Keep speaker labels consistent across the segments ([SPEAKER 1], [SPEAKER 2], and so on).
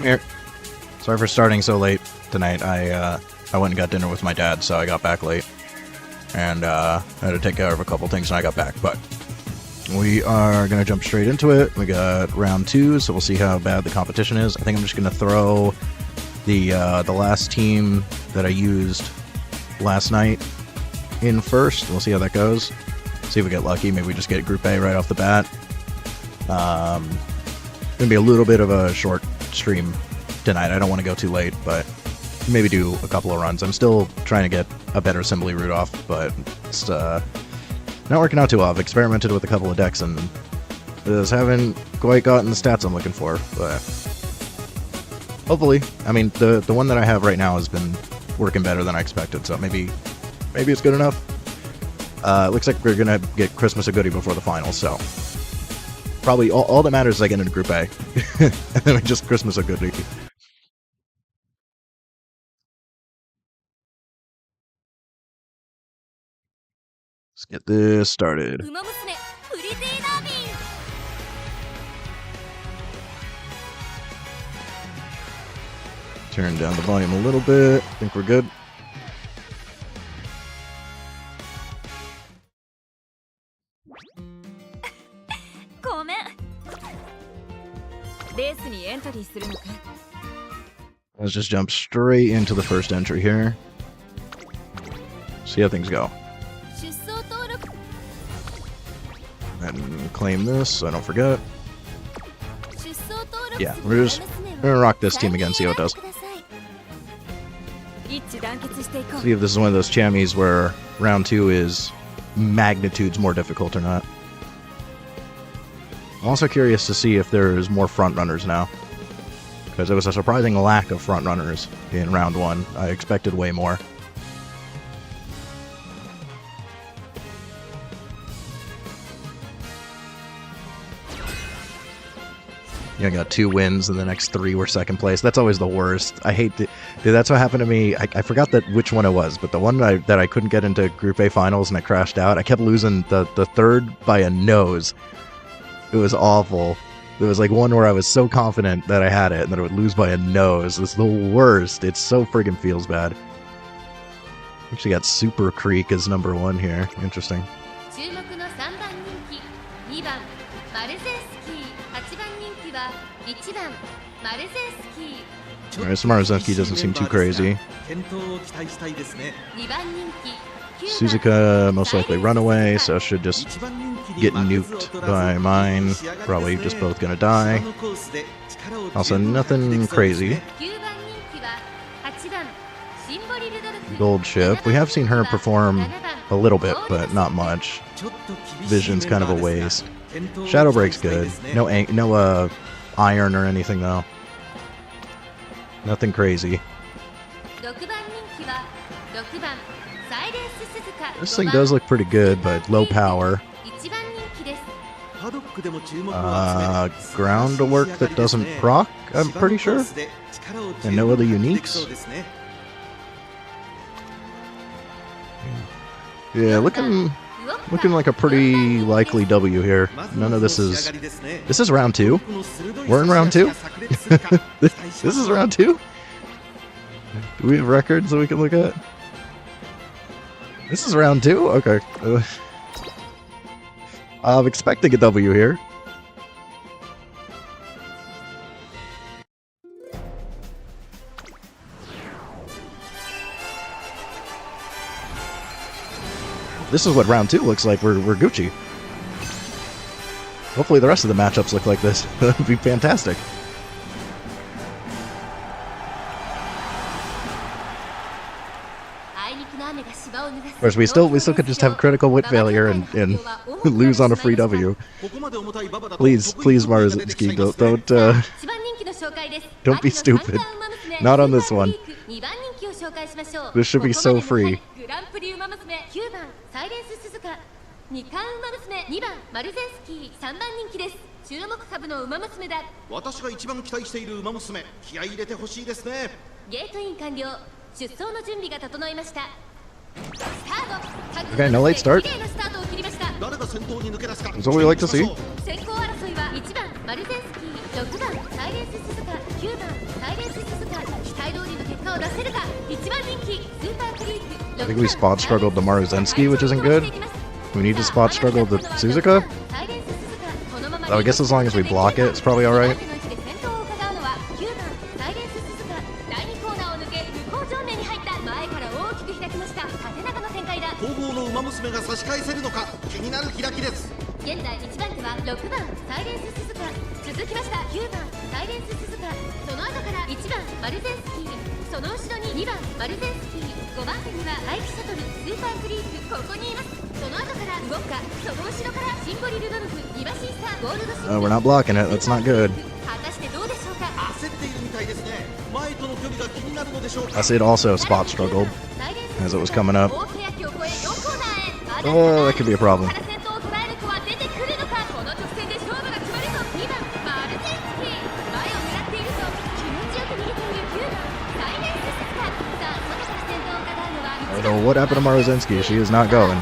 [SPEAKER 1] Here. Sorry for starting so late tonight. I went and got dinner with my dad, so I got back late. And I had to take care of a couple things when I got back. But we are going to jump straight into it. We got round 2, so we'll see how bad the competition is. I think I'm just going to throw the last team that I used last night in first. We'll see how that goes. See if we get lucky. Maybe we just get Group A right off the bat. Gonna be a little bit of a short stream tonight. I don't want to go too late, but maybe do a couple of runs. I'm still trying to get a better assembly route off, but it's not working out too well. I've experimented with a couple of decks and just haven't quite gotten the stats I'm looking for, but hopefully. I mean, the one that I have right now has been working better than I expected, so maybe it's good enough. It looks like we're gonna get Christmas a goodie before the finals, so probably all that matters is I get into Group A, and then we just Christmas a goodie. Let's get this started. Turn down the volume a little bit. I think we're good. Let's just jump straight into the first entry here. See how things go. And claim this so I don't forget. Yeah, we're just gonna rock this team again, see how it does. See if this is one of those chammies where round 2 is magnitudes more difficult or not. I'm also curious to see if there's more front runners now, because there was a surprising lack of front runners in round 1. I expected way more. Yeah, I got 2 wins and the next 3 were second place. That's always the worst. I hate to, dude, that's what happened to me. I forgot which one it was, but the one that I couldn't get into Group A finals and I crashed out. I kept losing the third by a nose. It was awful. There was like one where I was so confident that I had it and that I would lose by a nose. It's the worst. It so friggin' feels bad. Actually got Super Creek as number 1 here. Interesting. Alright, so Maruzeski doesn't seem too crazy. Suzuka most likely runaway, so should just get nuked by mine. Probably just both gonna die. Also, nothing crazy. Gold Ship. We have seen her perform a little bit, but not much. Vision's kind of a waste. Shadow Break's good. No iron or anything though. Nothing crazy. This thing does look pretty good, but low power. Ground work that doesn't proc, I'm pretty sure. And no other uniques. Yeah, looking like a pretty likely W here. None of this is... This is round 2? We're in round 2? This is round 2? Do we have records that we can look at? This is round 2? Okay. I'm expecting a W here. This is what round 2 looks like. We're Gucci. Hopefully the rest of the matchups look like this. That would be fantastic. Of course, we still could just have critical wit failure and lose on a free W. Please, Maruzeski, don't be stupid. Not on this one. This should be so free. Okay, no late start. That's what we like to see.
[SPEAKER 2] マルゼンスキー6番サイレンス鈴鹿9番サイレンス鈴鹿期待通りの結果を出せるか1番人気スーパークリーク
[SPEAKER 1] I think we spot struggled the Maruzensky, which isn't good. We need to spot struggle the Suzuka? Oh, I guess as long as we block it, it's probably alright. Oh, we're not blocking it. That's not good. It also spot struggled as it was coming up. Oh, that could be a problem. I don't know what happened to Maruzensky. She is not going.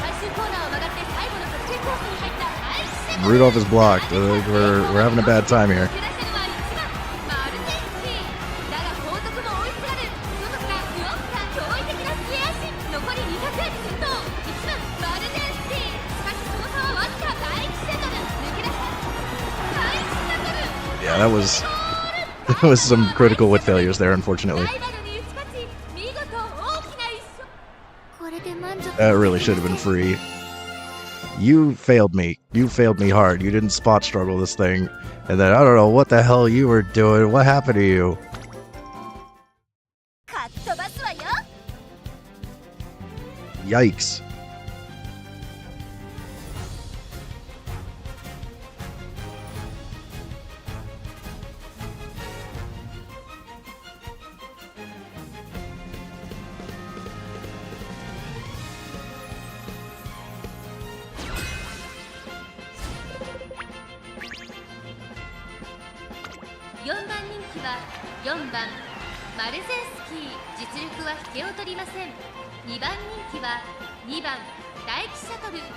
[SPEAKER 1] Rudolph is blocked. We're having a bad time here. Yeah, that was some critical wood failures there, unfortunately. That really should have been free. You failed me. You failed me hard. You didn't spot struggle this thing. And then I don't know what the hell you were doing. What happened to you? Yikes.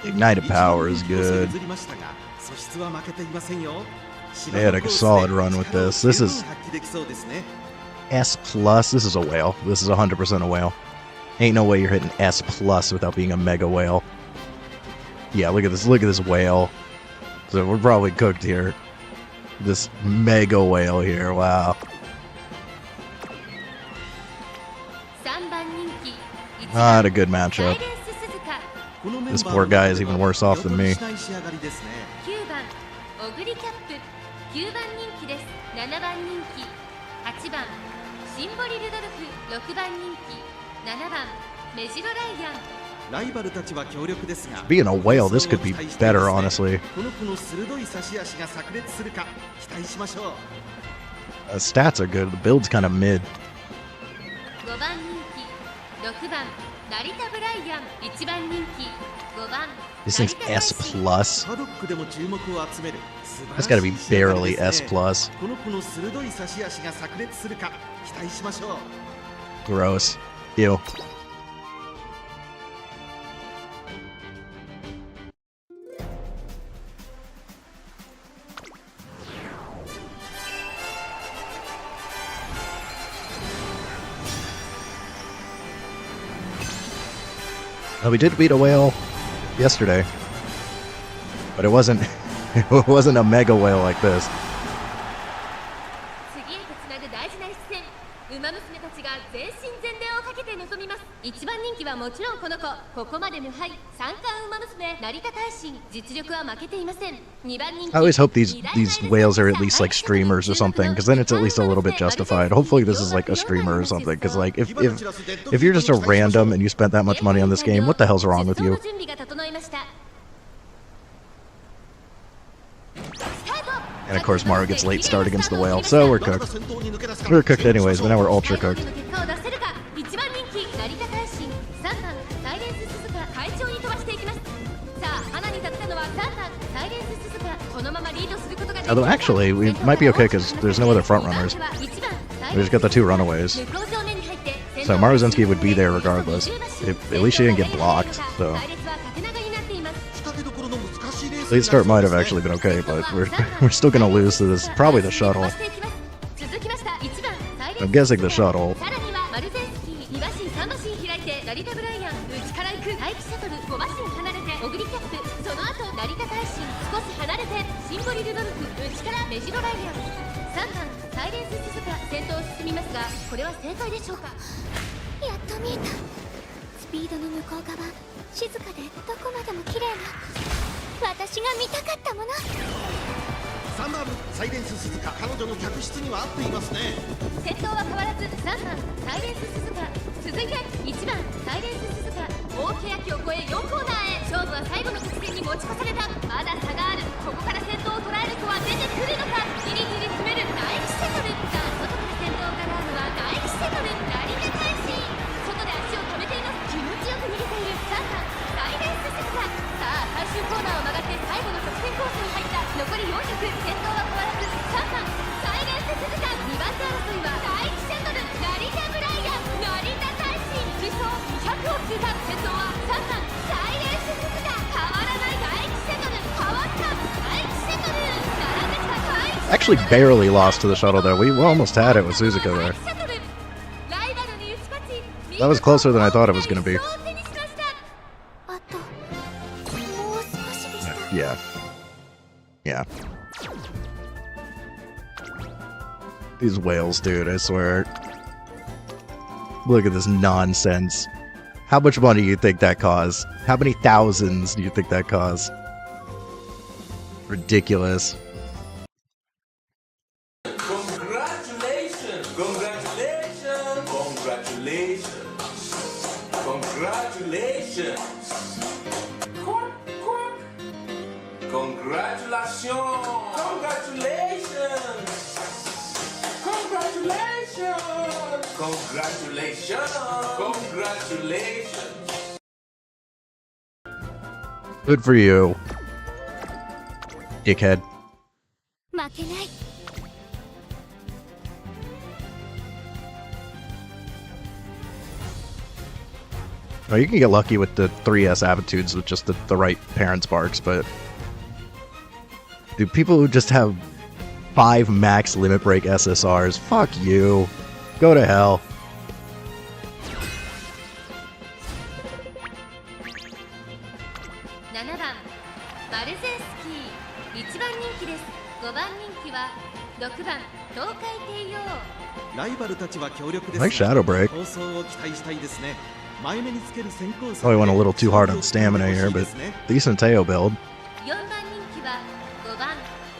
[SPEAKER 1] Ignited power is good. They had a solid run with this. This is S+. This is a whale. This is 100% a whale. Ain't no way you're hitting S+ without being a mega whale. Yeah, look at this. Look at this whale. So we're probably cooked here. This mega whale here. Wow. Not a good matchup. This poor guy is even worse off than me. Being a whale, this could be better, honestly. Stats are good. The build's kind of mid. This thing's S+. That's gotta be barely S+. Gross. Ew. Well, we did beat a whale yesterday, but it wasn't a mega whale like this. I always hope these whales are at least like streamers or something, because then it's at least a little bit justified. Hopefully this is like a streamer or something, because like if you're just a random and you spent that much money on this game, what the hell's wrong with you? And of course Maru gets late start against the whale, so we're cooked. We were cooked anyways, but now we're ultra cooked. Although actually, we might be okay because there's no other front runners. We just got the two runaways. So Maruzensky would be there regardless. At least she didn't get blocked, so. Late start might have actually been okay, but we're still gonna lose to this. Probably the shuttle. I'm guessing the shuttle.
[SPEAKER 2] さらにはマルゼンスキー2馬身3馬身開いて成田ブライアン内から行く待機シャトル5馬身離れてオグリキャップその後成田大臣少し離れてシンボリルドルフ内からメジロライアン3番サイレンス鈴鹿先頭を進みますがこれは正解でしょうかやっと見えたスピードの向こう側静かでどこまでも綺麗な私が見たかったもの
[SPEAKER 3] 3番サイレンス鈴鹿彼女の客室には合っていますね
[SPEAKER 2] 先頭は変わらず3番サイレンス鈴鹿続いて1番サイレンス鈴鹿大欅を越え4コーナーへ勝負は最後の直線に持ち越されたまだ差があるここから先頭を捉える子は出てくるのかギリギリ詰める第1セトルさあ外から先頭を伺うのは第1セトル成田大使外で足を止めています気持ちよく逃げている3番サイレンス鈴鹿さあ最終コーナーを曲がって最後の直線コースに入った残り400先頭は変わらず3番サイレンス鈴鹿2番手争いは第1セトル成田ブライアン成田大使自走200を通過先頭は3番サイレンス鈴鹿変わらない第1セトル変わった第1セトル並んできた第1
[SPEAKER 1] Actually barely lost to the shuttle there. We almost had it with Suzuka there.
[SPEAKER 2] セトルライバルに打ち勝ち
[SPEAKER 1] That was closer than I thought it was gonna be.
[SPEAKER 2] あともう少しでした
[SPEAKER 1] Yeah. Yeah. These whales, dude, I swear. Look at this nonsense. How much money do you think that costs? How many thousands do you think that costs? Ridiculous.
[SPEAKER 4] Congratulations! Congratulations! Congratulations! Congratulations! Quack, quack. Congratulations! Congratulations! Congratulations! Congratulations!
[SPEAKER 1] Good for you, dickhead.
[SPEAKER 2] 負けない
[SPEAKER 1] Oh, you can get lucky with the 3S attitudes with just the right parent sparks, but dude, people who just have 5 max limit break SSRs, fuck you. Go to hell.
[SPEAKER 2] 7番マルゼンスキー1番人気です5番人気は6番東海帝王
[SPEAKER 3] ライバルたちは強力です
[SPEAKER 1] Like Shadow Break.
[SPEAKER 3] 放送を期待したいですね前目につける先行
[SPEAKER 1] Probably went a little too hard on stamina here, but decent Teo build.
[SPEAKER 2] 4番人気は5番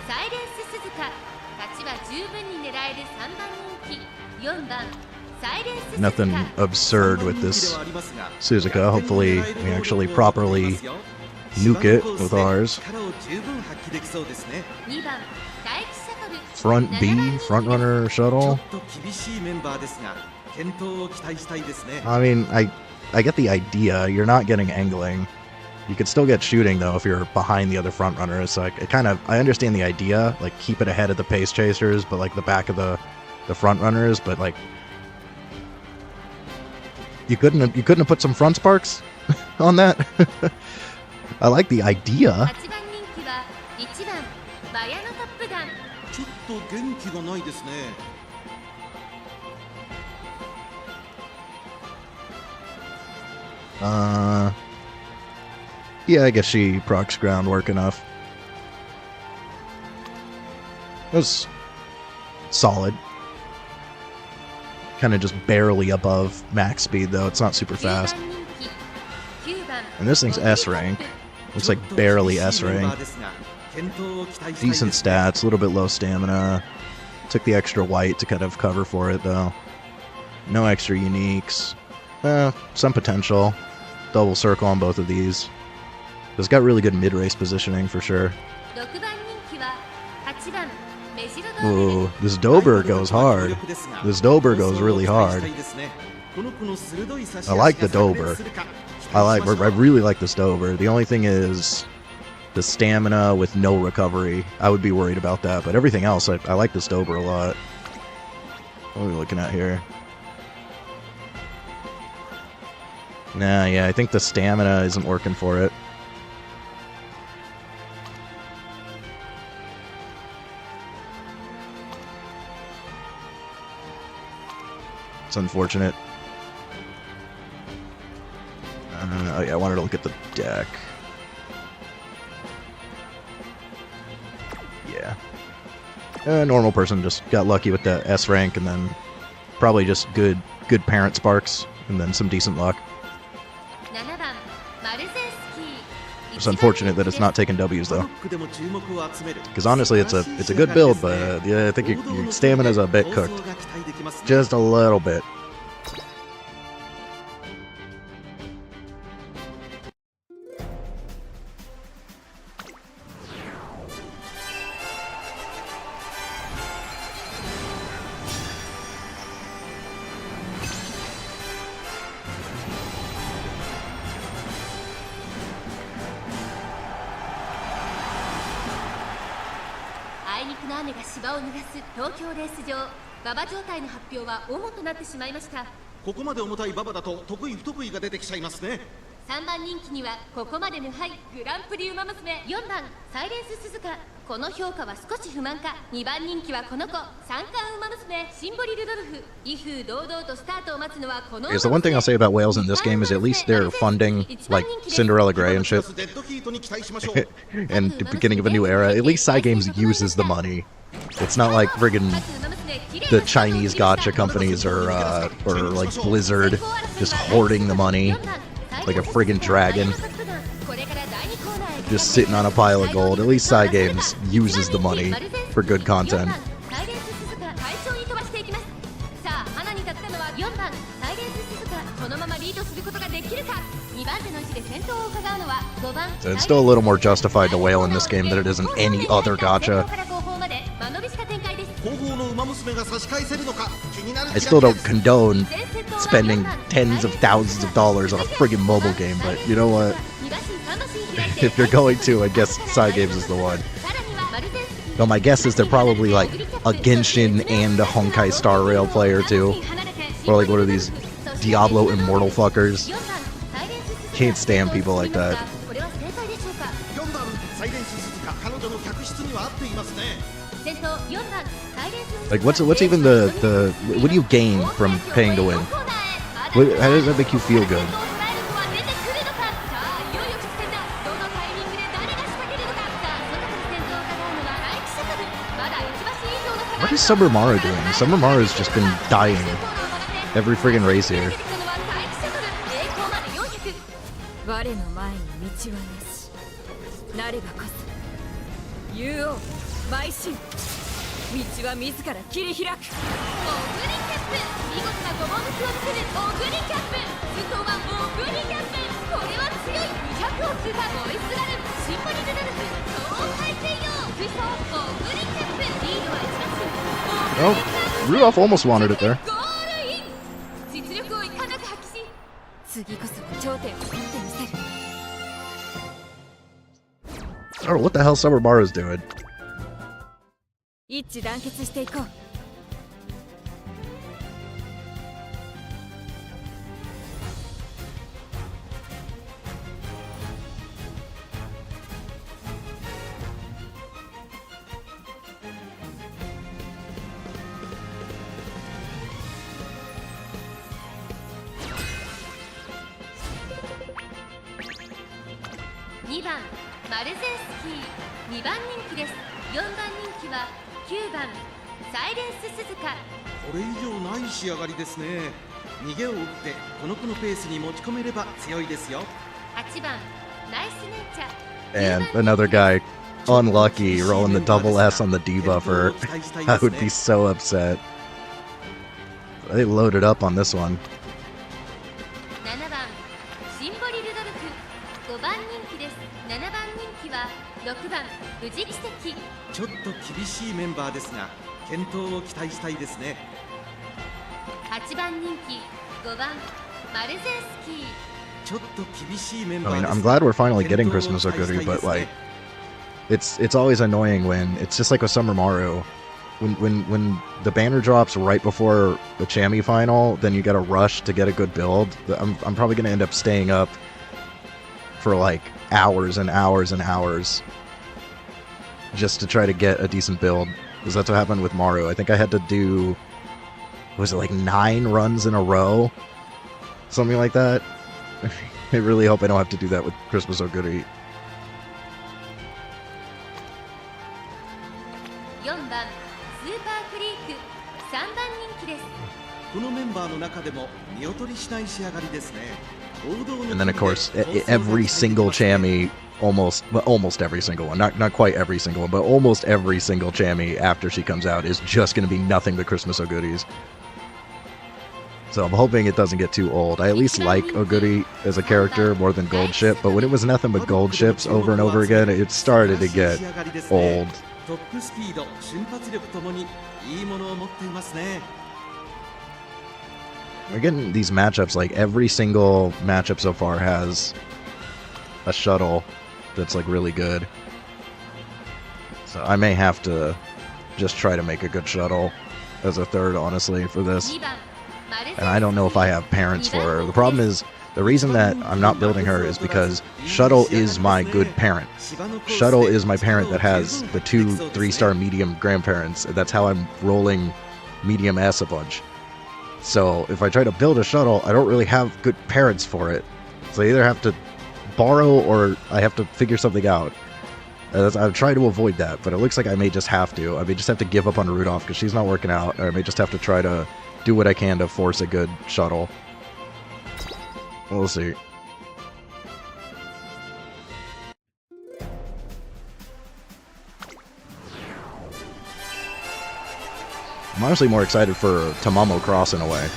[SPEAKER 2] サイレンス鈴鹿勝ちは十分に狙える3番人気4番サイレンス鈴鹿
[SPEAKER 1] Nothing absurd with this Suzuka. Hopefully we actually properly nuke it with ours.
[SPEAKER 3] 力を十分発揮できそうですね
[SPEAKER 2] 2番待機シャトル
[SPEAKER 1] Front B, front runner
[SPEAKER 3] ちょ
[SPEAKER 1] shuttle.
[SPEAKER 3] っと厳しいメンバーですが健闘を期待したいですね
[SPEAKER 1] I mean, I get the idea. You're not getting angling. You could still get shooting though if you're behind the other front runners. So I understand the idea, like keep it ahead of the pace chasers, but like the back of the front runners. But like, you couldn't have put some front sparks on that. I like the idea.
[SPEAKER 2] 8番人気は1番バヤのトップガン
[SPEAKER 3] ちょっと元気がないですね
[SPEAKER 1] Yeah, I guess she procs groundwork enough. It was solid. Kind of just barely above max speed though. It's not super
[SPEAKER 2] 10番
[SPEAKER 1] fast.
[SPEAKER 2] 人気9番
[SPEAKER 1] And this thing's S rank. Looks like barely S
[SPEAKER 3] ちょっと厳しいメンバー
[SPEAKER 1] rank.
[SPEAKER 3] ですが健闘を期待したいですね
[SPEAKER 1] Decent stats, a little bit low stamina. Took the extra white to kind of cover for it though. No extra uniques. Some potential. Double circle on both of these. It's got really good mid-race positioning for sure.
[SPEAKER 2] 6番人気は8番メジロドーベル
[SPEAKER 1] Ooh, this Dober goes hard. This Dober goes really hard. I like the Dober. I really like this Dober. The only thing is the stamina with no recovery. I would be worried about that, but everything else, I like this Dober a lot. What are we looking at here? Nah, yeah, I think the stamina isn't working for it. It's unfortunate. Oh yeah, I wanted to look at the deck. Yeah. A normal person just got lucky with the S rank, and then probably just good parent sparks, and then some decent luck. It's unfortunate that it's not taking W's though, because honestly, it's a good build, but yeah, I think your stamina's a bit cooked, just a little bit.
[SPEAKER 3] ここまで重たい馬場だと得意不得意が出てきちゃいますね。
[SPEAKER 2] 3番人気にはここまで無敗グランプリウマ娘4番サイレンス鈴鹿。この評価は少し不満か。2番人気はこの子三冠ウマ娘シンボリルドルフ。威風堂々とスタートを待つのはこの
[SPEAKER 1] Because the one thing I'll say about whales in this game is at least they're funding like Cinderella Grey and shit. And the beginning of a new era, at least Cygames uses the money. It's not like friggin' the Chinese gacha companies or like Blizzard just hoarding the money like a friggin' dragon, just sitting on a pile of gold. At least Cygames uses the money for good content. So it's still a little more justified to whale in this game than it is in any other gacha. I still don't condone spending tens of thousands of dollars on a friggin' mobile game, but you know what? If you're going to, I guess Cygames is the one. Though my guess is they're probably like a Genshin and a Honkai Star Rail player too. Or like what are these Diablo Immortal fuckers? Can't stand people like that. Like what's even the what do you gain from paying to win? How does that make you feel good? What is Summer Mara doing? Summer Mara's just been dying every friggin' race here. Oh, Rudolph almost wanted it there. I don't know what the hell Summer Mara's doing.
[SPEAKER 2] 一致団結していこう。2番マルゼンスキー2番人気です。4番人気は9番サイレンス鈴鹿。
[SPEAKER 3] これ以上ない仕上がりですね。逃げを打ってこの子のペースに持ち込めれば強いですよ。
[SPEAKER 2] 8番ナイスネイチャー。
[SPEAKER 1] And another guy unlucky rolling the double S on the debuffer. I would be so upset. They loaded up on this one.
[SPEAKER 2] 7番シンボリルドルフ5番人気です。7番人気は6番富士奇跡。
[SPEAKER 3] ちょっと厳しいメンバーですが健闘を期待したいですね。
[SPEAKER 2] 8番人気5番マルゼンスキー。
[SPEAKER 3] ちょっと厳しいメンバー
[SPEAKER 1] I
[SPEAKER 3] で
[SPEAKER 1] mean,
[SPEAKER 3] す。
[SPEAKER 1] I'm glad we're finally getting Christmas Oguri, but like, it's always annoying when it's just like with Summer Maru. When the banner drops right before the Chami final, then you gotta rush to get a good build. I'm probably gonna end up staying up for like hours and hours and hours just to try to get a decent build, because that's what happened with Maru. I think I had to do was it like 9 runs in a row? Something like that. I really hope I don't have to do that with Christmas Oh Goody.
[SPEAKER 2] 4番スーパークリーク3番人気です。
[SPEAKER 3] このメンバーの中でも見劣りしない仕上がりですね。王道の
[SPEAKER 1] And then of course, every single Chammy, almost every single one, not quite every single one, but almost every single Chammy after she comes out is just going to be nothing but Christmas Oh Goodies. So I'm hoping it doesn't get too old. I at least like Oh Goody as a character more than Gold Ship, but when it was nothing but Gold Ships over and over again, it started to get old.
[SPEAKER 3] トップスピード、瞬発力ともにいいものを持っていますね。
[SPEAKER 1] We're getting these matchups, like every single matchup so far has a shuttle that's like really good. So I may have to just try to make a good shuttle as a third, honestly, for this.
[SPEAKER 2] 2番マルゼンスキー
[SPEAKER 1] And I don't know if I have parents for her. The problem is, the reason that I'm not building her is because Shuttle is my good parent. Shuttle is my parent that has the 2 3-star medium grandparents. That's how I'm rolling medium S a bunch. So if I try to build a shuttle, I don't really have good parents for it. So I either have to borrow or I have to figure something out. I've tried to avoid that, but it looks like I may just have to. I may just have to give up on Rudolph because she's not working out, or I may just have to try to do what I can to force a good shuttle. We'll see. I'm honestly more excited for Tamamo Cross in a way,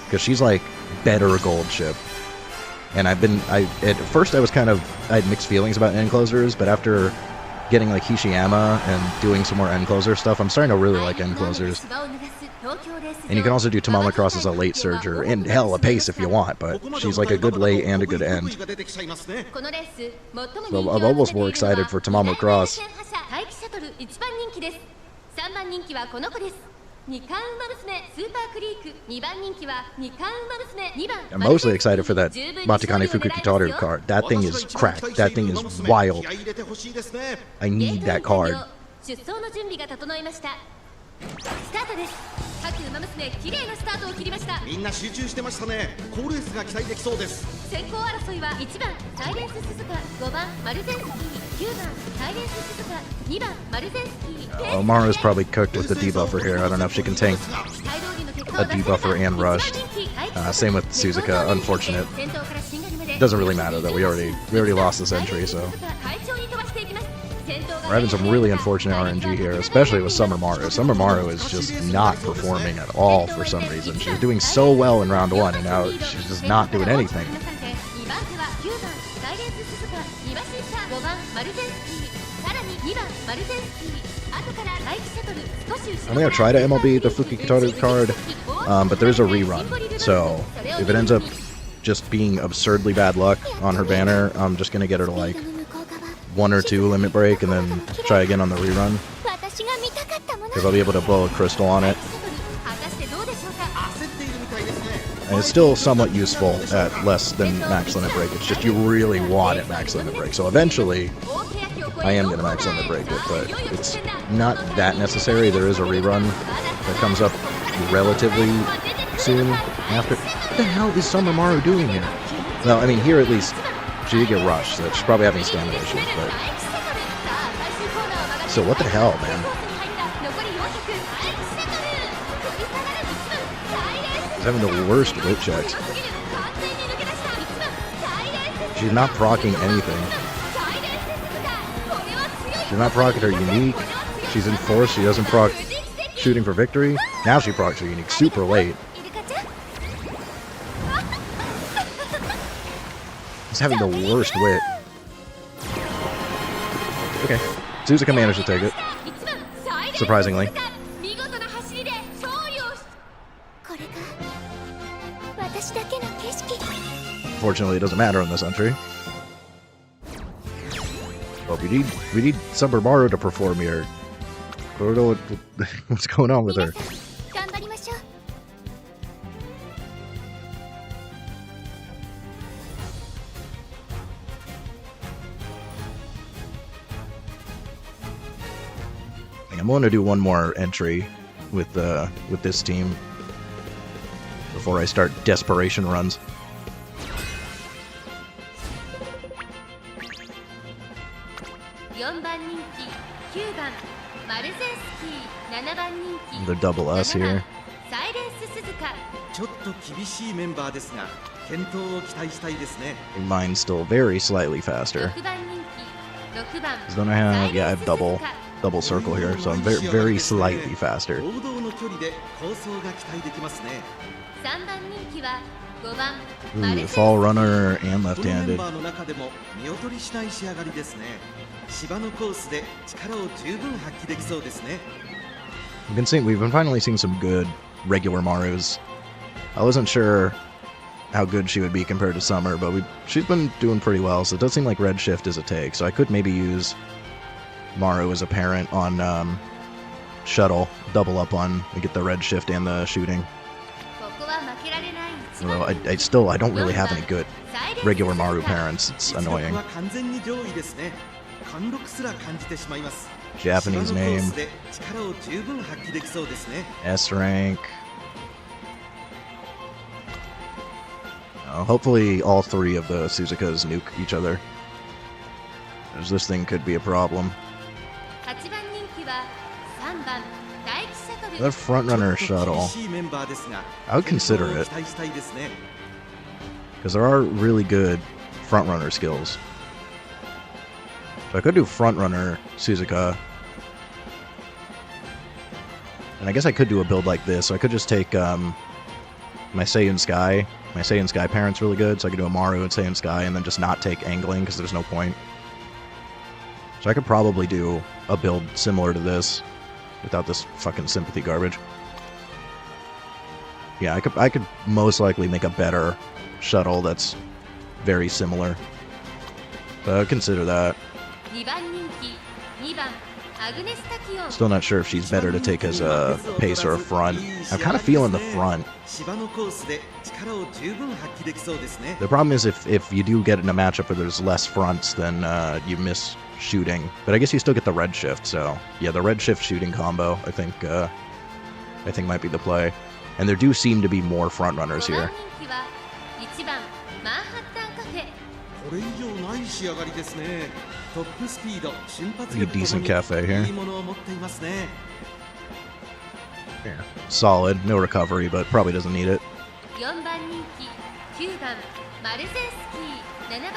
[SPEAKER 1] because she's like better Gold Ship. And at first I had mixed feelings about end closers, but after getting like Hishiyama and doing some more end closer stuff, I'm starting to really like end closers. And you can also do Tamamo Cross as a late surger, and hell, a pace if you want, but she's like a good late and a good end. So I'm almost more excited for Tamamo Cross. I'm mostly excited for that Matakane Fukukitaru card. That thing is cracked. That thing is wild. I need that card.
[SPEAKER 2] スタートです。各馬娘綺麗なスタートを切りました。
[SPEAKER 3] みんな集中してましたね。好レースが期待できそうです。
[SPEAKER 2] 先行争いは1番サイレンススズカ、5番マルゼンスキー、9番サイレンススズカ、2番マルゼンスキー。
[SPEAKER 1] Mara's probably cooked with the debuffer here. I don't know if she can tank a debuffer and rushed. Same with Suzuka. Unfortunate. Doesn't really matter though. We already lost this entry, so. We're having some really unfortunate RNG here, especially with Summer Maru. Summer Maru is just not performing at all for some reason. She was doing so well in round 1, and now she's just not doing anything. I'm going to try to MLB the Fukukitaru card, but there's a rerun. So if it ends up just being absurdly bad luck on her banner, I'm just going to get her to like 1 or 2 limit break and then try again on the rerun, because I'll be able to blow a crystal on it. And it's still somewhat useful at less than max limit break. It's just you really want it max limit break. So eventually I am going to max limit break it, but it's not that necessary. There is a rerun that comes up relatively soon after. What the hell is Summer Maru doing here? Well, I mean, here at least she did get rushed, so she's probably having stamina issues, but... So what the hell, man? She's having the worst whip checks. She's not proccing anything. She's not proccing her unique. She's in force, she doesn't proc shooting for victory. Now she procs her unique super late. He's having the worst wit. Okay. Suzuka managed to take it. Surprisingly. Fortunately, it doesn't matter in this entry. But we need Summer Maru to perform here. I don't know what's going on with her. I'm going to do one more entry with this team before I start desperation runs.
[SPEAKER 2] 4番人気9番マルゼンスキー7番人気
[SPEAKER 1] The double S here.
[SPEAKER 2] サイレンス鈴鹿
[SPEAKER 3] ちょっと厳しいメンバーですが健闘を期待したいですね
[SPEAKER 1] Mine's still very slightly faster.
[SPEAKER 2] 6番人気6番
[SPEAKER 1] 'Cause then I have double circle here, so I'm very slightly faster.
[SPEAKER 3] 王道の距離で構想が期待できますね
[SPEAKER 2] 3番人気は5番
[SPEAKER 1] Ooh, fall runner and
[SPEAKER 3] このメン
[SPEAKER 1] left-handed.
[SPEAKER 3] バーの中でも見劣りしない仕上がりですね芝のコースで力を十分発揮できそうですね
[SPEAKER 1] We've been finally seeing some good regular Marus. I wasn't sure how good she would be compared to Summer, but she's been doing pretty well, so it does seem like Redshift is a take. So I could maybe use Maru as a parent on Shuttle, double up on, and get the Redshift and the shooting.
[SPEAKER 2] ここは負けられない
[SPEAKER 1] Although I don't really have any good regular Maru parents. It's
[SPEAKER 3] 実力
[SPEAKER 1] annoying.
[SPEAKER 3] は完全に上位ですね貫禄すら感じてしまいます
[SPEAKER 1] Japanese
[SPEAKER 3] 芝のコー
[SPEAKER 1] name,
[SPEAKER 3] スで力を十分発揮できそうですね
[SPEAKER 1] S rank. Hopefully all three of the Suzukas nuke each other. Because this thing could be a problem.
[SPEAKER 2] 8番人気は3番大気シャトル
[SPEAKER 1] The frontrunner
[SPEAKER 3] ちょっと厳
[SPEAKER 1] shuttle.
[SPEAKER 3] しいメンバーですが
[SPEAKER 1] I would consider
[SPEAKER 3] 健闘を
[SPEAKER 1] it.
[SPEAKER 3] 期待したいですね
[SPEAKER 1] Because there are really good frontrunner skills. So I could do frontrunner Suzuka. And I guess I could do a build like this. So I could just take my Saiyan Sky. My Saiyan Sky parent's really good, so I could do a Maru and Saiyan Sky and then just not take angling because there's no point. So I could probably do a build similar to this without this fucking sympathy garbage. Yeah, I could most likely make a better shuttle that's very similar. But I would consider that.
[SPEAKER 2] 2番人気2番アグネスタキオン
[SPEAKER 1] Still not sure if she's better to take as a pace or a front. I'm kind of feeling the front.
[SPEAKER 3] 芝のコースで力を十分発揮できそうですね
[SPEAKER 1] The problem is if you do get in a matchup where there's less fronts, then you miss shooting. But I guess you still get the red shift, so yeah, the red shift shooting combo I think might be the play. And there do seem to be more front runners
[SPEAKER 2] 5番
[SPEAKER 1] here.
[SPEAKER 2] 人気は1番マンハッタンカフェ
[SPEAKER 3] これ以上ない仕上がりですねトップスピード瞬発
[SPEAKER 1] Pretty
[SPEAKER 3] 力
[SPEAKER 1] decent
[SPEAKER 3] と
[SPEAKER 1] cafe
[SPEAKER 3] も
[SPEAKER 1] here.
[SPEAKER 3] にいいものを持っていますね
[SPEAKER 1] Solid, no recovery, but probably doesn't need it.
[SPEAKER 2] 4番人気9番マルゼンスキー7番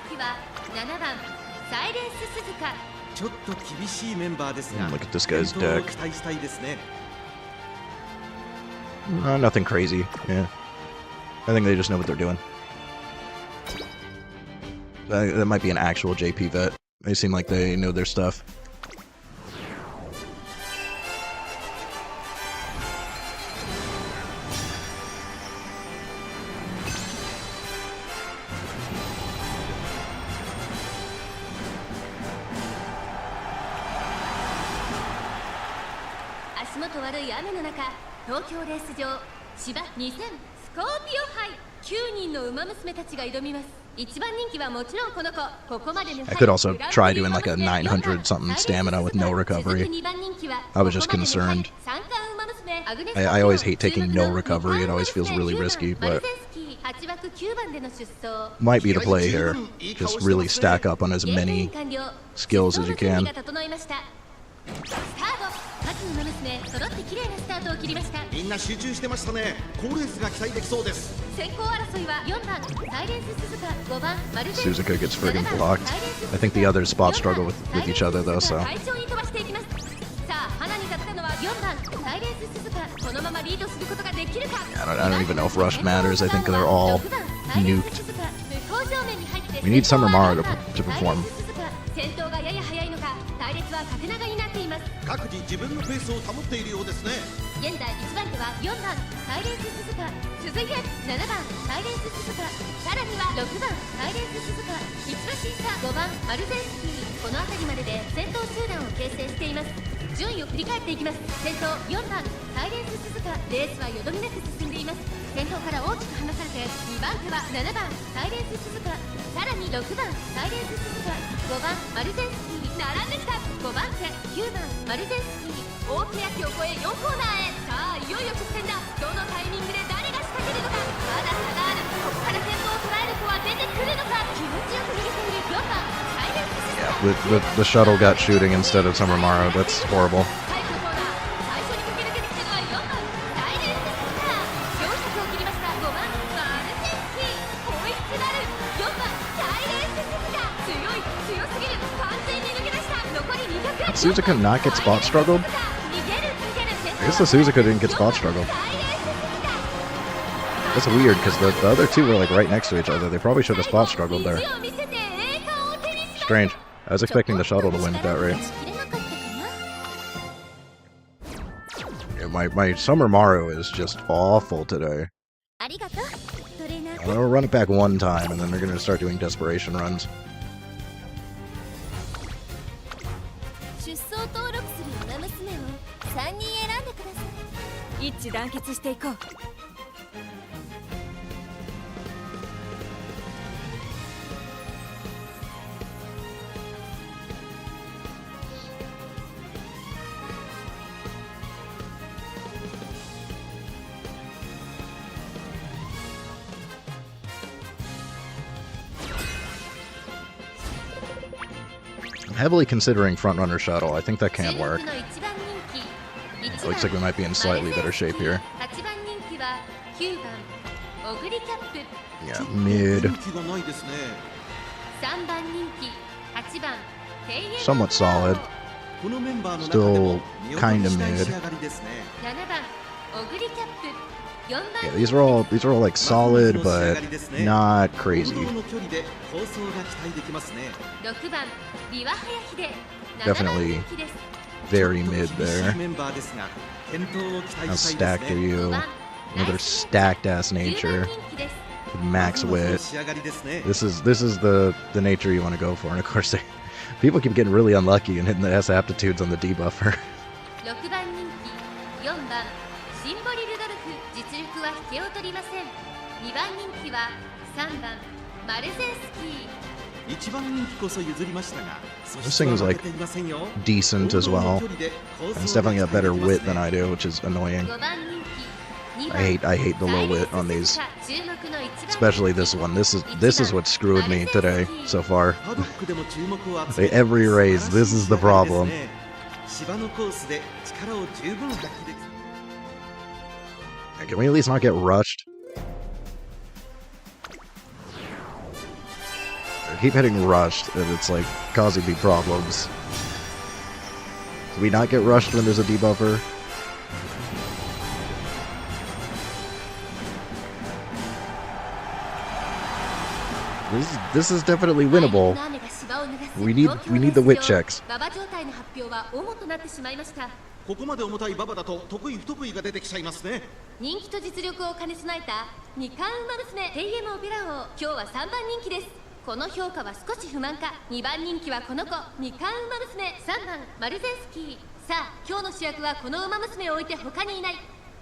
[SPEAKER 2] 人気は7番サイレンス鈴鹿
[SPEAKER 3] ちょっと厳しいメンバーですが
[SPEAKER 1] Look at this guy's
[SPEAKER 3] 健闘を
[SPEAKER 1] deck.
[SPEAKER 3] 期待したいですね
[SPEAKER 1] Nothing crazy. Yeah, I think they just know what they're doing. That might be an actual JP vet. They seem like they know their stuff.
[SPEAKER 2] 「足元悪い雨の中東京レース場芝2000スコーピオ杯9人の馬娘たちが挑みます1番人気はもちろんこの子ここまでの
[SPEAKER 1] I could also try doing like a 900 something stamina with no recovery. I was just concerned. I always hate taking no recovery. It always feels really risky, but might be the play here. Just really stack up on as many skills as you can.
[SPEAKER 3] みんな集中してましたね好レースが期待できそうです
[SPEAKER 2] 先行争いは4番サイレンス鈴鹿5番マルゼンス
[SPEAKER 1] Suzuka gets friggin' blocked. I think the other spots struggle with each other though, so
[SPEAKER 2] 快調に飛ばしていきますさあ花に立ったのは4番サイレンス鈴鹿このままリードすることができるか
[SPEAKER 1] I don't even know if rush matters. I think they're all
[SPEAKER 2] 6番サイレンス
[SPEAKER 1] nuked.
[SPEAKER 2] 鈴鹿向こう正面に入って
[SPEAKER 1] We need Summer Maru to
[SPEAKER 2] 先頭は
[SPEAKER 1] perform.
[SPEAKER 2] 先頭がやや速いのか隊列は縦長になっています
[SPEAKER 3] 各自自分のペースを保っているようですね
[SPEAKER 2] 現在1番手は4番サイレンス鈴鹿続いて7番サイレンス鈴鹿さらには6番サイレンス鈴鹿1馬審査5番マルゼンスキーこの辺りまでで先頭集団を形成しています順位を振り返っていきます先頭4番サイレンス鈴鹿レースはよどみなく進んでいます先頭から大きく離されて2番手は7番サイレンス鈴鹿さらに6番サイレンス鈴鹿5番マルゼンスキー並んできた5番手9番マルゼンスキー大欅を越え4コーナーへさあいよいよ直線だどのタイミングで誰が仕掛けるの
[SPEAKER 1] The shuttle got shooting instead of Summermaro. That's horrible.
[SPEAKER 2] 最後のコーナー最初に駆け抜けてきたのは4番サイレンススター400を切りました5番マルセンスキー追いつなる4番サイレンススター強すぎる完全に抜け出した残り200
[SPEAKER 1] Suzuka not get spot struggled?
[SPEAKER 2] 逃げる
[SPEAKER 1] I guess the Suzuka didn't get spot struggled. That's weird because the other two were like right next to each other. They probably should have spot struggled there. Strange. I was expecting the shuttle to win at that rate. Yeah, my Summermaro is just awful today. I'm gonna run it back one time and then they're gonna start doing desperation runs.
[SPEAKER 2] 出走登録する馬娘を3人選んでください。一致団結していこう。
[SPEAKER 1] I'm heavily considering frontrunner shuttle. I think that can work. It looks like we might be in slightly better shape here. Yeah, mid. Somewhat solid. Still kinda mid. Yeah, these are all like solid but not crazy. Definitely very mid there. How stacked are you? Another stacked ass nature. Max wit. This is the nature you want to go for, and of course people keep getting really unlucky and hitting the S aptitudes on the debuffer. 実力は引けを取りません。2番人気は3番マルゼンスキー。1番人気こそ譲りましたが、This thing is like decent as well. And it's definitely got better wit than I do, which is annoying. I hate the low wit on these, especially this one. This is what screwed me today so far. Every race, this is the problem. Can we at least not get rushed? I keep hitting rushed, and it's like causing me problems. Do we not get rushed when there's a debuffer? This is definitely winnable. We need the wit checks.
[SPEAKER 3] ここまで重たい馬場だと得意不得意が出てきちゃいますね。
[SPEAKER 2] 人気と実力を兼ね備えた二冠馬娘テイエムオペラ王、今日は3番人気です。この評価は少し不満か。2番人気はこの子、二冠馬娘3番マルゼンスキー。さあ今日の主役はこの馬娘を置いて他にいない。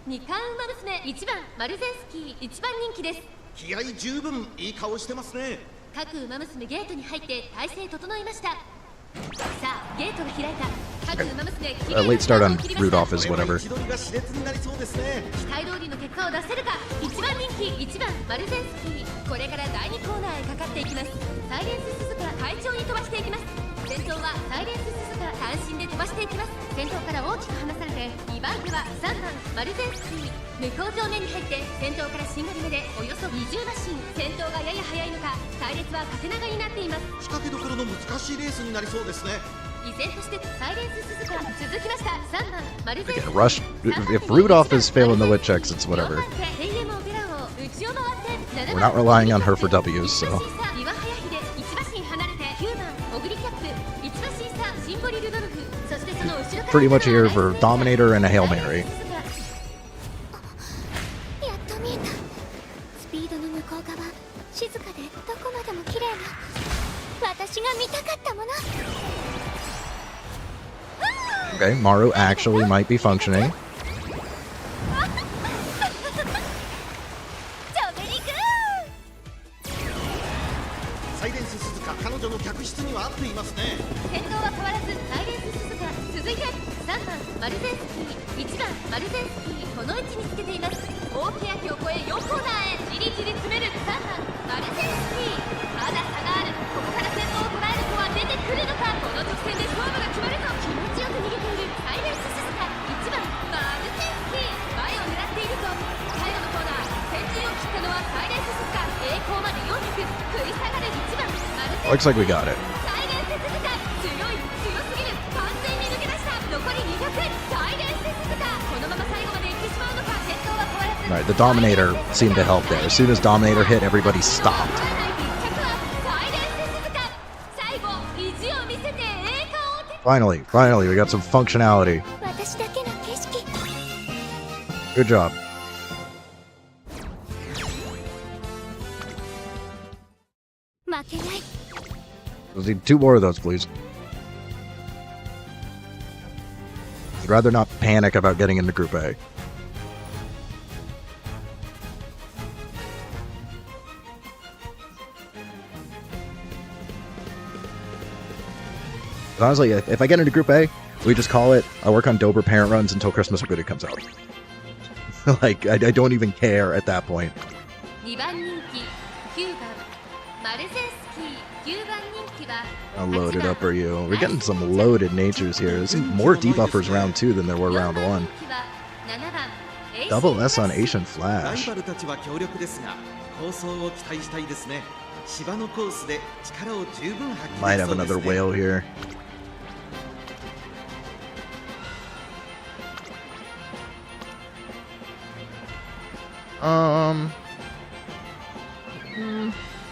[SPEAKER 2] 二冠馬娘1番マルゼンスキー、1番人気です。
[SPEAKER 3] 気合十分、いい顔してますね。
[SPEAKER 2] 各馬娘ゲートに入って体勢整いました。さあゲートが開いた。
[SPEAKER 1] late start on Rudolph is whatever.
[SPEAKER 2] 期待通りの結果を出せるか。1番人気1番マルゼンスキー。これから第2コーナーへかかっていきます。サイレンススズカ快調に飛ばしていきます。先頭はサイレンススズカ単身で飛ばしていきます。先頭から大きく離されて2番手は3番マルゼンスキー。向こう上面に入って先頭からしんがり目でおよそ20馬身。先頭がやや速いのか隊列は縦長になっています。
[SPEAKER 3] 仕掛けどころの難しいレースになりそうですね。
[SPEAKER 2] 依然としてサイレンススズカ続きました。3番マルゼンス
[SPEAKER 1] Rush. If Rudolph is failing the wit checks, it's whatever. We're not relying on her for W's, so. Pretty much here for Dominator and a Hail Mary.
[SPEAKER 2] 静かでどこまでも綺麗な私が見たかったもの。
[SPEAKER 1] Okay, Maru actually might be functioning.
[SPEAKER 3] サイレンススズカ、彼女の客室には合っていますね。
[SPEAKER 2] 先頭は変わらずサイレンススズカ。続いて3番マルゼンスキー、1番マルゼンスキー。この位置につけています。大欅を越え4コーナーへじりじり詰める3番マルゼンスキー。まだ差がある。ここから先頭を捉える子は出てくるのか。はサイレンス鈴鹿栄光まで400食い下がる1番マルセ
[SPEAKER 1] Looks like we got it.
[SPEAKER 2] サイレンス鈴鹿強すぎる完全に抜け出した残り200サイレンス鈴鹿このまま最後まで行ってしまうのか先頭は変わらず
[SPEAKER 1] Alright, the Dominator seemed to help there. As soon as Dominator hit, everybody stopped.
[SPEAKER 2] 1着はサイレンス鈴鹿最後意地を見せて栄冠を手
[SPEAKER 1] Finally, we got some functionality.
[SPEAKER 2] 私だけの景色
[SPEAKER 1] Good job. Let's need 2 more of those, please. I'd rather not panic about getting into Group A. Honestly, if I get into Group A, we just call it, I work on Dober parent runs until Christmas or Goody comes out. Like, I don't even care at that point.
[SPEAKER 2] 2番人気9番マルゼンスキー9番人気は
[SPEAKER 1] How loaded up are you? We're getting some loaded natures here. There's more debuffers round 2 than there were round 1. Double S on Asian
[SPEAKER 3] ライ
[SPEAKER 1] Flash.
[SPEAKER 3] バルたちは強力ですが構想を期待したいですね芝のコースで力を十分発揮
[SPEAKER 1] Might
[SPEAKER 3] でき
[SPEAKER 1] have
[SPEAKER 3] そうです
[SPEAKER 1] another
[SPEAKER 3] ね
[SPEAKER 1] whale here.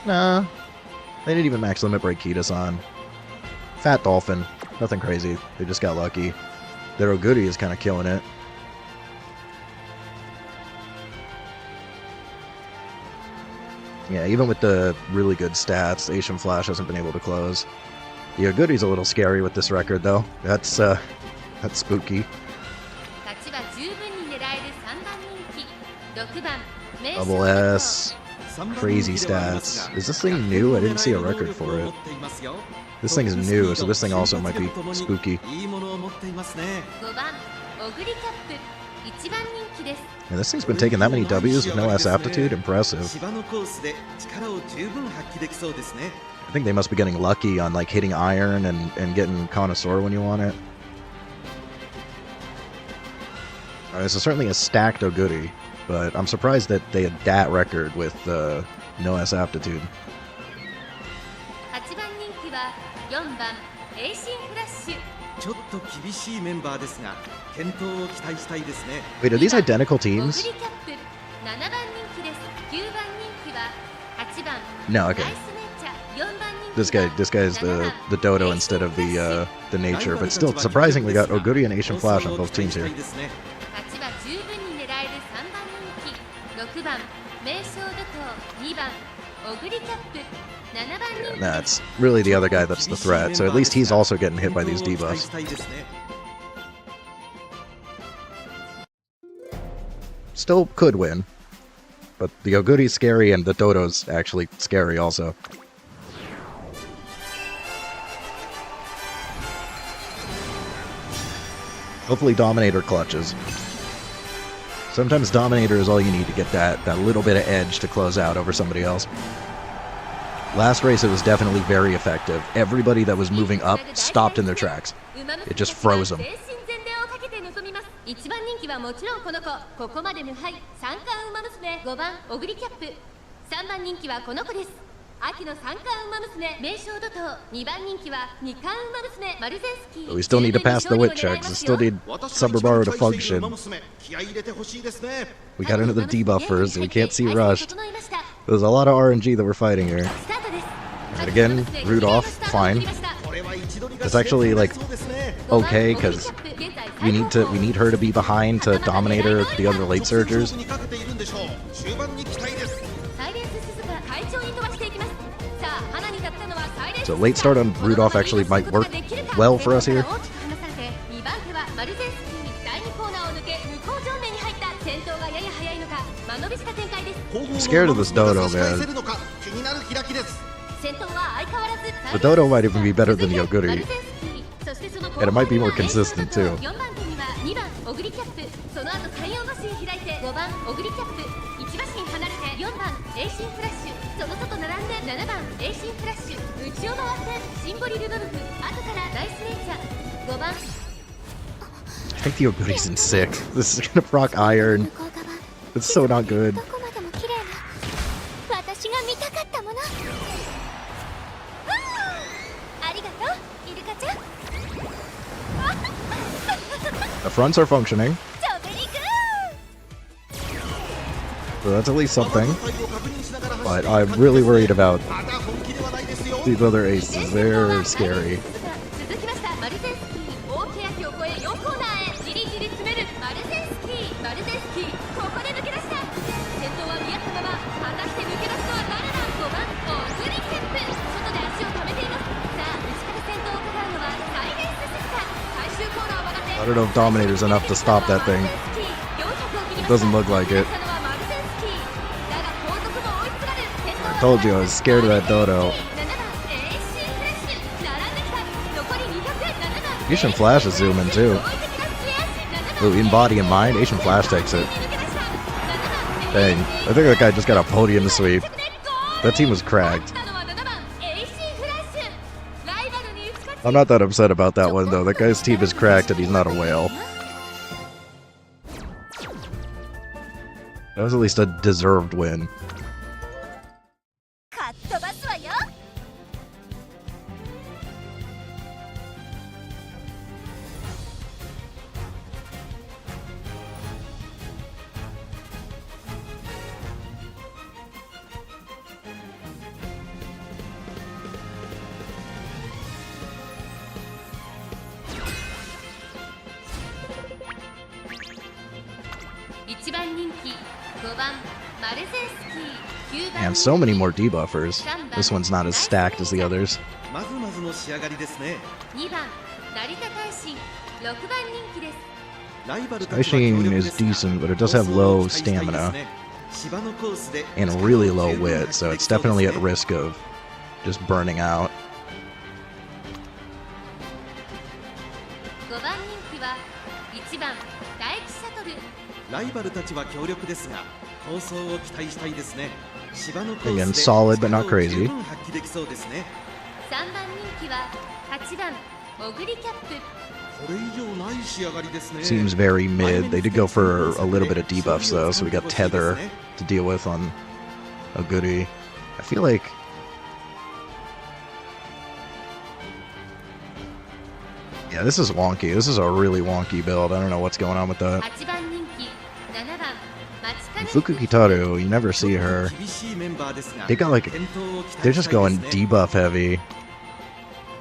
[SPEAKER 1] Nah. They didn't even max limit break Kitas on. Fat Dolphin. Nothing crazy. They just got lucky. Their Oguri is kind of killing it. Yeah, even with the really good stats, Asian Flash hasn't been able to close. The Oguri's a little scary with this record, though. That's spooky.
[SPEAKER 2] 勝ちは十分に狙える3番人気6番名
[SPEAKER 1] Double
[SPEAKER 2] 勝
[SPEAKER 1] S. Crazy stats. Is this thing new? I didn't see a record for it. This thing is new, so this thing also might be spooky.
[SPEAKER 3] いいものを持っていますね
[SPEAKER 2] 5番オグリキャップ1番人気です
[SPEAKER 1] Yeah, this thing's been taking that many W's with no S aptitude. Impressive.
[SPEAKER 3] 芝のコースで力を十分発揮できそうですね
[SPEAKER 1] I think they must be getting lucky on like hitting iron and getting connoisseur when you want it. Alright, this is certainly a stacked Oguri, but I'm surprised that they had that record with no S aptitude.
[SPEAKER 2] 8番人気は4番エイシンフラッシュ
[SPEAKER 3] ちょっと厳しいメンバーですが健闘を期待したいですね
[SPEAKER 1] Wait, are these identical
[SPEAKER 2] オグリ
[SPEAKER 1] teams?
[SPEAKER 2] キャップ7番人気です9番人気は8番
[SPEAKER 1] No,
[SPEAKER 2] ナ
[SPEAKER 1] okay.
[SPEAKER 2] イスネイチャー4番人気
[SPEAKER 1] This guy is the dodo instead of the nature, but still surprisingly got Oguri and Asian Flash on both teams here.
[SPEAKER 2] 勝ちは十分に狙える3番人気6番名将怒涛2番オグリキャップ7番人気
[SPEAKER 1] That's really the other guy that's the threat, so at least he's also getting hit by these
[SPEAKER 3] 健闘を期待
[SPEAKER 1] debuffs.
[SPEAKER 3] したいですね
[SPEAKER 1] Still could win, but the Oguri's scary and the Dodo's actually scary also. Hopefully Dominator clutches. Sometimes Dominator is all you need to get that little bit of edge to close out over somebody else. Last race it was definitely very effective. Everybody that was moving up stopped in their tracks. It just froze them.
[SPEAKER 2] 1番人気はもちろんこの子ここまで無敗三冠馬娘5番オグリキャップ3番人気はこの子です秋の三冠馬娘名将怒涛2番人気は二冠馬娘マルゼンスキー
[SPEAKER 1] But we still need to pass the wit checks. We still need Subaru to function.
[SPEAKER 3] 気合い入れてほしいですね
[SPEAKER 1] We got into the debuff first, so we can't see rushed. There's a lot of RNG that we're fighting here. And again, Rudolph, fine.
[SPEAKER 3] これは一度に
[SPEAKER 1] It's actually like okay because we need her to be behind to Dominator the other late surgers.
[SPEAKER 3] にかけているんでしょう終盤に期待です
[SPEAKER 1] So late start on Rudolph actually might work well for us here. I'm scared of this Dodo, man. The Dodo might even be better than the Oguri. And it might be more consistent too.
[SPEAKER 2] 4番手には2番オグリキャップその後3、4馬身開いて5番オグリキャップ1馬身離れて4番エイシンフラッシュその外並んで7番エイシンフラッシュ内を回ってシンボリルドルフ後からライスネイチャー5番
[SPEAKER 1] I think the Oguri's in sick. This is gonna proc iron. It's so not good.
[SPEAKER 2] 私が見たかったもの。ありがとうイルカちゃん。
[SPEAKER 1] The fronts are functioning,
[SPEAKER 2] 超ベリーグ
[SPEAKER 1] so that's at least something. But I'm really worried about these other aces. They're scary.
[SPEAKER 2] 続きましたマルゼンスキー大欅を越え4コーナーへじりじり詰めるマルゼンスキー。マルゼンスキーここで抜け出した。先頭は見合ったまま果たして抜け出すのは誰だ。5番オーグリキャップ外で足を止めています。さあ内から先頭を伺うのはサイレンスセスタ最終コーナーを曲がって
[SPEAKER 1] I don't know if Dominator's enough to stop that thing. It doesn't look like it. I told you I was scared of that dodo. Asian Flash is zooming too. Ooh, in body and mind, Asian Flash takes it. Dang, I think that guy just got a podium sweep. That team was cracked. I'm not that upset about that one though. That guy's team is cracked and he's not a whale. That was at least a deserved win.
[SPEAKER 2] かっ飛ばすわよ。1番人気5番マルゼンスキー9番
[SPEAKER 1] And so many more debuffers. This one's not as stacked as the others.
[SPEAKER 3] まずまずの仕上がりですね。
[SPEAKER 2] 2番成田大臣6番人気です。
[SPEAKER 3] ライバルたちは強
[SPEAKER 1] Taishin
[SPEAKER 3] 力
[SPEAKER 1] is
[SPEAKER 3] ですが
[SPEAKER 1] decent, but it does have low stamina
[SPEAKER 3] 芝のコースで
[SPEAKER 1] and really low wit, so it's definitely at risk of just burning out.
[SPEAKER 2] 5番人気は1番大気シャトル。
[SPEAKER 3] ライバルたちは強力ですが構想を期待したいですね。芝のコー
[SPEAKER 1] Again,
[SPEAKER 3] スで
[SPEAKER 1] solid but not
[SPEAKER 3] 力を
[SPEAKER 1] crazy.
[SPEAKER 3] 十分発揮できそうですね。
[SPEAKER 2] 3番人気は8番オグリキャップ。
[SPEAKER 3] これ以上ない仕上がりですね。
[SPEAKER 1] Seems very mid. They did go for a little bit of debuffs though, so we got Tether to deal with on a goodie. I feel like yeah, this is wonky. This is a really wonky build. I don't know what's going on with that.
[SPEAKER 2] 8番人気7番松金
[SPEAKER 1] Fuku Kitaru, you never see her.
[SPEAKER 3] 厳しいメンバーですが
[SPEAKER 1] They got like
[SPEAKER 3] 健闘を期
[SPEAKER 1] they're
[SPEAKER 3] 待
[SPEAKER 1] just
[SPEAKER 3] したい
[SPEAKER 1] going
[SPEAKER 3] ですね。
[SPEAKER 1] debuff heavy.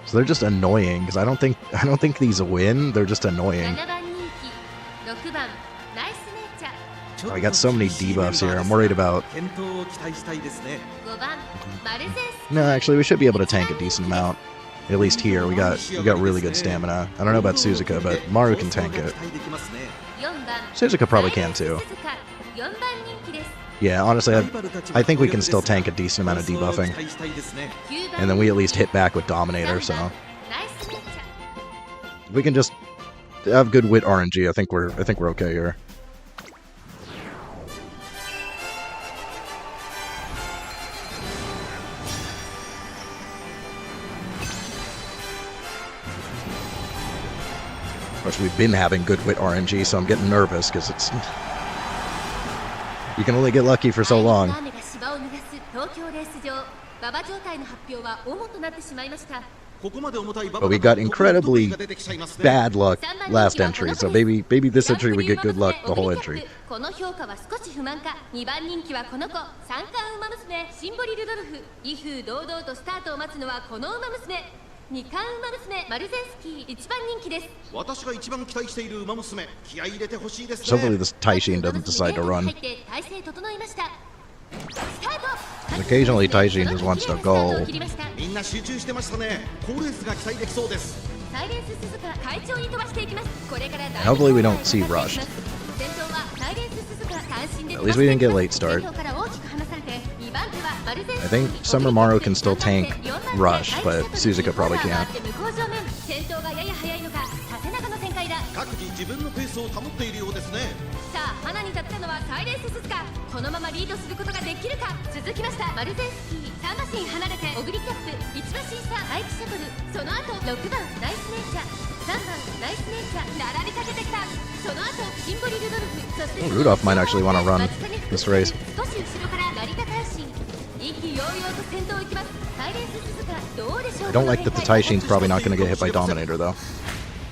[SPEAKER 1] So they're just annoying because I don't think these win. They're just annoying.
[SPEAKER 2] 7番人気6番ナイスネイチャー。
[SPEAKER 1] Oh, I got so many debuffs here. I'm worried about.
[SPEAKER 3] 健闘を期待したいですね。
[SPEAKER 2] 5番マルゼンス
[SPEAKER 1] No, actually, we should be able to tank a decent amount. At least here, we got really good stamina. I don't know about Suzuka, but Maru can tank it.
[SPEAKER 3] 期待できますね。
[SPEAKER 2] 4番
[SPEAKER 1] Suzuka probably can too.
[SPEAKER 2] 4番人気です。
[SPEAKER 1] Yeah, honestly, I think we can still tank a decent amount of debuffing,
[SPEAKER 3] 期待したいですね。
[SPEAKER 2] 9番
[SPEAKER 1] and then we at least hit back with Dominator. So
[SPEAKER 2] ナイスネイチャー。
[SPEAKER 1] if we can just have good wit RNG. I think we're okay here. Of course, we've been having good wit RNG, so I'm getting nervous because it's you can only get lucky for so long.
[SPEAKER 2] 雨が芝を脱がす東京レース場。馬場状態の発表は主となってしまいました。
[SPEAKER 3] ここまで重たいバ
[SPEAKER 1] But
[SPEAKER 3] バ
[SPEAKER 1] we
[SPEAKER 3] が
[SPEAKER 1] got incredibly
[SPEAKER 3] が出てきちゃいますね。
[SPEAKER 1] bad luck last entry, so maybe this entry we get good luck the whole entry.
[SPEAKER 2] この評価は少し不満か。2番人気はこの子三冠馬娘シンボリルドルフ。威風堂々とスタートを待つのはこの馬娘。2冠馬娘マルゼンスキー1番人気です。
[SPEAKER 3] 私が一番期待している馬娘、気合い入れてほしいです
[SPEAKER 1] So hopefully
[SPEAKER 3] ね。
[SPEAKER 1] this Taishin doesn't decide to run.
[SPEAKER 2] 入って体勢整いました。スタート。
[SPEAKER 1] Occasionally Taishin just wants to go.
[SPEAKER 3] みんな集中してましたね。好レースが期待できそうです。
[SPEAKER 2] サイレンス鈴鹿会長に飛ばしていきます。これから大
[SPEAKER 1] Hopefully we don't see rushed.
[SPEAKER 2] 先頭はサイレンス鈴鹿単身で
[SPEAKER 1] At least we didn't get late start.
[SPEAKER 2] 先頭から大きく離されて2番手はマルゼンス
[SPEAKER 1] I think Summer Maru can still tank rush, but Suzuka probably can't.
[SPEAKER 2] 向こう正面先頭がやや速いのか縦長の展開だ。
[SPEAKER 3] 各自自分のペースを保っているようですね。
[SPEAKER 2] さあ花に立ったのはサイレンス鈴鹿。このままリードすることができるか。続きましたマルゼンスキー3馬身離れてオグリキャップ1馬身差大気シャトル。その後6番ナイスネイチャー3番ナイスネイチャー並びかけてきた。その後シンボリルドルフそして
[SPEAKER 1] Rudolph might actually want to run this race.
[SPEAKER 2] 少し後ろから成田大臣
[SPEAKER 1] I don't like that the Taishin's probably not going to get hit by Dominator, though.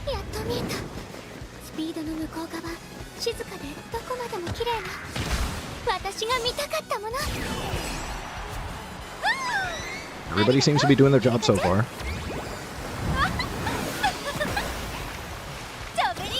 [SPEAKER 2] やっと見えた。スピードの向こう側、静かでどこまでも綺麗な私が見たかったもの。
[SPEAKER 1] Everybody seems to be doing their job so far.
[SPEAKER 2] ジョブリグー。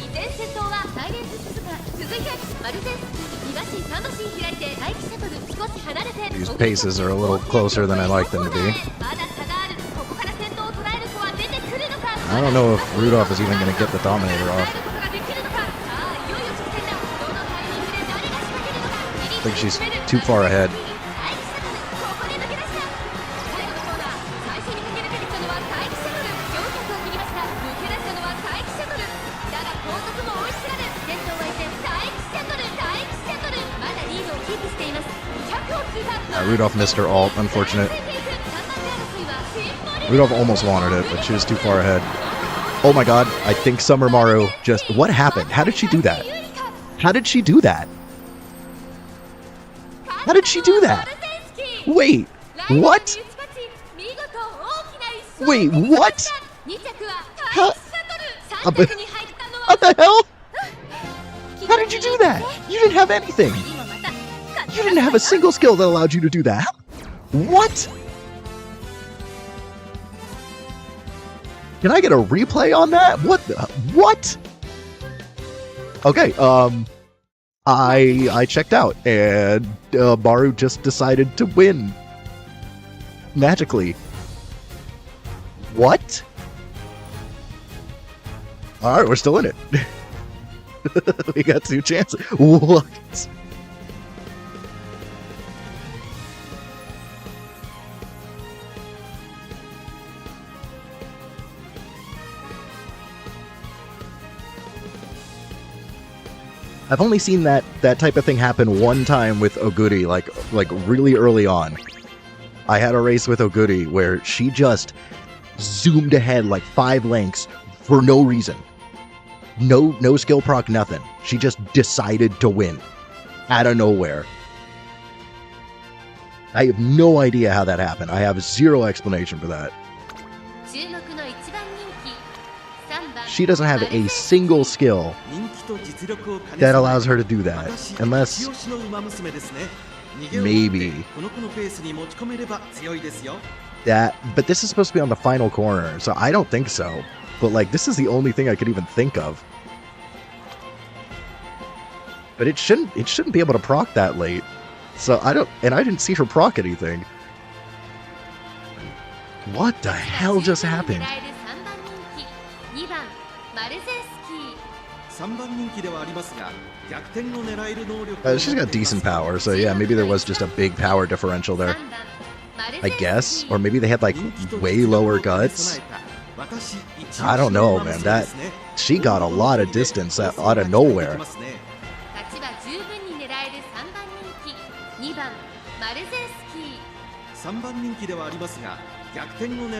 [SPEAKER 2] 依然先頭はサイレンス鈴鹿。続いてマルゼン2馬身3馬身開いて待機シャトル少し離れて。
[SPEAKER 1] These paces are a little closer than I like them to be.
[SPEAKER 2] まだ差がある。ここから先頭を捉える子は出てくるのか。
[SPEAKER 1] I don't know if Rudolph is even going to get the Dominator off. I think she's too far ahead. Rudolph missed her ult, unfortunate. Rudolph almost wanted it, but she was too far ahead. Oh my god, I think Summer Maru just... What happened? How did she do that? How did she do that? How did she do that? Wait, what? Wait, what? How? What the hell? How did you do that? You didn't have anything. You didn't have a single skill that allowed you to do that. What? Can I get a replay on that? What the? What? Okay, I checked out, and Maru just decided to win. Magically. What? Alright, we're still in it. We got 2 chances. What? I've only seen that type of thing happen one time with Oguri, like really early on. I had a race with Oguri where she just zoomed ahead like 5 lengths for no reason. No skill proc, nothing. She just decided to win. Out of nowhere. I have no idea how that happened. I have 0 explanation for that. She doesn't have a single skill that allows her to do that. Unless... maybe. That... But this is supposed to be on the final corner, so I don't think so. But, like, this is the only thing I could even think of. But it shouldn't be able to proc that late. So I don't... And I didn't see her proc anything. What the hell just happened? She's got decent power, so yeah, maybe there was just a big power differential there. I guess? Or maybe they had, like, way lower guts? I don't know, man. That... She got a lot of distance out of nowhere.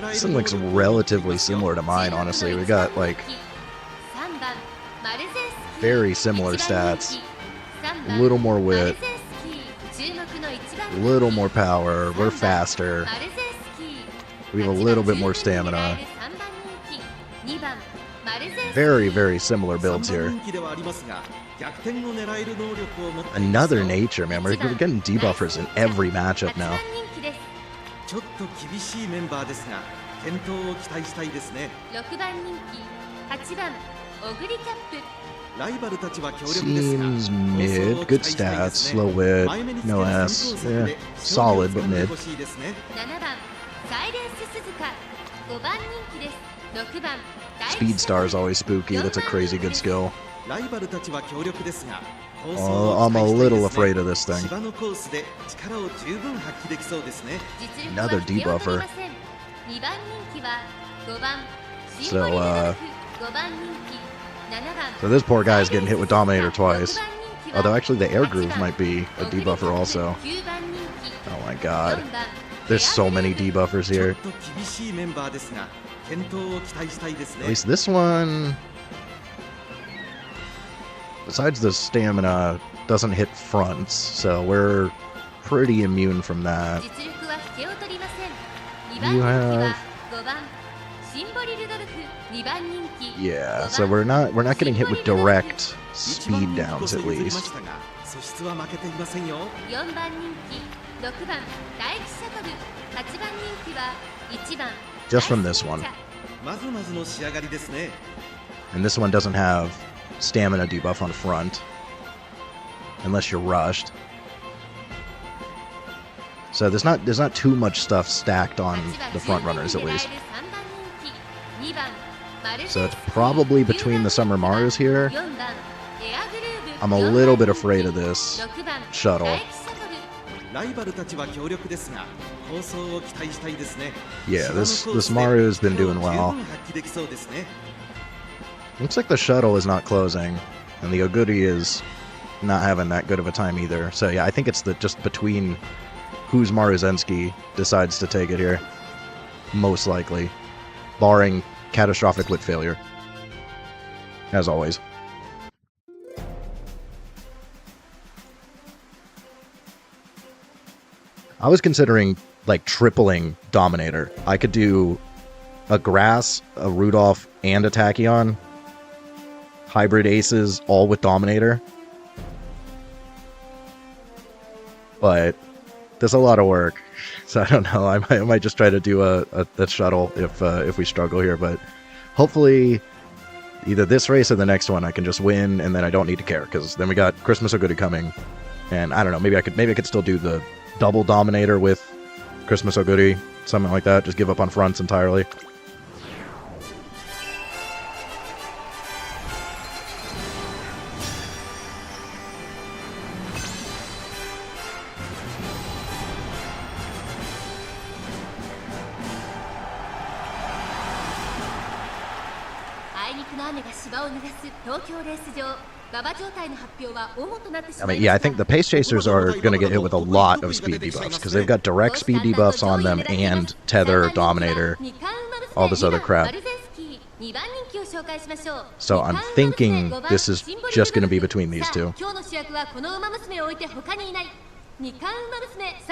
[SPEAKER 1] This one looks relatively similar to mine, honestly. We got, like... very similar stats. A little more width. A little more power. We're faster. We have a little bit more stamina. Very, very similar builds here. Another nature, man. We're getting debuffers in every matchup now. Seems mid. Good stats. Slow wit. No S. Yeah. Solid, but mid. Speed Star is always spooky. That's a crazy good skill. I'm a little afraid of this thing. Another debuffer. So this poor guy's getting hit with Dominator twice. Although actually the air groove might be a debuffer also. Oh my god. There's so many debuffers here. At least this one... besides the stamina, doesn't hit fronts, so we're pretty immune from that.
[SPEAKER 2] 実力は引けを取りません。2
[SPEAKER 1] You
[SPEAKER 2] 番人気
[SPEAKER 1] have
[SPEAKER 2] は5番シンボリルドルフ、2番人気
[SPEAKER 1] Yeah,
[SPEAKER 2] 5
[SPEAKER 1] so
[SPEAKER 2] 番
[SPEAKER 1] we're not getting hit with direct
[SPEAKER 3] 一番
[SPEAKER 1] speed
[SPEAKER 3] 人気こ
[SPEAKER 1] downs
[SPEAKER 3] そ
[SPEAKER 1] at
[SPEAKER 3] 譲りま
[SPEAKER 1] least.
[SPEAKER 3] したが素質は負けていませんよ。
[SPEAKER 2] 4番人気6番大気シャトル、8番人気は1番
[SPEAKER 1] Just from this one.
[SPEAKER 3] まずまずの仕上がりですね。
[SPEAKER 1] And this one doesn't have stamina debuff on front. Unless you're rushed. So there's not too much stuff stacked on the front runners at least. So it's probably between the Summer Marus here. I'm a little bit afraid of this shuttle.
[SPEAKER 3] ライバルたちは強力ですが構想を期待したいですね。
[SPEAKER 1] Yeah, this Maru has been doing well.
[SPEAKER 3] 十分発揮できそうですね。
[SPEAKER 1] Looks like the shuttle is not closing, and the Oguri is not having that good of a time either. So yeah, I think it's just between whose Maruzensky decides to take it here. Most likely. Barring catastrophic wit failure. As always. I was considering, like, tripling Dominator. I could do a Grass, a Rudolph, and a Tachyon. Hybrid aces, all with Dominator. But there's a lot of work, so I don't know. I might just try to do a shuttle if we struggle here. But hopefully, either this race or the next one, I can just win, and then I don't need to care because then we got Christmas Oguri coming, and I don't know. Maybe I could still do the double Dominator with Christmas Oguri, something like that. Just give up on fronts entirely. I mean, yeah, I think the Pace Chasers are going to get hit with a lot of speed debuffs because they've got direct speed debuffs on them and Tether, Dominator, all this other crap. So I'm thinking this is just going to be between these two.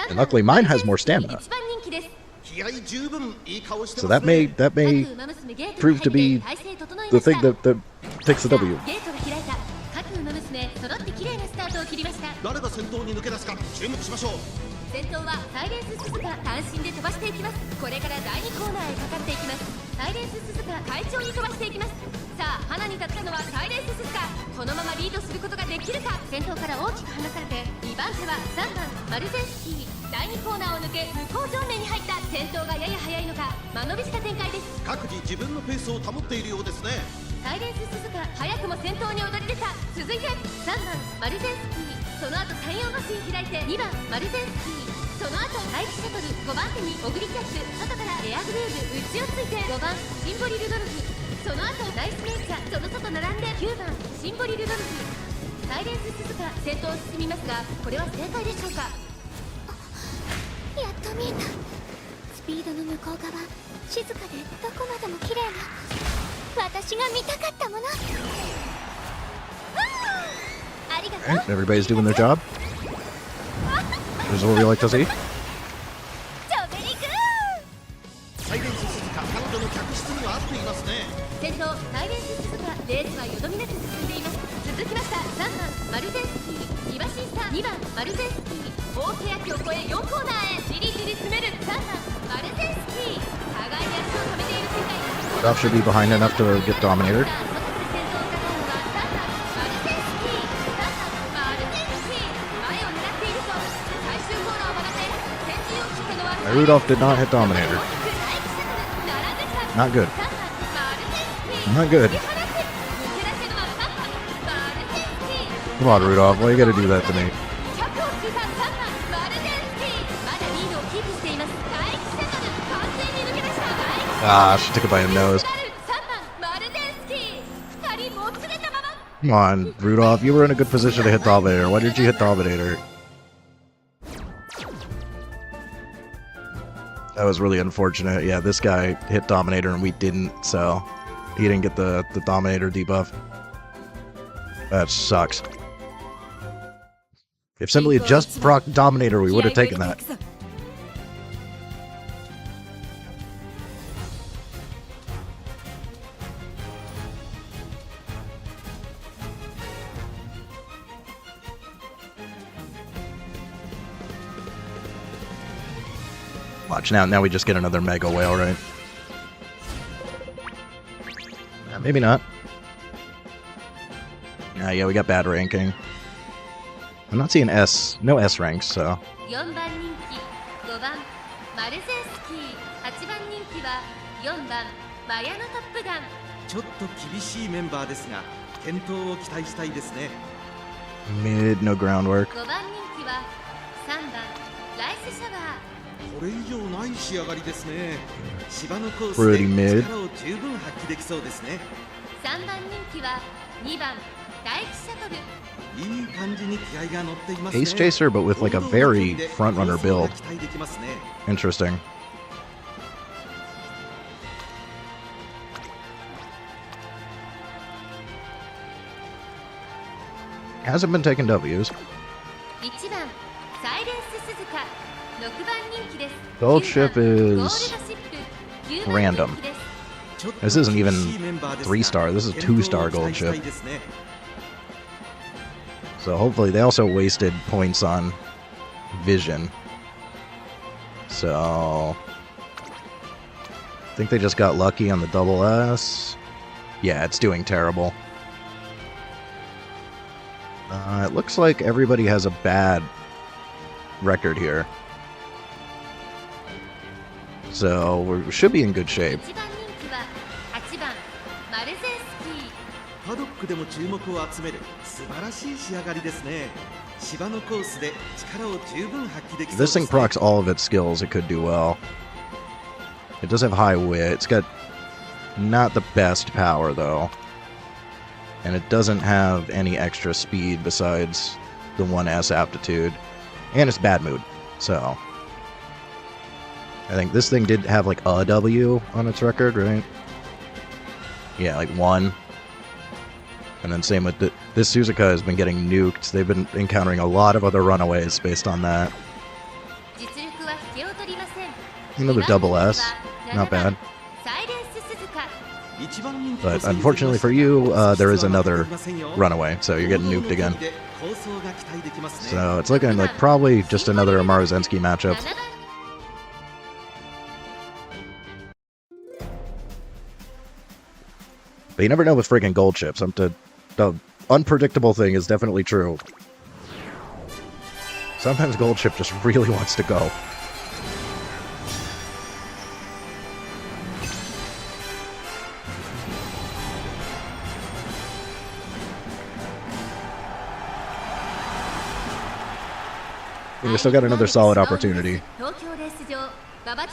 [SPEAKER 1] And luckily mine has more stamina. So that may prove to be the thing that takes the W.
[SPEAKER 3] 誰が先頭に抜け出すか注目しましょう。
[SPEAKER 2] 先頭はサイレンス鈴鹿、単身で飛ばしていきます。これから第2コーナーへかかっていきます。サイレンス鈴鹿、快調に飛ばしていきます。さあ、花に立ったのはサイレンス鈴鹿。このままリードすることができるか。先頭から大きく離されて2番手は3番マルゼンスキー。第2コーナーを抜け向こう上面に入った。先頭がやや速いのか間延びした展開です。
[SPEAKER 3] 各自自分のペースを保っているようですね。
[SPEAKER 2] サイレンス鈴鹿、早くも先頭に躍り出た。続いて3番マルゼンスキー。その後太陽マシン開いて2番マルゼンスキー。その後大気シャトル、5番手にオグリキャップ、外からエアグルーブ、内をついて5番シンボリルドルフ。その後ナイスメイチャー、その外並んで9番シンボリルドルフ。サイレンス鈴鹿、先頭を進みますがこれは正解でしょうか。
[SPEAKER 5] やっと見えた。スピードの向こう側、静かでどこまでも綺麗な私が見たかったもの。ありがとう。
[SPEAKER 1] Alright, everybody's doing their job. This is what we like to see.
[SPEAKER 3] サイレンス鈴鹿、彼女の客室には合っていますね。
[SPEAKER 2] 先頭サイレンス鈴鹿、レースはよどみなく進んでいます。続きました3番マルゼンスキー、岩新さん2番マルゼンスキー。大欅を越え4コーナーへじりじり詰める3番マルゼンスキー。互いに足を止めている展開。
[SPEAKER 1] Rudolph should be behind enough to get dominated.
[SPEAKER 2] 先頭を伺うのは3番マルゼンスキー。3番マルゼンスキー、前を狙っていると最終コーナーを曲がって先陣を切ったのは
[SPEAKER 1] Rudolph did not hit Dominator. Not good. Not good. Come on, Rudolph. Why you gotta do that to me? Ah, she took it by the nose. Come on, Rudolph. You were in a good position to hit Dominator. Why didn't you hit Dominator? That was really unfortunate. Yeah, this guy hit Dominator and we didn't, so he didn't get the Dominator debuff. That sucks. If Simply had just proc Dominator, we would have taken that. Watch now we just get another Mega Whale, right? Maybe not. Yeah, we got bad ranking. I'm not seeing no S ranks, so.
[SPEAKER 2] 4番人気5番マルゼンスキー8番人気は4番マヤのトップガン
[SPEAKER 3] ちょっと厳しいメンバーですが健闘を期待したいですね。
[SPEAKER 1] Mid, no groundwork.
[SPEAKER 2] 5番人気は3番ライスシャワー
[SPEAKER 3] これ以上ない仕上がりですね。芝のコース
[SPEAKER 1] Pretty mid.
[SPEAKER 3] で力を十分発揮できそうですね。
[SPEAKER 2] 3番人気は2番大気シャトル
[SPEAKER 3] いい感じに気合が乗っていますね。
[SPEAKER 1] Ace Chaser, but with like a very front-runner build.
[SPEAKER 3] 期待できますね。
[SPEAKER 1] Interesting. Hasn't been taking W's.
[SPEAKER 2] 1番サイレンス鈴鹿6番人気です
[SPEAKER 1] Gold ship
[SPEAKER 2] 9番
[SPEAKER 1] is
[SPEAKER 2] ゴールドシップ9番
[SPEAKER 1] random.
[SPEAKER 2] 人気です
[SPEAKER 1] This isn't even 3-star, this is 2-star gold ship. So hopefully they also wasted points on vision. So I think they just got lucky on the double S. Yeah, it's doing terrible. It looks like everybody has a bad record here. So we should be in good shape.
[SPEAKER 2] 1番人気は8番マルゼンスキー
[SPEAKER 3] パドックでも注目を集める素晴らしい仕上がりですね。芝のコースで力を十分発揮できそうで
[SPEAKER 1] This
[SPEAKER 3] す
[SPEAKER 1] thing
[SPEAKER 3] ね。
[SPEAKER 1] procs all of its skills, it could do well. It does have high wit. It's got not the best power, though. And it doesn't have any extra speed besides the 1S aptitude. And it's bad mood, so... I think this thing did have, like, a W on its record, right? Yeah, like 1. And then same with this Suzuka has been getting nuked. They've been encountering a lot of other runaways based on that.
[SPEAKER 2] 実力は引けを取りません
[SPEAKER 1] Another double S. Not bad.
[SPEAKER 2] サイレンス鈴鹿
[SPEAKER 1] But unfortunately for you, there is another runaway, so you're getting nuked again. So it's looking like probably just another Amaru Zensky matchup.
[SPEAKER 2] 7番
[SPEAKER 1] But you never know with freaking gold chips. The unpredictable thing is definitely true. Sometimes gold chip just really wants to go. And we still got another solid opportunity.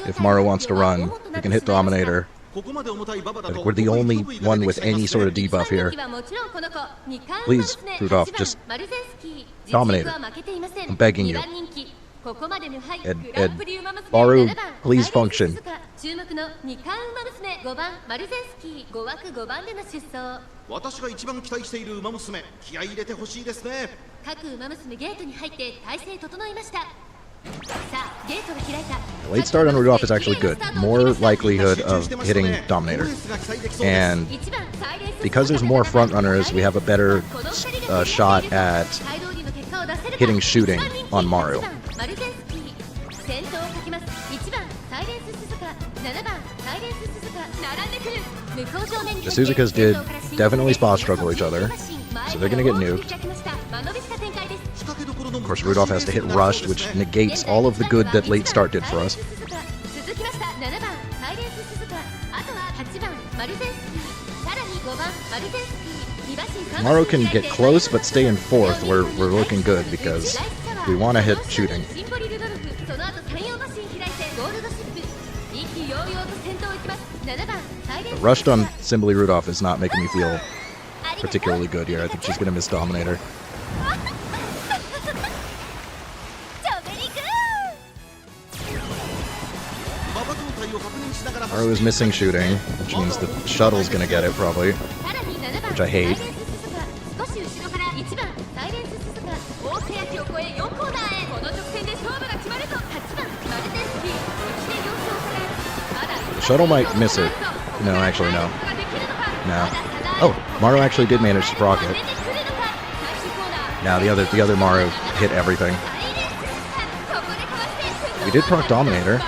[SPEAKER 1] If Maru wants to run, we can hit Dominator. I think we're the only one with any sort of debuff here. Please, Rudolph, just Dominator. I'm begging you. And Maru, please function.
[SPEAKER 2] 注目の2冠馬娘5番マルゼンスキー5枠5番での出走
[SPEAKER 3] 私が一番期待している馬娘、気合い入れてほしいですね。
[SPEAKER 2] 各馬娘ゲートに入って体勢整いましたさあゲートが開いた
[SPEAKER 1] Late start on Rudolph is actually good. More likelihood of hitting Dominator. And because there's more front runners, we have a better shot at hitting shooting on Maru. The Suzukas did definitely spot struggle each other, so they're going to get nuked. Of course, Rudolph has to hit rushed, which negates all of the good that late start did for us. Maru can get close but stay in fourth. We're looking good because we want to hit shooting. The rushed on Simply Rudolph is not making me feel particularly good here. I think she's going to miss Dominator. Maru is missing shooting, which means the shuttle's going to get it probably, which I hate.
[SPEAKER 2] 大欅を越え4コーナーへこの直線で勝負が決まると8番マルテンスキー1年様子を伺うまだ
[SPEAKER 1] Shuttle might miss it. No, actually, no. No. Oh, Maru actually did manage to proc it. Now the other Maru hit everything. We did proc Dominator.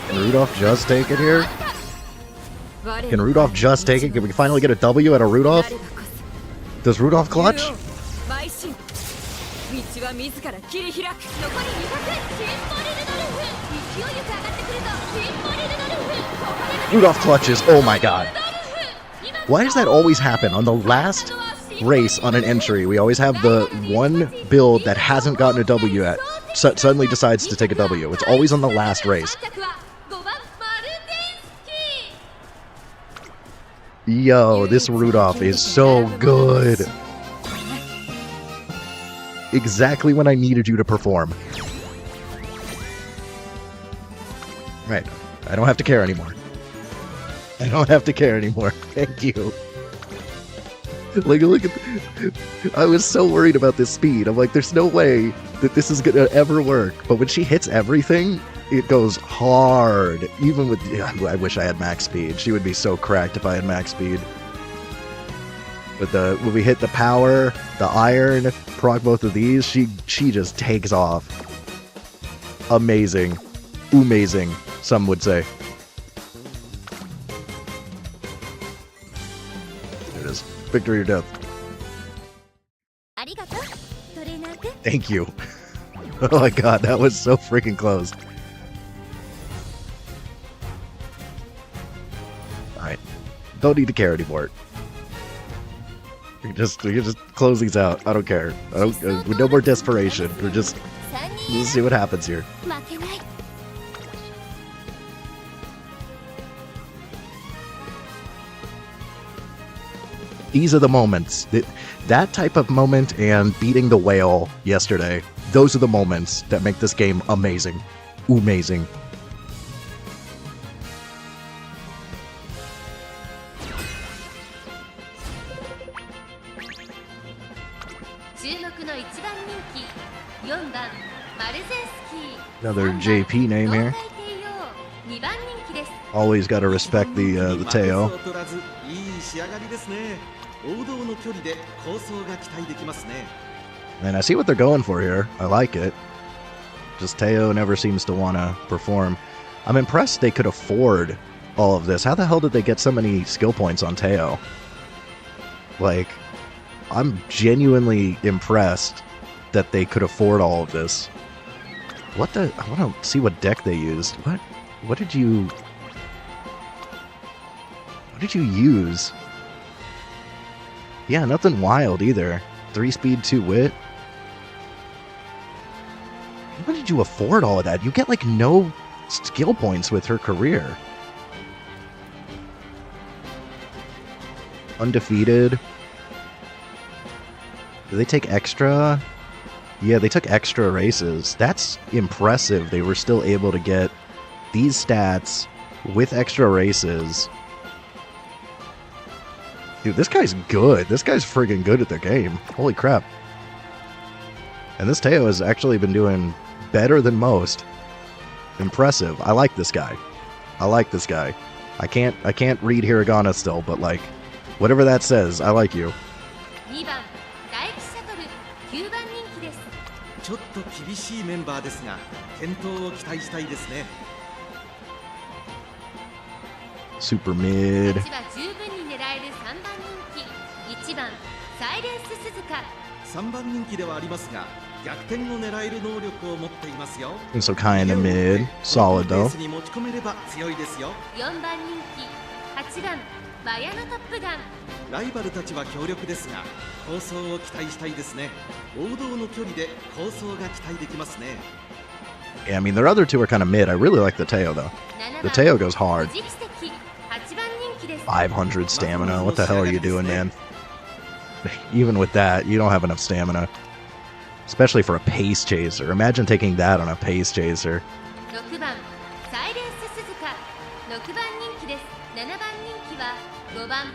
[SPEAKER 1] Can Rudolph just take it here? Can Rudolph just take it? Can we finally get a W at a Rudolph? Does Rudolph clutch? Rudolph clutches. Oh my god. Why does that always happen? On the last race on an entry, we always have the one build that hasn't gotten a W yet suddenly decides to take a W. It's always on the last race. Yo, this Rudolph is so good. Exactly when I needed you to perform. Right. I don't have to care anymore. I don't have to care anymore. Thank you. Look at I was so worried about this speed. I'm like, there's no way that this is gonna ever work. But when she hits everything, it goes hard. Even with... I wish I had max speed. She would be so cracked if I had max speed. But when we hit the power, the iron, proc both of these, she just takes off. Amazing. Amazing, some would say. There it is. Victory or death. Thank you. Oh my god, that was so freaking close. Alright. Don't need to care anymore. We can just close these out. I don't care. With no more desperation. Let's see what happens here. These are the moments. That type of moment and beating the whale yesterday, those are the moments that make this game amazing. Amazing. Another JP name here. Always got to respect the Teo. And I see what they're going for here. I like it. Just Teo never seems to want to perform. I'm impressed they could afford all of this. How the hell did they get so many skill points on Teo? Like, I'm genuinely impressed that they could afford all of this. I want to see what deck they used. What did you use? Yeah, nothing wild either. 3 speed, 2 wit. How did you afford all of that? You get like no skill points with her career. Undefeated. Do they take extra? Yeah, they took extra races. That's impressive. They were still able to get these stats with extra races. Dude, this guy's good. This guy's friggin' good at the game. Holy crap. And this Teo has actually been doing better than most. Impressive. I like this guy. I like this guy. I can't read Hiragana still, but like, whatever that says, I like you.
[SPEAKER 3] ちょっと厳しいメンバーですが、健闘を期待したいですね。
[SPEAKER 1] Super mid.
[SPEAKER 3] 3番人気ではありますが、逆転を狙える能力を持っていますよ。
[SPEAKER 1] And so kind of mid. Solid though.
[SPEAKER 3] に持ち込めれば強いですよ。
[SPEAKER 2] 4番人気、8番マヤノトップガン。
[SPEAKER 3] ライバルたちは強力ですが、構想を期待したいですね。王道の距離で構想が期待できますね。
[SPEAKER 1] Yeah, I mean, their other two are kind of mid. I really like the Teo, though. The Teo goes hard. 500 stamina. What the hell are you doing, man? Even with that, you don't have enough stamina. Especially for a pace chaser. Imagine taking that on a pace chaser.
[SPEAKER 2] 6番サイレンス鈴鹿。6番人気です。7番人は5番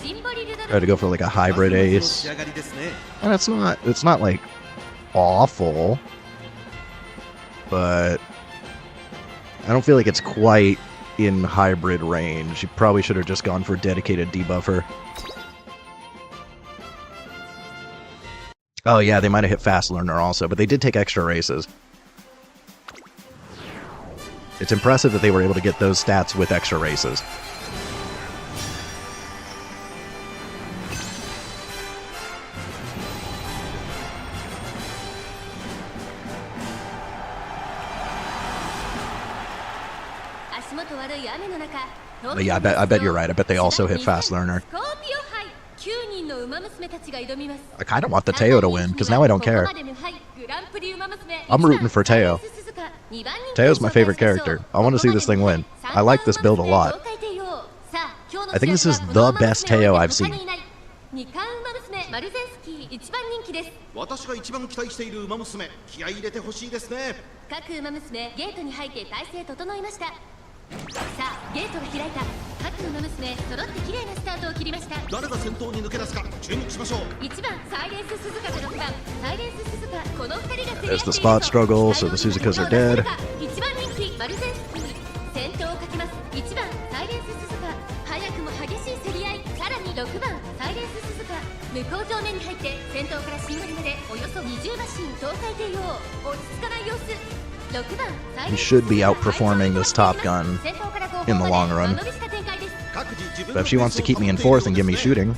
[SPEAKER 2] シンボリルドル
[SPEAKER 1] Try to go for like a hybrid
[SPEAKER 3] 仕
[SPEAKER 1] ace.
[SPEAKER 3] 上がりですね。
[SPEAKER 1] And it's not like awful, but I don't feel like it's quite in hybrid range. You probably should have just gone for a dedicated debuffer. Oh yeah, they might have hit Fast Learner also, but they did take extra races. It's impressive that they were able to get those stats with extra races. But yeah, I bet you're right. I bet they also hit Fast Learner. I kind of want the Teo to win, because now I don't care. I'm rooting for Teo. Teo's my favorite character. I want to see this thing win. I like this build a lot. I think this is the best Teo I've seen.
[SPEAKER 3] 私が一番期待している馬娘、気合い入れてほしいですね。
[SPEAKER 2] 各馬娘ゲートに入って体勢整いました。さあゲートが開いた。各馬娘揃って綺麗なスタートを切りました。
[SPEAKER 3] 誰が先頭に抜け出すか注目しましょう。
[SPEAKER 2] 1番サイレンス鈴鹿と6番サイレンス鈴鹿、この2人が競り合っている
[SPEAKER 1] There's the spot struggle, so the Suzukas are dead.
[SPEAKER 2] 1番人気マルゼンスキー先頭をかけます。1番サイレンス鈴鹿、早くも激しい競り合い。さらに6番サイレンス鈴鹿、向こう上面に入って先頭からシンボリまでおよそ20馬身東海帝王、落ち着かない様子。6番
[SPEAKER 1] He should be outperforming this Top Gun in the long run. But if she wants to keep me in fourth and give me shooting,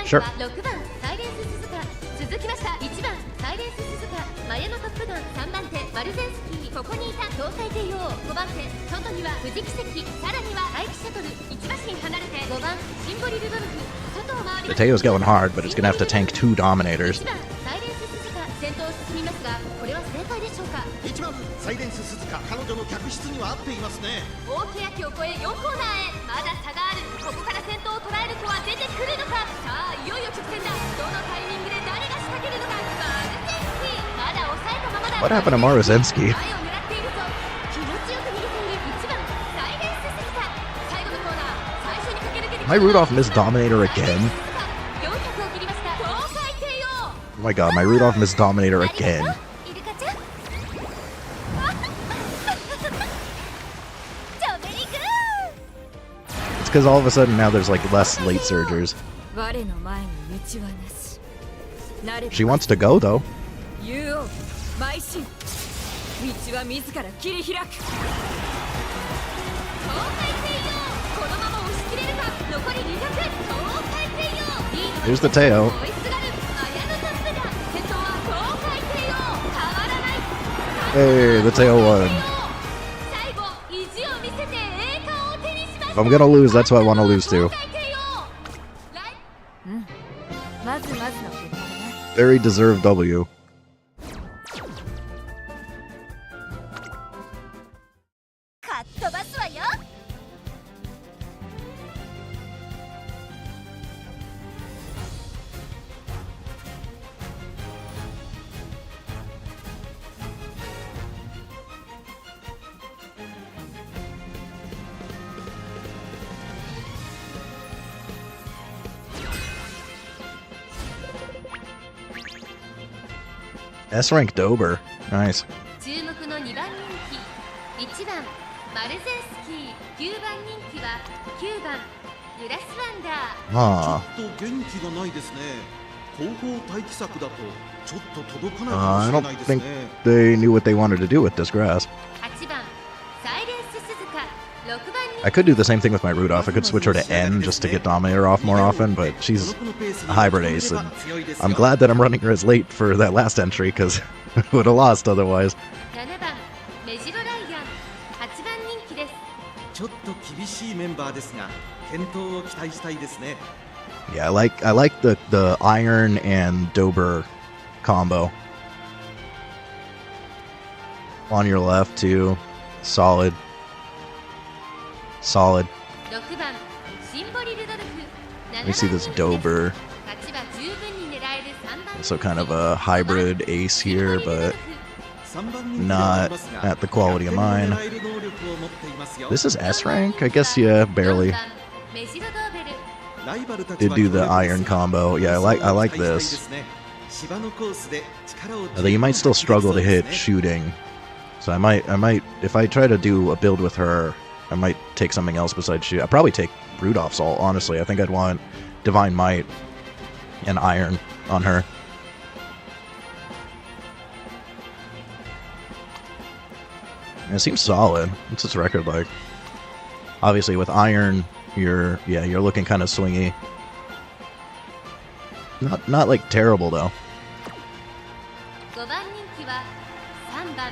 [SPEAKER 1] sure.
[SPEAKER 2] 6番サイレンス鈴鹿、続きました。1番サイレンス鈴鹿、マヤのトップガン3番手マルゼンスキー、ここにいた東海帝王5番手、外には富士奇跡、さらには大気シャトル、1馬身離れて5番シンボリルドルフ、外を回り
[SPEAKER 1] The Teo's going hard, but it's gonna have to tank 2 Dominators.
[SPEAKER 2] 1番サイレンス鈴鹿、先頭を進みますが、これは正解でしょうか。
[SPEAKER 3] 1番サイレンス鈴鹿、彼女の客室には合っていますね。
[SPEAKER 2] 大欅を越え4コーナーへ、まだ差がある。ここから先頭を捉える子は出てくるのか。さあいよいよ直線だ。どのタイミングで誰が仕掛けるのか。マルゼンスキー、まだ抑えたままだ。
[SPEAKER 1] What happened to Maruzensky?
[SPEAKER 2] 前を狙っているぞ。気持ちよく逃げている1番サイレンス鈴鹿、最後のコーナー、最初に駆け抜けてきた
[SPEAKER 1] My Rudolph missed Dominator again.
[SPEAKER 2] 400を切りました。東海帝王。
[SPEAKER 1] Oh my god, my Rudolph missed Dominator again.
[SPEAKER 2] イルカちゃん
[SPEAKER 1] It's because all of a sudden now there's like less late surgers. She wants to go though.
[SPEAKER 2] 邁進、道は自ら切り開く。東海帝王、このまま押し切れるか。残り200、東海帝王。
[SPEAKER 1] Here's the Teo.
[SPEAKER 2] 追いすがる綾野トップだ。先頭は東海帝王、変わらない。
[SPEAKER 1] Hey, the Teo won.
[SPEAKER 2] 最後意地を見せて栄冠を手にしまし
[SPEAKER 1] If
[SPEAKER 2] た。
[SPEAKER 1] I'm gonna lose, that's who I want to lose to.
[SPEAKER 2] 東海帝王。まずまずの結果だな。
[SPEAKER 1] Very deserved W.
[SPEAKER 2] かっ飛ばすわよ。
[SPEAKER 1] S rank Dober. Nice.
[SPEAKER 2] 注目の2番人気、1番マルゼンスキー、9番人気は9番グラスワンダー。
[SPEAKER 1] Huh.
[SPEAKER 3] ちょっと元気がないですね。後方待機策だとちょっと届かないか
[SPEAKER 1] I
[SPEAKER 3] も
[SPEAKER 1] don't
[SPEAKER 3] しれないです
[SPEAKER 1] think
[SPEAKER 3] ね。
[SPEAKER 1] they knew what they wanted to do with this grass.
[SPEAKER 2] 8番サイレンス鈴鹿、6番人
[SPEAKER 1] I could do the same thing with my Rudolph. I could switch her to N just to get Dominator off more often, but she's a hybrid ace, and I'm glad that I'm running her as late for that last entry, because I would have lost otherwise.
[SPEAKER 2] 7番メジロライアン、8番人気です。
[SPEAKER 3] ちょっと厳しいメンバーですが、健闘を期待したいですね。
[SPEAKER 1] Yeah, I like the Iron and Dober combo. On your left too. Solid.
[SPEAKER 2] 6番シンボリルドルフ、
[SPEAKER 1] Let me see this Dober.
[SPEAKER 2] 勝ちは十分に狙える3番
[SPEAKER 1] So kind of a hybrid ace here, but not at the quality of mine. This is S rank? I guess, yeah, barely.
[SPEAKER 2] 4番メジロドー
[SPEAKER 1] to do the iron combo. Yeah, I like this. Although you might still struggle to hit shooting. So I might if I try to do a build with her, I might take something else besides shoot. I'd probably take Rudolph's ult, honestly. I think I'd want Divine Might and Iron on her. And it seems solid. What's its record like? Obviously with Iron, you're looking kind of swingy. Not like terrible though.
[SPEAKER 2] 5番人気は3番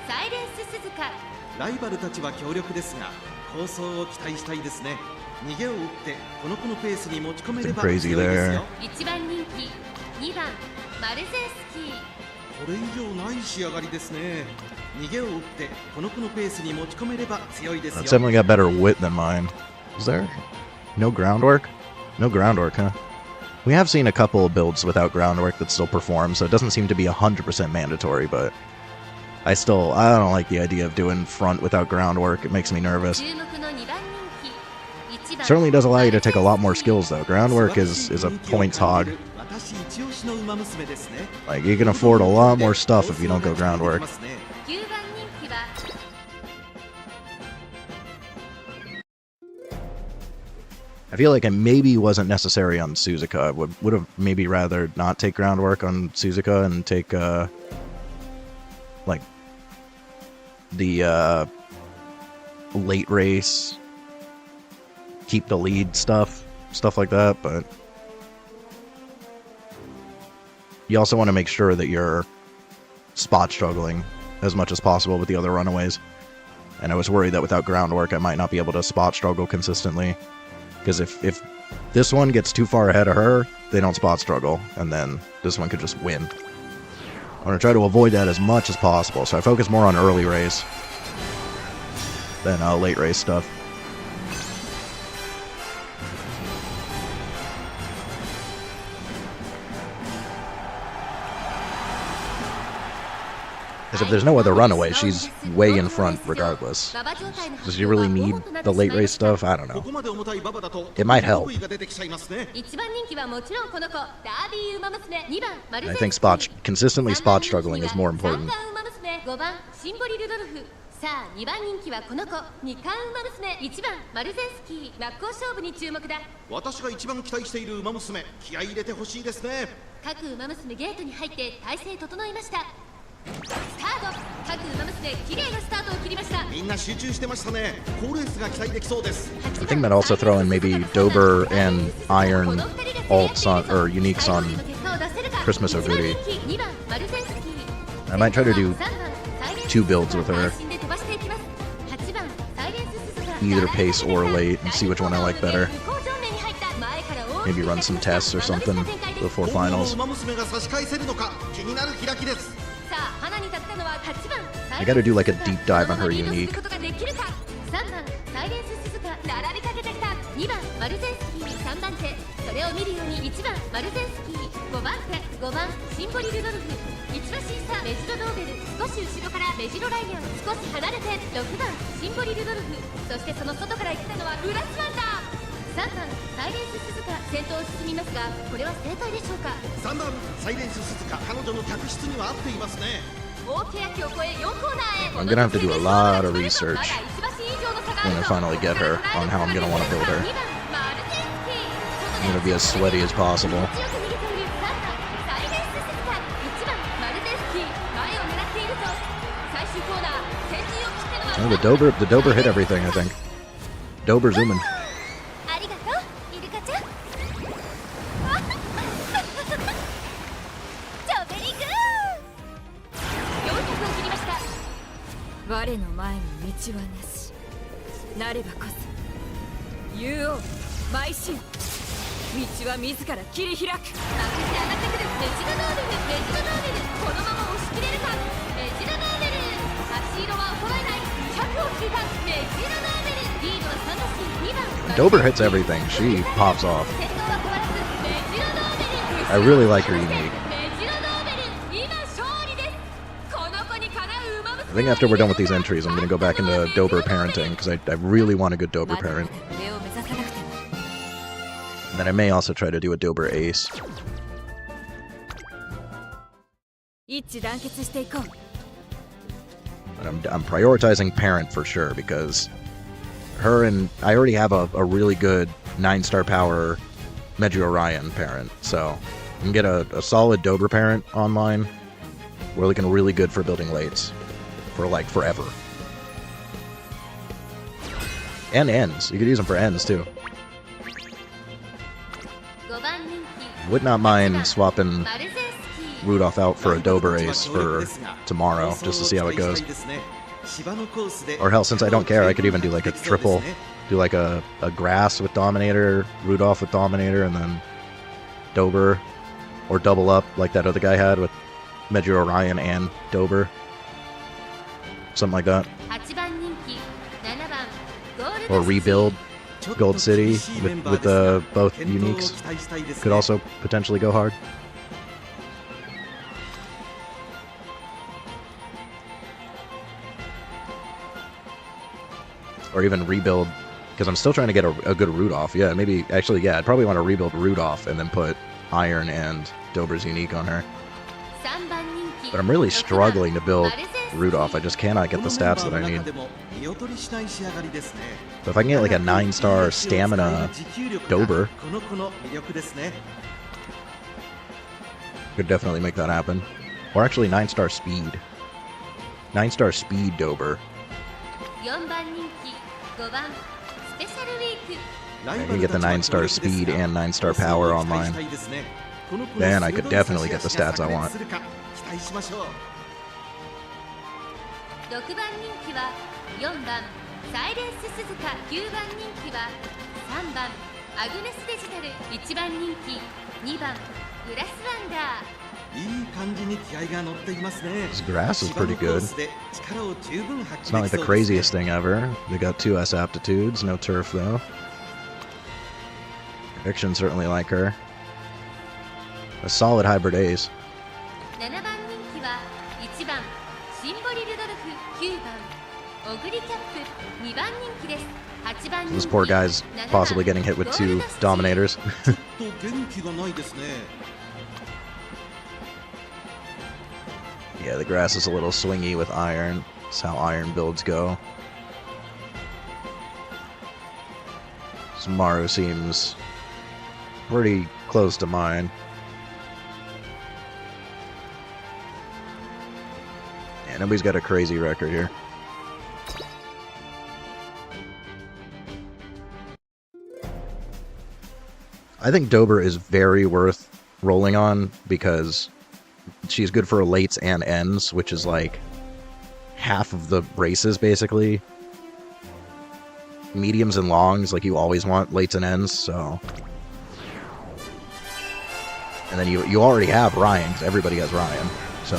[SPEAKER 2] サイレンス鈴鹿。
[SPEAKER 3] ライバルたちは強力ですが構想を期待したいですね。逃げを打ってこの子のペースに持ち込めれば強いですよ。
[SPEAKER 2] 1番人気2番マルゼンスキー。
[SPEAKER 3] これ以上ない仕上がりですね。逃げを打ってこの子のペースに持ち込めれば強いですよ。
[SPEAKER 1] It's definitely got better wit than mine. Is there no groundwork? No groundwork, huh? We have seen a couple of builds without groundwork that still perform, so it doesn't seem to be 100% mandatory, but I don't like the idea of doing front without groundwork. It makes me nervous. Certainly does allow you to take a lot more skills though. Groundwork is a points hog. Like, you can afford a lot more stuff if you don't go groundwork. I feel like it maybe wasn't necessary on Suzuka. I would have maybe rather not take groundwork on Suzuka and take like the late race, keep the lead stuff like that, but you also want to make sure that you're spot struggling as much as possible with the other runaways. And I was worried that without groundwork I might not be able to spot struggle consistently. Because if this one gets too far ahead of her, they don't spot struggle, and then this one could just win. I'm going to try to avoid that as much as possible, so I focus more on early race than late race stuff. Because if there's no other runaway, she's way in front regardless. Does she really need the late race stuff? I don't know. It might help. I think consistently spot struggling is more important.
[SPEAKER 2] さあ2番人気はこの子2冠馬娘1番マルゼンスキー真っ向勝負に注目だ。
[SPEAKER 3] 私が一番期待している馬娘、気合い入れてほしいですね。
[SPEAKER 2] 各馬娘ゲートに入って体勢整いました。スタート。各馬娘綺麗なスタートを切りました。みんな集中してましたね。高レースが期待できそうです。
[SPEAKER 1] I think that also throw in maybe Dober and Iron ults on or uniques on Christmas Oguri. I might try to do 2 builds with her. Either pace or late and see which one I like better. Maybe run some tests or something before finals. I gotta do like a deep dive on her unique. I'm gonna have to do a lot of research when I finally get her on how I'm gonna want to build her. I'm gonna be as sweaty as possible. Oh, the Dober hit everything, I think. Dober zooming. Dober hits everything. She pops off. I really like her unique. I think after we're done with these entries, I'm going to go back into Dober parenting, because I really want a good Dober parent. And then I may also try to do a Dober Ace.
[SPEAKER 2] 一致団結していこう
[SPEAKER 1] And I'm prioritizing Parent for sure because her and I already have a really good 9-star power Meiji Orion Parent, so I can get a solid Dober Parent online. We're looking really good for building lates for like forever. And ends. You could use them for ends too.
[SPEAKER 2] 5番人気
[SPEAKER 1] Would not mind swapping
[SPEAKER 2] マルゼンスキー
[SPEAKER 1] Rudolph out for a Dober Ace for tomorrow just to see how it goes. Or hell, since I don't care, I could even do like a triple. Do like a Grass with Dominator, Rudolph with Dominator, and then Dober. Or double up like that other guy had with Meiji Orion and Dober. Something like that.
[SPEAKER 2] 8番人気7番ゴール
[SPEAKER 1] Or
[SPEAKER 2] ドシティ
[SPEAKER 1] rebuild Gold City with both uniques. Could also potentially go hard. Or even rebuild, because I'm still trying to get a good Rudolph. Yeah, maybe, actually, yeah, I'd probably want to rebuild Rudolph and then put Iron and Dober's unique on her.
[SPEAKER 2] 3番人気
[SPEAKER 1] But I'm really
[SPEAKER 2] 6番
[SPEAKER 1] struggling to build
[SPEAKER 2] マルゼンスキー
[SPEAKER 1] Rudolph. I just cannot get the stats that I need.
[SPEAKER 3] 見劣りしない仕上がりですね
[SPEAKER 1] But if I can get like a 9-star stamina Dober,
[SPEAKER 3] この子の魅力ですね
[SPEAKER 1] could definitely make that happen. Or actually 9-star speed. 9-star speed Dober.
[SPEAKER 2] 4番人気5番スペシャルウィーク
[SPEAKER 1] I can get the 9-star speed and 9-star power online. Then I could definitely get the stats I want.
[SPEAKER 3] 期待しましょう
[SPEAKER 2] 6番人気は4番サイレンス鈴鹿9番人気は3番アグネスデジタル1番人気2番グラスワンダー
[SPEAKER 3] いい感じに気合が乗っていますね
[SPEAKER 1] This grass is pretty good.
[SPEAKER 3] 芝のコースで力を十分発
[SPEAKER 1] It's
[SPEAKER 3] 揮
[SPEAKER 1] not
[SPEAKER 3] で
[SPEAKER 1] like
[SPEAKER 3] き
[SPEAKER 1] the
[SPEAKER 3] そうですね
[SPEAKER 1] craziest thing ever. They got 2S aptitudes, no turf though. Conviction certainly like her. A solid hybrid ace.
[SPEAKER 2] 7番人気は1番シンボリ・ルドルフ9番オグリキャップ2番人気です8番
[SPEAKER 1] This
[SPEAKER 2] 人気
[SPEAKER 1] poor guy's
[SPEAKER 2] 7番
[SPEAKER 1] possibly getting hit with 2 Dominators.
[SPEAKER 3] と元気がないですね
[SPEAKER 1] Yeah, the grass is a little swingy with iron. That's how iron builds go. Maru seems pretty close to mine. Yeah, nobody's got a crazy record here. I think Dober is very worth rolling on because she's good for lates and ends, which is like half of the races basically. Mediums and longs, like you always want lates and ends, so. And then you already have Ryan, because everybody has Ryan, so.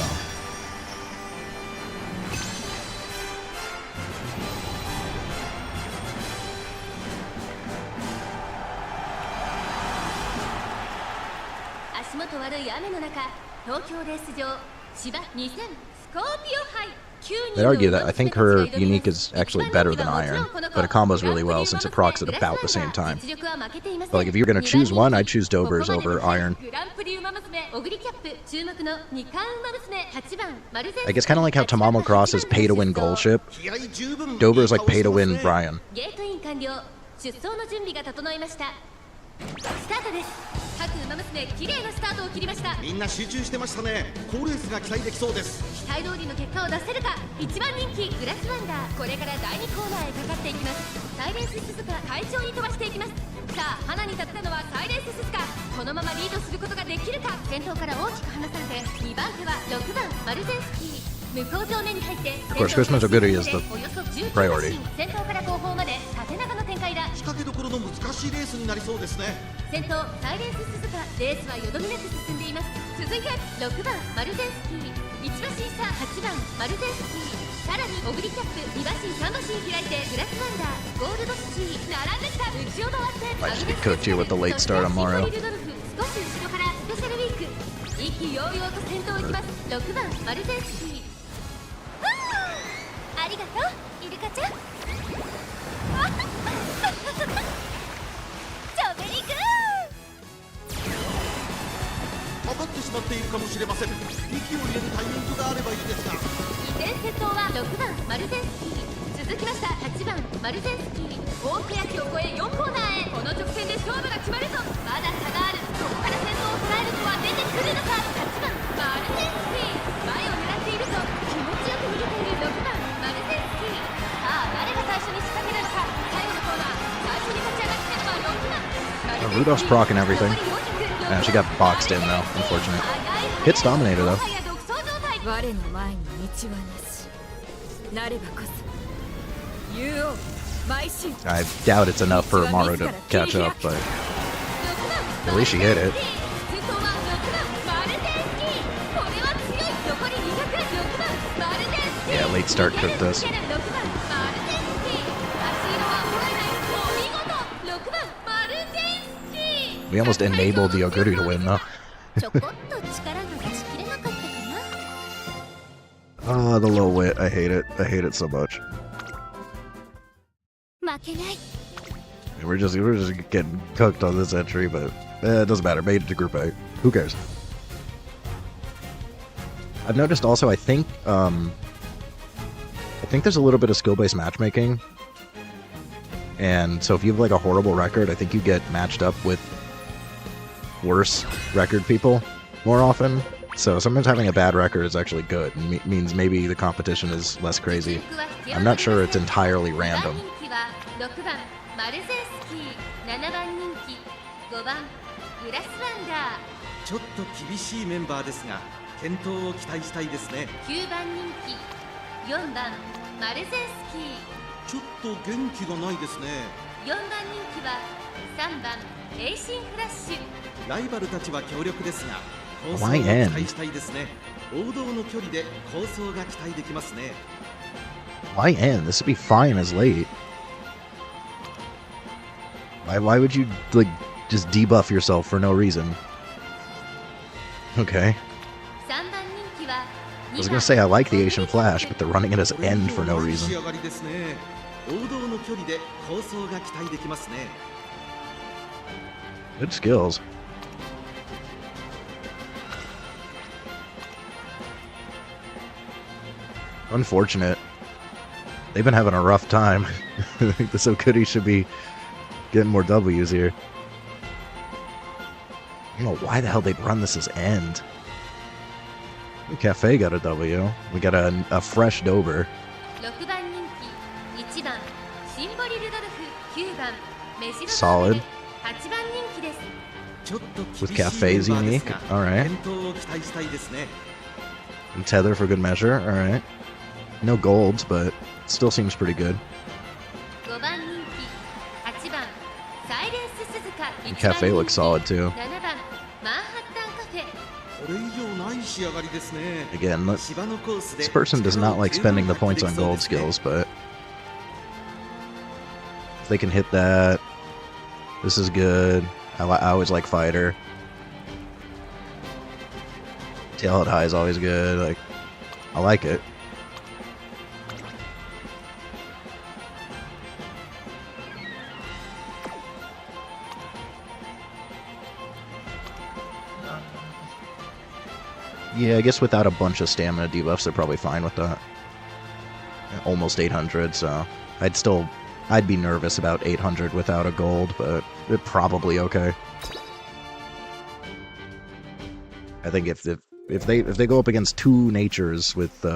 [SPEAKER 1] I'd argue that I think her unique is actually better than Iron, but it combos really well since it procs at about the same time. But like if you're gonna choose one, I'd choose Dober's over Iron. Like it's kind of like how Tamamo Cross is pay to win goal ship.
[SPEAKER 3] 気合十分
[SPEAKER 1] Dober's like pay to win Brian.
[SPEAKER 2] ゲートイン完了出走の準備が整いましたスタートです各馬娘綺麗なスタートを切りました
[SPEAKER 3] みんな集中してましたね好レースが期待できそうです
[SPEAKER 2] 期待通りの結果を出せるか1番人気グラスワンダーこれから第2コーナーへかかっていきますサイレンス鈴鹿快調に飛ばしていきますさあ花に立ったのはサイレンス鈴鹿このままリードすることができるか先頭から大きく離されて2番手は6番マルゼンスキー向こう上面に入って
[SPEAKER 1] Of course, Christmas Oguri is the
[SPEAKER 2] およそ10
[SPEAKER 1] priority.
[SPEAKER 2] 先頭から後方まで縦長の展開だ
[SPEAKER 3] 仕掛けどころの難しいレースになりそうですね
[SPEAKER 2] 先頭サイレンス鈴鹿レースはよどみなく進んでいます続いて6番マルゼンスキー1馬身差8番マルゼンスキーさらにオグリキャップ2馬身3馬身開いてグラスワンダーゴールドシティ並んできた内を回って
[SPEAKER 1] I just get cooked here with the late start on Mario.
[SPEAKER 2] 少し後ろからスペシャルウィーク意気揚々と先頭行きます6番マルゼンスキーありがとうイルカちゃんチョベリグー
[SPEAKER 3] かかってしまっているかもしれません。息を入れるタイミングがあればいいですが。
[SPEAKER 2] 依然先頭は6番マルゼンスキー、続きました8番マルゼンスキー、大欅を越え4コーナーへ。この直線で勝負が決まるぞ。まだ差がある。ここから先頭を捉える子は出てくるのか。8番マルゼンスキー、前を狙っているぞ。気持ちよく逃げている6番マルゼンスキー。さあ誰が最初に仕掛けるのか。最後のコーナー、最初に勝ち上がっているのは6番マルゼンスキー。
[SPEAKER 1] Rudolph's procking everything. She got boxed in though, unfortunate. Hits Dominator though.
[SPEAKER 2] 我の前に道はなし。なればこそ竜王邁進。
[SPEAKER 1] I doubt it's enough for Maru to catch up, but at least she hit it. Yeah, late start cooked us. We almost enabled the Oguri to win though.
[SPEAKER 5] ちょこっと力が出しきれなかったかな。
[SPEAKER 1] Oh, the low wit. I hate it. I hate it so much.
[SPEAKER 5] 負けない。
[SPEAKER 1] We're just getting cooked on this entry, but it doesn't matter. Made it to Group A. Who cares? I've noticed also. I think there's a little bit of skill-based matchmaking, and so if you have like a horrible record, I think you get matched up with worse record people more often. So sometimes having a bad record is actually good. It means maybe the competition is less crazy. I'm not sure it's entirely random.
[SPEAKER 2] 6番マルゼンスキー、7番人気5番グラスワンダー。
[SPEAKER 3] ちょっと厳しいメンバーですが健闘を期待したいですね。
[SPEAKER 2] 9番人気4番マルゼンスキー。
[SPEAKER 3] ちょっと元気がないですね。
[SPEAKER 2] 4番人気は3番エイシンフラッシュ。
[SPEAKER 3] ライバルたちは強力ですが構想を
[SPEAKER 1] Why
[SPEAKER 3] 期
[SPEAKER 1] end?
[SPEAKER 3] 待したいですね。王道の距離で構想が期待できますね。
[SPEAKER 1] Why end? This would be fine as late. Why would you like just debuff yourself for no reason? Okay.
[SPEAKER 2] 3番人気は
[SPEAKER 1] I was gonna say I like the Asian Flash, but they're running it as end for no
[SPEAKER 3] 仕
[SPEAKER 1] reason.
[SPEAKER 3] 上がりですね。王道の距離で構想が期待できますね。
[SPEAKER 1] Good skills. Unfortunate. They've been having a rough time. I think the Sokudi should be getting more W's here. I don't know why the hell they'd run this as end. Cafe got a W. We got a fresh Dober.
[SPEAKER 2] 6番人気1番シンボリルドルフ、9番メジロ
[SPEAKER 1] Solid.
[SPEAKER 2] 8番人気です。
[SPEAKER 3] ちょっと
[SPEAKER 1] With
[SPEAKER 3] 厳しい
[SPEAKER 1] Cafe's
[SPEAKER 3] メンバーです
[SPEAKER 1] unique.
[SPEAKER 3] が
[SPEAKER 1] Alright.
[SPEAKER 3] 健闘を期待したいですね。
[SPEAKER 1] And Tether for good measure. Alright. No golds, but still seems pretty good.
[SPEAKER 2] 5番人気8番サイレンス鈴鹿。
[SPEAKER 1] And Cafe looks solid too.
[SPEAKER 2] 7番マンハッタンカフェ。
[SPEAKER 3] これ以上ない仕上がりですね。
[SPEAKER 1] Again,
[SPEAKER 3] 芝のコースで
[SPEAKER 1] this person does not like spending the points on
[SPEAKER 3] 力を
[SPEAKER 1] gold
[SPEAKER 3] 十分
[SPEAKER 1] skills, but if they can hit that, this is good. I always like fighter. Tailhead high is always good. Like, I like it. Yeah, I guess without a bunch of stamina debuffs, they're probably fine with that. Almost 800, so I'd be nervous about 800 without a gold, but they're probably okay. I think if they go up against two natures with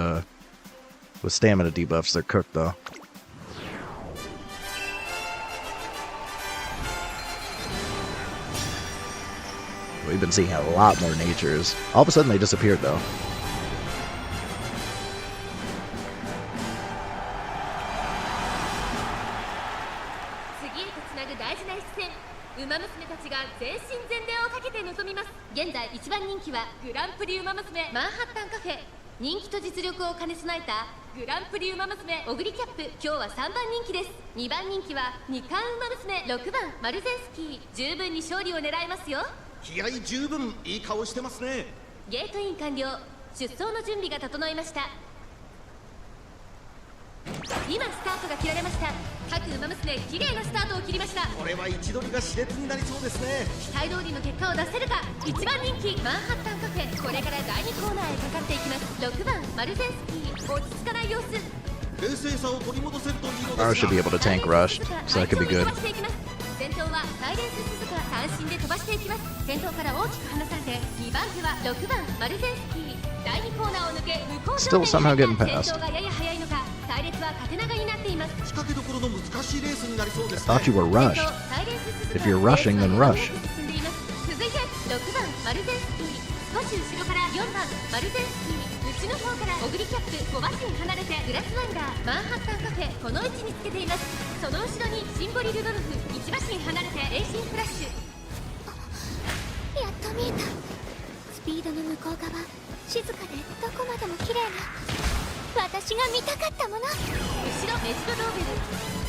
[SPEAKER 1] stamina debuffs, they're cooked though. We've been seeing a lot more natures. All of a sudden they disappeared though.
[SPEAKER 2] 次へとつなぐ大事な一戦。ウマ娘たちが全身全霊をかけて臨みます。現在1番人気はグランプリウマ娘マンハッタンカフェ。人気と実力を兼ね備えたグランプリウマ娘オグリキャップ。今日は3番人気です。2番人気は2冠ウマ娘6番マルゼンスキー。十分に勝利を狙えますよ。
[SPEAKER 3] 気合十分いい顔してますね。
[SPEAKER 2] ゲートイン完了。出走の準備が整いました。今スタートが切られました。各馬娘綺麗なスタートを切りました。
[SPEAKER 3] これは位置取りが熾烈になりそうですね。
[SPEAKER 2] 期待通りの結果を出せるか。1番人気マンハッタンカフェ、これから第2コーナーへかかっていきます。6番マルゼンスキー、落ち着かない様子。
[SPEAKER 3] 冷静さを取り戻せるといいの
[SPEAKER 1] Mara
[SPEAKER 3] です
[SPEAKER 1] should be
[SPEAKER 3] が
[SPEAKER 1] able to tank rush, so that could be good.
[SPEAKER 2] 先頭はサイレンス鈴鹿、単身で飛ばしていきます。先頭から大きく離されて2番手は6番マルゼンスキー、第2コーナーを抜け向こう
[SPEAKER 1] Still somehow getting past.
[SPEAKER 2] 先頭がやや速いのか、隊列は縦長になっています。
[SPEAKER 3] 仕掛けどころの難しいレースになりそうですね。
[SPEAKER 1] Thought you were rushed. If you're rushing, then rush.
[SPEAKER 2] 続いて6番マルゼンスキー、少し後ろから4番マルゼンスキー、内の方からオグリキャップ5馬身離れてグラスワンダーマンハッタンカフェ、この位置につけています。その後ろにシンボリルドルフ1馬身離れてレーシンフラッシュ。
[SPEAKER 5] やっと見えた。スピードの向こう側、静かでどこまでも綺麗な私が見たかったもの。後
[SPEAKER 2] ろメジロドーベル、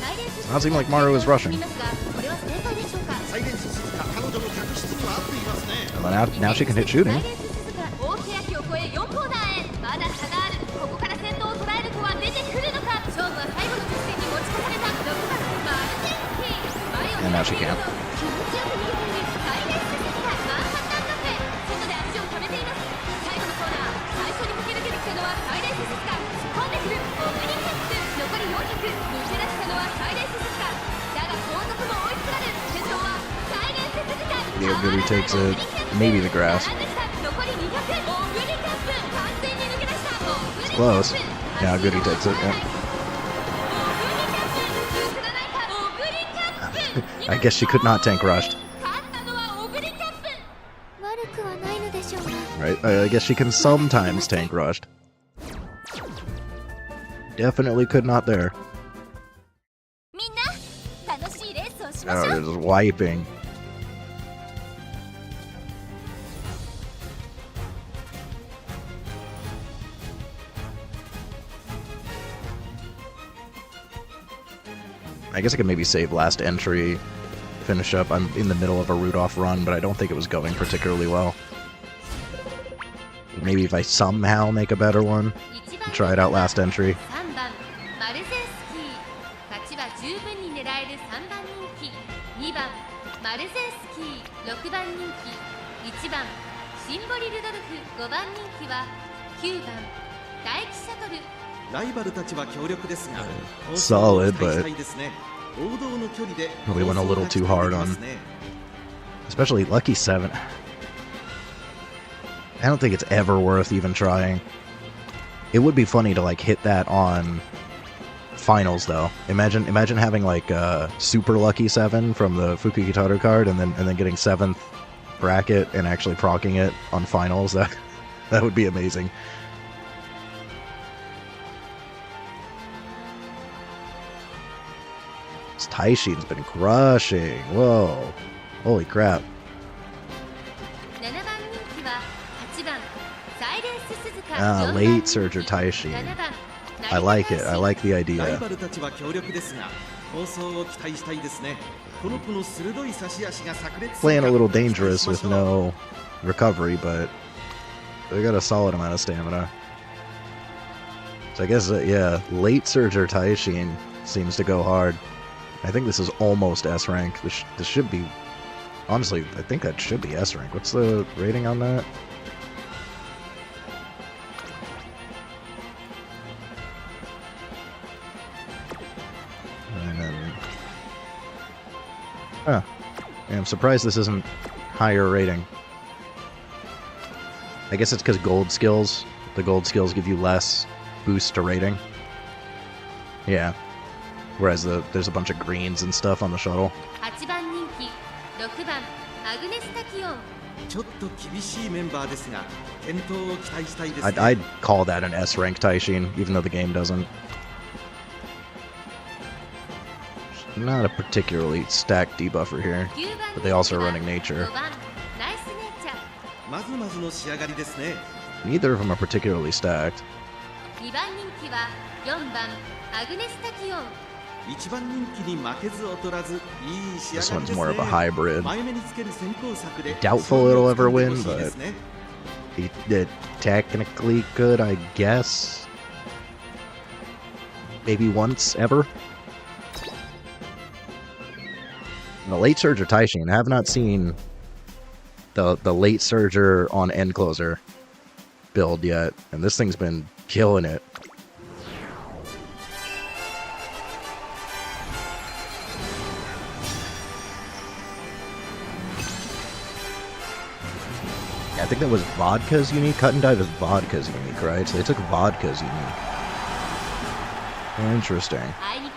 [SPEAKER 2] サイレンス
[SPEAKER 1] Sounds like Maru is rushing.
[SPEAKER 2] これは正解でしょうか。
[SPEAKER 3] サイレンス鈴鹿、彼女の客室には合っていますね。
[SPEAKER 1] And now she can hit shooting.
[SPEAKER 2] サイレンス鈴鹿、大欅を越え4コーナーへ、まだ差がある。ここから先頭を捉える子は出てくるのか。勝負は最後の直線に持ち越された6番マルゼンスキー、前を
[SPEAKER 1] And now she can't.
[SPEAKER 2] 気持ちよく逃げているサイレンス鈴鹿、マンハッタンカフェ、外で足を止めています。最後のコーナー、最初に駆け抜けてきたのはサイレンス鈴鹿、突っ込んでくるオグリキャップ、残り400、抜け出したのはサイレンス鈴鹿、だが後続も追いつかれる。先頭はサイレンス鈴鹿。
[SPEAKER 1] Yeah, Goody takes it. Maybe the grass.
[SPEAKER 2] 残り200、オグリキャップ、完全に抜け出した。
[SPEAKER 1] It's close. Yeah, Goody takes it. Yeah. I guess she could not tank rushed.
[SPEAKER 5] 悪くはないのでしょうが。
[SPEAKER 1] Right? I guess she can sometimes tank rushed. Definitely could not there.
[SPEAKER 2] みんな楽しいレースをしま
[SPEAKER 1] Oh,
[SPEAKER 2] しょう。
[SPEAKER 1] just wiping. I guess I could maybe save last entry, finish up. I'm in the middle of a root-off run, but I don't think it was going particularly well. Maybe if I somehow make a better one, try it out last entry.
[SPEAKER 2] 3番マルゼンスキー、勝ちは十分に狙える3番人気。2番マルゼンスキー、6番人気。1番シンボリルドルフ、5番人気は9番大気シャトル。
[SPEAKER 3] ライバルたちは強力ですが、
[SPEAKER 1] Solid, but
[SPEAKER 3] 期待したいですね。王道の距離で
[SPEAKER 1] we went a little too hard on, especially Lucky 7. I don't think it's ever worth even trying. It would be funny to like hit that on finals though. Imagine having like super Lucky 7 from the Fukukitaru card and then getting 7th bracket and actually proccing it on finals. That would be amazing. Taishin's been crushing. Whoa. Holy crap.
[SPEAKER 2] 7番人気は8番サイレンス鈴鹿。
[SPEAKER 1] Ah, late surger Taishin.
[SPEAKER 2] 7番
[SPEAKER 1] I like it. I like the
[SPEAKER 3] ライ
[SPEAKER 1] idea.
[SPEAKER 3] バルたちは強力ですが、構想を期待したいですね。この子の鋭い差し足が炸裂する
[SPEAKER 1] Playing
[SPEAKER 3] か
[SPEAKER 1] a little
[SPEAKER 3] 期待し
[SPEAKER 1] dangerous
[SPEAKER 3] ま
[SPEAKER 1] with
[SPEAKER 3] しょう。
[SPEAKER 1] no recovery, but they got a solid amount of stamina. So I guess, yeah, late surger Taishin seems to go hard. I think this is almost S rank. This should be, honestly, I think that should be S rank. What's the rating on that? And then, huh. Yeah, I'm surprised this isn't higher rating. I guess it's because gold skills. The gold skills give you less boost to rating. Yeah. Whereas there's a bunch of greens and stuff on the shuttle.
[SPEAKER 2] 8番人気、6番アグネスタキオン。
[SPEAKER 3] ちょっと厳しいメンバーですが、健闘を期待したいですね。
[SPEAKER 1] I'd call that an S rank Taishin, even though the game doesn't. Not a particularly stacked debuffer here,
[SPEAKER 2] 9番
[SPEAKER 1] but they also are running nature.
[SPEAKER 2] 5番ナイスネイチャー。
[SPEAKER 3] まずまずの仕上がりですね。
[SPEAKER 1] Neither of them are particularly stacked.
[SPEAKER 2] 2番人気は4番アグネスタキオン。
[SPEAKER 3] 一番人気に負けず劣らず、いい仕上
[SPEAKER 1] This
[SPEAKER 3] がり
[SPEAKER 1] one's
[SPEAKER 3] です
[SPEAKER 1] more of a
[SPEAKER 3] ね。
[SPEAKER 1] hybrid.
[SPEAKER 3] 前目につける先行策で
[SPEAKER 1] Doubtful it'll ever win,
[SPEAKER 3] 勝利を掴んでほしいですね。
[SPEAKER 1] It technically could, I guess. Maybe once ever. And the late Surger Taishin. I have not seen the late Surger on End Closer build yet, and this thing's been killing it. I think that was Vodka's unique. Cut and Dive is Vodka's unique, right? So they took Vodka's unique. Interesting. I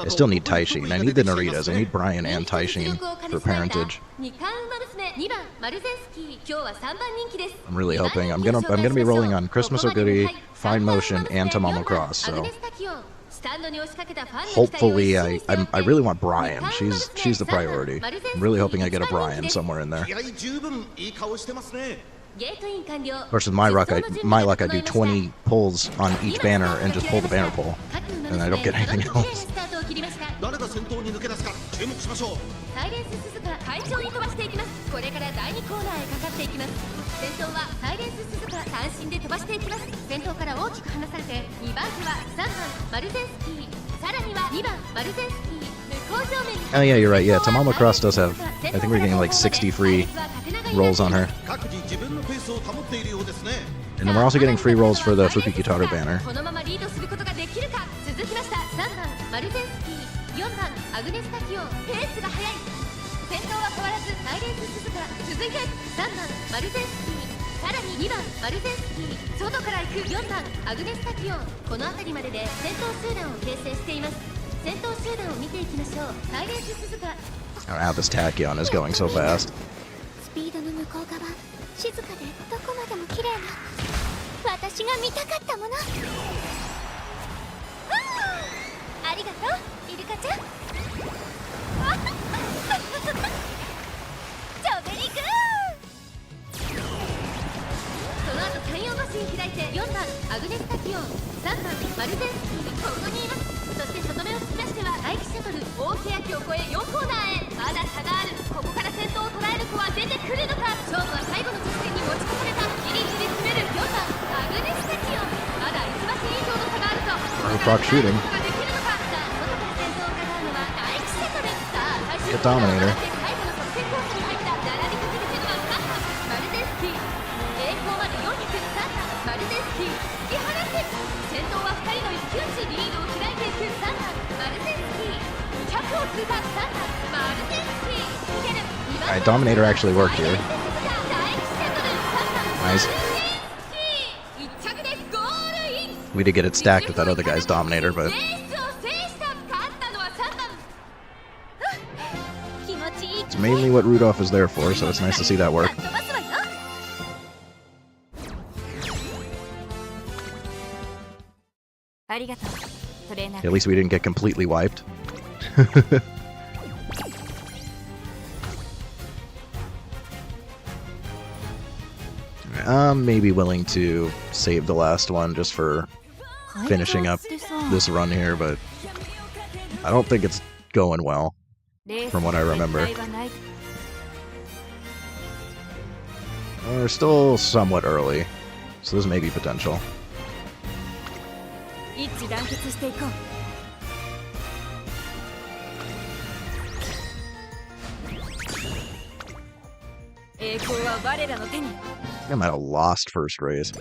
[SPEAKER 1] still need Taishin. I need the Naritas. I need Brian and Taishin for parentage. I'm really hoping. I'm gonna be rolling on Christmas or Goody, Fine Motion, and Tamamo Cross. So hopefully, I really want Brian. She's the priority. I'm really hoping I get a Brian somewhere in there. Of course, with my luck, I do 20 pulls on each banner and just pull the banner pull, and I don't get anything else. Oh yeah, you're right. Yeah, Tamamo Cross does have. I think we're getting like 60 free rolls on her. And then we're also getting free rolls for the Fukikitaru banner. I don't know how this Tachyon is going so fast. Proc shooting. Get Dominator. Alright, Dominator actually worked here. Nice. We did get it stacked with that other guy's Dominator, but it's mainly what Rudolph is there for, so it's nice to see that work. At least we didn't get completely wiped. I'm maybe willing to save the last one just for finishing up this run here, but I don't think it's going well, from what I remember. We're still somewhat early, so this may be potential. I might have lost first race.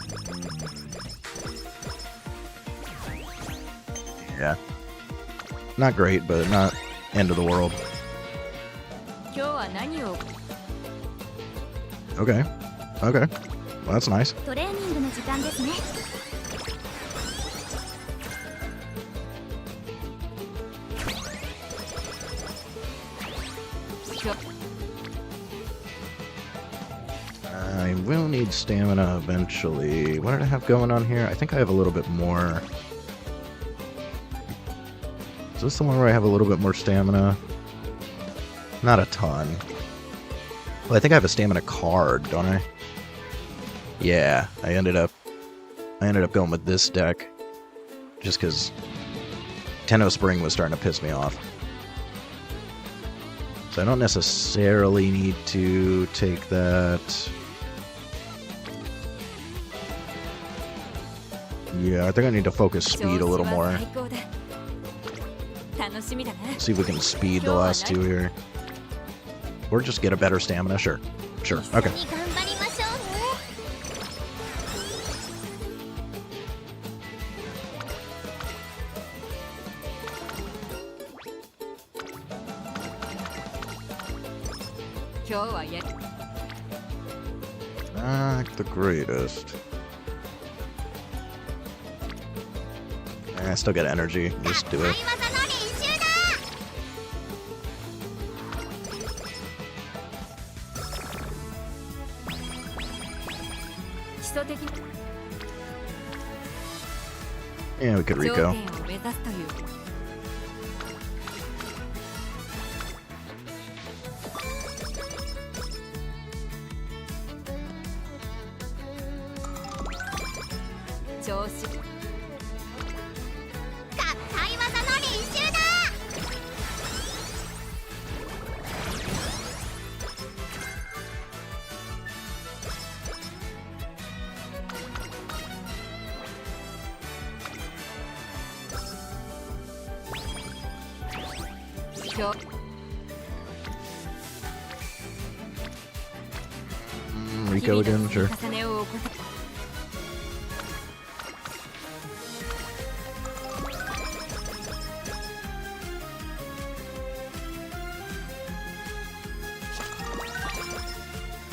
[SPEAKER 1] Yeah. Not great, but not end of the world. Okay. Okay. Well, that's nice. I will need stamina eventually. What did I have going on here? I think I have a little bit more. Is this the one where I have a little bit more stamina? Not a ton. Well, I think I have a stamina card, don't I? Yeah, I ended up going with this deck just because Tenno Spring was starting to piss me off. So I don't necessarily need to take that. Yeah, I think I need to focus speed a little more.
[SPEAKER 2] 最高だ。楽しみだな。
[SPEAKER 1] See if we can speed the last two here. Or just get a better stamina. Sure. Sure.
[SPEAKER 5] 一緒
[SPEAKER 1] Okay.
[SPEAKER 5] に頑張りましょうね。
[SPEAKER 2] 今日はや
[SPEAKER 1] Not the greatest. I still got energy. Just do
[SPEAKER 5] 合
[SPEAKER 1] it.
[SPEAKER 5] 技の練習だ。
[SPEAKER 2] 基礎的
[SPEAKER 1] Yeah, we could
[SPEAKER 2] 頂
[SPEAKER 1] Rico.
[SPEAKER 2] 点を目指すという。調子
[SPEAKER 5] 合体技の練習だ。
[SPEAKER 2] 調
[SPEAKER 1] Rico again, sure.
[SPEAKER 2] 重ねを起こせ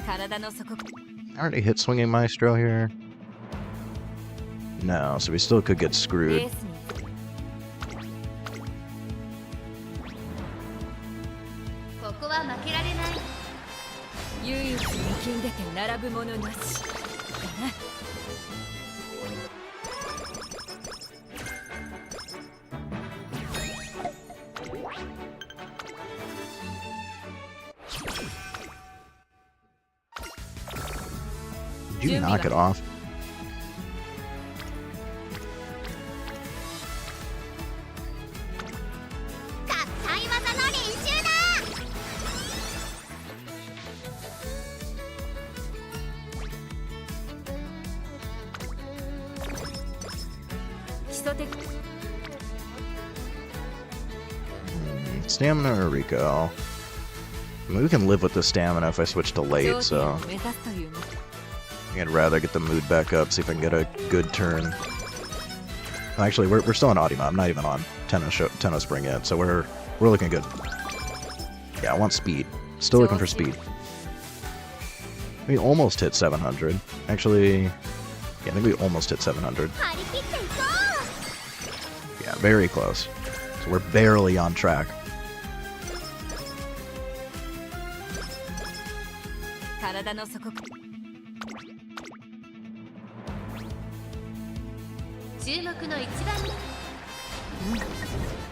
[SPEAKER 2] 体の底
[SPEAKER 1] I already hit swinging maestro here. No, so we still could get
[SPEAKER 2] レ
[SPEAKER 1] screwed.
[SPEAKER 2] ースに ここは負けられない唯一力んでて並ぶものなしだな
[SPEAKER 1] Did you knock it off?
[SPEAKER 5] 合体技の練習だ。
[SPEAKER 2] 基礎的
[SPEAKER 1] Stamina or Rico? I mean, we can live with the stamina if I switch to
[SPEAKER 2] 頂
[SPEAKER 1] late,
[SPEAKER 2] 点
[SPEAKER 1] so
[SPEAKER 2] を目指すというも
[SPEAKER 1] I'd rather get the mood back up, see if I can get a good turn. Actually, we're still on Audima. I'm not even on Tenno Spring yet, so we're looking good. Yeah, I want speed. Still looking for speed. We almost hit 700. Actually, yeah, I think we almost hit 700.
[SPEAKER 5] 張り切っていこ
[SPEAKER 1] Yeah, very close. So we're barely on track.
[SPEAKER 2] 体の底注目の一番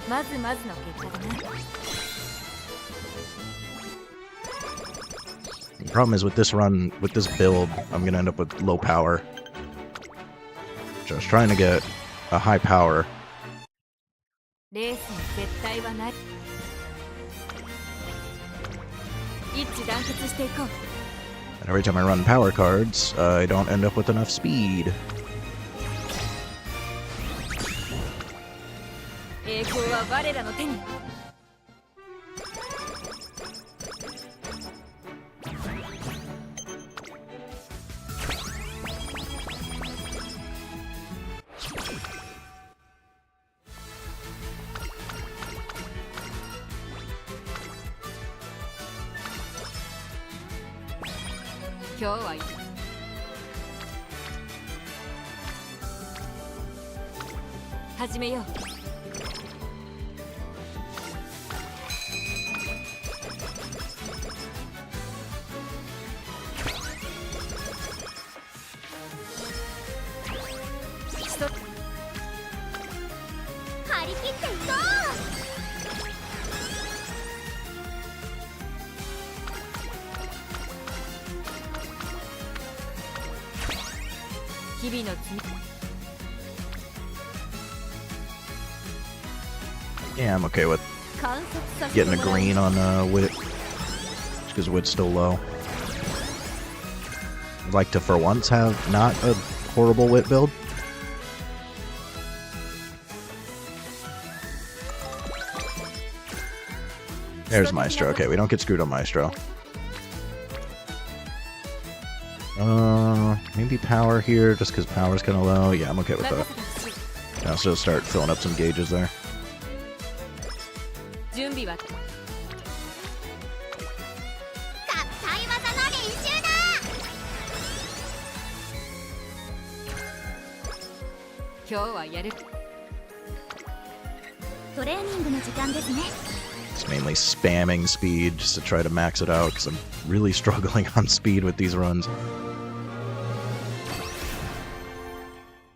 [SPEAKER 2] まずまずの結果だな
[SPEAKER 1] The problem is with this run, with this build, I'm gonna end up with low power. Just trying to get a high power.
[SPEAKER 2] レースに絶対はない一致団結していこう
[SPEAKER 1] And every time I run power cards, I don't end up with enough speed.
[SPEAKER 2] 栄光は我らの手に 今日は始めよう
[SPEAKER 5] う。張り切っていこ
[SPEAKER 2] 日々の積み
[SPEAKER 1] Yeah, I'm okay with
[SPEAKER 2] う観察させて
[SPEAKER 1] getting a
[SPEAKER 2] もらう
[SPEAKER 1] green on Wit. Because Wit's still low. I'd like to, for once, have not a horrible Wit build. There's Maestro. Okay, we don't get screwed on Maestro. Maybe power here, just because power's kind of low. Yeah, I'm okay with that. I'll still start filling up some gauges there.
[SPEAKER 2] 準備は
[SPEAKER 5] 合体技の練習だ。
[SPEAKER 2] 今日はやる。
[SPEAKER 5] トレーニングの時間ですね。
[SPEAKER 1] It's mainly spamming speed just to try to max it out, because I'm really struggling on speed with these runs.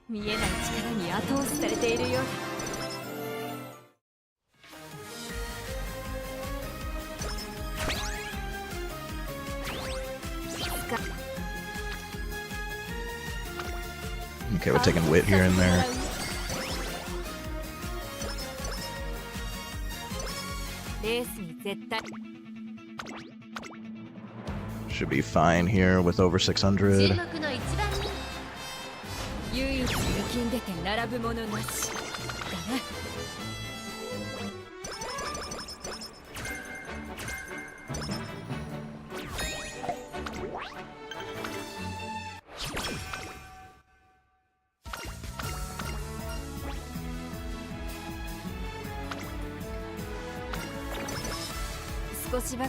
[SPEAKER 2] 見えない力に後押しされているようだ。
[SPEAKER 1] Okay, we're taking wit here and there.
[SPEAKER 2] レースに絶対
[SPEAKER 1] Should be fine here with over 600.
[SPEAKER 2] 注目の一番人唯一抜きんでて並ぶものなしだな。少しば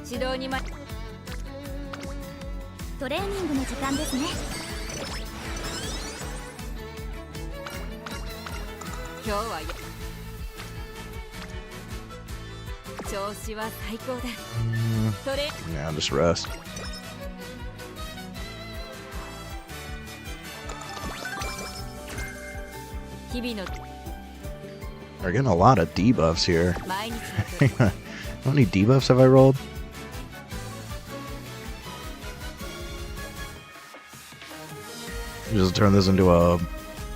[SPEAKER 2] 指導に
[SPEAKER 5] トレーニングの時間ですね。
[SPEAKER 2] 今日は調子は最高だ。トレ
[SPEAKER 1] Yeah, just rest. We're getting a lot of debuffs here.
[SPEAKER 2] 毎日のトレ
[SPEAKER 1] How many debuffs have I rolled? Just turn this into a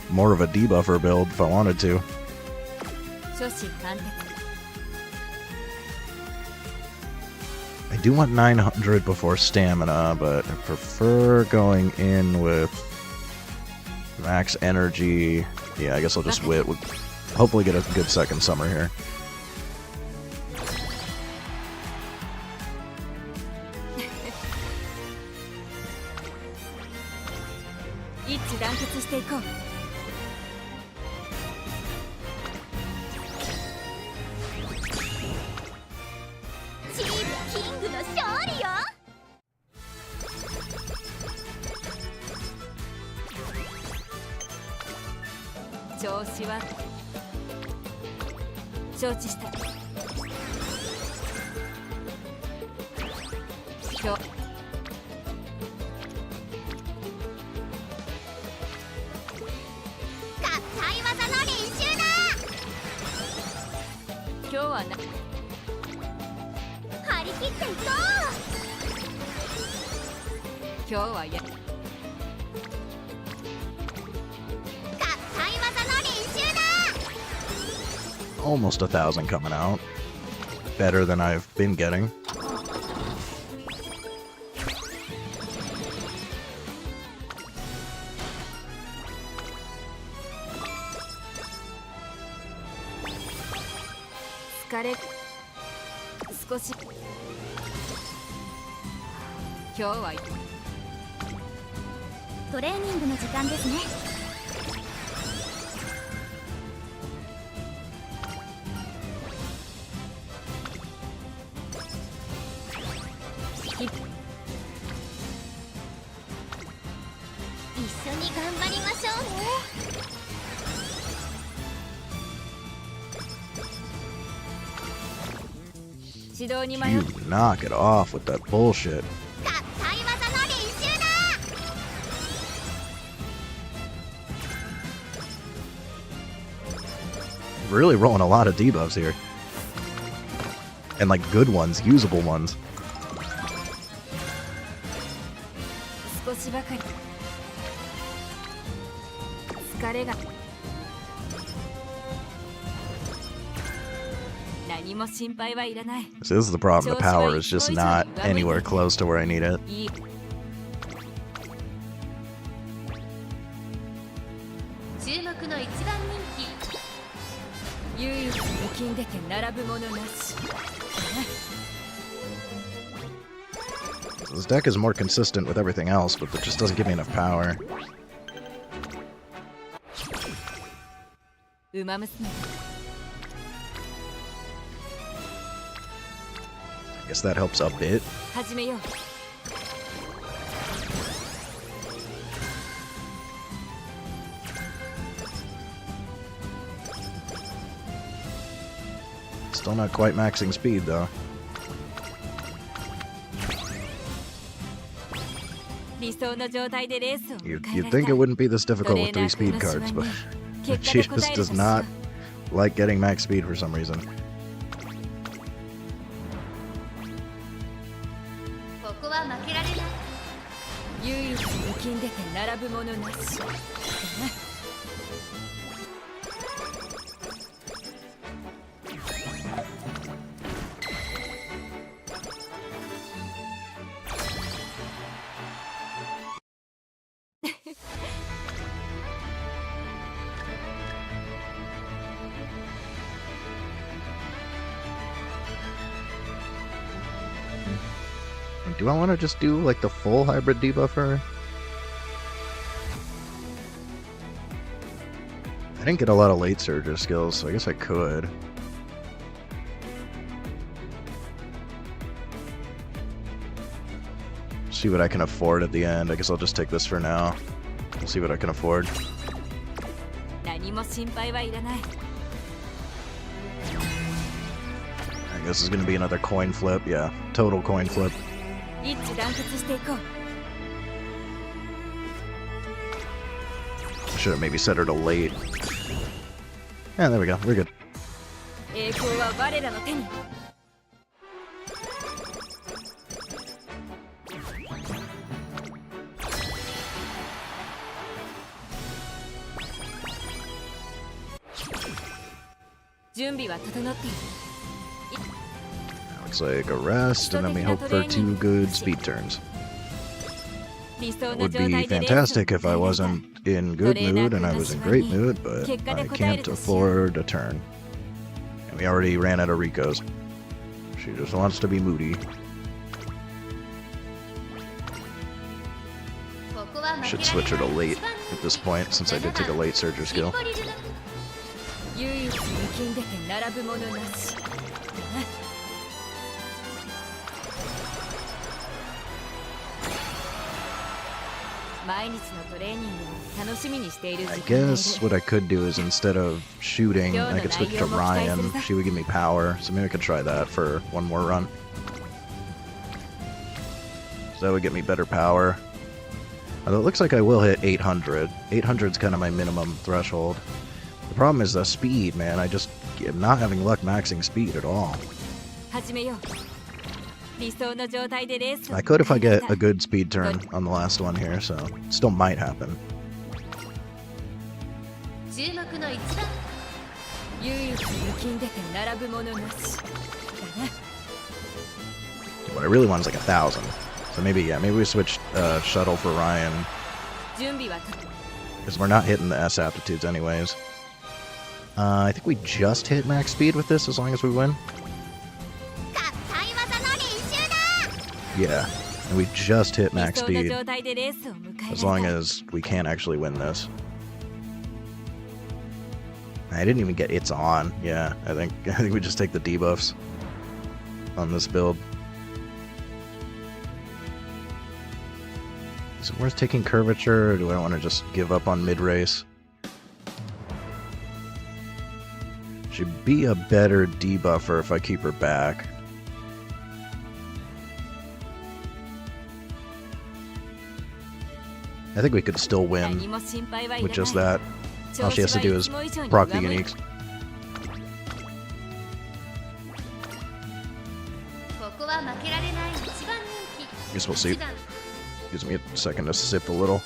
[SPEAKER 1] more of a debuffer build if I wanted to.
[SPEAKER 2] 初心貫徹
[SPEAKER 1] I do want 900 before stamina, but I prefer going in with max energy. Yeah, I guess I'll just wit. We'll hopefully get a good second summer here.
[SPEAKER 2] 一致団結していこう。
[SPEAKER 5] チームキングの勝利よ。
[SPEAKER 2] 調子は承知した。今日
[SPEAKER 5] 合体技の練習だ。
[SPEAKER 2] 今日はな
[SPEAKER 5] 張り切っていこ
[SPEAKER 2] 今日はや
[SPEAKER 5] う。合体技の練習だ。
[SPEAKER 1] Almost 1,000 coming out. Better than I've been getting.
[SPEAKER 2] 疲れ少し今日は
[SPEAKER 5] トレーニングの時間ですね。一緒に頑張りましょうね。
[SPEAKER 2] 指導に迷
[SPEAKER 1] You
[SPEAKER 2] う
[SPEAKER 1] knock it off with that bullshit.
[SPEAKER 5] 合体技の練習だ。
[SPEAKER 1] Really rolling a lot of debuffs here. And like good ones, usable ones.
[SPEAKER 2] 少しばかり疲れが何も心配はいらない。
[SPEAKER 1] So this is the problem. The power is just not anywhere close to where I need it.
[SPEAKER 2] いい
[SPEAKER 1] This deck is more consistent with everything else, but it just doesn't give me enough power. I guess that helps a bit. Still not quite maxing speed, though. You'd think it wouldn't be this difficult with 3 speed cards, but she just does not like getting max speed for some reason. Do I want to just do like the full hybrid debuffer? I didn't get a lot of late surger skills, so I guess I could. See what I can afford at the end. I guess I'll just take this for now. We'll see what I can afford. I guess this is going to be another coin flip. Yeah, total coin flip. Should have maybe set her to late. Yeah, there we go. We're good. Looks like a rest, and then we hope for 2 good speed turns. It would be fantastic if I wasn't in good mood and I was in great mood, but I can't afford a turn. And we already ran out of Ricos. She just wants to be moody. Should switch her to late at this point, since I did take a late surger skill. I guess what I could do is instead of shooting, I could switch to Ryan. She would give me power, so maybe I could try that for one more run. So that would get me better power. Although it looks like I will hit 800. 800 is kind of my minimum threshold. The problem is the speed, man. I just am not having luck maxing speed at all. I could if I get a good speed turn on the last one here, so it still might happen. What I really want is like 1,000. So maybe, yeah, maybe we switch shuttle for Ryan. Because we're not hitting the S aptitudes anyways. I think we just hit max speed with this as long as we win. Yeah, and we just hit max speed as long as we can't actually win this. I didn't even get It's On. Yeah, I think we just take the debuffs on this build. Is it worth taking curvature, or do I want to just give up on mid-race? Should be a better debuffer if I keep her back. I think we could still win with just that. All she has to do is proc the uniques. Guess we'll see. Gives me a second to sip a little.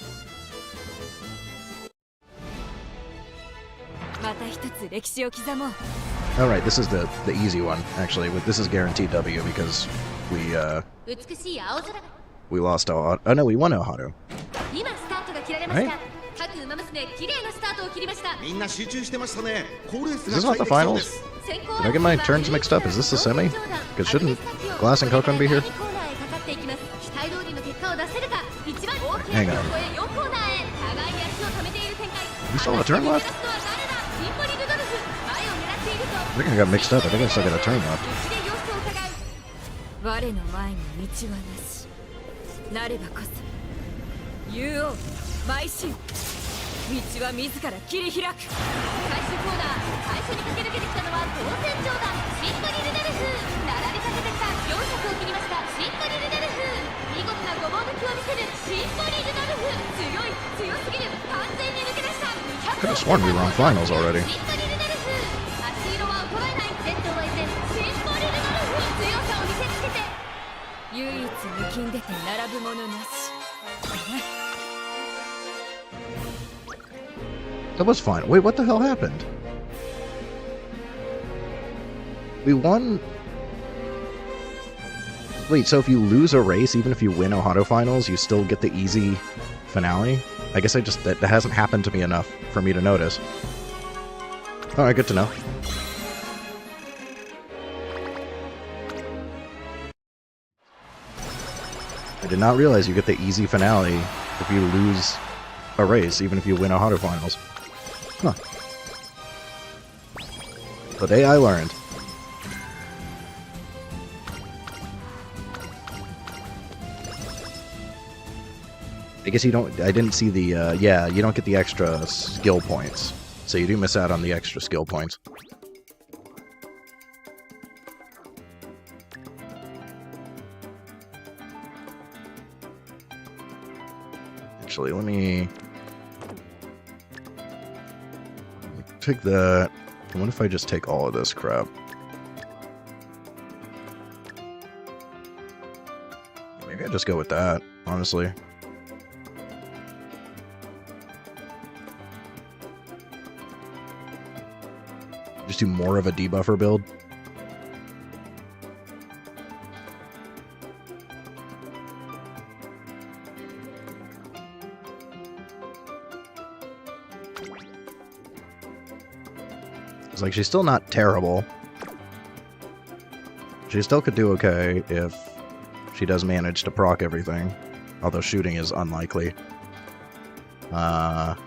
[SPEAKER 1] Alright, this is the easy one, actually. This is guaranteed W because we lost our... Oh no, we won our Haru. Right?
[SPEAKER 2] ますね。綺麗なスタートを切りました。
[SPEAKER 3] みんな集中してましたね。好レース
[SPEAKER 1] Is
[SPEAKER 3] が
[SPEAKER 1] this not
[SPEAKER 3] 期
[SPEAKER 1] the
[SPEAKER 3] 待できそう
[SPEAKER 1] finals?
[SPEAKER 3] です
[SPEAKER 1] Did I get my turns mixed up? Is this the semi? Because shouldn't Glass and Cocoon be here? Hang on. We still have a turn left? I think I got mixed up. I think I still got a turn left.
[SPEAKER 2] 我の前に道はなし。なればこそ竜王邁進。道は自ら切り開く。最終コーナー、最初に駆け抜けてきたのは当選上段シンボリルデルフ。並びかけてきた400を切りましたシンボリルデルフ。見事なごぼう抜きを見せるシンボリルデルフ。強すぎる。完全に抜け出した。
[SPEAKER 1] Could have sworn we were on finals already.
[SPEAKER 2] シンボリルデルフ。足色は衰えない。セットを終えてシンボリルデルフ。強さを見せつけて唯一抜きんでて並ぶものなし。
[SPEAKER 1] That was fine. Wait, what the hell happened? We won... Wait, so if you lose a race, even if you win Ohio Finals, you still get the easy finale? I guess that hasn't happened to me enough for me to notice. Alright, good to know. I did not realize you get the easy finale if you lose a race, even if you win Ohio Finals. Huh. Today I learned. I guess you don't... I didn't see the... yeah, you don't get the extra skill points. So you do miss out on the extra skill points. Actually, let me take that. What if I just take all of this crap? Maybe I just go with that, honestly. Just do more of a debuffer build. It's like, she's still not terrible. She still could do okay if she does manage to proc everything. Although shooting is unlikely. And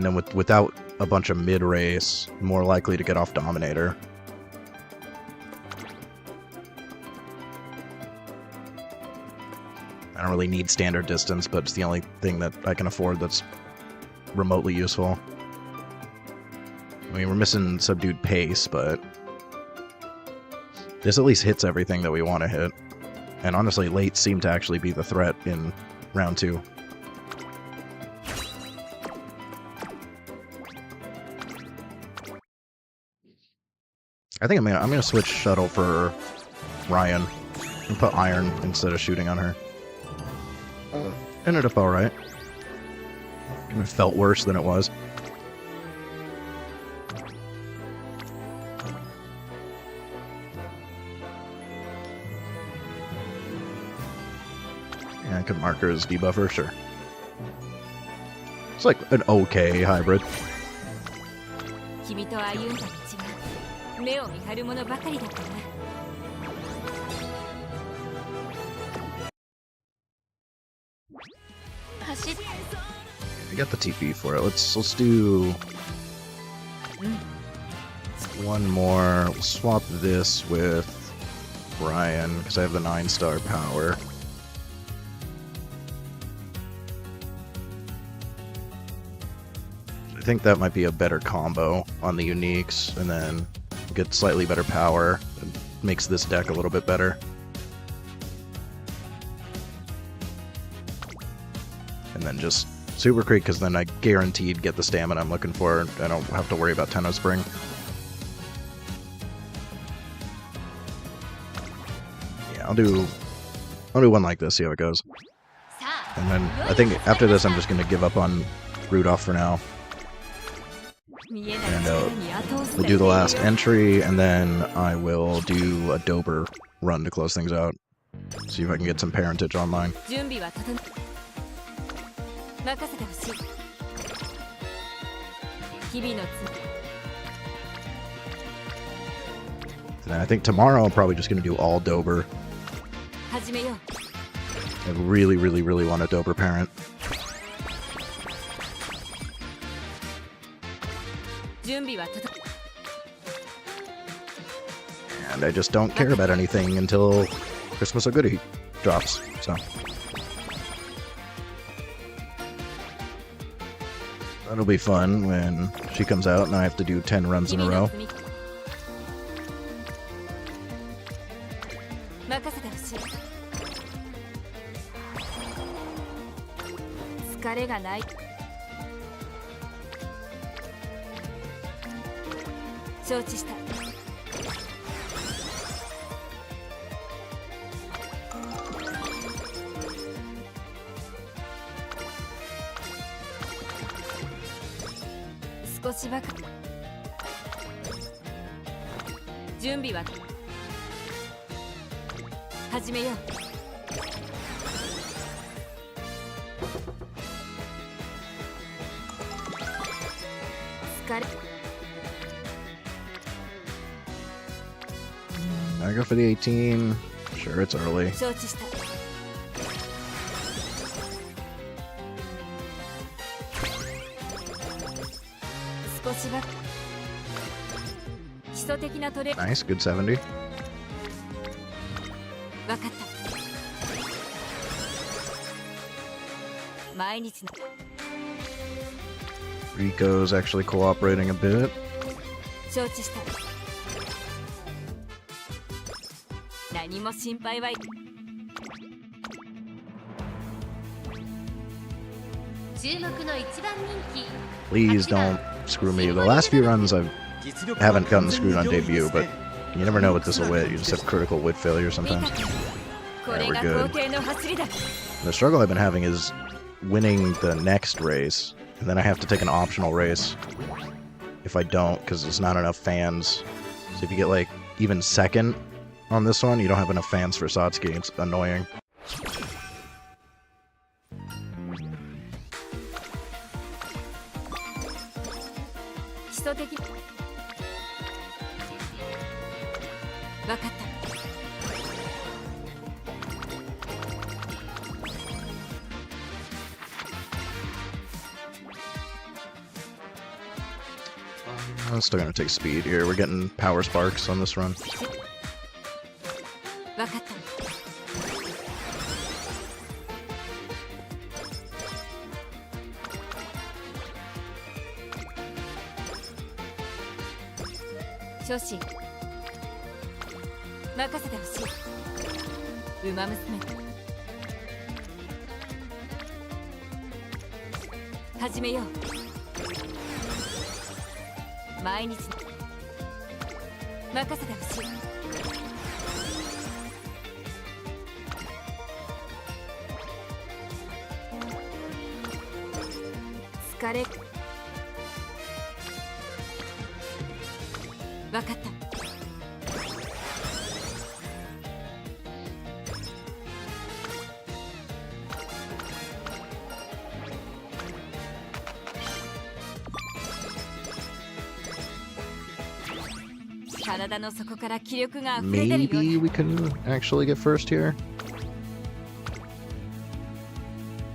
[SPEAKER 1] then without a bunch of mid-race, more likely to get off Dominator. I don't really need standard distance, but it's the only thing that I can afford that's remotely useful. I mean, we're missing subdued pace, but this at least hits everything that we want to hit. And honestly, late seemed to actually be the threat in round 2. I think I'm gonna switch shuttle for Ryan and put iron instead of shooting on her. Ended up alright. It felt worse than it was. Yeah, I could mark her as debuffer, sure. It's like an okay hybrid.
[SPEAKER 2] 君と歩んだ道は目を見張るものばかりだったな。走っ
[SPEAKER 1] I got the TP for it. Let's do one more. We'll swap this with Ryan because I have the 9-star power. I think that might be a better combo on the uniques, and then get slightly better power. It makes this deck a little bit better. And then just Super Creek, because then I guaranteed get the stamina I'm looking for, and I don't have to worry about Tenno Spring. Yeah, I'll do one like this, see how it goes. And then I think after this I'm just going to give up on Rudolph for now. And we'll do the last entry, and then I will do a Dober run to close things out. See if I can get some parentage online.
[SPEAKER 2] 準備は整う。任せてほしい。日々のつ
[SPEAKER 1] And I think tomorrow I'm probably just gonna do all Dober.
[SPEAKER 2] 始めよう。
[SPEAKER 1] I really, really, really want a Dober parent.
[SPEAKER 2] 準備は整う。
[SPEAKER 1] And I just don't care about anything until Christmas a Goodie drops. So that'll be fun when she comes out and I have to do 10 runs in a row.
[SPEAKER 2] 任せてほしい。疲れがない。承知した。少しばかり。準備は始めよう。疲れ。
[SPEAKER 1] I go for the 18. Sure, it's early.
[SPEAKER 2] 承知した。少しばかり。基礎的なトレ。
[SPEAKER 1] Nice, good 70.
[SPEAKER 2] わかった。毎日の
[SPEAKER 1] Rico's actually cooperating a bit.
[SPEAKER 2] 承知した。何も心配はい。注目の一番人気。
[SPEAKER 1] Please don't screw me. The last few runs I haven't gotten screwed on debut, but you never know what this will win. You just have critical wit failure sometimes.
[SPEAKER 2] これ
[SPEAKER 1] we're
[SPEAKER 2] が
[SPEAKER 1] good.
[SPEAKER 2] 皇帝の走りだ。
[SPEAKER 1] The struggle I've been having is winning the next race, and then I have to take an optional race if I don't, because there's not enough fans. So if you get like even second on this one, you don't have enough fans for Satsuki. It's annoying.
[SPEAKER 2] 基礎的。わかった。
[SPEAKER 1] I'm still gonna take speed here. We're getting power sparks on this run.
[SPEAKER 2] わかった。少子任せてほしい。馬娘。始めよう。毎日任せてほしい。疲れ。わかった。体の底から気力が溢れてるよう
[SPEAKER 1] Maybe
[SPEAKER 2] ね。
[SPEAKER 1] we can actually get first here.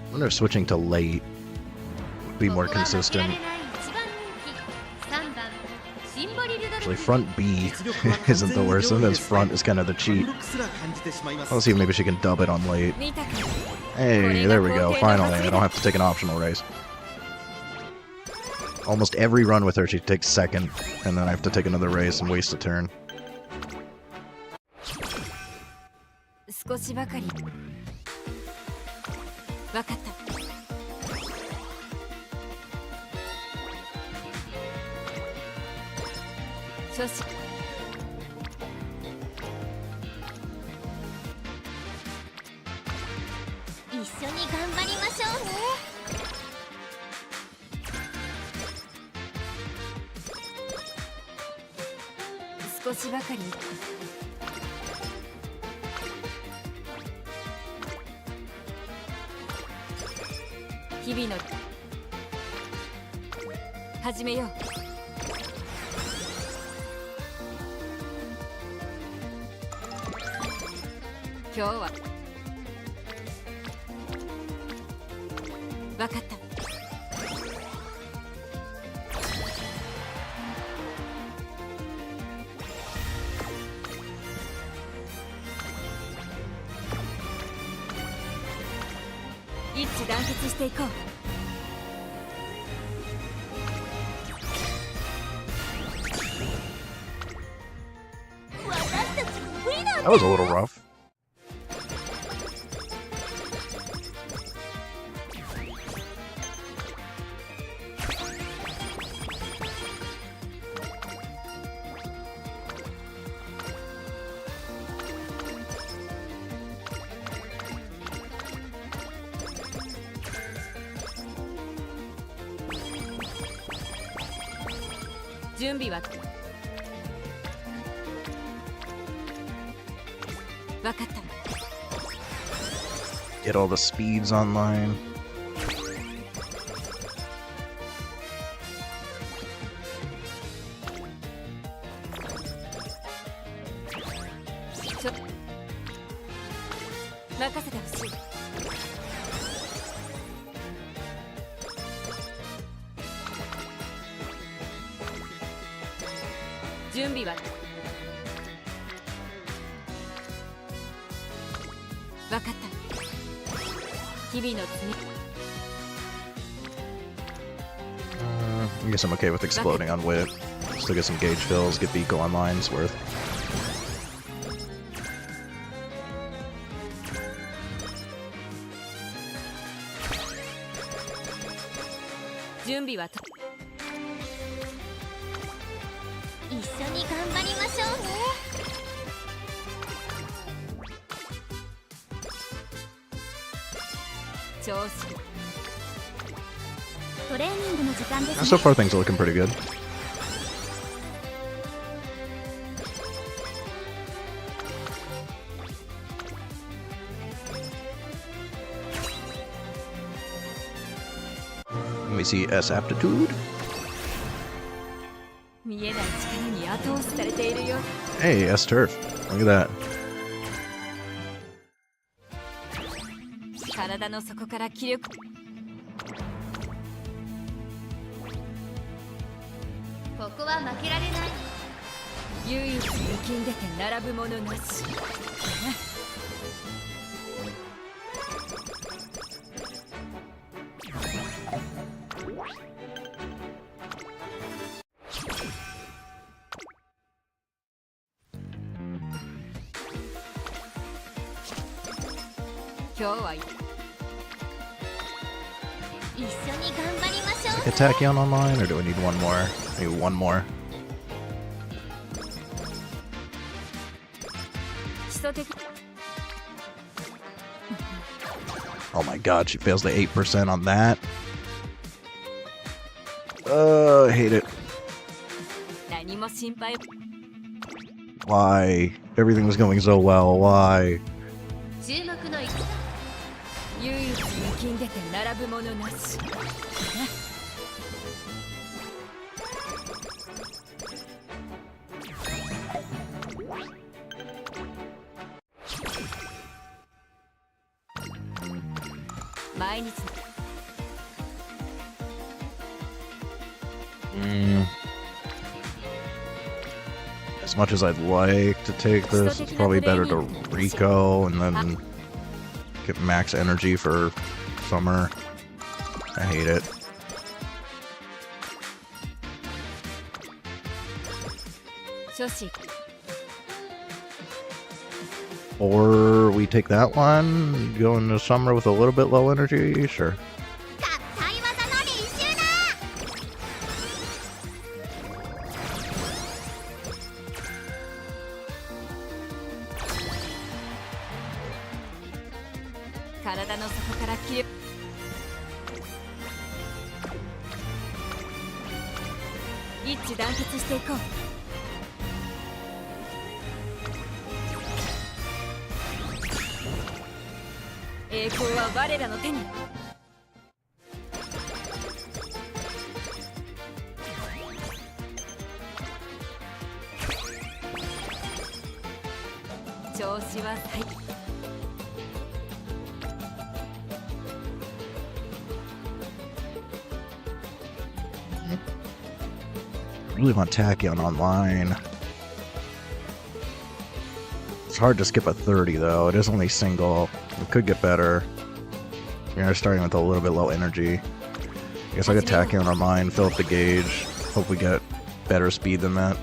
[SPEAKER 1] I wonder if switching to late would be more
[SPEAKER 2] ここは負け
[SPEAKER 1] consistent.
[SPEAKER 2] られない一番人気。3番シンボリルドル
[SPEAKER 1] Actually, front B isn't the worst. Sometimes front is kind of the cheat. Let's see if maybe she can dub it on late.
[SPEAKER 2] 見たか。
[SPEAKER 1] Hey, there we go. Finally, I don't have to take an optional race. Almost every run with her, she takes second, and then I have to take another race and waste a turn.
[SPEAKER 2] 少しばかり。わかった。少子
[SPEAKER 5] 一緒に頑張りましょうね。
[SPEAKER 2] 少しばかり。日々の始めよう。今日は分かった。 一致団結していこう。
[SPEAKER 5] 私たちがウィナー
[SPEAKER 1] That was a little rough.
[SPEAKER 2] 準備は分かった。
[SPEAKER 1] Get all the speeds online.
[SPEAKER 2] 任せてほしい。準備は分かった。日々の積み
[SPEAKER 1] I guess I'm okay with exploding on wit. Still get some gauge fills, get Beako online's worth.
[SPEAKER 2] 準備はと
[SPEAKER 5] 一緒に頑張りましょうね。
[SPEAKER 2] 調子。
[SPEAKER 5] トレーニングの時間ですね。
[SPEAKER 1] So far things are looking pretty good. Let me see S aptitude.
[SPEAKER 2] 見えない力に後押しされているよ。
[SPEAKER 1] Hey, S turf. Look at that.
[SPEAKER 2] 体の底から気力。
[SPEAKER 5] ここは負けられない。
[SPEAKER 2] 唯一力んでて並ぶものなし。今日は
[SPEAKER 5] 一緒に頑張りましょう。
[SPEAKER 1] Like attack on online, or do I need one more? I need one more.
[SPEAKER 2] 基礎的
[SPEAKER 1] Oh my god, she fails the 8% on that. I hate it.
[SPEAKER 2] 何も心配。
[SPEAKER 1] Why? Everything was going so well. Why?
[SPEAKER 5] 注目の一
[SPEAKER 2] 唯一力んでて並ぶものなし。毎日
[SPEAKER 1] As much as I'd like to take this, it's probably better to Rico and then get max energy for summer. I hate it. Or we take that one, go into summer with a little bit low energy, sure.
[SPEAKER 5] 合体技の練習だ。
[SPEAKER 2] 体の底から気力。一致団結していこう。栄光は我らの手に。最
[SPEAKER 1] I really want Tachyon online. It's hard to skip a 30 though. It is only single. It could get better. You're starting with a little bit low energy. I guess I'll get Tachyon online, fill up the gauge. Hope we get better speed than that.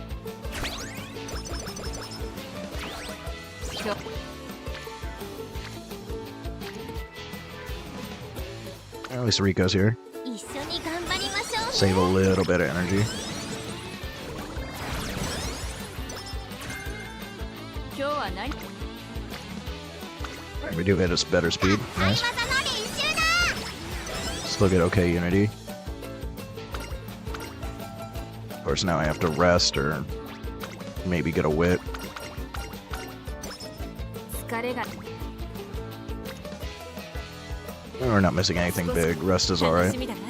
[SPEAKER 1] At least Rico's here.
[SPEAKER 5] 一緒に頑張りましょうね。
[SPEAKER 1] Save a little bit of energy.
[SPEAKER 2] 今日は何
[SPEAKER 1] We do hit us better speed.
[SPEAKER 5] 相
[SPEAKER 1] Nice.
[SPEAKER 5] 技の練習だ。
[SPEAKER 1] Still get okay Unity. Of course, now I have to rest or maybe get a wit.
[SPEAKER 2] 疲れが
[SPEAKER 1] We're not missing anything big. Rest is
[SPEAKER 2] 楽
[SPEAKER 1] alright.
[SPEAKER 2] しみだな。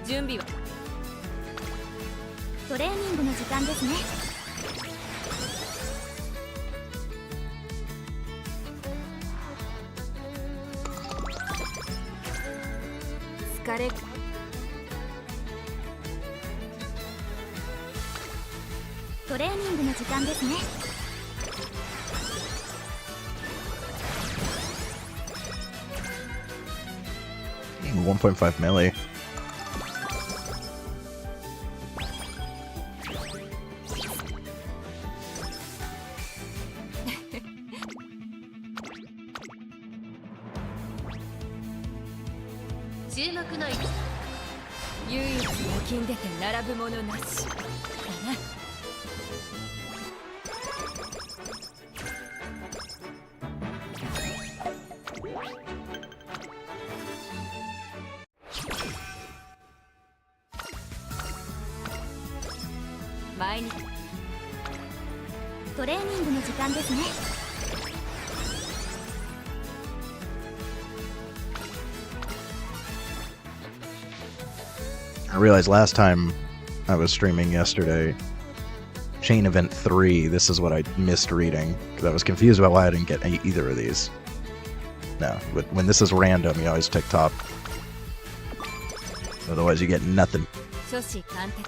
[SPEAKER 2] 準備は
[SPEAKER 5] トレーニングの時間ですね。
[SPEAKER 2] 疲れ
[SPEAKER 5] トレーニングの時間ですね。
[SPEAKER 1] 1.5 melee.
[SPEAKER 2] 注目の位置唯一焼きんでて並ぶものなしだな。前に
[SPEAKER 5] トレーニングの時間ですね。
[SPEAKER 1] I realized last time I was streaming yesterday, Chain Event 3, this is what I missed reading, because I was confused about why I didn't get either of these. No, but when this is random, you always take top. Otherwise you get nothing.
[SPEAKER 2] 初子貫徹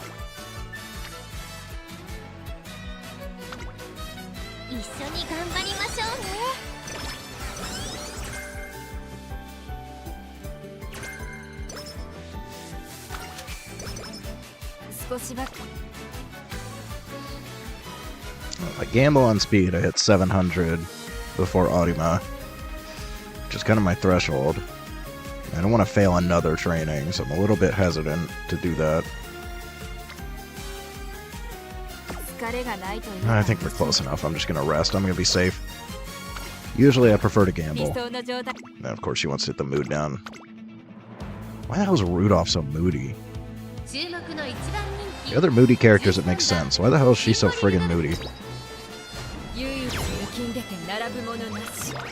[SPEAKER 5] 一緒に頑張りましょうね。
[SPEAKER 2] 少しばか
[SPEAKER 1] If I gamble on speed, I hit 700 before Audima, which is kind of my threshold. I don't want to fail another training, so I'm a little bit hesitant to do that.
[SPEAKER 2] 疲れがないという
[SPEAKER 1] I think we're close enough. I'm just going to rest. I'm going to be safe. Usually I prefer to
[SPEAKER 2] 理
[SPEAKER 1] gamble.
[SPEAKER 2] 想の状態
[SPEAKER 1] And of course she wants to hit the mood down. Why the hell is Rudolph so moody?
[SPEAKER 2] 注目の一番人
[SPEAKER 1] The
[SPEAKER 2] 気
[SPEAKER 1] other moody characters, it makes sense. Why the hell is she so friggin' moody?
[SPEAKER 2] 唯一焼きんでて並ぶものなしだな。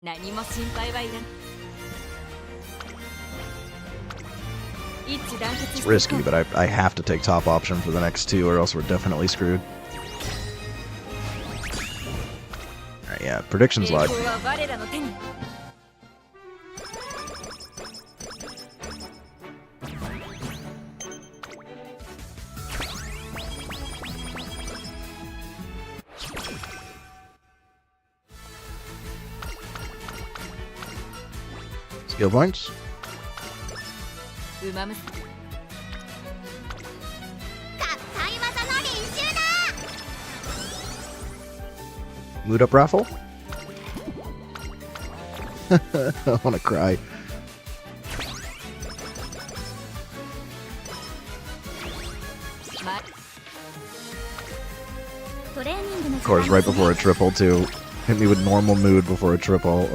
[SPEAKER 2] 何も心配はいらん。一致団結
[SPEAKER 1] It's
[SPEAKER 2] して
[SPEAKER 1] risky, but I have to take top option for the next two, or else we're definitely screwed. Alright, yeah, predictions
[SPEAKER 2] 栄
[SPEAKER 1] lied.
[SPEAKER 2] 光は我らの手に。
[SPEAKER 1] Skill points?
[SPEAKER 2] うまむす
[SPEAKER 5] 合体技の練習だ。
[SPEAKER 1] Mood up raffle? I wanna cry.
[SPEAKER 2] ま
[SPEAKER 5] トレーニングの
[SPEAKER 1] Of
[SPEAKER 5] 時
[SPEAKER 1] course,
[SPEAKER 5] 間
[SPEAKER 1] right
[SPEAKER 5] ですね。
[SPEAKER 1] before a triple, too. Hit me with normal mood before a triple.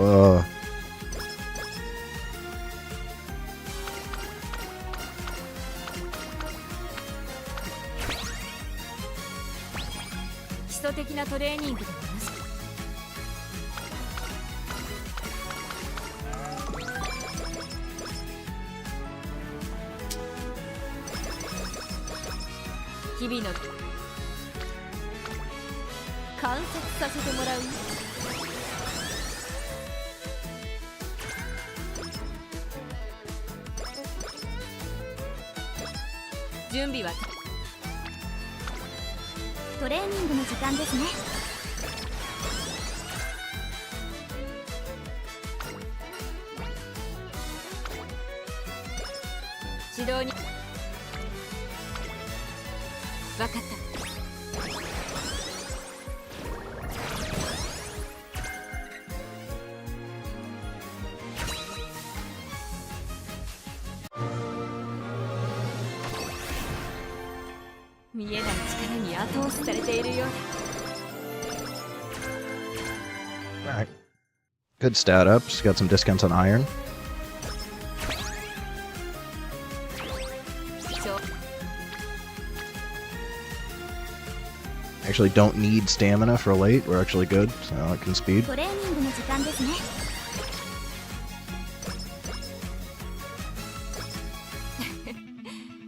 [SPEAKER 2] 礎的なトレーニングでもなし。日々の観察させてもらう。準備は
[SPEAKER 5] トレーニングの時間ですね。
[SPEAKER 2] 指導に分かった。見えない力に後押しされているようだ。
[SPEAKER 1] Alright. Good stat ups. Got some discounts on iron. Actually don't need stamina for late. We're actually good, so it can speed.
[SPEAKER 5] トレーニングの時間ですね。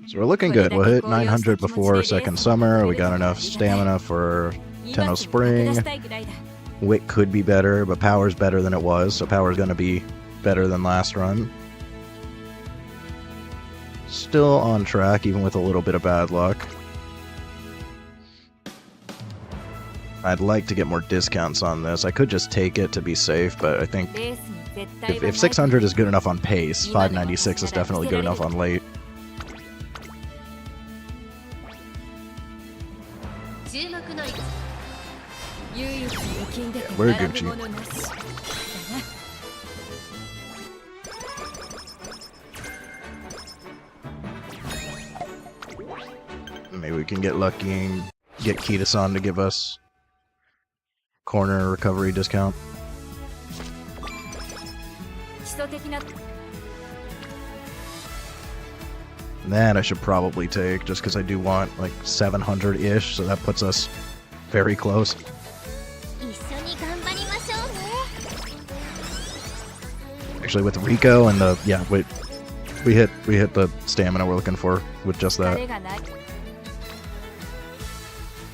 [SPEAKER 1] So we're looking good. We'll hit 900 before second summer. We got enough stamina for Tenno Spring. Wit could be better, but power's better than it was, so power's gonna be better than last run. Still on track, even with a little bit of bad luck. I'd like to get more discounts on this. I could just take it to be safe, but I think if 600 is good enough on pace, 596 is definitely good enough on late.
[SPEAKER 2] 注目の唯一無金で
[SPEAKER 1] We're
[SPEAKER 2] 並ぶ
[SPEAKER 1] Gucci.
[SPEAKER 2] ものなしだな。
[SPEAKER 1] Maybe we can get lucky and get Kita-san to give us corner recovery discount.
[SPEAKER 2] 基礎的な
[SPEAKER 1] That I should probably take, just because I do want like 700-ish, so that puts us very close.
[SPEAKER 5] 一緒に頑張りましょうね。
[SPEAKER 1] Actually, with Rico and the we hit the stamina we're looking for with just that.
[SPEAKER 2] 疲れがない。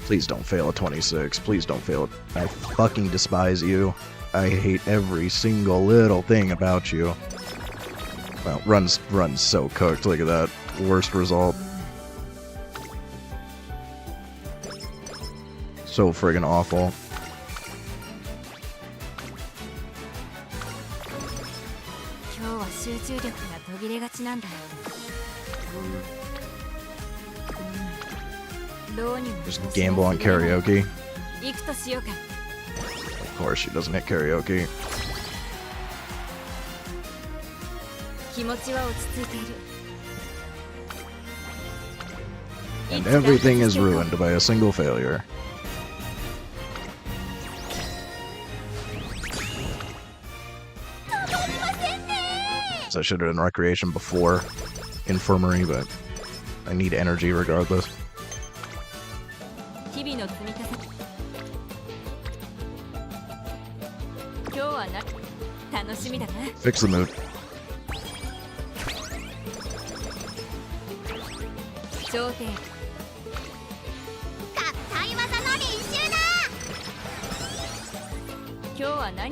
[SPEAKER 1] Please don't fail at 26. Please don't fail. I fucking despise you. I hate every single little thing about you. Well, runs so cooked. Look at that. Worst result. So friggin' awful.
[SPEAKER 2] 今日は集中力が途切れがちなんだよ。どうにも
[SPEAKER 1] Just gamble on karaoke.
[SPEAKER 2] 行くとしようか。
[SPEAKER 1] Of course she doesn't hit karaoke.
[SPEAKER 2] 気持ちは落ち着いている。
[SPEAKER 1] And everything is ruined by a single failure. So I should have done recreation before infirmary, but I need energy regardless.
[SPEAKER 2] 日々の積み重ね。今日は楽しみだな。
[SPEAKER 1] Fix the mood.
[SPEAKER 2] 頂点。
[SPEAKER 5] 合体技の練習だ。
[SPEAKER 2] 今日は何？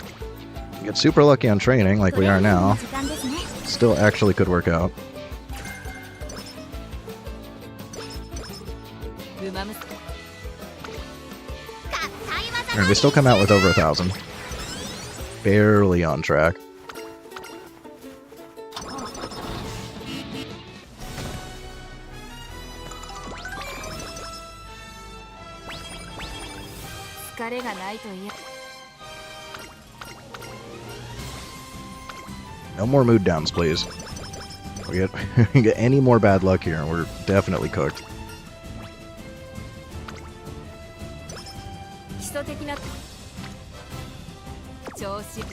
[SPEAKER 1] Get super lucky on training like we are now.
[SPEAKER 5] 時間ですね。
[SPEAKER 1] Still actually could work out.
[SPEAKER 2] うまむ。
[SPEAKER 1] And we still come out with over 1,000. Barely on track.
[SPEAKER 2] 疲れがないと言え。
[SPEAKER 1] No more mood downs, please. We get any more bad luck here, and we're definitely cooked.
[SPEAKER 2] 基礎的な調子。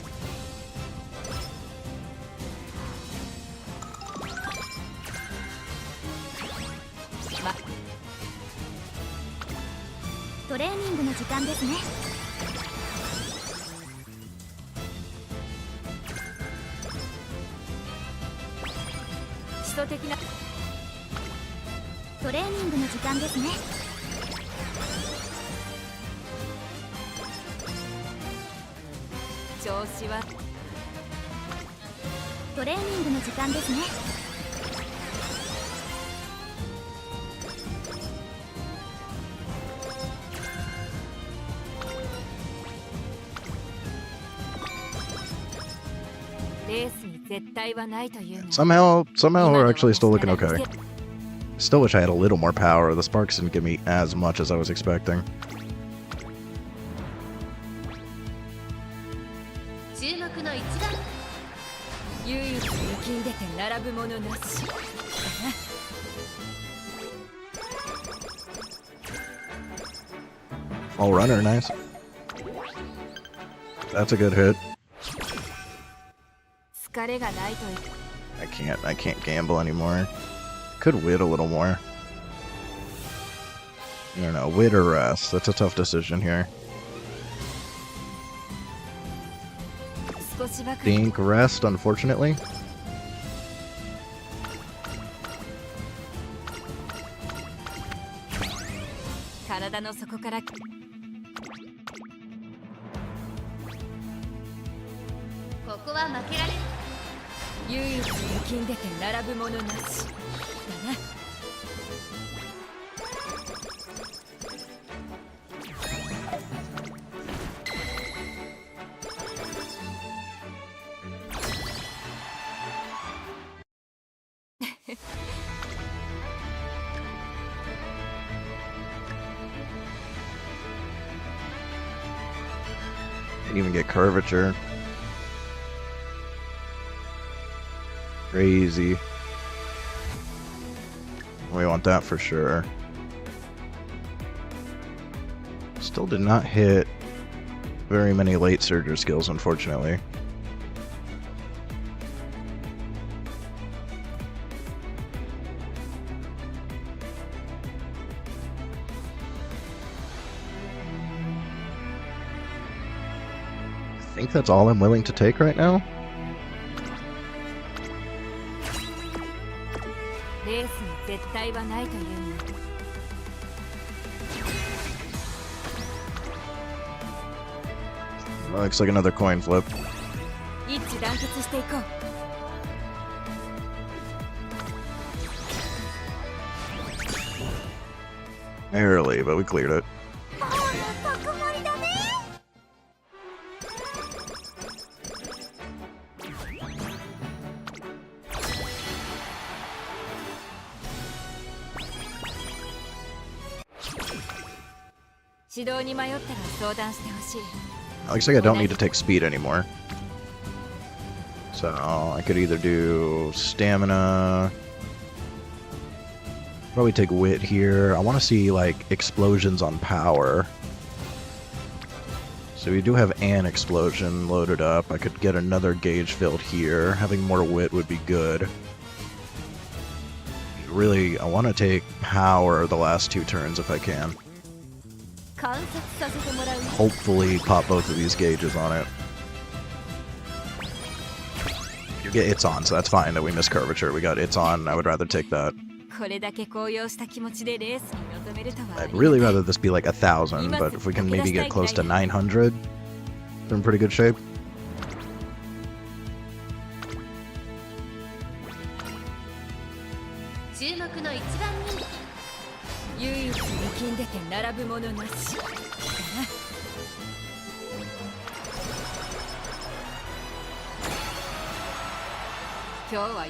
[SPEAKER 5] レーニングの時間ですね。
[SPEAKER 2] 基礎的な
[SPEAKER 5] トレーニングの時間ですね。
[SPEAKER 2] 調子は
[SPEAKER 5] トレーニングの時間ですね。
[SPEAKER 2] レースに絶対はないというが
[SPEAKER 1] Somehow we're
[SPEAKER 2] 今の
[SPEAKER 1] actually still
[SPEAKER 2] 私
[SPEAKER 1] looking
[SPEAKER 2] から
[SPEAKER 1] okay.
[SPEAKER 2] 見せ
[SPEAKER 1] Still wish I had a little more power. The sparks didn't give me as much as I was expecting.
[SPEAKER 2] 注目の一番唯一力に出て並ぶものなし
[SPEAKER 1] All runner, nice. That's a good hit.
[SPEAKER 2] 疲れがないと
[SPEAKER 1] I can't gamble anymore. Could wit a little more. I don't know, wit or rest. That's a tough decision here.
[SPEAKER 2] 少しばかり
[SPEAKER 1] Think rest, unfortunately.
[SPEAKER 2] 体の底からここは負けられる唯一力に出て並ぶものなしだな
[SPEAKER 1] Didn't even get curvature. Crazy. We want that for sure. Still did not hit very many late surger skills, unfortunately. I think that's all I'm willing to take right now.
[SPEAKER 2] レースに絶対はないというが
[SPEAKER 1] Looks like another coin flip.
[SPEAKER 2] 一致団結していこう
[SPEAKER 1] Barely, but we cleared it.
[SPEAKER 2] 指導に迷ったら相談してほしい
[SPEAKER 1] Looks like I don't need to take speed anymore. So I could either do stamina. Probably take wit here. I want to see like explosions on power. So we do have an explosion loaded up. I could get another gauge filled here. Having more wit would be good. Really, I want to take power the last two turns if I can.
[SPEAKER 2] 観察させてもらう
[SPEAKER 1] Hopefully pop both of these gauges on it. You get it's on, so that's fine that we missed curvature. We got it's on. I would rather take that.
[SPEAKER 2] これだけ高揚した気持ちでレースに臨めるとは
[SPEAKER 1] I'd really rather this be like 1,000, but if we can maybe get close to 900, we're in pretty good shape.
[SPEAKER 2] 注目の一番人気唯一力に出て並ぶものなしだな 今日は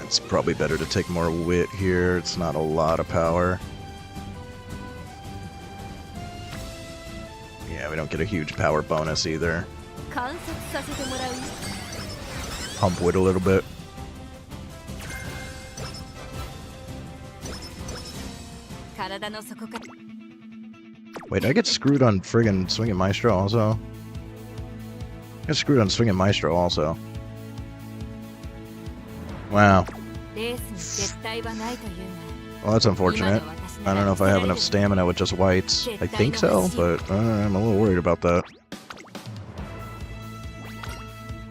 [SPEAKER 1] It's probably better to take more wit here. It's not a lot of power. Yeah, we don't get a huge power bonus either.
[SPEAKER 2] 観察させてもらう
[SPEAKER 1] Pump wit a little bit.
[SPEAKER 2] 体の底から
[SPEAKER 1] Wait, did I get screwed on friggin' Swinging Maestro also? I got screwed on Swinging Maestro also. Wow.
[SPEAKER 2] レースに絶対はないというが
[SPEAKER 1] Well, that's unfortunate. I don't know if I have enough stamina with just whites. I think so, but I'm a little worried about that.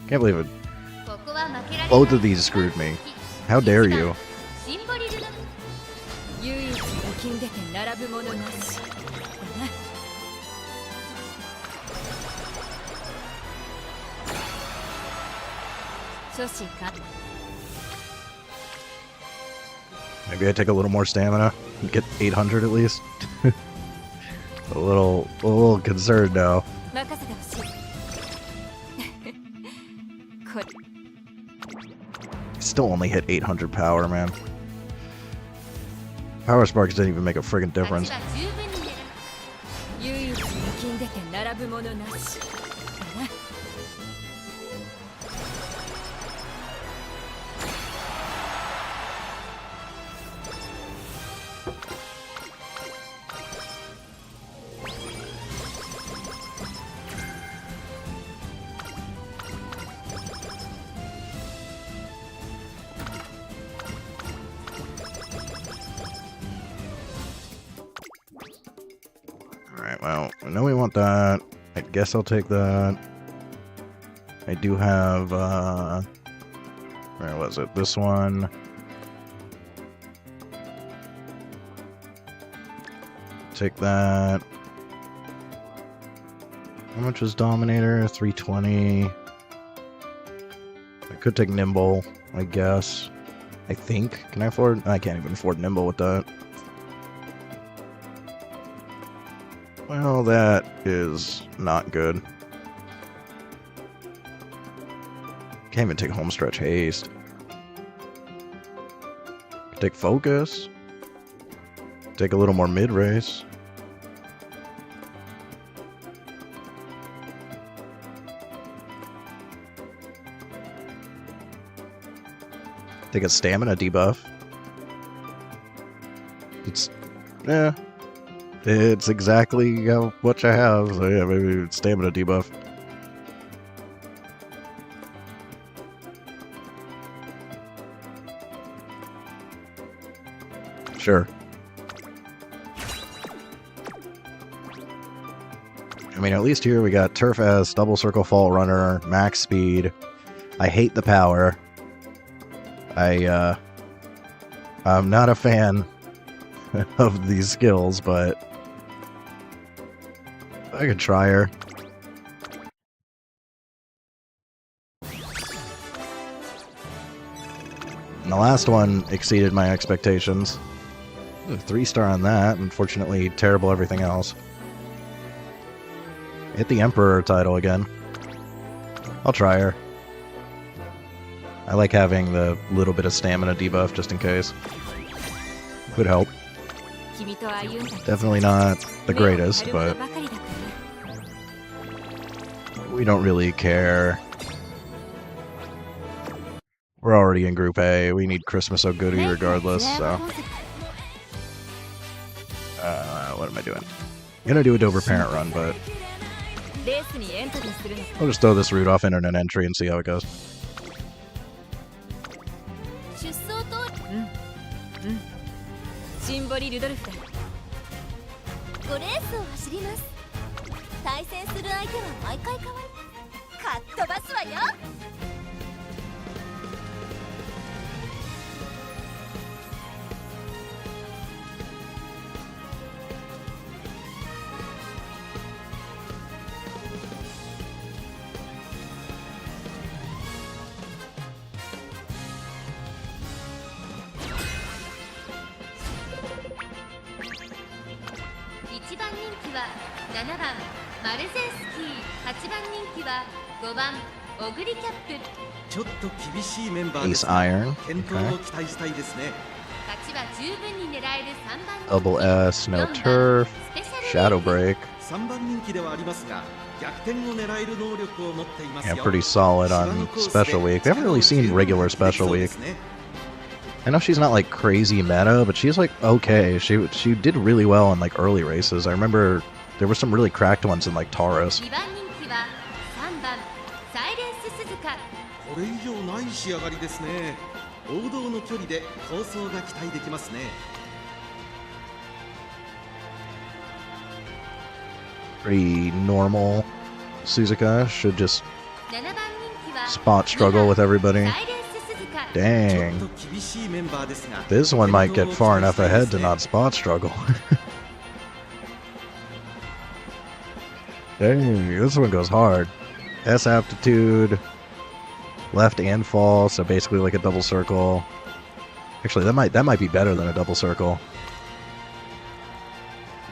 [SPEAKER 1] Can't believe it.
[SPEAKER 2] ここは負けられない
[SPEAKER 1] Both of these screwed me. How dare you?
[SPEAKER 2] シンボリルド唯一募金出て並ぶものなしだな初子か
[SPEAKER 1] Maybe I take a little more stamina and get 800 at least. a little concerned now.
[SPEAKER 2] 任せてほしいこれ
[SPEAKER 1] Still only hit 800 power, man. Power sparks didn't even make a friggin' difference.
[SPEAKER 2] 勝ちは十分に狙う唯一募金出て並ぶものなしだな
[SPEAKER 1] Alright, well, I know we want that. I guess I'll take that. I do have, where was it? This one. Take that. How much is Dominator? 320. I could take Nimble, I guess. I think. Can I afford? I can't even afford Nimble with that. Well, that is not good. Can't even take Homestretch Haste. Take Focus. Take a little more mid-race. Take a Stamina debuff. It's... yeah. It's exactly what I have, so yeah, maybe stamina debuff. Sure. I mean, at least here we got Turf S, Double Circle Fall Runner, Max Speed. I hate the power. I'm not a fan of these skills, but I could try her. And the last one exceeded my expectations. 3-star on that, unfortunately terrible everything else. Hit the Emperor title again. I'll try her. I like having the little bit of stamina debuff just in case. Could help. Definitely not the greatest, but we don't really care. We're already in Group A. We need Christmas O'Goody regardless, so... what am I doing? I'm gonna do a Dover Parent run, but... I'll just throw this route off internet entry and see how it goes.
[SPEAKER 2] シンボリルドルフだ
[SPEAKER 5] 5レースを走ります。対戦する相手は毎回変わる。かっ飛ばすわよ。
[SPEAKER 2] 1番人気は7番マルゼンスキー、8番人気は5番オグリキャップ。
[SPEAKER 3] ちょっと厳しいメンバーです
[SPEAKER 1] Ace
[SPEAKER 3] が
[SPEAKER 1] Iron.
[SPEAKER 3] 健闘を期待したいですね。
[SPEAKER 2] 勝ちは十分に狙える3番人気
[SPEAKER 1] Double S, no turf, Shadow Break.
[SPEAKER 3] 3番人気ではありますが逆転を狙える能力を持っていますよ。
[SPEAKER 1] Yeah, pretty solid on Special Week. We haven't really seen regular Special Week. I know she's not like crazy meta, but she's like okay. She did really well in like early races. I remember there were some really cracked ones in like Taurus.
[SPEAKER 2] 2番人気は3番サイレンス鈴鹿。
[SPEAKER 3] これ以上ない仕上がりですね。王道の距離で構想が期待できますね。
[SPEAKER 1] pretty normal Suzuka. Should just
[SPEAKER 2] 7番人気は
[SPEAKER 1] spot struggle with everybody.
[SPEAKER 2] サイレンス鈴鹿
[SPEAKER 3] ちょ
[SPEAKER 1] Dang.
[SPEAKER 3] っと厳しいメンバーですが
[SPEAKER 1] This one might get far enough
[SPEAKER 3] 健闘を期待
[SPEAKER 1] ahead
[SPEAKER 3] した
[SPEAKER 1] to
[SPEAKER 3] いですね
[SPEAKER 1] not spot struggle. Dang, this one goes hard. S aptitude, left and fall, so basically like a double circle. Actually, that might be better than a double circle.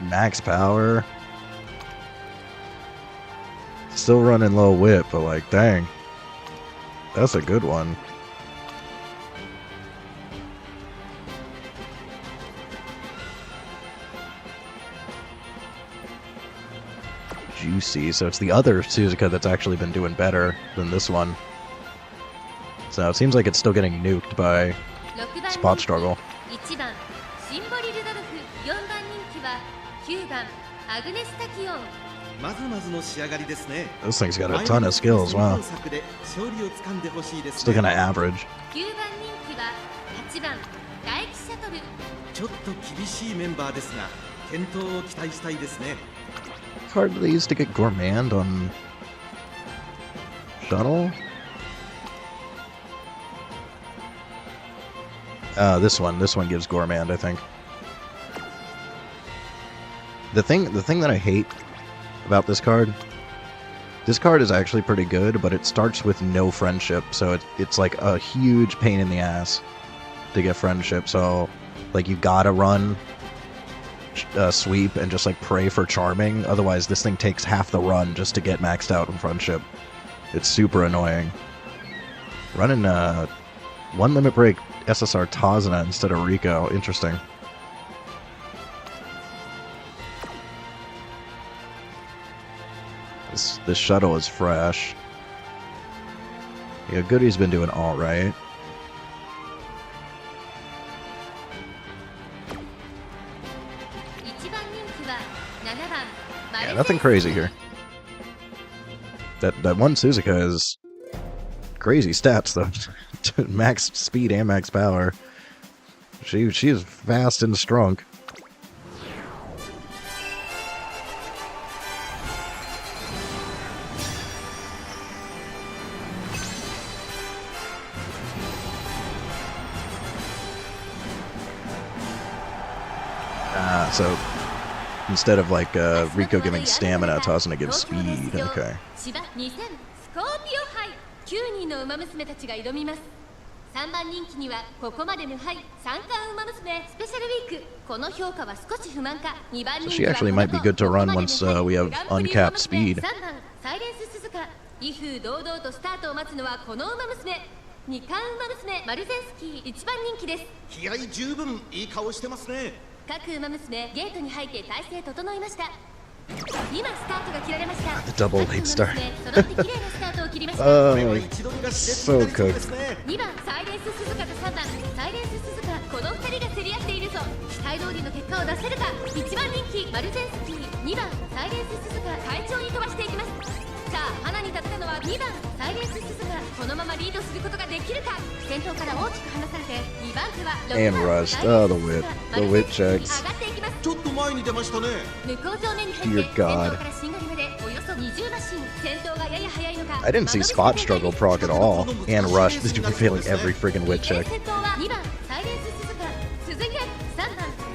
[SPEAKER 1] Max power. Still running low whip, but like, dang. That's a good one. Juicy. So it's the other Suzuka that's actually been doing better than this one. So it seems like it's still getting nuked by
[SPEAKER 2] 6番
[SPEAKER 1] spot struggle.
[SPEAKER 2] 1番シンボリ・ルドルフ、4番人気は9番アグネス・タキオン。
[SPEAKER 3] まずまずの仕上がりですね
[SPEAKER 1] This thing's got a ton of skills. Wow.
[SPEAKER 3] 作で勝利を掴んでほしいです
[SPEAKER 1] Still
[SPEAKER 3] ね
[SPEAKER 1] gonna average.
[SPEAKER 2] 9番人気は8番大気シャトル。
[SPEAKER 3] ちょっと厳しいメンバーですが健闘を期待したいですね
[SPEAKER 1] Card do they use to get Gourmand on Shuttle? This one gives Gourmand, I think. The thing that I hate about this card is actually pretty good, but it starts with no friendship, so it's like a huge pain in the ass to get friendship. So like you gotta run sweep and just like pray for charming, otherwise this thing takes half the run just to get maxed out in friendship. It's super annoying. Running one limit break SSR Tazuna instead of Rico. Interesting. This shuttle is fresh. Yeah, Goody's been doing alright. Yeah, nothing crazy here. That one Suzuka is crazy stats though. Max speed and max power. She is fast and strong. So instead of like Rico giving stamina, Tazuna gives speed. Okay.
[SPEAKER 2] 芝2000スコーピオ杯9人の馬娘たちが挑みます。3番人気にはここまで無敗三冠馬娘スペシャルウィーク。この評価は少し不満か。2番人
[SPEAKER 1] So
[SPEAKER 2] 気
[SPEAKER 1] she
[SPEAKER 2] は
[SPEAKER 1] actually might be good to run once we have uncapped speed.
[SPEAKER 2] 3番サイレンス鈴鹿。威風堂々とスタートを待つのはこの馬娘。二冠馬娘マルゼンスキー1番人気です。
[SPEAKER 3] 気合十分いい顔してますね
[SPEAKER 2] 各馬娘ゲートに入って体勢整いました。今スタートが切られました。
[SPEAKER 1] The double late start.
[SPEAKER 2] 揃って綺麗なスタートを切りました。
[SPEAKER 1] Oh,
[SPEAKER 3] 一度にが
[SPEAKER 1] so cooked.
[SPEAKER 2] 2番サイレンス鈴鹿と3番サイレンス鈴鹿、この2人が競り合っているぞ。期待通りの結果を出せるか。1番人気マルゼンスキー、2番サイレンス鈴鹿、快調に飛ばしていきます。さあ花に立ったのは2番サイレンス鈴鹿、このままリードすることができるか。先頭から大きく離されて2番手は6
[SPEAKER 1] And
[SPEAKER 2] 番
[SPEAKER 1] rushed. Oh, the whip. The whip checks.
[SPEAKER 2] 上がっていきます。
[SPEAKER 3] ちょっと前に出ましたね
[SPEAKER 2] 向こう上面に入
[SPEAKER 1] Dear
[SPEAKER 2] って先頭
[SPEAKER 1] God.
[SPEAKER 2] からしんがりまでおよそ20マシン。先頭がやや速いのか。
[SPEAKER 1] I didn't see spot struggle proc at all. And rush. Did you be failing every friggin' whip check?
[SPEAKER 2] 先頭は2番サイレンス鈴鹿、続いて3番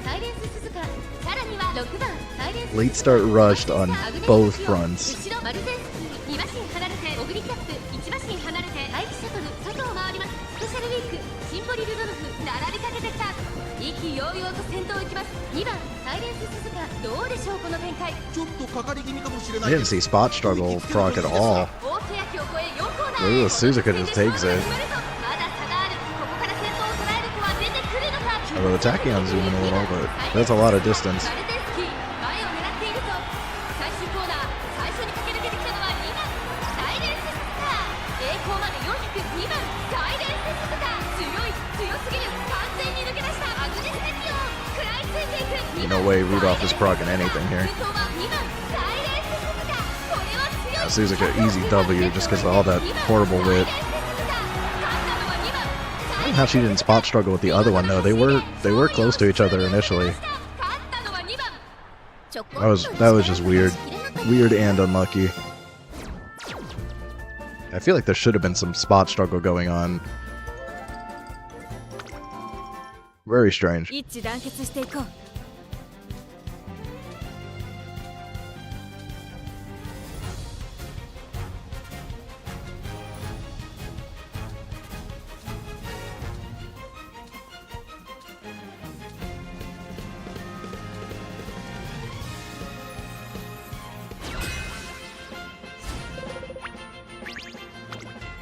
[SPEAKER 2] サイレンス鈴鹿、さらには6番サイレンス鈴鹿。
[SPEAKER 1] Late start rushed on both fronts.
[SPEAKER 2] 後ろマルゼンスキー2マシン離れてオグリキャップ1マシン離れて大気シャトル外を回ります。スペシャルウィークシンボリルドルフ並びかけてきた。意気揚々と先頭行きます。2番サイレンス鈴鹿、どうでしょうこの展開。
[SPEAKER 3] ちょっとかかり気味かもしれな
[SPEAKER 1] I
[SPEAKER 3] い
[SPEAKER 1] didn't see spot struggle proc at all.
[SPEAKER 2] 大欅を越え4コーナーへ。
[SPEAKER 1] Ooh, Suzuka just takes it.
[SPEAKER 2] まだ差がある。ここから先頭を捉える子は出てくるのか。
[SPEAKER 1] Although the Tachyon zooming a little, but that's a lot of distance.
[SPEAKER 2] マルゼンスキー前を狙っているぞ。最終コーナー最初に駆け抜けてきたのは2番サイレンス鈴鹿。栄光まで402番サイレンス鈴鹿、強すぎる。完全に抜け出したアグネステキオン、食らいついていく。
[SPEAKER 1] No way Rudolph is proccing anything here.
[SPEAKER 2] 先頭は2番サイレンス鈴鹿、これは強い。
[SPEAKER 1] Yeah, Suzuka easy W just because of all that horrible whip. I don't know how she didn't spot struggle with the other one though. They were close to each other initially. That was just weird. Weird and unlucky. I feel like there should have been some spot struggle going on. Very strange.
[SPEAKER 2] 一致団結していこう。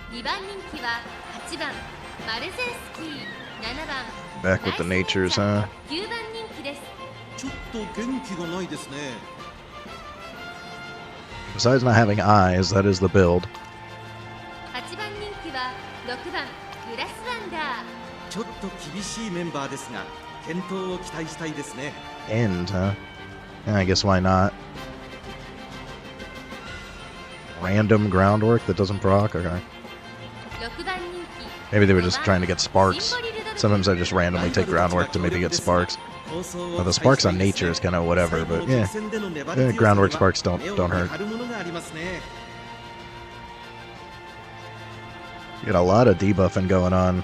[SPEAKER 2] 2番人気は8番マルゼンスキー、7番
[SPEAKER 1] Back with the natures, huh?
[SPEAKER 2] 9番人気です。
[SPEAKER 3] ちょっと元気がないですね。
[SPEAKER 1] Besides not having eyes, that is the build.
[SPEAKER 2] 8番人気は6番グラスワンダー。
[SPEAKER 3] ちょっと厳しいメンバーですが健闘を期待したいですね。
[SPEAKER 1] End, huh? Yeah, I guess why not? Random groundwork that doesn't proc? Okay.
[SPEAKER 2] 6番人気
[SPEAKER 1] Maybe they were just trying to get sparks. Sometimes I just randomly take groundwork to maybe get sparks. Well, the sparks on nature is kind of whatever, but yeah. Groundwork sparks don't hurt. You got a lot of debuffing going on.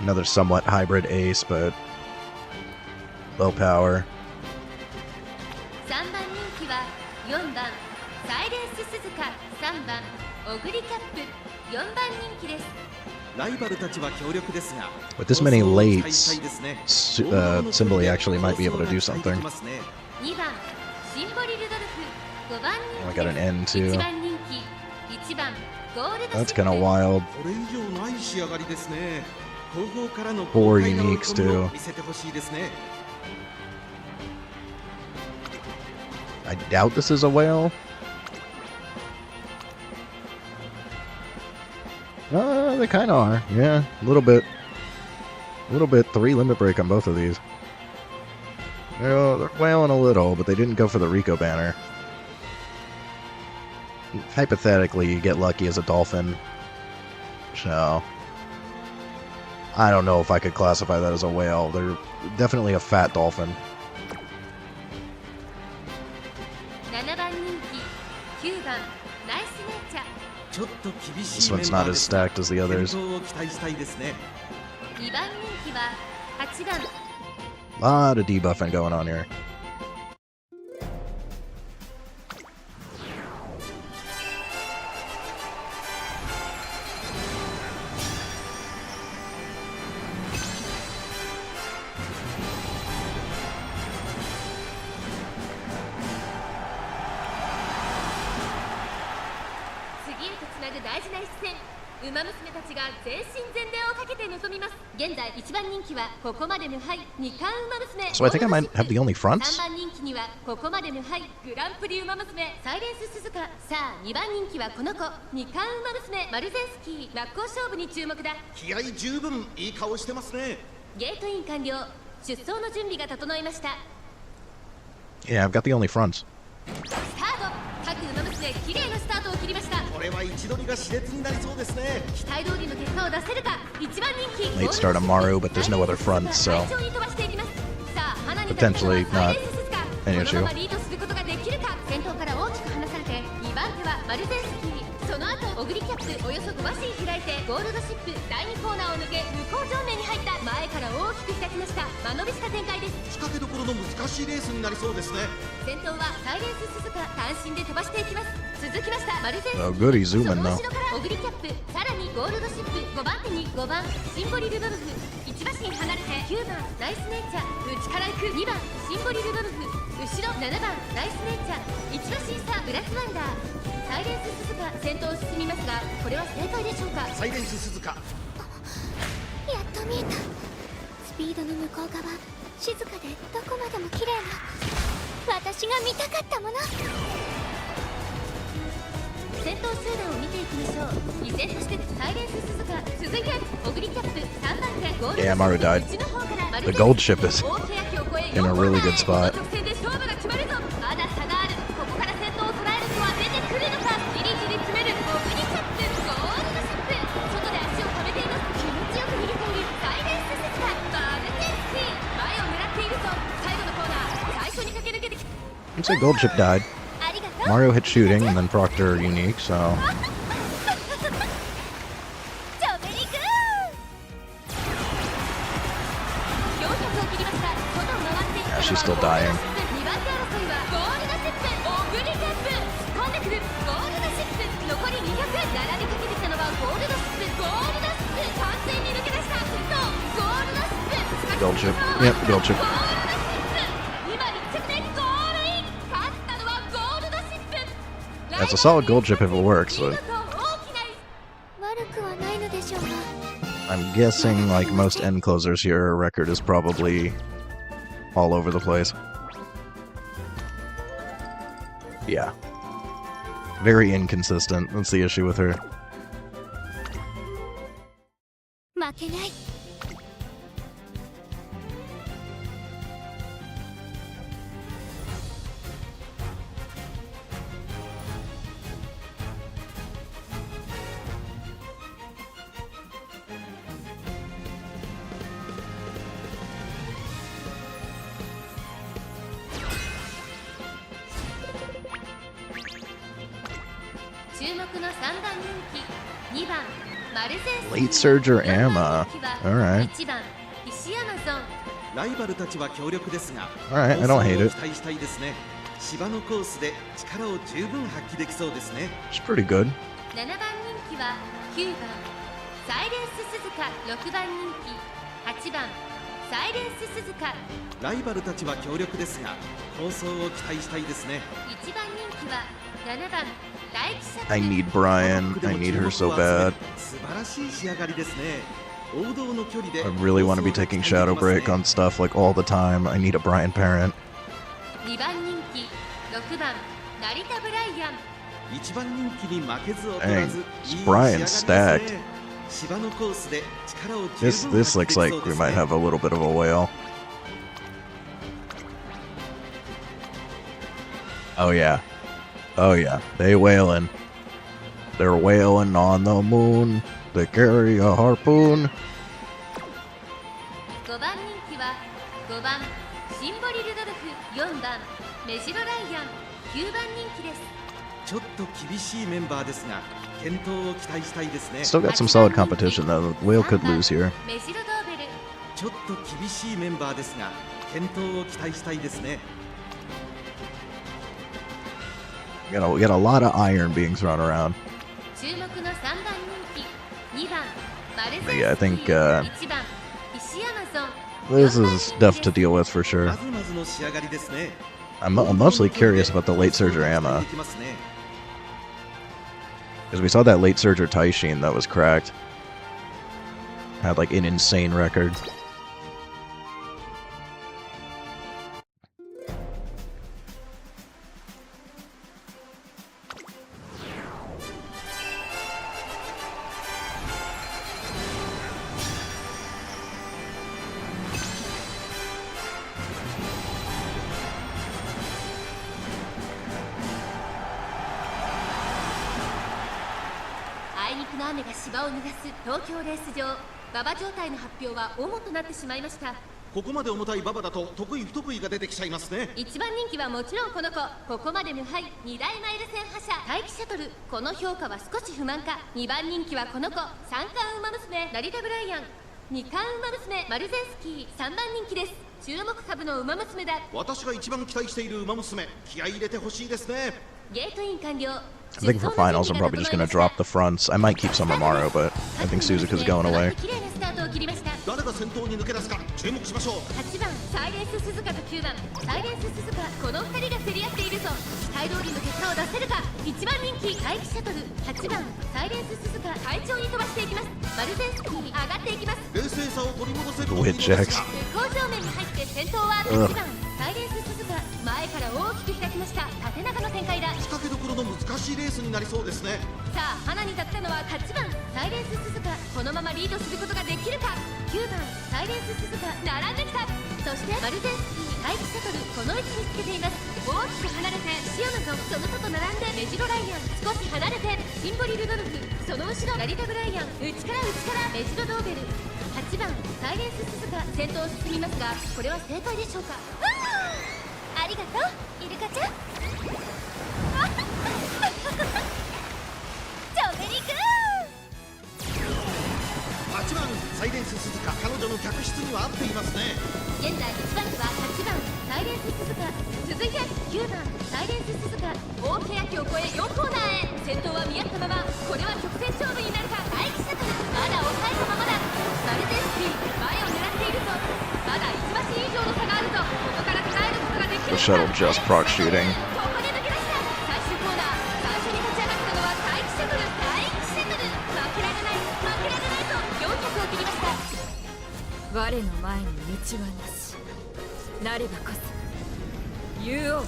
[SPEAKER 1] Another somewhat hybrid ace, but low power.
[SPEAKER 2] 3番人気は4番サイレンス鈴鹿、3番オグリキャップ、4番人気です。
[SPEAKER 3] ライバルたちは強力ですが
[SPEAKER 1] With this many lates, Simboli actually might be able to do something.
[SPEAKER 2] 2番シンボリルドルフ、5番
[SPEAKER 1] Oh, I
[SPEAKER 2] 人
[SPEAKER 1] got
[SPEAKER 2] 気
[SPEAKER 1] an N
[SPEAKER 2] 1
[SPEAKER 1] too.
[SPEAKER 2] 番人気、1番ゴールド
[SPEAKER 1] That's
[SPEAKER 2] シップ。
[SPEAKER 1] kind of wild.
[SPEAKER 3] これ以上ない仕上がりですね。後方からの
[SPEAKER 1] Four
[SPEAKER 3] 豪快な追い
[SPEAKER 1] uniques
[SPEAKER 3] 込みを
[SPEAKER 1] too.
[SPEAKER 3] 見せてほしいですね。
[SPEAKER 1] I doubt this is a whale. They kind of are. Yeah, a little bit. A little bit. 3 limit break on both of these. They're whaling a little, but they didn't go for the Rico banner. Hypothetically, you get lucky as a dolphin. So, I don't know if I could classify that as a whale. They're definitely a fat dolphin.
[SPEAKER 2] 7番人気、9番ナイスネイチャー。
[SPEAKER 3] ちょっと厳し
[SPEAKER 1] This
[SPEAKER 3] いメ
[SPEAKER 1] one's
[SPEAKER 3] ンバ
[SPEAKER 1] not
[SPEAKER 3] ー
[SPEAKER 1] as
[SPEAKER 3] ですが
[SPEAKER 1] stacked as the
[SPEAKER 3] 健
[SPEAKER 1] others.
[SPEAKER 3] 闘を期待したいですね。
[SPEAKER 2] 2番人気は8番
[SPEAKER 1] Lot of debuffing going on here. So I think I might have the only fronts.
[SPEAKER 2] 3番人気にはここまで無敗グランプリウマ娘サイレンス鈴鹿。さあ2番人気はこの子二冠ウマ娘マルゼンスキー。真っ向勝負に注目だ。
[SPEAKER 3] 気合十分いい顔してますね。
[SPEAKER 2] ゲートイン完了。出走の準備が整いました。
[SPEAKER 1] Yeah, I've got the only fronts.
[SPEAKER 2] スタート。各ウマ娘綺麗なスタートを切りました。
[SPEAKER 3] これは位置取りが熾烈になりそうですね。
[SPEAKER 2] 期待通りの結果を出せるか。1番人気
[SPEAKER 1] Late start on Maru, but there's no other fronts, so
[SPEAKER 2] 快調に飛ばしていきます。さあ花に
[SPEAKER 1] potentially not an
[SPEAKER 2] この
[SPEAKER 1] issue.
[SPEAKER 2] ままリードすることができるか。先頭から大きく離されて2番手はマルゼンスキー。その後オグリキャップおよそ5馬身開いてゴールドシップ第2コーナーを抜け向こう正面に入った。前から大きく開きました。間延びした展開です。
[SPEAKER 3] 仕掛けどころの難しいレースになりそうですね。
[SPEAKER 2] 先頭はサイレンス鈴鹿。単身で飛ばしていきます。続きましたマルゼンスキー。
[SPEAKER 1] Oh, good, he's
[SPEAKER 2] そ
[SPEAKER 1] zooming
[SPEAKER 2] の
[SPEAKER 1] now.
[SPEAKER 2] 後ろからオグリキャップ、さらにゴールドシップ。5番手に5番シンボリルドルフ。1馬身離れて9番ナイスネイチャー。内から行く2番シンボリルドルフ。後ろ7番ナイスネイチャー。1馬身差ブラスワンダー。サイレンス鈴鹿先頭を進みますが、これは正解でしょうか。
[SPEAKER 3] サイレンス鈴鹿。
[SPEAKER 5] やっと見えた。スピードの向こう側、静かでどこまでも綺麗な私が見たかったもの。
[SPEAKER 2] 先頭集団を見ていきましょう。依然としてサイレンス鈴鹿。続いてオグリキャップ3番手ゴールドシップ。
[SPEAKER 1] Yeah, Maru died.
[SPEAKER 2] 内の方からマル
[SPEAKER 1] The
[SPEAKER 2] ゼンス
[SPEAKER 1] gold ship is
[SPEAKER 2] 大欅を越え
[SPEAKER 1] in a really good
[SPEAKER 2] この
[SPEAKER 1] spot.
[SPEAKER 2] 直線で勝負が決まるぞ。まだ差がある。ここから先頭を捉える人は出てくるのか。じりじり詰めるオグリキャップゴールドシップ。外で足を止めています。気持ちよく逃げているサイレンス鈴鹿。マルゼンスキー前を狙っているぞ。最後のコーナー最初に
[SPEAKER 1] Looks like Gold Chip died.
[SPEAKER 5] ありがとう
[SPEAKER 1] Mario hit shooting and then Proctor unique, so
[SPEAKER 5] チョベリ君
[SPEAKER 2] 400を切りました。外を回っていったのは
[SPEAKER 1] Yeah, she's still dying.
[SPEAKER 2] 2番手争いはゴールドシップ、オグリキャップ、突っ込んでくるゴールドシップ、残り200、並びかけてきたのはゴールドシップ、ゴールドシップ、完全に抜け出した。そうゴールドシップ、
[SPEAKER 1] Gold Chip. Yep, Gold Chip.
[SPEAKER 2] ゴールドシップ、今1着でゴールイン。勝ったのはゴールドシップ。
[SPEAKER 1] That's a solid Gold Chip if it works,
[SPEAKER 2] 見
[SPEAKER 1] but
[SPEAKER 2] 事大きな
[SPEAKER 5] 悪くはないのでしょうが
[SPEAKER 1] I'm guessing like most end closers here, her record is probably all over the place. Yeah. Very inconsistent. That's the issue with her.
[SPEAKER 5] 負けない
[SPEAKER 2] 注目の3番人気2番マルゼンス
[SPEAKER 1] Late Surger Amma.
[SPEAKER 2] 4
[SPEAKER 1] Alright.
[SPEAKER 2] 1番石山ゾン。
[SPEAKER 3] ライバルたちは強力ですが
[SPEAKER 1] Alright, I don't hate
[SPEAKER 3] 構
[SPEAKER 1] it.
[SPEAKER 3] 想を期待したいですね。芝のコースで力を十分発揮できそうですね。
[SPEAKER 1] She's pretty good.
[SPEAKER 2] 7番人気は9番サイレンス鈴鹿、6番人気8番サイレンス鈴鹿、
[SPEAKER 3] ライバルたちは強力ですが構想を期待したいですね。
[SPEAKER 2] 1番人気は7番大記者
[SPEAKER 1] I need Brian. I need her so bad.
[SPEAKER 3] 素晴らしい仕上がりですね。王道の距離で
[SPEAKER 1] I really want to be taking Shadow Break on stuff like all the time. I need a Brian parent.
[SPEAKER 2] 2番人気6番成田ブライアン。
[SPEAKER 3] 一番人気に負けず劣らず、
[SPEAKER 1] Dang,
[SPEAKER 3] いい仕
[SPEAKER 1] Brian's
[SPEAKER 3] 上がりですね。
[SPEAKER 1] stacked.
[SPEAKER 3] 芝のコースで力を十分
[SPEAKER 1] This
[SPEAKER 3] 発揮でき
[SPEAKER 1] looks
[SPEAKER 3] そう
[SPEAKER 1] like
[SPEAKER 3] で
[SPEAKER 1] we
[SPEAKER 3] す
[SPEAKER 1] might
[SPEAKER 3] ね。
[SPEAKER 1] have a little bit of a whale. Oh yeah. Oh yeah. They whaling. They're whaling on the moon. They carry a harpoon.
[SPEAKER 2] 5番人気は5番シンボリ・ルドルフ、4番メジロ・ライアン、9番人気です。
[SPEAKER 3] ちょっと厳しいメンバーですが健闘を期待したいですね。
[SPEAKER 1] Still got some solid competition though. The whale could lose here.
[SPEAKER 2] メジロ・ドーベル。
[SPEAKER 3] ちょっと厳しいメンバーですが健闘を期待したいですね。
[SPEAKER 1] We got a lot of iron being thrown around.
[SPEAKER 2] 注目の3番人気2番マルゼンスキー、
[SPEAKER 1] Yeah, I think,
[SPEAKER 2] 1番石山ゾン。
[SPEAKER 1] This is tough to deal with for
[SPEAKER 3] ま
[SPEAKER 1] sure.
[SPEAKER 3] ずまずの仕上がりですね。
[SPEAKER 1] I'm mostly curious about the late Surger Amma.
[SPEAKER 3] できますね。
[SPEAKER 1] Because we saw that late Surger Taishin that was cracked. Had like an insane record.
[SPEAKER 2] 「あいにくの雨が芝を濡らす東京レース場」馬場状態の発表は主となってしまいました。
[SPEAKER 3] ここまで重たい馬場だと得意不得意が出てきちゃいますね。
[SPEAKER 2] 1番人気はもちろんこの子、ここまで無敗2大マイル戦覇者待機シャトル。この評価は少し不満か。2番人気はこの子、3冠馬娘成田ブライアン、2冠馬娘マルゼンスキー、3番人気です。注目株の馬娘だ。
[SPEAKER 3] 私が一番期待している馬娘、気合い入れてほしいですね。
[SPEAKER 2] ゲートイン完了。
[SPEAKER 1] I think for finals, I'm probably just gonna drop the fronts. I might keep some Amaro, but I think Suzuka's going away.
[SPEAKER 2] 綺麗なスタートを切りました。
[SPEAKER 3] 誰が先頭に抜け出すか注目しましょう。
[SPEAKER 2] 8番サイレンス鈴鹿と9番サイレンス鈴鹿、この2人が競り合っているぞ。期待通りの結果を出せるか。1番人気待機シャトル、8番サイレンス鈴鹿、快調に飛ばしていきます。マルゼンスキー上がっていきます。
[SPEAKER 3] 冷静さを取り戻せるといいの
[SPEAKER 1] Witch
[SPEAKER 3] です
[SPEAKER 1] X
[SPEAKER 3] が、
[SPEAKER 2] 工場面に入って先頭は8番サイレンス鈴鹿、前から大きく開きました。縦長の展開だ。
[SPEAKER 3] 仕掛けどころの難しいレースになりそうですね。
[SPEAKER 2] さあ花に立ったのは8番サイレンス鈴鹿、このままリードすることができるか。9番サイレンス鈴鹿、並んできた。そしてマルゼンスキー待機シャトル、この位置につけています。大きく離れてシオナゾン、その外並んでメジロライアン、少し離れてシンボリルドルフ、その後ろ成田ブライアン、内からメジロドーベル。8番サイレンス鈴鹿、先頭を進みますがこれは正解でしょうか。
[SPEAKER 5] ありりがとうイルカちゃんチョベリグ
[SPEAKER 3] 8番サイレンス鈴鹿、彼女の客室には合っていますね。
[SPEAKER 2] 現在1番手は8番サイレンス鈴鹿、続いて9番サイレンス鈴鹿、大欅を越え4コーナーへ。先頭は見合ったまま、これは直線勝負になるか。大気シャトルまだ抑えたままだ。マルゼンスキー前を狙っているぞ。まだ1馬身以上の差があるぞ。ここから捉えることができる
[SPEAKER 1] The shuttle just proc shooting.
[SPEAKER 2] ここで抜け出した。最終コーナー最初に立ち上がったのは大気シャトル。大気シャトル負けられない負けられないと400を切りました。
[SPEAKER 6] 我の前に道はなし、なればこそ竜王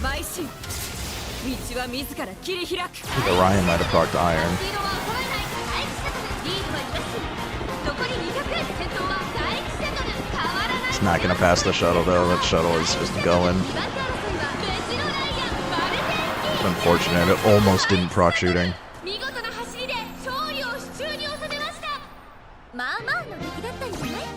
[SPEAKER 6] 邁進、道は自ら切り開く。
[SPEAKER 1] I think Orion might have procced iron.
[SPEAKER 2] スピードは衰えない大気シャトル。リードはイワシ。残り200。先頭は大気シャトル。変わらない。
[SPEAKER 1] It's not gonna pass the shuttle though. That shuttle is just going.
[SPEAKER 2] 2番手争いはメジロライアンマルゼンスキー。
[SPEAKER 1] Unfortunate. It almost didn't proc shooting.
[SPEAKER 2] 見事な走りで勝利を手中に収めました。
[SPEAKER 5] まあまあの出来だったんじゃない？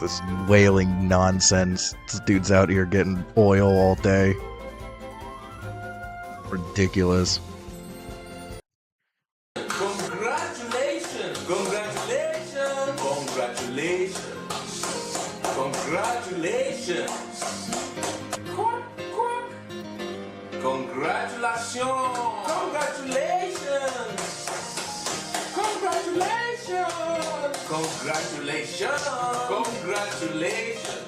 [SPEAKER 1] This wailing nonsense. This dude's out here getting oil all day. Ridiculous.
[SPEAKER 4] Congratulations! Congratulations! Congratulations! Congratulations! Quack, quack. Congratulations! Congratulations! Congratulations! Congratulations! Congratulations!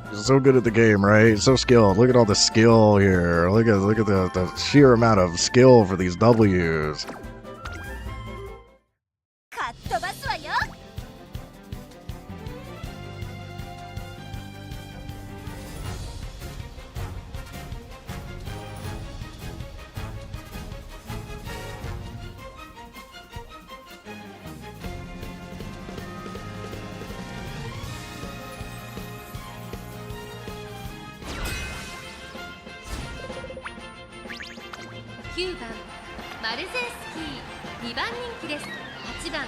[SPEAKER 1] He's so good at the game, right? He's so skilled. Look at all the skill here. Look at the sheer amount of skill for these W's.
[SPEAKER 5] かっ飛ばすわよ。
[SPEAKER 2] 9番マルゼンスキー、2番人気です。8番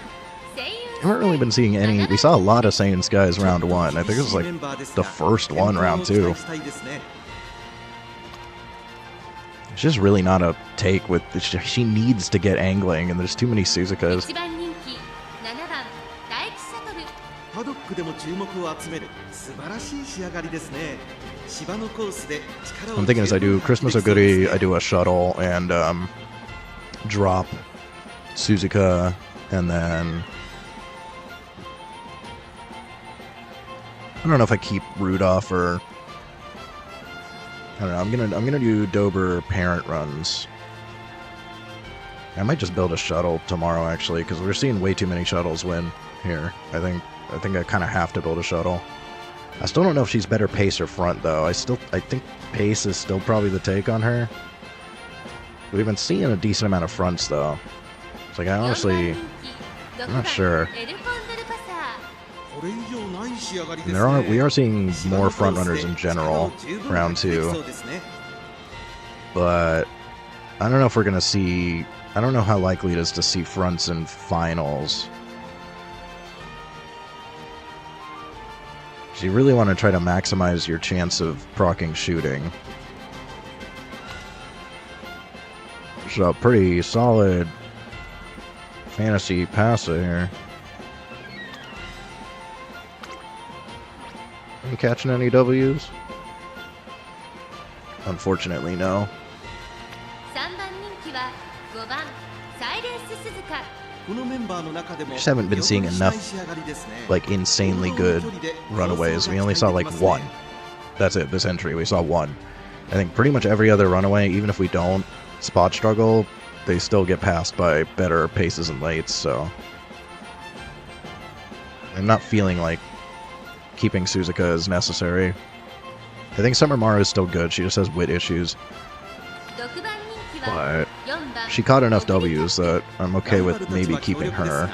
[SPEAKER 2] 声優
[SPEAKER 1] I haven't really been seeing any. We saw a lot of Saiyan Skies round 1. I think it was like the first one round 2. It's just really not a take with. She needs to get angling, and there's too many Suzukas.
[SPEAKER 2] 1番人気7番大気シャトル。
[SPEAKER 3] パドックでも注目を集める素晴らしい仕上がりですね。芝のコースで力を
[SPEAKER 1] I'm thinking as I do Christmas Oguri, I do a shuttle and drop Suzuka, and then I don't know if I keep Rudolph or I don't know. I'm gonna do Dober parent runs. I might just build a shuttle tomorrow actually, because we're seeing way too many shuttles win here. I think I kind of have to build a shuttle. I still don't know if she's better pace or front though. I think pace is still probably the take on her. We've been seeing a decent amount of fronts though. It's like I honestly, I'm not sure. And we are seeing more front runners in general round 2, but I don't know if we're gonna see. I don't know how likely it is to see fronts in finals. So you really want to try to maximize your chance of proccing shooting. So pretty solid fantasy passer here. You catching any W's? Unfortunately, no.
[SPEAKER 2] 3番人気は5番サイレンス鈴鹿。
[SPEAKER 1] Just haven't been seeing enough, like, insanely good runaways. We only saw, like, 1. That's it, this entry. We saw 1. I think pretty much every other runaway, even if we don't spot struggle, they still get passed by better paces and lates, so I'm not feeling like keeping Suzuka is necessary. I think Summer Mara is still good. She just has wit issues. But she caught enough W's that I'm okay with maybe keeping her.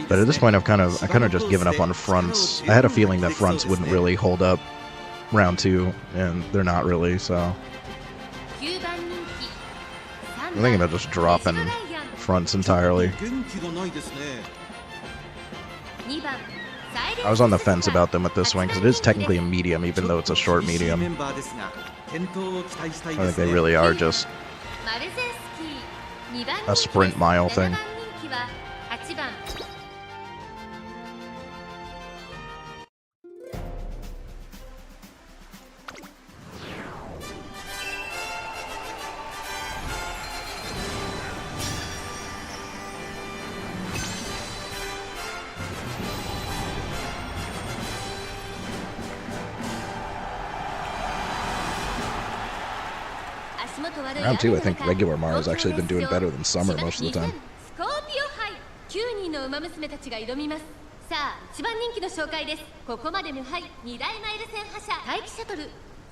[SPEAKER 1] But at this point, I kind of just given up on fronts. I had a feeling that fronts wouldn't really hold up round 2, and they're not really. So I'm thinking about just dropping fronts entirely.
[SPEAKER 3] 元気がないですね。
[SPEAKER 2] 2番サイレンス
[SPEAKER 1] I was on the fence about them with this one because it is technically a medium, even though it's a short
[SPEAKER 3] 厳しいメ
[SPEAKER 1] medium.
[SPEAKER 3] ンバーですが、健闘を期待したい
[SPEAKER 1] I
[SPEAKER 3] で
[SPEAKER 1] think
[SPEAKER 3] す
[SPEAKER 1] they
[SPEAKER 3] ね。
[SPEAKER 1] really are just
[SPEAKER 2] マルゼンスキー2番人気
[SPEAKER 1] a sprint mile
[SPEAKER 2] 7
[SPEAKER 1] thing.
[SPEAKER 2] 番人気は8番
[SPEAKER 1] Round 2, I think regular Mario's actually been doing better than Summer most of the time.
[SPEAKER 2] スコーピオ杯9人の馬娘たちが挑みます。さあ1番人気の紹介です。ここまで無敗2大マイル戦覇者待機シャトル。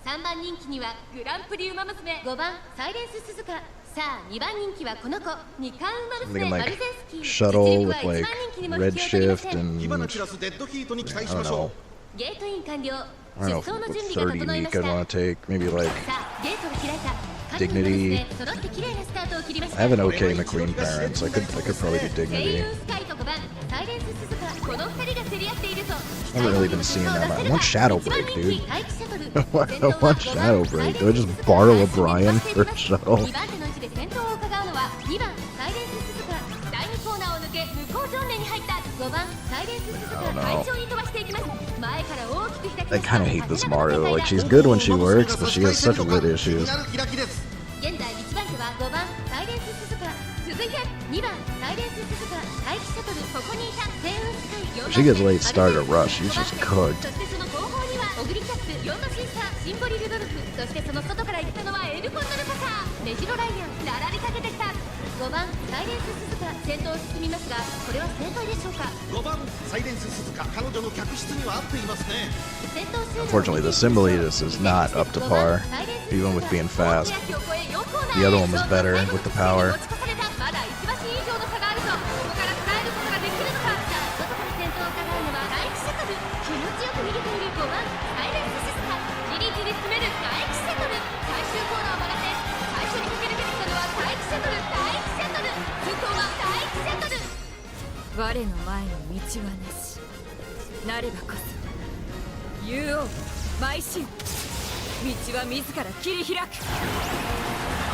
[SPEAKER 2] 3番人気にはグランプリ馬娘5番サイレンス鈴鹿。さあ2番人気はこの子2冠馬
[SPEAKER 1] I'm
[SPEAKER 2] 娘
[SPEAKER 1] thinking
[SPEAKER 2] マ
[SPEAKER 1] like
[SPEAKER 2] ルゼンスキー。
[SPEAKER 1] shuttle
[SPEAKER 2] 実
[SPEAKER 1] with
[SPEAKER 2] 力は
[SPEAKER 1] like
[SPEAKER 2] 1番人気にも
[SPEAKER 1] red
[SPEAKER 2] 引きを取りませ
[SPEAKER 1] shift
[SPEAKER 2] ん。
[SPEAKER 1] and
[SPEAKER 3] 火花散らすデッドヒートに期待
[SPEAKER 1] I
[SPEAKER 3] し
[SPEAKER 1] don't
[SPEAKER 3] ましょ
[SPEAKER 1] know.
[SPEAKER 3] う。
[SPEAKER 2] ゲートイン完了。
[SPEAKER 1] I
[SPEAKER 2] 出
[SPEAKER 1] don't
[SPEAKER 2] 走
[SPEAKER 1] know
[SPEAKER 2] の
[SPEAKER 1] what
[SPEAKER 2] 準備が
[SPEAKER 1] 30
[SPEAKER 2] 整いま
[SPEAKER 1] unique
[SPEAKER 2] し
[SPEAKER 1] I'd
[SPEAKER 2] た。
[SPEAKER 1] want to take. Maybe like
[SPEAKER 2] さあゲートが開いた。
[SPEAKER 1] Dignity.
[SPEAKER 2] 揃って綺麗なスタートを切りました
[SPEAKER 1] I have an okay McQueen parents. I could probably do
[SPEAKER 2] 声
[SPEAKER 1] Dignity.
[SPEAKER 2] 優スカイと5番サイレンス鈴鹿。この2人が競り合っていると
[SPEAKER 1] I haven't really been seeing them. I want Shadow Break, dude.
[SPEAKER 2] 待機シャトル
[SPEAKER 1] I want Shadow Break. Do I just borrow a Brian for Shuttle?
[SPEAKER 2] 2番手の位置で先頭を伺うのは2番サイレンス鈴鹿。第2コーナーを抜け向こう正面に入った5番サイレンス鈴鹿。
[SPEAKER 1] I don't know.
[SPEAKER 2] 快調に飛ばしていきます。前から大きく開きま
[SPEAKER 1] I
[SPEAKER 2] した。
[SPEAKER 1] kind of hate this Mario. Like, she's good when she works, but she has such weird issues.
[SPEAKER 3] 開きです。
[SPEAKER 2] 現在1番手は5番サイレンス鈴鹿。続いて2番サイレンス鈴鹿。待機シャトル。ここにいた星雲スカイ。
[SPEAKER 1] If she gets late start or rush, she's just cooked.
[SPEAKER 2] そしてその後方にはオグリキャップ4の審査シンボリルドルフ。そしてその外から行ったのはエルコンドルパサーメジロライアン。ララリかけてきた5番サイレンス鈴鹿。先頭を進みますがこれは正解でしょうか。
[SPEAKER 3] 5番サイレンス鈴鹿、彼女の客室には合っていますね。
[SPEAKER 2] 先頭集団
[SPEAKER 1] Unfortunately, the Symbolitis is not up to par, even with being fast. The other one was better with the power.
[SPEAKER 2] まだ1馬身以上の差があるぞ。ここから伝えることができるのか。さあ外から先頭を伺うのは待機シャトル。気持ちよく逃げている5番サイレンス鈴鹿。じりじり詰める待機シャトル。最終コーナーを曲がって最初に駆け抜けてきたのは待機シャトル。待機シャトル。向こうは待機シャトル。
[SPEAKER 6] 我の前に道はなし。なればこそ竜王邁進。道は自ら切り開く。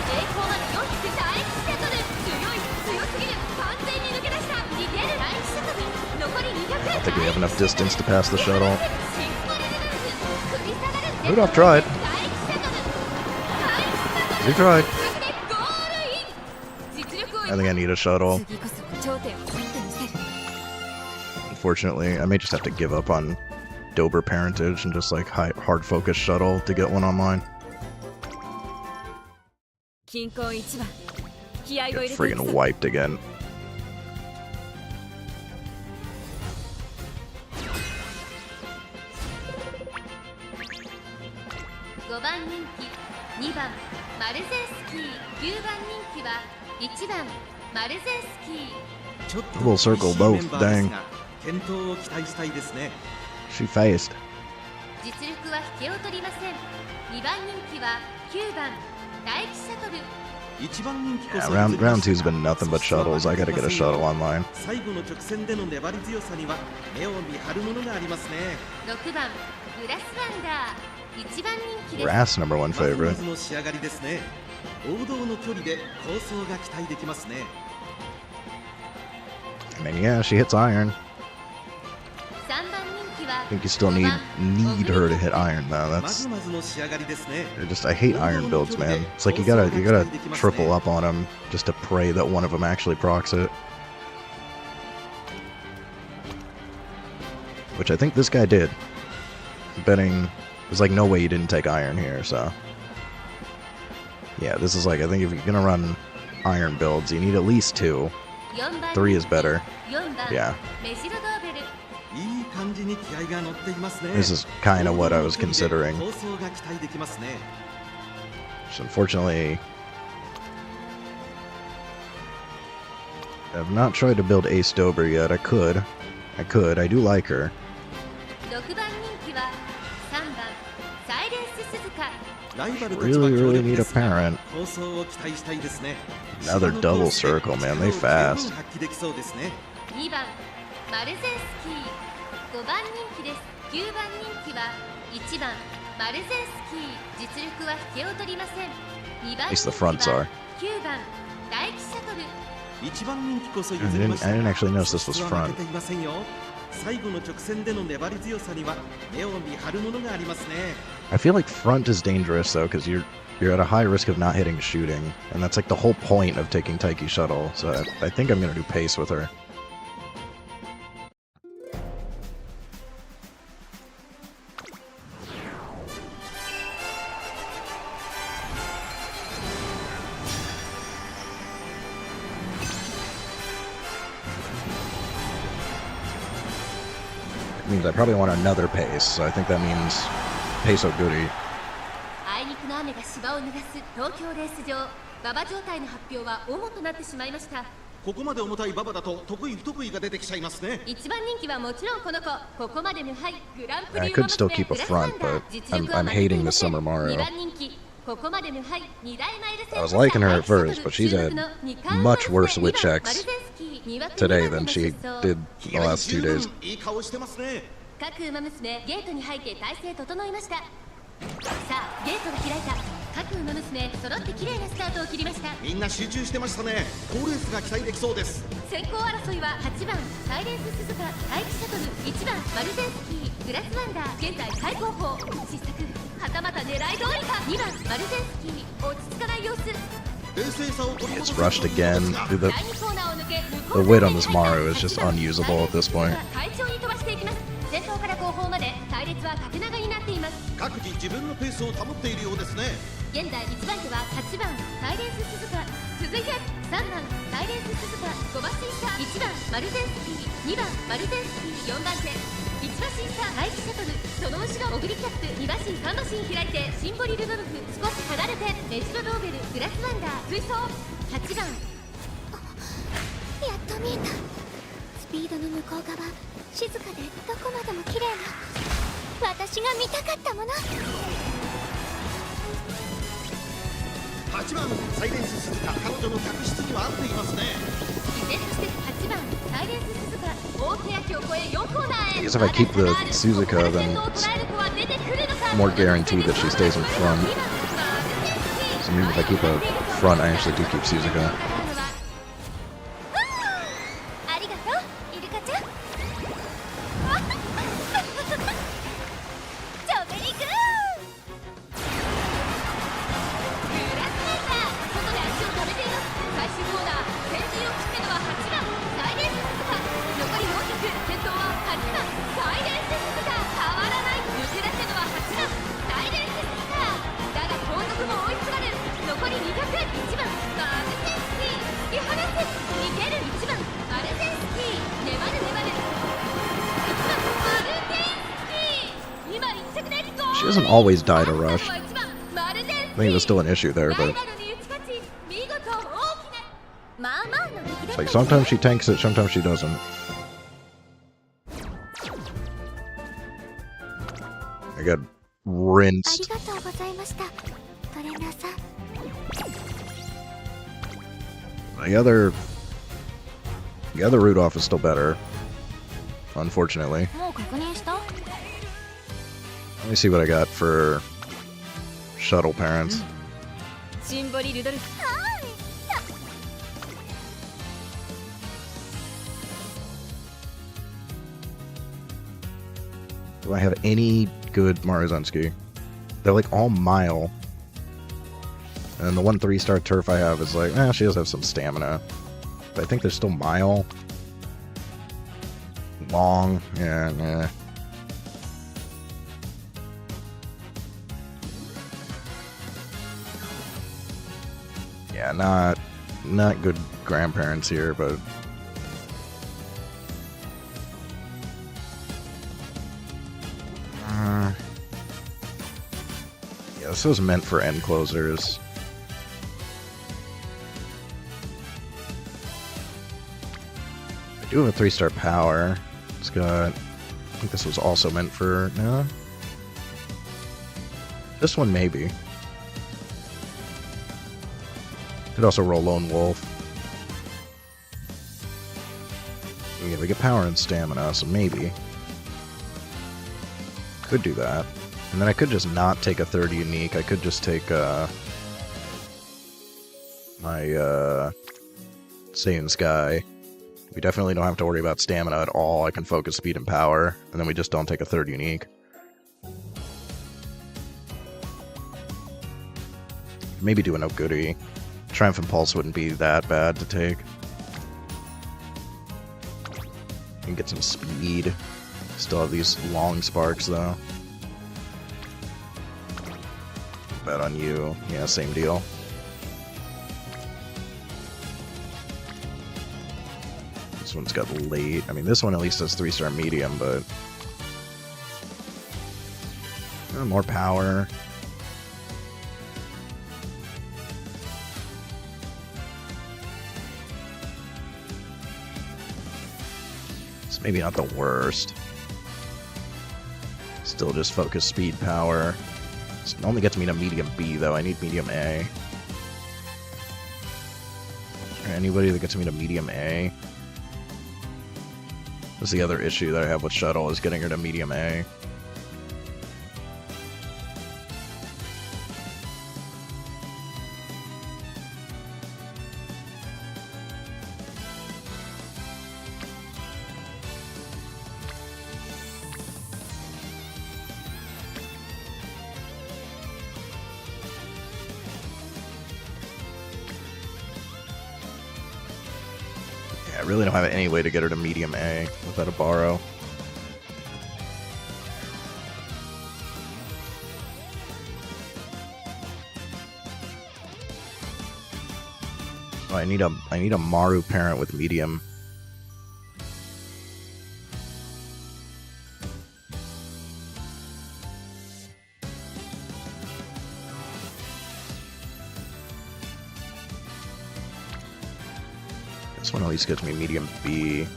[SPEAKER 2] 栄光まで400第1セットで強すぎる。完全に抜け出した。逃げる第1セットに残り200。
[SPEAKER 1] I don't think we have enough distance to pass the shuttle.
[SPEAKER 2] シンボリルドルフ。繰り下がる。
[SPEAKER 1] Rudolph tried.
[SPEAKER 2] 第1セットで第1セット
[SPEAKER 1] He tried.
[SPEAKER 2] でゴールイン。実力を
[SPEAKER 1] I think I need a shuttle.
[SPEAKER 6] 次こそ頂点を取ってみせる。
[SPEAKER 1] Unfortunately, I may just have to give up on Dober parentage and just like hard focus shuttle to get one online.
[SPEAKER 6] 金婚1番気合を入れ
[SPEAKER 1] Get
[SPEAKER 6] ていく
[SPEAKER 1] friggin'
[SPEAKER 6] ぞ。
[SPEAKER 1] wiped again.
[SPEAKER 2] 5番人気2番マルゼンスキー。9番人気は1番マルゼンスキー。
[SPEAKER 3] ちょっと
[SPEAKER 1] Little circle both,
[SPEAKER 3] 厳しいメンバーですが、健闘を期待したいですね。
[SPEAKER 1] She faced.
[SPEAKER 2] 実力は引けを取りません。2番人気は9番待機シャトル。
[SPEAKER 3] 1番人気こ
[SPEAKER 1] Yeah,
[SPEAKER 3] そ
[SPEAKER 1] round 2's been nothing but shuttles. I gotta get a shuttle online.
[SPEAKER 3] 最後の直線での粘り強さには目を見張るものがありますね。
[SPEAKER 2] 6番グラスワンダー。1番人気です。
[SPEAKER 1] Grass number one
[SPEAKER 3] まずま
[SPEAKER 1] favorite.
[SPEAKER 3] ずの仕上がりですね。王道の距離で構想が期待できますね。
[SPEAKER 1] I mean, yeah, she hits iron.
[SPEAKER 2] 3番人気は
[SPEAKER 1] I think you still need her to hit iron though.
[SPEAKER 3] ま
[SPEAKER 1] That's
[SPEAKER 3] ずまずの仕上がりですね。
[SPEAKER 1] just I hate iron builds, man. It's like you gotta triple up on them just to pray that one of them actually procs it. Which I think this guy did. Betting there's like no way you didn't take iron here, so yeah, this is like I think if you're gonna run iron builds, you need at least 2.
[SPEAKER 2] 4番
[SPEAKER 1] 3 is better.
[SPEAKER 2] 4番
[SPEAKER 1] Yeah.
[SPEAKER 2] メジロドーベル。
[SPEAKER 3] いい感じに気合が乗っていますね。
[SPEAKER 1] This is kind of what I was considering.
[SPEAKER 3] 構想が期待できますね。
[SPEAKER 1] Just unfortunately, I've not tried to build Ace Dober yet. I could. I do like her.
[SPEAKER 2] 6番人気は3番サイレンス鈴鹿
[SPEAKER 3] ライバルたちは
[SPEAKER 1] Really,
[SPEAKER 3] 強
[SPEAKER 1] really
[SPEAKER 3] 力
[SPEAKER 1] need
[SPEAKER 3] で
[SPEAKER 1] a
[SPEAKER 3] すが
[SPEAKER 1] parent.
[SPEAKER 3] 構想を期待したいですね。
[SPEAKER 1] Another double circle, man. They fast.
[SPEAKER 3] 発揮できそうですね。
[SPEAKER 2] 2番マルゼンスキー5番人気です。9番人気は1番マルゼンスキー実力は引けを取りません。2番
[SPEAKER 1] At least
[SPEAKER 2] 人
[SPEAKER 1] the
[SPEAKER 2] 気は
[SPEAKER 1] fronts are.
[SPEAKER 2] 9番大気シャトル
[SPEAKER 3] 一番人気こそ
[SPEAKER 1] I
[SPEAKER 3] 譲りました
[SPEAKER 1] didn't actually notice this was
[SPEAKER 3] 実は
[SPEAKER 1] front.
[SPEAKER 3] 負けていませんよ。最後の直線での粘り強さには目を見張るものがありますね。
[SPEAKER 1] I feel like front is dangerous though, because you're at a high risk of not hitting shooting, and that's like the whole point of taking Taiki Shuttle. So I think I'm gonna do pace with her. It means I probably want another pace, so I think that means Peso Goody.
[SPEAKER 2] あいにくの雨が芝を濡らす東京レース場馬場状態の発表は主となってしまいました。
[SPEAKER 3] ここまで重たい馬場だと得意不得意が出てきちゃいますね。
[SPEAKER 2] 一番人気はもちろんこの子ここまで無敗グランプ
[SPEAKER 1] I
[SPEAKER 2] リ
[SPEAKER 1] could still keep a front, but I'm hating the Summer
[SPEAKER 2] 2
[SPEAKER 1] Mario.
[SPEAKER 2] 番人気ここまで無敗2大マイル戦
[SPEAKER 1] I was liking her at first, but she's had much worse lit checks today than she did the last 2 days.
[SPEAKER 3] いい顔してますね。
[SPEAKER 2] 各馬娘ゲートに入って体勢整いました。さあゲートが開いた。各馬娘揃って綺麗なスタートを切りました。
[SPEAKER 3] みんな集中してましたね。好レースが期待できそうです。
[SPEAKER 2] 先行争いは8番サイレンス鈴鹿大気シャトル1番マルゼンスキーグラスワンダー現在最高峰失策はたまた狙い通りか2番マルゼンスキー落ち着かない様子
[SPEAKER 1] It's rushed again. Dude,
[SPEAKER 2] 第2コーナーを抜け
[SPEAKER 1] the wit on this Mario is just unusable at this point.
[SPEAKER 2] 快調に飛ばしていきます。先頭から後方まで隊列は縦長になっています。
[SPEAKER 3] 各自自分のペースを保っているようですね。
[SPEAKER 2] 現在1番手は8番サイレンス鈴鹿続いて3番サイレンス鈴鹿5馬身差1番マルゼンスキー2番マルゼンスキー4番手1馬身差大気シャトルその後ろオグリキャップ2馬身3馬身開いてシンボリルドルフ少し離れてメジロローベルグラスワンダー追走8番
[SPEAKER 5] やっと見えた。スピードの向こう側静かでどこまでも綺麗な私が見たかったもの。
[SPEAKER 3] 8番サイレンス鈴鹿彼女の客室には合っていますね。
[SPEAKER 2] 依然として8番サイレンス鈴鹿大欅を越え4コーナーへ
[SPEAKER 1] I guess if I keep the Suzuka, then it's more guaranteed that she stays in front. So maybe if I keep a front, I actually do keep Suzuka.
[SPEAKER 5] ありがとうイルカちゃん。チョベリグー
[SPEAKER 2] グラスライダー外で足を止めています。最終コーナー先陣を切ってのは8番サイレンス鈴鹿残り400先頭は8番サイレンス鈴鹿変わらない抜け出したのは8番サイレンス鈴鹿だが後続も追いすがる残り201番マルゼンスキー突き放す逃げる1番マルゼンスキー粘る粘る1番マルゼンスキー今1着でゴール
[SPEAKER 1] She doesn't always die to rush.
[SPEAKER 2] 1番マルゼンスキー
[SPEAKER 1] I think it was still an issue there,
[SPEAKER 2] ライ
[SPEAKER 1] but
[SPEAKER 2] バルに打ち勝ち見事大きな
[SPEAKER 5] まあまあの出来だ
[SPEAKER 1] it's
[SPEAKER 5] った
[SPEAKER 1] like sometimes she tanks it, sometimes she doesn't. I got
[SPEAKER 5] あり
[SPEAKER 1] rinsed.
[SPEAKER 5] がとうございましたトレーナーさん。
[SPEAKER 1] The other Rudolph is still better, unfortunately.
[SPEAKER 5] もう確認した？
[SPEAKER 1] Let me see what I got for shuttle parents.
[SPEAKER 6] シンボリルドルフ
[SPEAKER 1] Do I have any good Marizensky? They're like all mile. And the 1 3-star turf I have is like, she does have some stamina. But I think they're still mile. Long, yeah. Yeah, not good grandparents here, but yeah, this was meant for end closers. I do have a 3-star power. It's got, I think this was also meant for, no? This one maybe. Could also roll Lone Wolf. Yeah, we get power and stamina, so maybe. Could do that. And then I could just not take a third unique. I could just take my Saiyan Sky. We definitely don't have to worry about stamina at all. I can focus speed and power, and then we just don't take a third unique. Maybe do an Oguri. Triumphant Pulse wouldn't be that bad to take. You can get some speed. Still have these long sparks though. Bet on you. Yeah, same deal. This one's got late. I mean, this one at least has 3-star medium, but more power. It's maybe not the worst. Still just focus speed power. It only gets me to medium B though. I need medium A. Is there anybody that gets me to medium A? That's the other issue that I have with Shuttle, is getting her to medium A. I really don't have any way to get her to medium A without a borrow. Oh, I need a Maru parent with medium. This one at least gets me medium B.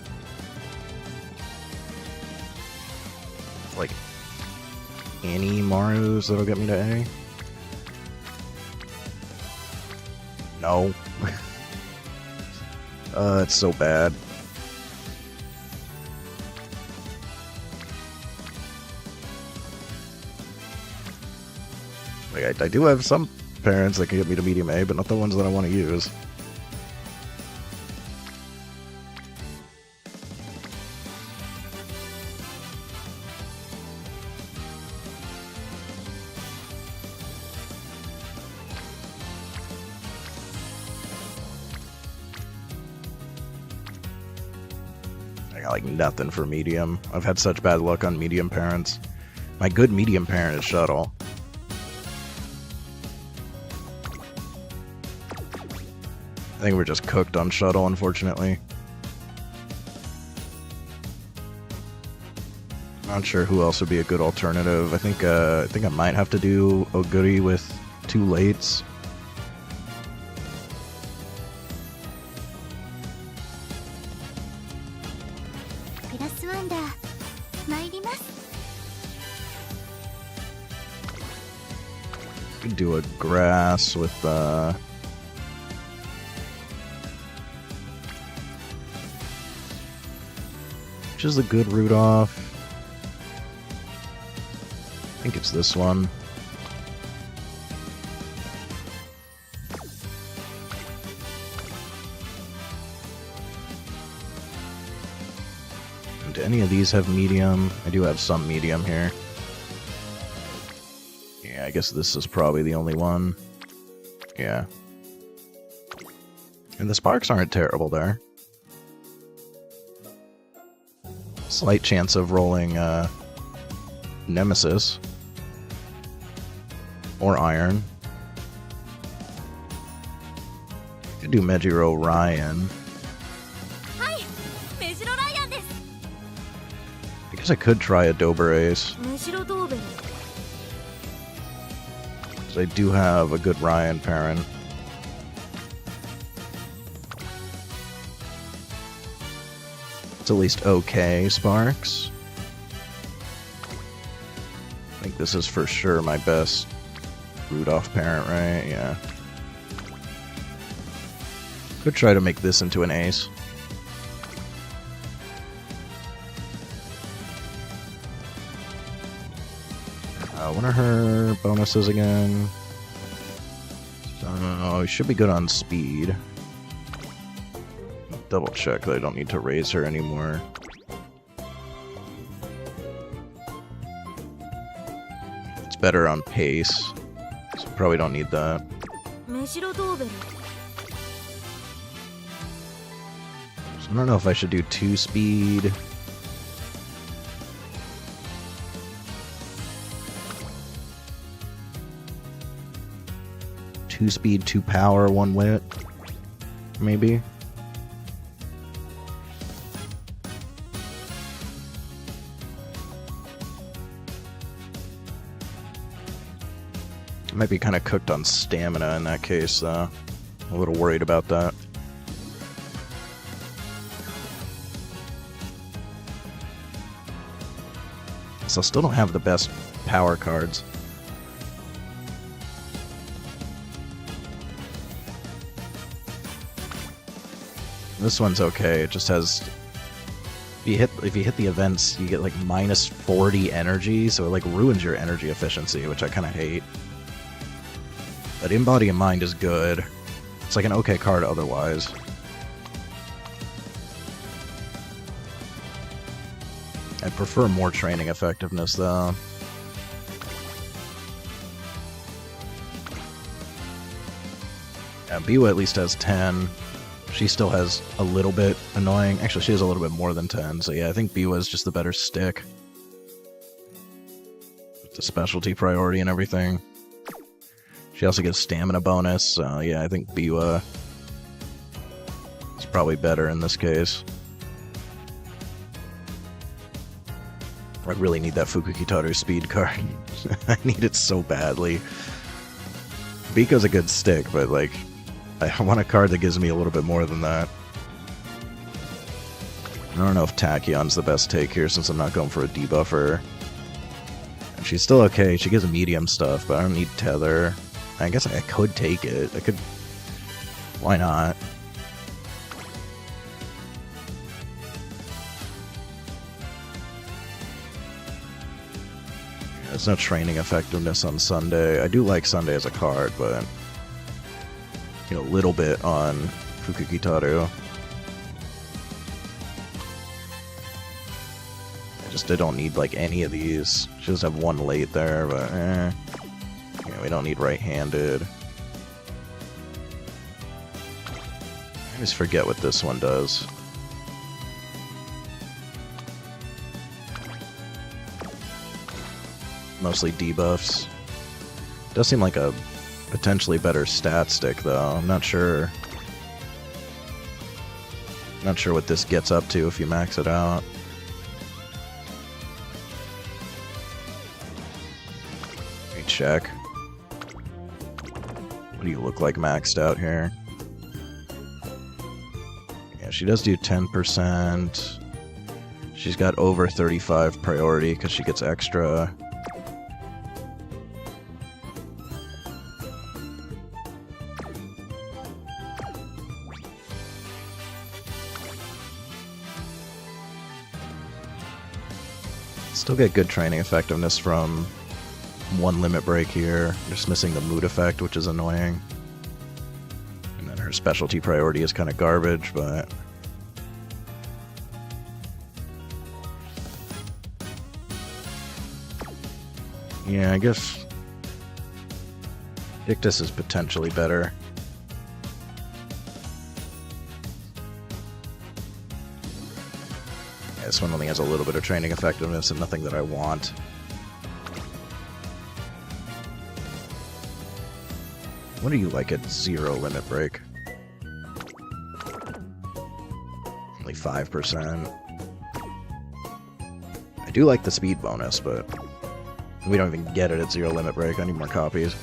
[SPEAKER 1] Like, any Marus that'll get me to A? No. It's so bad. Like, I do have some parents that can get me to medium A, but not the ones that I want to use. I got like nothing for medium. I've had such bad luck on medium parents. My good medium parent is Shuttle. I think we're just cooked on Shuttle, unfortunately. Not sure who else would be a good alternative. I think I might have to do Oguri with 2 lates. Could do a grass with which is a good route off. I think it's this one. And do any of these have medium? I do have some medium here. Yeah, I guess this is probably the only one. Yeah. And the sparks aren't terrible there. Slight chance of rolling Nemesis. Or Iron. Could do Mejiro Ryan. I guess I could try a Dober Ace. I do have a good Ryan parent. It's at least okay, Sparks. I think this is for sure my best Rudolph parent, right? Yeah. Could try to make this into an ace. What are her bonuses again? So, should be good on speed. Double check that I don't need to raise her anymore. It's better on pace, so probably don't need that.
[SPEAKER 6] メシロドーベル
[SPEAKER 1] So I don't know if I should do 2 speed. Two speed, 2 power, 1 wit, maybe. Might be kind of cooked on stamina in that case, though. A little worried about that. So still don't have the best power cards. This one's okay. It just has. If you hit the events, you get like minus 40 energy, so it like ruins your energy efficiency, which I kind of hate. But Embody of Mind is good. It's like an okay card otherwise. I prefer more training effectiveness though. Yeah, Biwa at least has 10. She still has a little bit annoying. Actually, she has a little bit more than 10. So yeah, I think Biwa is just the better stick. The specialty priority and everything. She also gets stamina bonus. So yeah, I think Biwa is probably better in this case. I really need that Fukukitaru speed card. I need it so badly. Biko's a good stick, but like, I want a card that gives me a little bit more than that. I don't know if Tachyon's the best take here since I'm not going for a debuffer. And she's still okay. She gives medium stuff, but I don't need Tether. I guess I could take it. I could... Why not? There's no training effectiveness on Sunday. I do like Sunday as a card, but... You know, a little bit on Fukukitaru. I don't need like any of these. She does have one late there, but yeah, we don't need right-handed. I always forget what this one does. Mostly debuffs. Does seem like a potentially better stat stick, though. I'm not sure. Not sure what this gets up to if you max it out. Let me check. What do you look like maxed out here? Yeah, she does do 10%. She's got over 35 priority because she gets extra. Still get good training effectiveness from one limit break here. Just missing the mood effect, which is annoying. And then her specialty priority is kind of garbage, but... Yeah, I guess... Dictus is potentially better. This one only has a little bit of training effectiveness and nothing that I want. What do you like at 0 limit break? Only 5%. I do like the speed bonus, but we don't even get it at 0 limit break. I need more copies.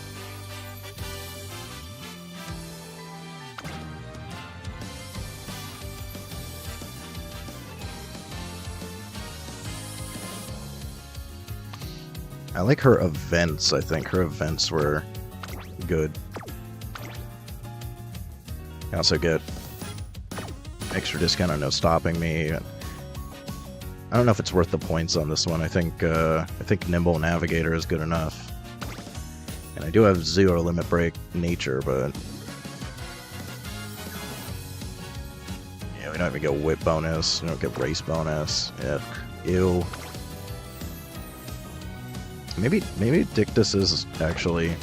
[SPEAKER 1] I like her events, I think. Her events were good. I also get extra discount on no stopping me. I don't know if it's worth the points on this one. I think Nimble Navigator is good enough. And I do have 0 limit break nature, but yeah, we don't even get whip bonus. We don't get race bonus. Yeah, ew. Maybe Dictus is actually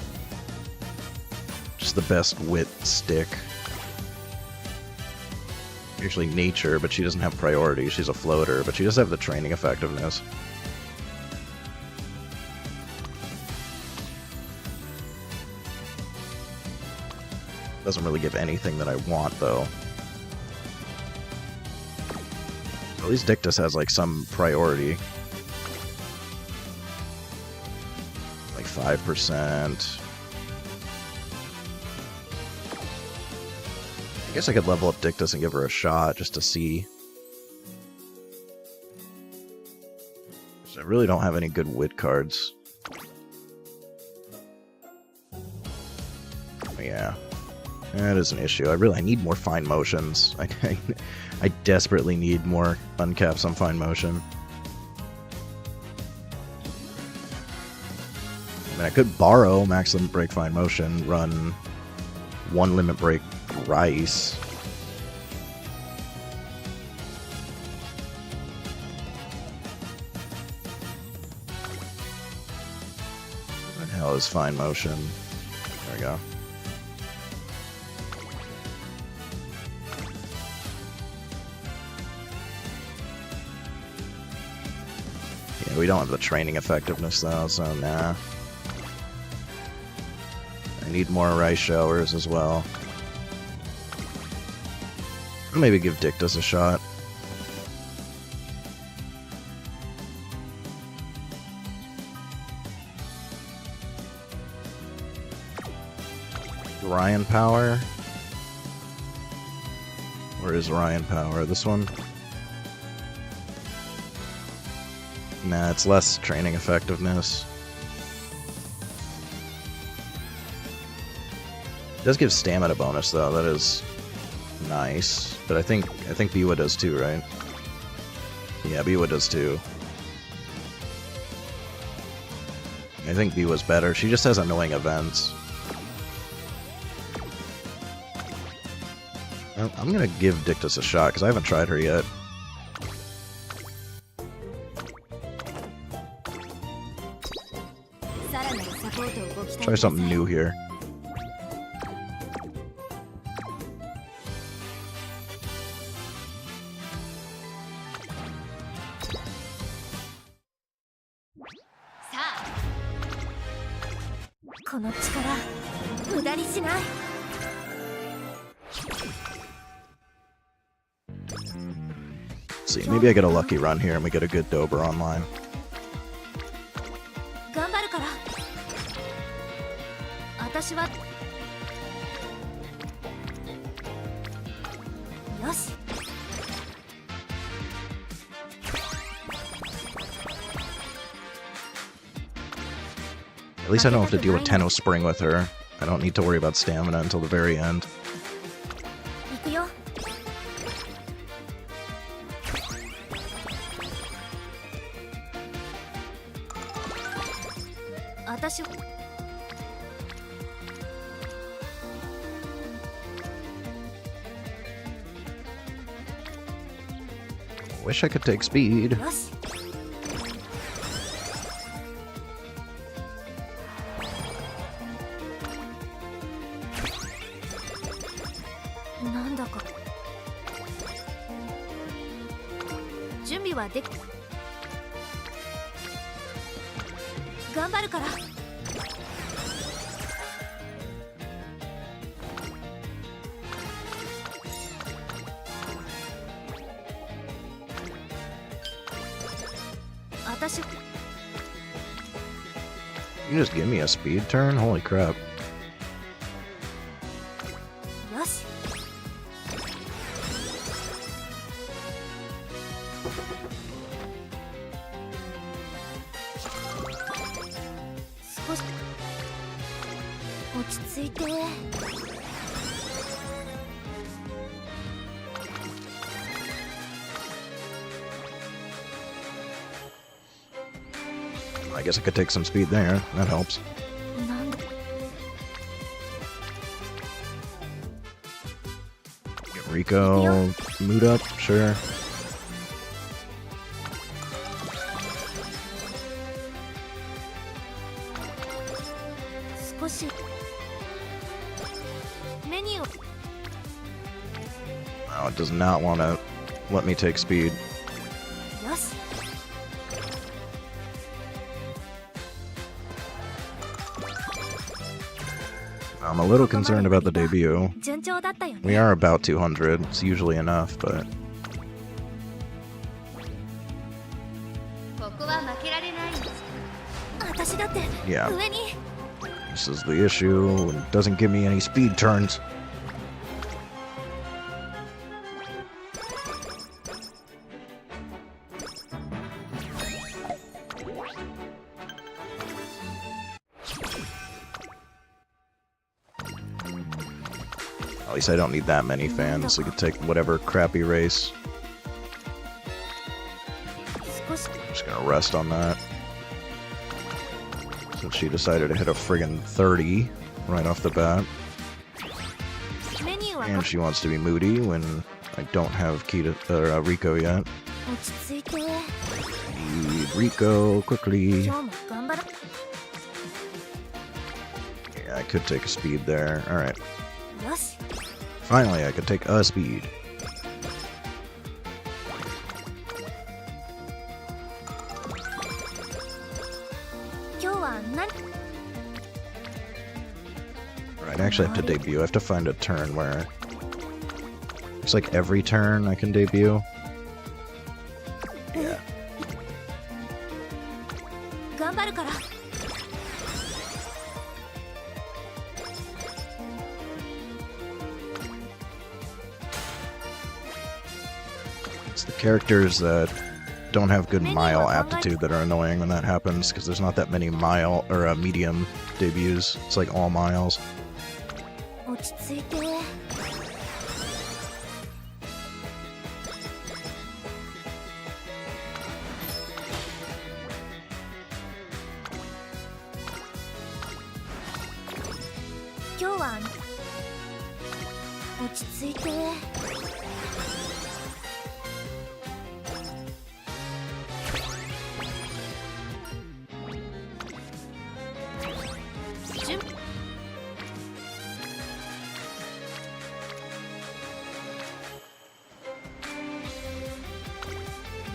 [SPEAKER 1] just the best wit stick. Actually nature, but she doesn't have priority. She's a floater, but she does have the training effectiveness. Doesn't really give anything that I want, though. At least Dictus has, like, some priority. Like 5%. I guess I could level up Dictus and give her a shot just to see. So I really don't have any good wit cards. Yeah. That is an issue. I need more fine motions. I desperately need more uncaps on fine motion. I mean, I could borrow max limit break fine motion, run 1 limit break rice. What the hell is fine motion? There we go. Yeah, we don't have the training effectiveness though, so nah. I need more rice showers as well. I'll maybe give Dictus a shot. Ryan Power? Where is Ryan Power? This one? Nah, it's less training effectiveness. It does give stamina bonus though, that is nice. But I think Biwa does too, right? Yeah, Biwa does too. I think Biwa's better. She just has annoying events. I'm gonna give Dictus a shot because I haven't tried her yet. Try something new here. Let's see, maybe I get a lucky run here and we get a good Dober online. At least I don't have to deal with Tenno Spring with her. I don't need to worry about stamina until the very end. Wish I could take speed. You just give me a speed turn? Holy crap.
[SPEAKER 5] 落ち着いて。
[SPEAKER 1] I guess I could take some speed there. That helps.
[SPEAKER 5] なんだ
[SPEAKER 1] Get Rico mood up, sure.
[SPEAKER 5] 少しメニューを
[SPEAKER 1] Oh, it does not want to let me take speed.
[SPEAKER 5] よし
[SPEAKER 1] I'm a little concerned about the debut.
[SPEAKER 5] 順調だったよね
[SPEAKER 1] We are about 200. It's usually enough, but
[SPEAKER 2] ここは負けられないんです。
[SPEAKER 5] 私だって
[SPEAKER 1] Yeah.
[SPEAKER 5] 上に
[SPEAKER 1] this is the issue. It doesn't give me any speed turns. At least I don't need that many fans. I could take whatever crappy race.
[SPEAKER 5] 少し
[SPEAKER 1] Just gonna rest on that. Since she decided to hit a friggin' 30 right off the bat.
[SPEAKER 5] メニューは
[SPEAKER 1] And she wants to be moody when I don't have Kita or Rico yet.
[SPEAKER 5] 落ち着いて
[SPEAKER 1] Need Rico quickly.
[SPEAKER 5] 今日も頑張ろ
[SPEAKER 1] Yeah, I could take a speed there. Alright.
[SPEAKER 5] うよし
[SPEAKER 1] Finally, I could take a speed.
[SPEAKER 5] 今日は何
[SPEAKER 1] Alright, I actually have to debut. I have to find a turn where... It's like every turn I can debut. Yeah.
[SPEAKER 5] 頑張るから
[SPEAKER 1] It's the characters that don't have good mile aptitude that are annoying when that happens, because there's not that many mile or medium debuts. It's like all miles.
[SPEAKER 5] 落ち着いて 今日は落ち着いて 準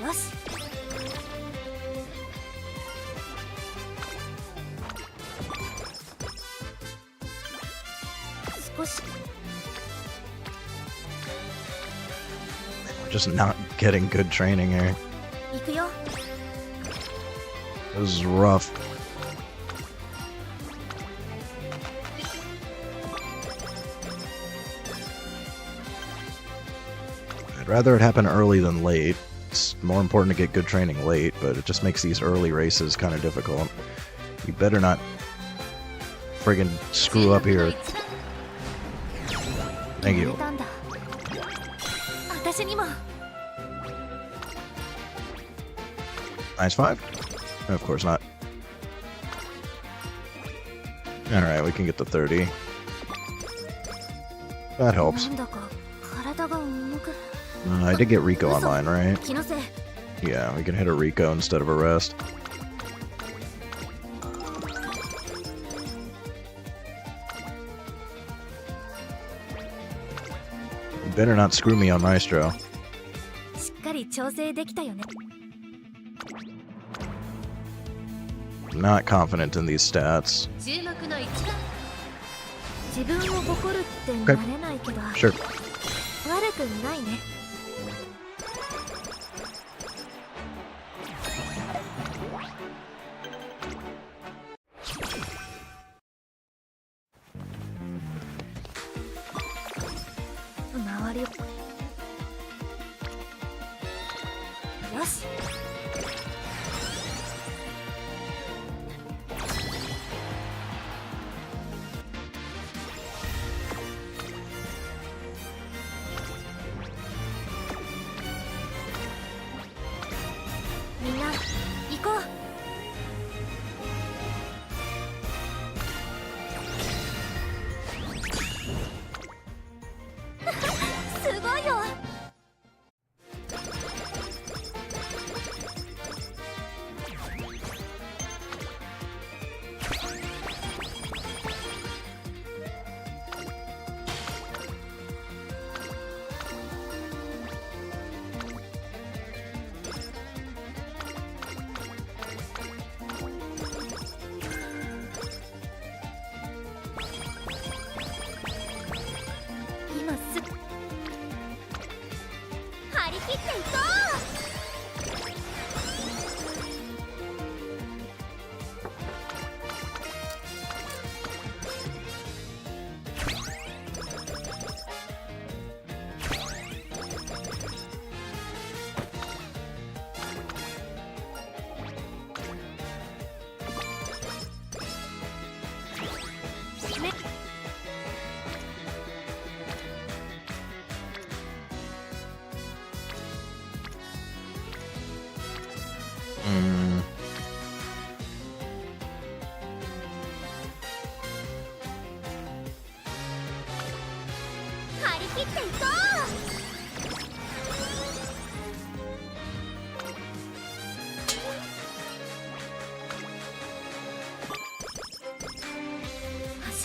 [SPEAKER 5] よし 少し
[SPEAKER 1] We're just not getting good training here.
[SPEAKER 5] 行くよ
[SPEAKER 1] This is rough. I'd rather it happen early than late. It's more important to get good training late, but it just makes these early races kind of difficult. You better not friggin' screw up here. Thank
[SPEAKER 5] 決め
[SPEAKER 1] you.
[SPEAKER 5] たんだ私にも
[SPEAKER 1] Nice 5? Of course not. Alright, we can get the 30. That helps.
[SPEAKER 5] なんだか体が重く
[SPEAKER 1] I did get Rico online, right?
[SPEAKER 5] 気のせい
[SPEAKER 1] Yeah, we can hit a Rico instead of a rest. You better not screw me on Maestro.
[SPEAKER 5] しっかり調整できたよね
[SPEAKER 1] I'm not confident in these stats.
[SPEAKER 2] 注目の一番。
[SPEAKER 5] 自分を誇るってなれないけど
[SPEAKER 1] Sure.
[SPEAKER 5] 悪くないね 周りをよし
[SPEAKER 1] I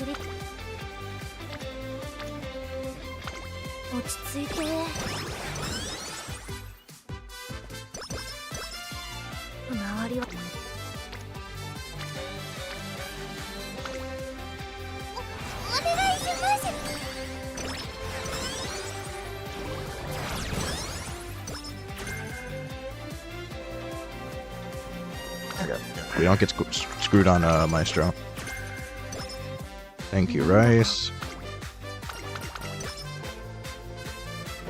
[SPEAKER 5] 走り落ち着いて周りをお願いします。
[SPEAKER 1] We don't get screwed on Maestro. Thank you, Rice.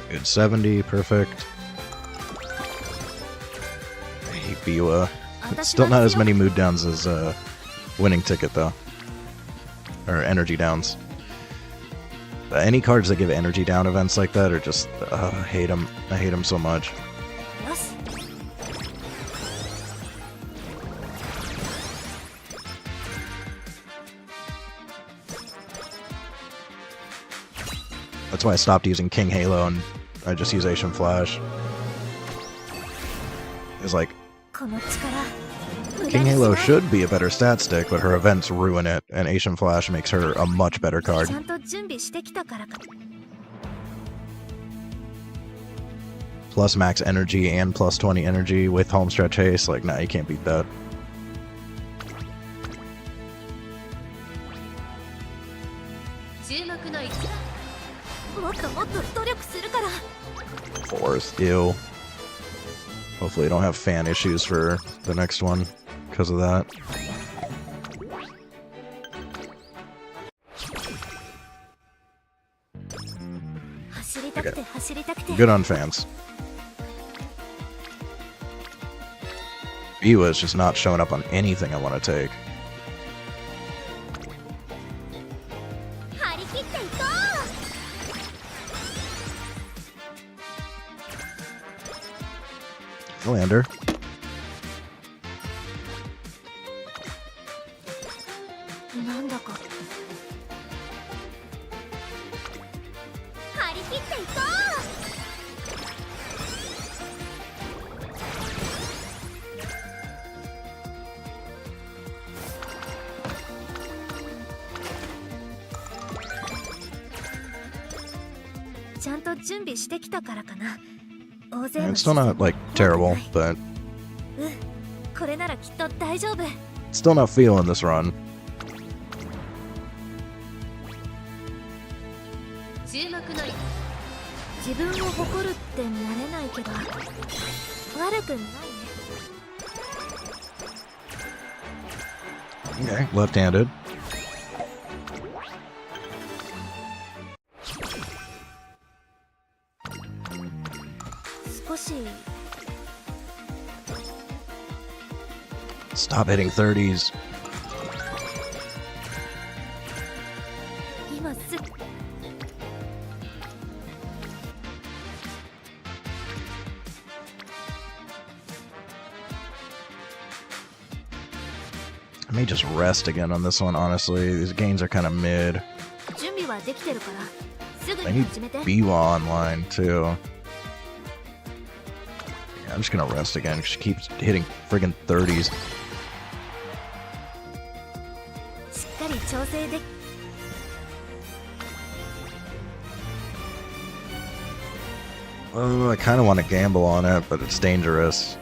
[SPEAKER 1] Good 70, perfect. I hate Biwa. It's still not as many mood downs as winning ticket though. Or energy downs. Any cards that give energy down events like that are just I hate them. I hate them so much. That's why I stopped using King Halo and I just use Asian Flash. It's like King Halo should be a better stat stick, but her events ruin it, and Asian Flash makes her a much better card. Plus max energy and plus 20 energy with homestretch haste, like, nah, you can't beat that. Fourth, ew. Hopefully I don't have fan issues for the next one because of that. Okay. Good on fans. Biwa is just not showing up on anything I want to take. Lander. It's still not, like, terrible, but still not feeling this run. Okay, left-handed. Stop hitting 30s. I may just rest again on this one, honestly. These gains are kind of mid. I need Biwa online, too. Yeah, I'm just gonna rest again, because she keeps hitting friggin' 30s. Oh, I kind of want to gamble on it, but it's dangerous.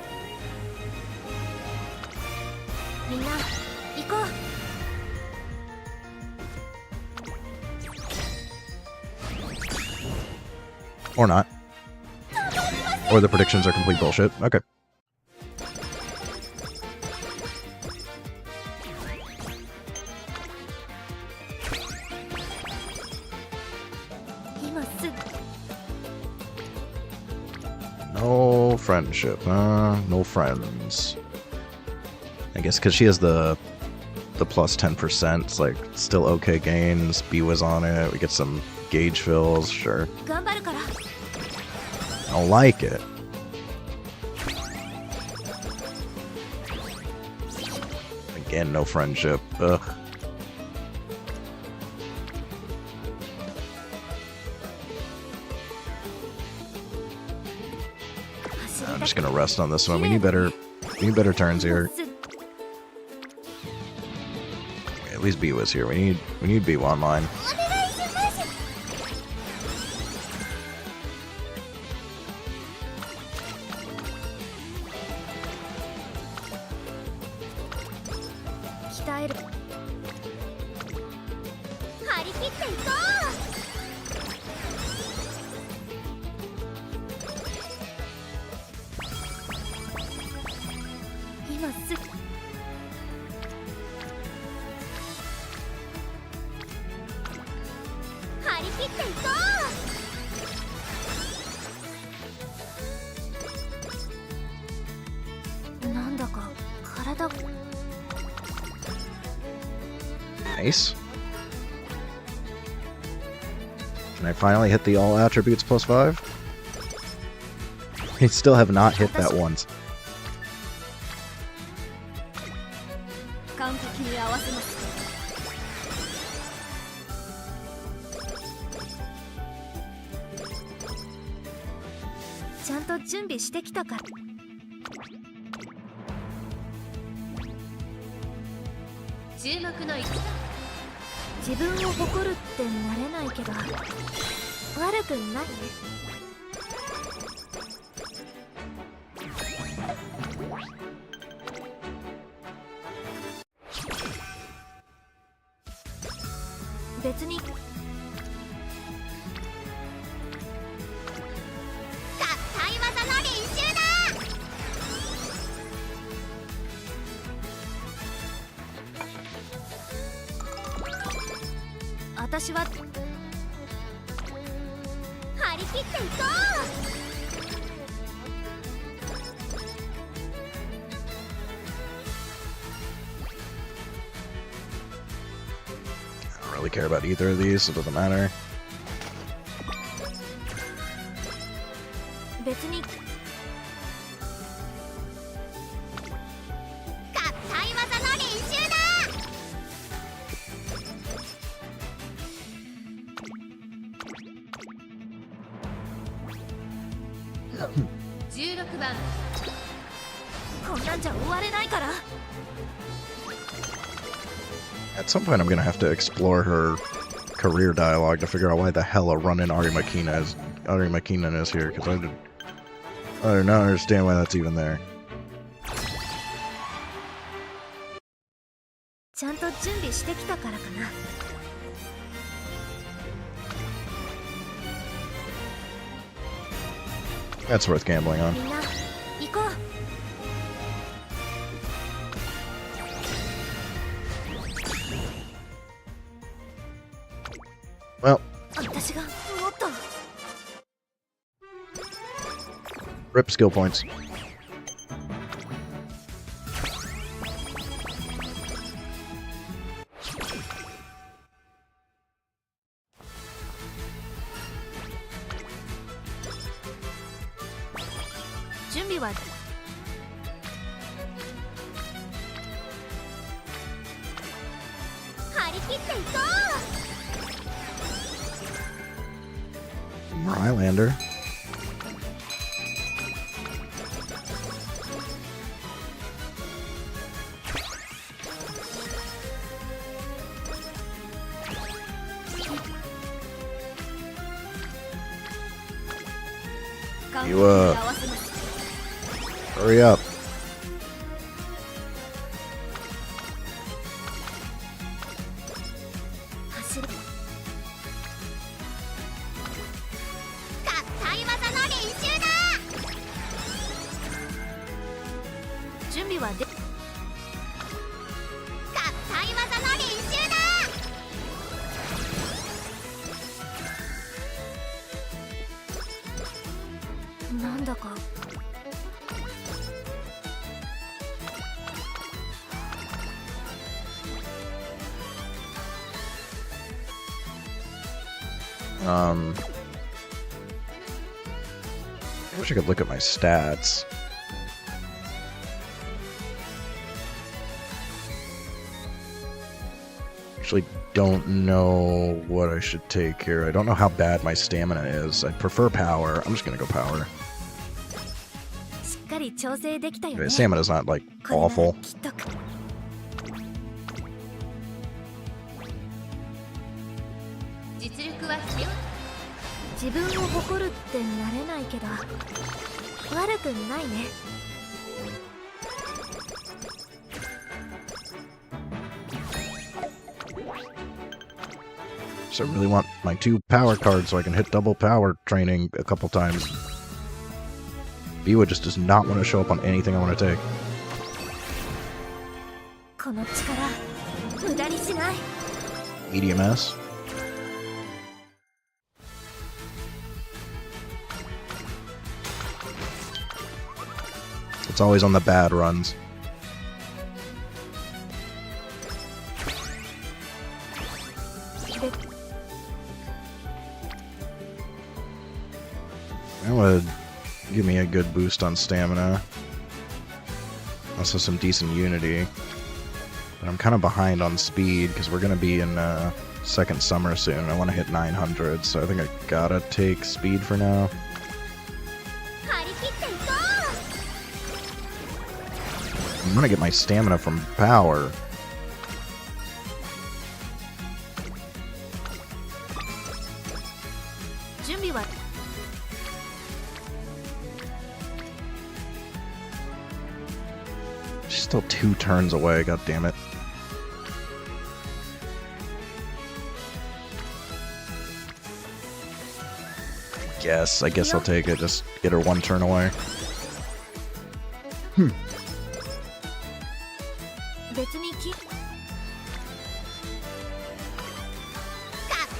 [SPEAKER 1] Or not. Or the predictions are complete bullshit. Okay. No friendship, no friends. I guess because she has the plus 10%, it's like still okay gains. Biwa's on it. We get some gauge fills, sure. I don't like it. Again, no friendship. Ugh. I'm just gonna rest on this one. We need better turns here. Okay, At least B was here. We need B online.
[SPEAKER 5] お願いします。鍛える。張り切っていこう。今すぐ。張り切っていこう。なんだか体。
[SPEAKER 1] Nice. Can I finally hit the all attributes plus 5? I still have not hit that once.
[SPEAKER 6] 完璧に合わせます。ちゃんと準備してきたから。
[SPEAKER 2] 注目の1番。
[SPEAKER 5] 自分を誇るってなれないけど悪くないね。別に合体技の練習だ。私は張り切っていこ
[SPEAKER 1] I don't really care about either of these, so it doesn't matter.
[SPEAKER 5] う。別に合体技の練習だ。
[SPEAKER 2] 16番。
[SPEAKER 5] こんなんじゃ終われないから。
[SPEAKER 1] At some point, I'm gonna have to explore her career dialogue to figure out why the hell a run-in Ari Makina is here, because I do not understand why that's even there.
[SPEAKER 5] ちゃんと準備してきたからかな。
[SPEAKER 1] That's worth gambling on.
[SPEAKER 5] みんな行こう。
[SPEAKER 1] Well,
[SPEAKER 5] 私がもっと。
[SPEAKER 1] rip skill points.
[SPEAKER 5] 準備は。張り切っていこう。
[SPEAKER 1] Rylander. You, hurry up.
[SPEAKER 5] 走る。合体技の練習だ。準備はで。合体技の練習だ。なんだか。
[SPEAKER 1] I wish I could look at my stats. Actually, don't know what I should take here. I don't know how bad my stamina is. I prefer power. I'm just gonna go power.
[SPEAKER 5] しっかり調整できたよね。
[SPEAKER 1] Stamina's not like
[SPEAKER 5] これなら
[SPEAKER 1] awful.
[SPEAKER 5] きっと
[SPEAKER 2] 実力は必要。
[SPEAKER 5] 自分を誇るってなれないけど悪くないね。
[SPEAKER 1] So I really want my 2 power cards so I can hit double power training a couple times. Biwa just does not want to show up on anything I want to take.
[SPEAKER 5] この力無駄にしない。
[SPEAKER 1] Medium S. It's always on the bad runs. That would give me a good boost on stamina. Also some decent unity. But I'm kind of behind on speed because we're going to be in second summer soon. I want to hit 900, so I think I gotta take speed for now.
[SPEAKER 5] 張り切っていこ
[SPEAKER 1] I'm gonna get my stamina from power. She's still 2 turns away, god damn it. I guess I'll take it, just get her 1 turn away.
[SPEAKER 5] 別にき合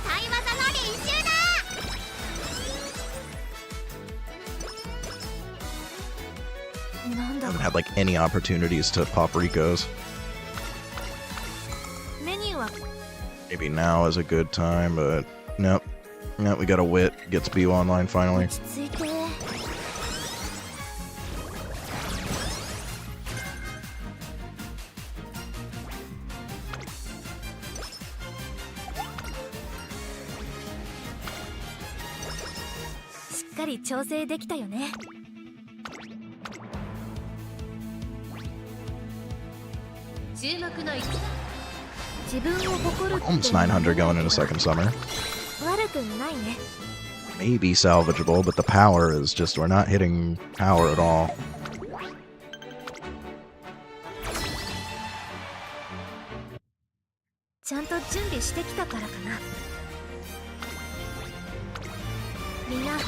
[SPEAKER 5] 体技の練習だ。 なんだ
[SPEAKER 1] I haven't had like any opportunities to pop Ricos.
[SPEAKER 5] メニューは
[SPEAKER 1] Maybe now is a good time, but nope. Nope, we got a wit. Gets BU online finally.
[SPEAKER 5] 落ち着いて。 しっかり調整できたよね。
[SPEAKER 2] 注目の一番。
[SPEAKER 5] 自分を誇るって
[SPEAKER 1] Almost 900 going into second summer.
[SPEAKER 5] 悪くないね。
[SPEAKER 1] Maybe salvageable, but the power is just, we're not hitting power at all.
[SPEAKER 5] ちゃんと準備してきたからかな。みんな行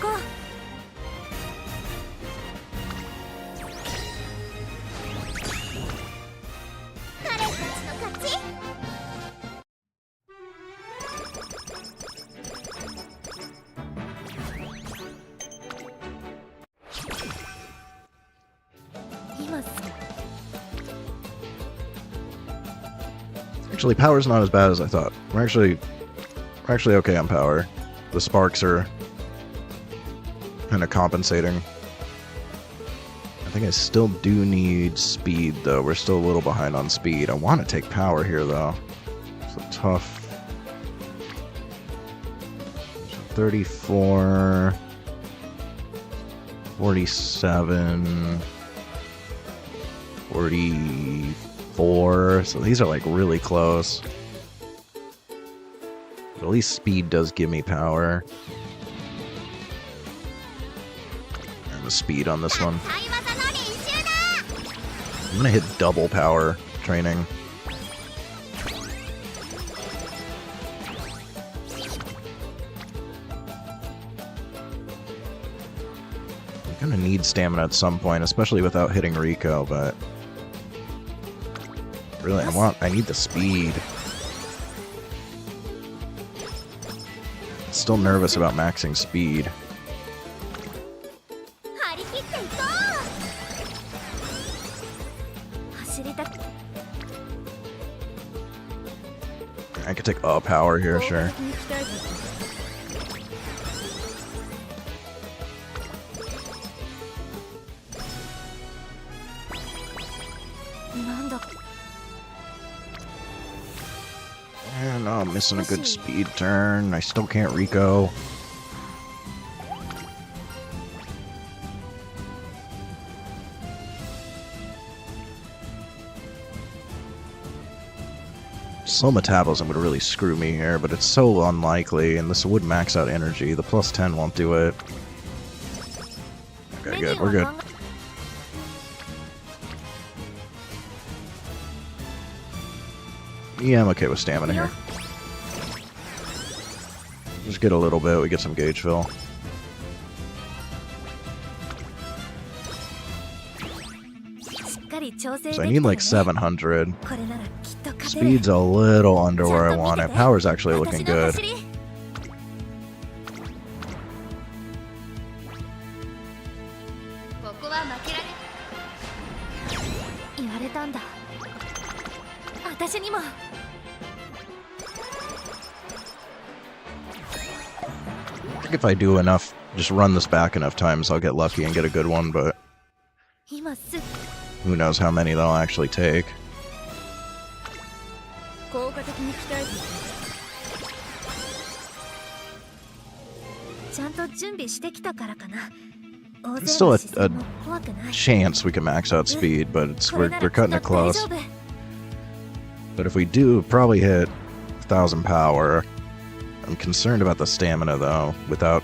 [SPEAKER 5] こう。彼たちの勝ち。 今す
[SPEAKER 1] Actually, power's not as bad as I thought. We're actually okay on power. The sparks are kind of compensating. I think I still do need speed, though. We're still a little behind on speed. I want to take power here, though. It's a tough... 34... 47... 44, so these are like really close. But at least speed does give me power. And the speed on this one.
[SPEAKER 5] 合体技の練習だ。
[SPEAKER 1] I'm gonna hit double power training. I'm gonna need stamina at some point, especially without hitting Rico, but... Really, I need the speed. Still nervous about maxing speed.
[SPEAKER 5] 張り切っていこう。走りたく
[SPEAKER 1] I could take a power here, sure.
[SPEAKER 6] に鍛えて
[SPEAKER 5] なんだ
[SPEAKER 1] And I'm missing a good speed turn. I still can't Rico. Slow metabolism would really screw me here, but it's so unlikely, and this would max out energy. The plus 10 won't do it. Okay, good. We're good. Yeah, I'm okay with stamina here. Just get a little bit, we get some gauge fill. So I need like 700. Speed's a little under where I want it. Power's actually looking good. I think if I do enough, just run this back enough times, I'll get lucky and get a good one, but who knows how many they'll actually take. There's still a chance we can max out speed, but we're cutting it close. But if we do, probably hit 1000 power. I'm concerned about the stamina, though, without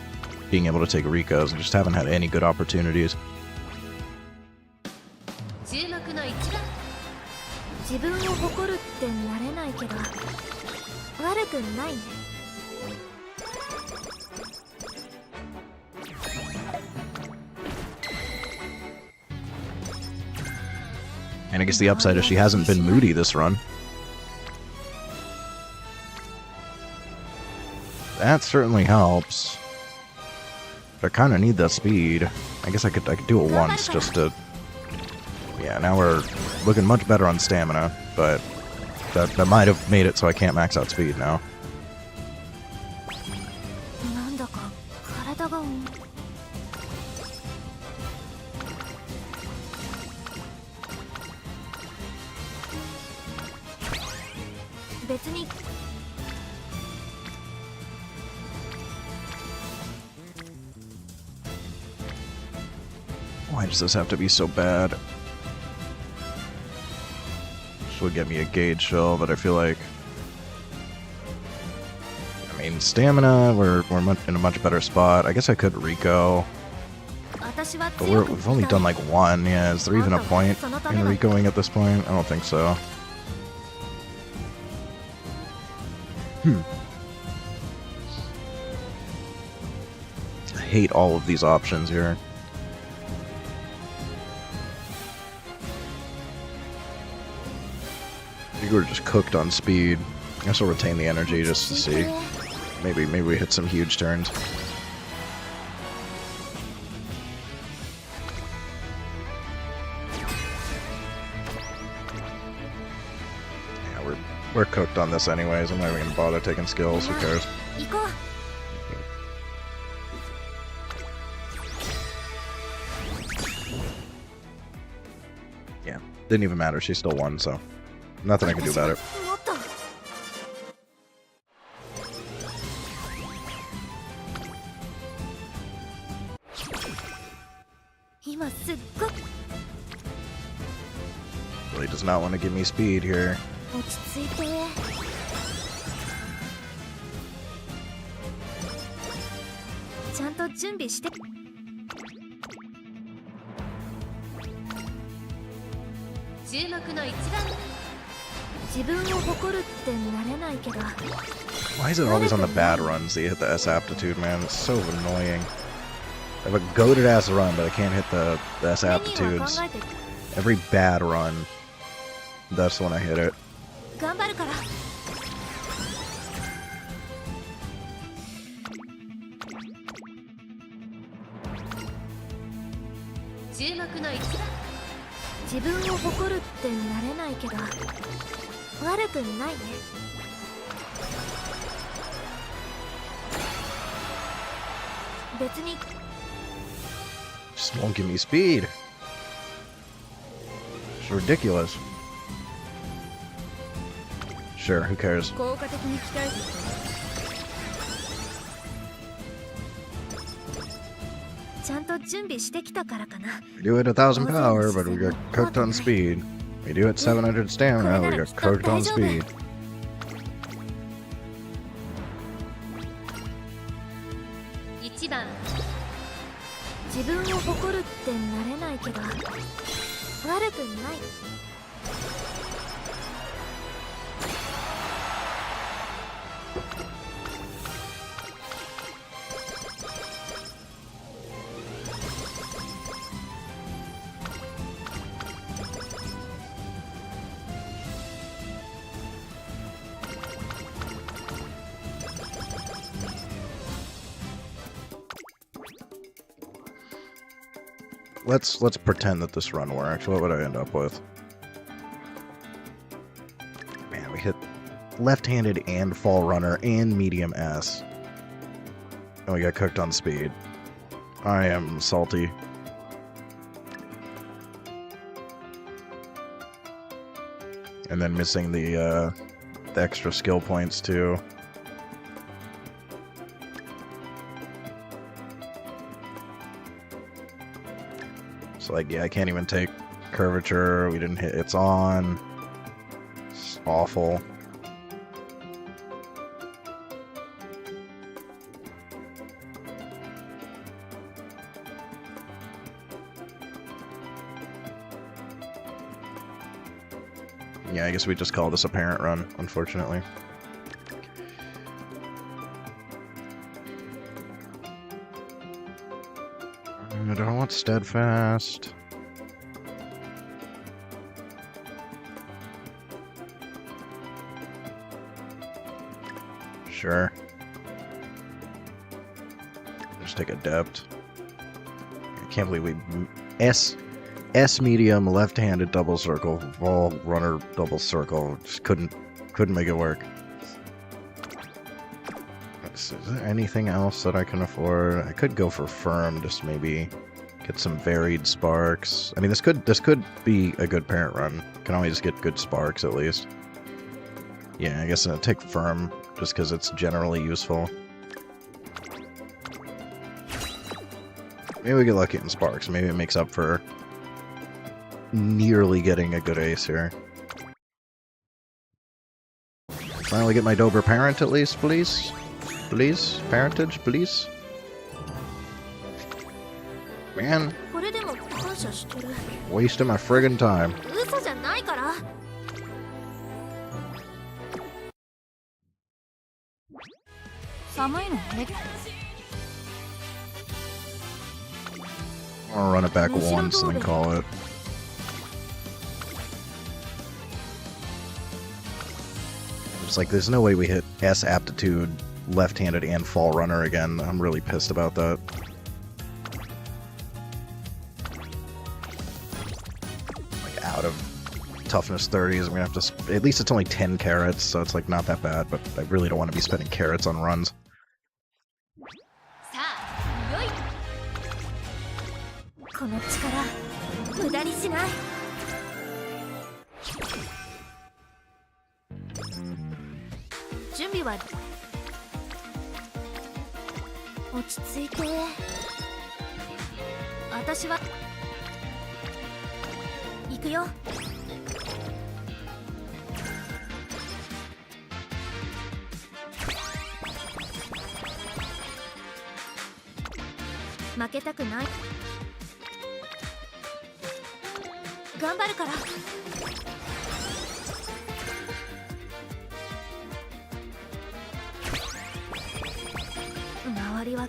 [SPEAKER 1] being able to take Ricos. I just haven't had any good opportunities. And I guess the upside is she hasn't been moody this run. That certainly helps. But I kind of need that speed. I guess I could do it once just to... Yeah, now we're looking much better on stamina, but that might have made it so I can't max out speed now. Why does this have to be so bad? This would get me a gauge fill, but I feel like... I mean, stamina, we're in a much better spot. I guess I could Rico. But we've only done like one. Yeah, is there even a point in Ricoing at this point? I don't think so. I hate all of these options here. I think we're just cooked on speed. I guess we'll retain the energy just to see. Maybe we hit some huge turns. Yeah, we're cooked on this anyways. I'm not even gonna bother taking skills. Who cares? Yeah, didn't even matter. She still won, so nothing I can do about it. Really does not want to give me speed here. Why is it always on the bad runs that you hit the S aptitude, man? It's so annoying. I have a goated ass run, but I can't hit the S aptitudes. Every bad run, that's when I hit it. Just won't give me speed. It's ridiculous. Sure, who cares? We do it 1000 power, but we got cooked on speed. We do it 700 stamina, we got cooked on speed.
[SPEAKER 5] ってなれないけど悪くない。
[SPEAKER 1] Let's pretend that this run works. What would I end up with? Man, we hit left-handed and fall runner and medium S. And we got cooked on speed. I am salty. And then missing the extra skill points too. So like, yeah, I can't even take curvature. We didn't hit it's on. It's awful. Yeah, I guess we just call this a parent run, unfortunately. I don't want steadfast. Sure. Just take adept. I can't believe we S medium left-handed double circle, ball runner double circle. Just couldn't make it work. Is there anything else that I can afford? I could go for firm, just maybe get some varied sparks. I mean, this could be a good parent run. Can always get good sparks at least. Yeah, I guess I'll take firm just because it's generally useful. Maybe we get lucky in sparks. Maybe it makes up for nearly getting a good ace here. Finally get my Dober parent at least, please. Please? Parentage, please? Man.
[SPEAKER 5] これでも感謝してる。
[SPEAKER 1] Wasting my friggin' time.
[SPEAKER 5] 嘘じゃないから。寒いのね。
[SPEAKER 1] I'll run it back once and then call it. It's like, there's no way we hit S aptitude, left-handed, and fall runner again. I'm really pissed about that. Like, out of toughness 30s, I'm gonna have to... At least it's only 10 carats, so it's like not that bad, but I really don't want to be spending carats on runs.
[SPEAKER 2] さあいよいよ
[SPEAKER 5] この力無駄にしない。準備は落ち着いて。私は行くよ。負けたくない。頑張るから。周りは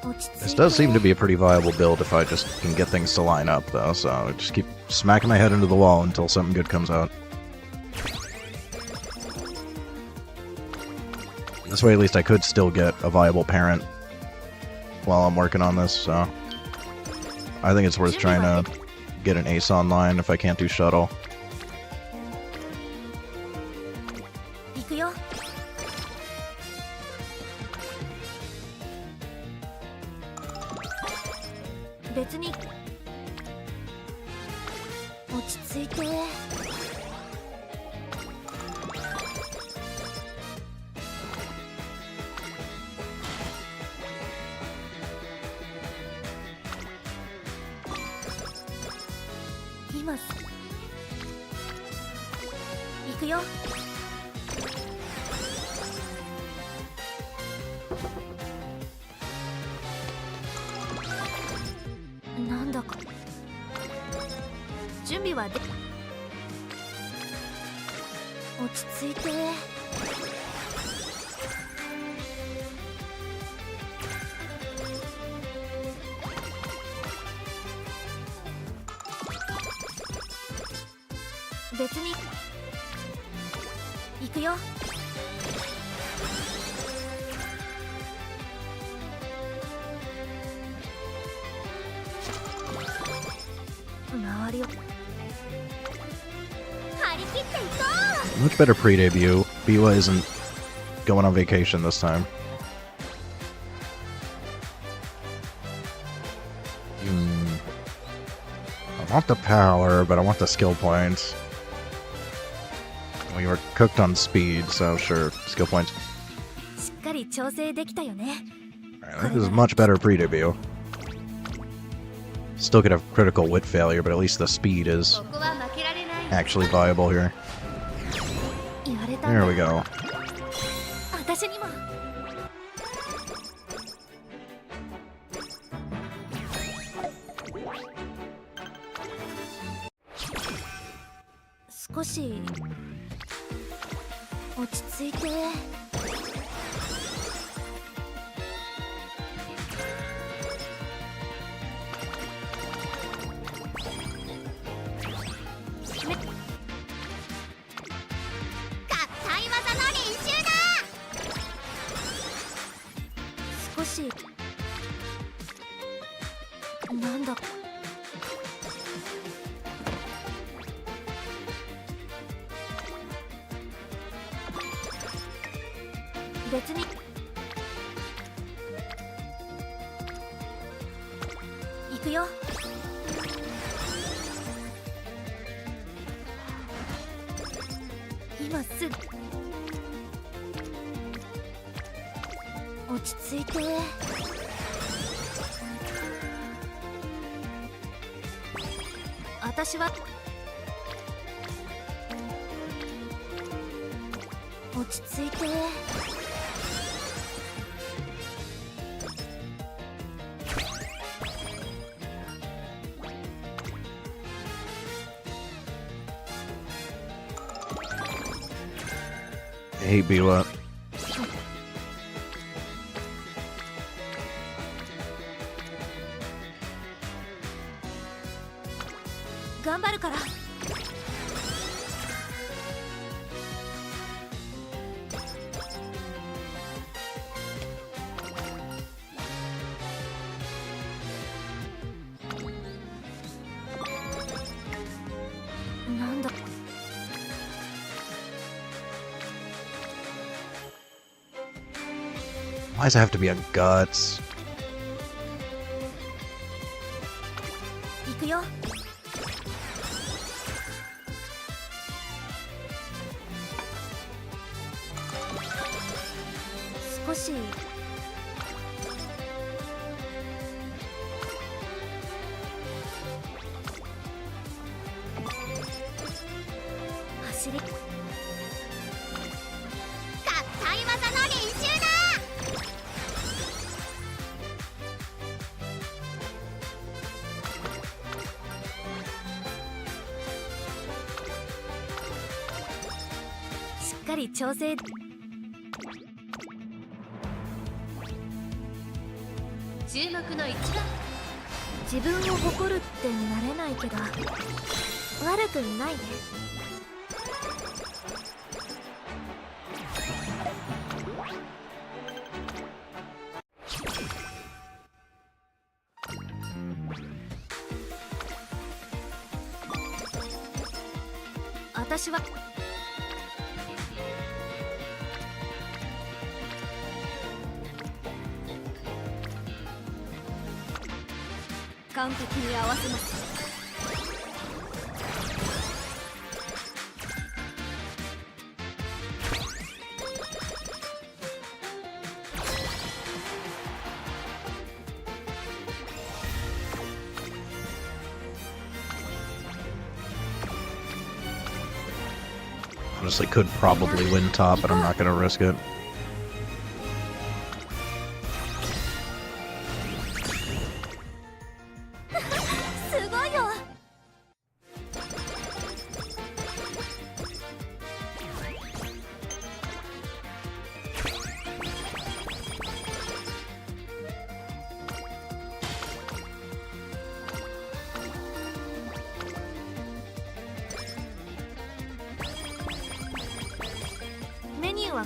[SPEAKER 5] 落ち着いて。
[SPEAKER 1] This does seem to be a pretty viable build if I just can get things to line up, though, so I just keep smacking my head into the wall until something good comes out. This way, at least I could still get a viable parent while I'm working on this, so... I think it's worth trying to get an ace online if I can't do shuttle.
[SPEAKER 5] 行くよ。別に落ち着いて。今す行くよ。なんだか準備はで落ち着いて。別に行くよ。周りを張り切っていこう。
[SPEAKER 1] Much better pre-debut. Biwa isn't going on vacation this time. I want the power, but I want the skill points. We were cooked on speed, so sure, skill points.
[SPEAKER 5] しっかり調整できたよね。
[SPEAKER 1] I think this is much better pre-debut. Still could have critical wit failure, but at least the speed is
[SPEAKER 2] ここは負けられない。
[SPEAKER 1] actually viable here.
[SPEAKER 5] 言われたん
[SPEAKER 1] There
[SPEAKER 5] だ。
[SPEAKER 1] we go.
[SPEAKER 5] 私にも。少し落ち着いて。硬い技の練習だ。少しなんだか別に行くよ。今すぐ落ち着いて。私は落ち着いて。
[SPEAKER 1] I hate Biwa.
[SPEAKER 5] 頑張るから。なんだ。
[SPEAKER 1] Why does it have to be a guts?
[SPEAKER 5] 行くよ。少し走り。硬い技の練習だ。しっかり調整。
[SPEAKER 2] 注目の一番。
[SPEAKER 5] 自分を誇るってなれないけど悪くないね。私は完璧に合わせます。
[SPEAKER 1] Honestly, could probably win top, but I'm not gonna risk it.
[SPEAKER 5] ューは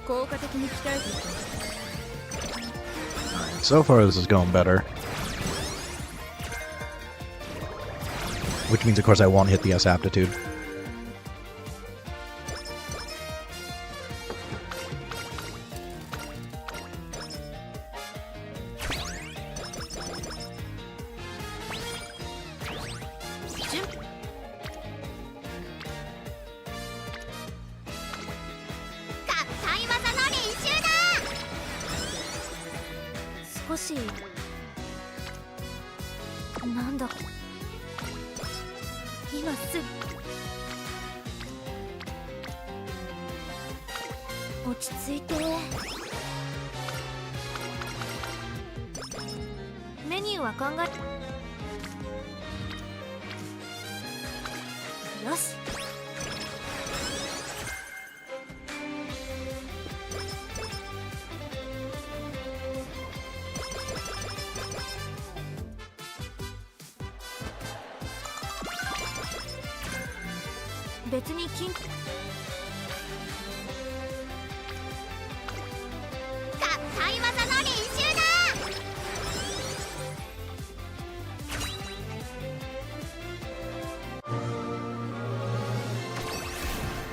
[SPEAKER 6] 効果的に鍛えていく。
[SPEAKER 1] Alright, so far this is going better. Which means, of course, I won't hit the S aptitude.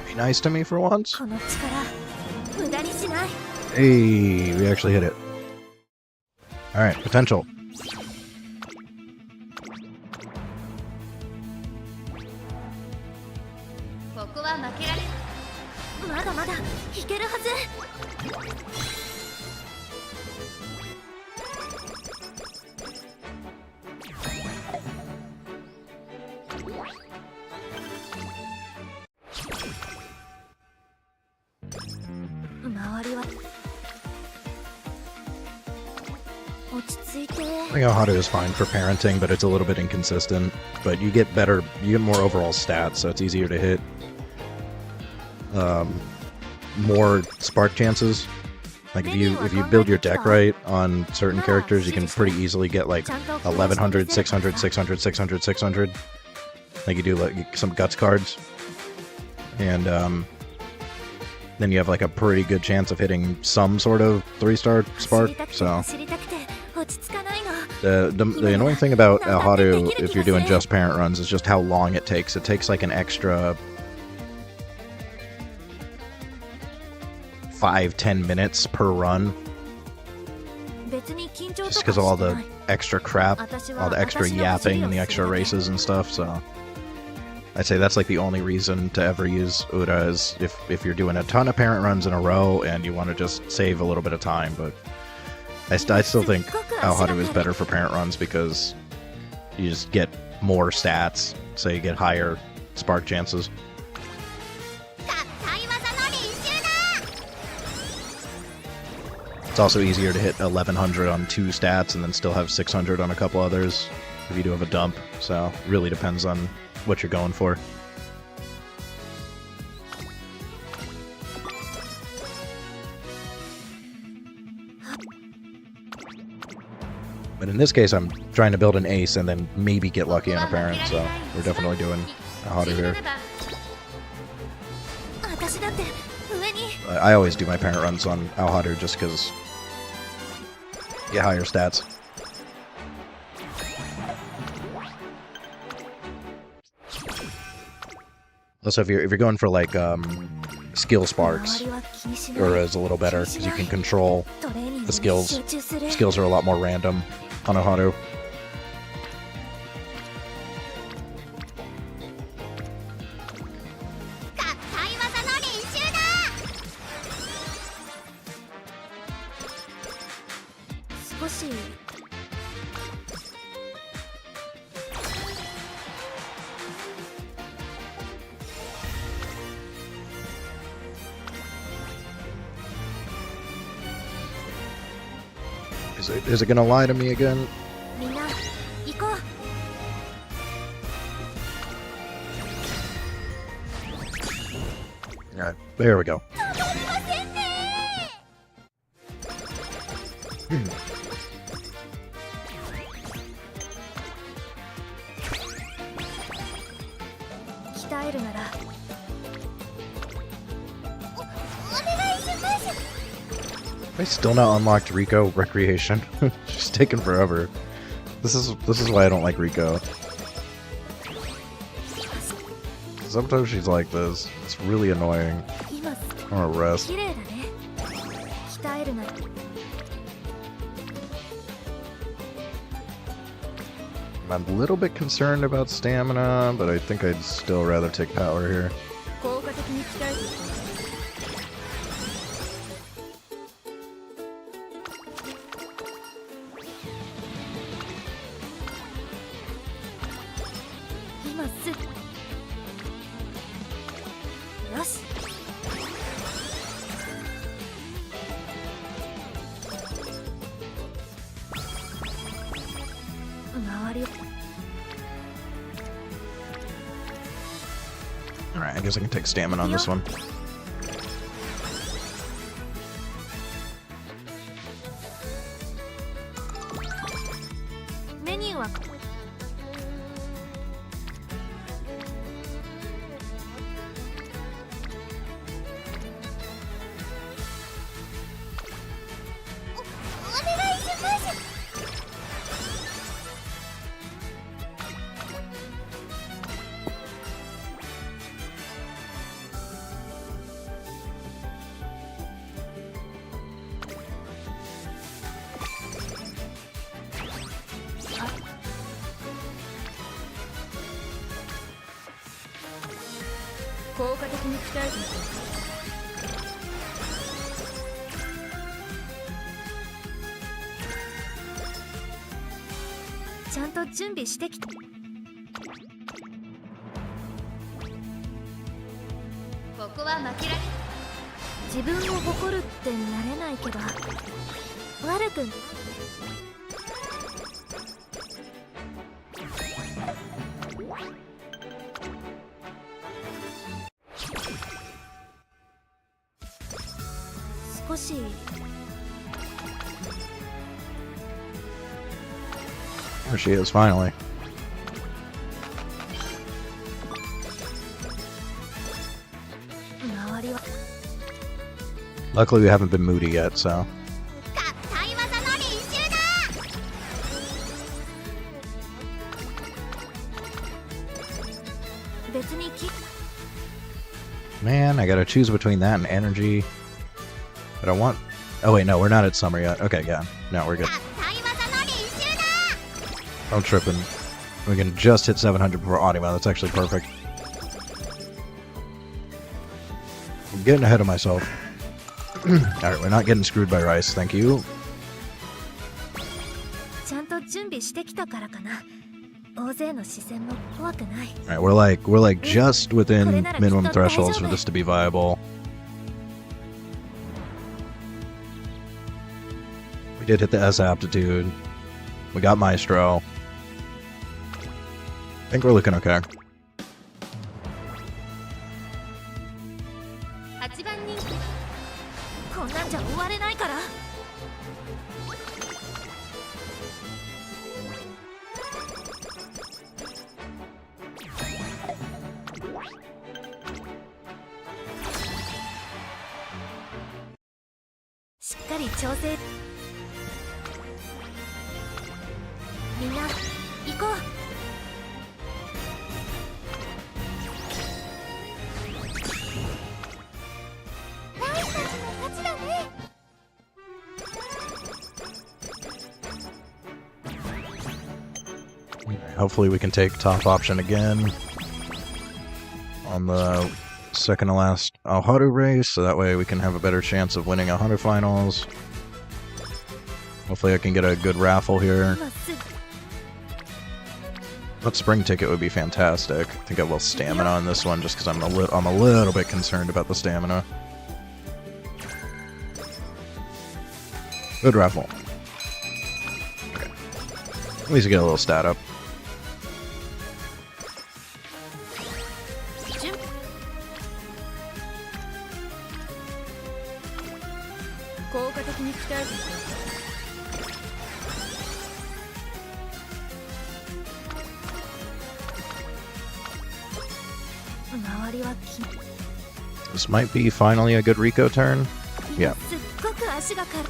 [SPEAKER 1] Be nice to me for once.
[SPEAKER 5] この力無駄にしない。
[SPEAKER 1] Hey, we actually hit it. Alright, potential.
[SPEAKER 2] ここは負けられ
[SPEAKER 5] まだまだいけるはず。周りは落ち着いて。
[SPEAKER 1] I think Ohadu is fine for parenting, but it's a little bit inconsistent. But you get more overall stats, so it's easier to hit. More spark chances. Like if you build your deck right on certain characters, you can pretty easily get like 1100, 600, 600, 600, 600. Like you do like some guts cards, and then you have like a pretty good chance of hitting some sort of 3-star spark. So the annoying thing about Ohadu, if you're doing just parent runs, is just how long it takes. It takes like an extra 5-10 minutes per run, just because of all the extra crap, all the extra yapping and the extra races and stuff. So I'd say that's like the only reason to ever use Uda, is if you're doing a ton of parent runs in a row and you want to just save a little bit of time. But I still think Ohadu is better for parent runs because you just get more stats, so you get higher spark chances. It's also easier to hit 1100 on 2 stats and then still have 600 on a couple others if you do have a dump. So really depends on what you're going for. But in this case, I'm trying to build an ace and then maybe get lucky on a parent, so we're definitely doing Ohadu here. I always do my parent runs on Ohadu just because you get higher stats. Also, if you're going for like skill sparks, Ura is a little better because you can control the skills. Skills are a lot more random on Ohadu. Is it gonna lie to me again? Alright, there we go. I still not unlocked Rico Recreation. She's taking forever. This is why I don't like Rico. Sometimes she's like this. It's really annoying.
[SPEAKER 5] 今
[SPEAKER 1] I wanna rest.
[SPEAKER 5] 綺麗だね鍛えるな
[SPEAKER 1] I'm a little bit concerned about stamina, but I think I'd still rather take power here.
[SPEAKER 6] 効果的に鍛えていく
[SPEAKER 5] 今すぐよし 周りを
[SPEAKER 1] Alright, I guess I can take stamina on this one.
[SPEAKER 5] メニューは お願いします
[SPEAKER 6] 効果的に鍛えていく
[SPEAKER 5] ちゃんと準備してきた
[SPEAKER 2] ここは負けられ
[SPEAKER 5] 自分を誇るってなれないけど悪く少し
[SPEAKER 1] There she is, finally.
[SPEAKER 5] 周りは
[SPEAKER 1] Luckily, we haven't been moody yet, so.
[SPEAKER 5] 対技の練習だ 別にき
[SPEAKER 1] Man, I gotta choose between that and energy. But I want. Oh, wait, no, we're not at summer yet. Okay, yeah. No, we're good.
[SPEAKER 5] 対技の練習だ
[SPEAKER 1] I'm tripping. We can just hit 700 before Anima. That's actually perfect. I'm getting ahead of myself. Alright, we're not getting screwed by Rice. Thank you.
[SPEAKER 5] ちゃんと準備してきたからかな大勢の視線も怖くない
[SPEAKER 1] Alright, we're like just within minimum thresholds for this to be viable. We did hit the S aptitude. We got Maestro. I think we're looking okay.
[SPEAKER 2] 8番人気
[SPEAKER 5] こんなんじゃ終われないからしっかり調整みんな行こうナイスたちの勝ちだね
[SPEAKER 1] Hopefully we can take top option again on the second to last Alharu race, so that way we can have a better chance of winning Alharu finals. Hopefully I can get a good raffle here.
[SPEAKER 5] 今すぐ
[SPEAKER 1] That spring ticket would be fantastic. I think I will stamina on this one just because I'm a little bit concerned about the stamina. Good raffle. Okay. At least get a little stat up.
[SPEAKER 5] 準
[SPEAKER 6] 効果的に鍛えていく
[SPEAKER 5] 周りはき
[SPEAKER 1] This might be finally a good Rico turn.
[SPEAKER 5] 今
[SPEAKER 1] Yeah.
[SPEAKER 5] すっごく足がかる。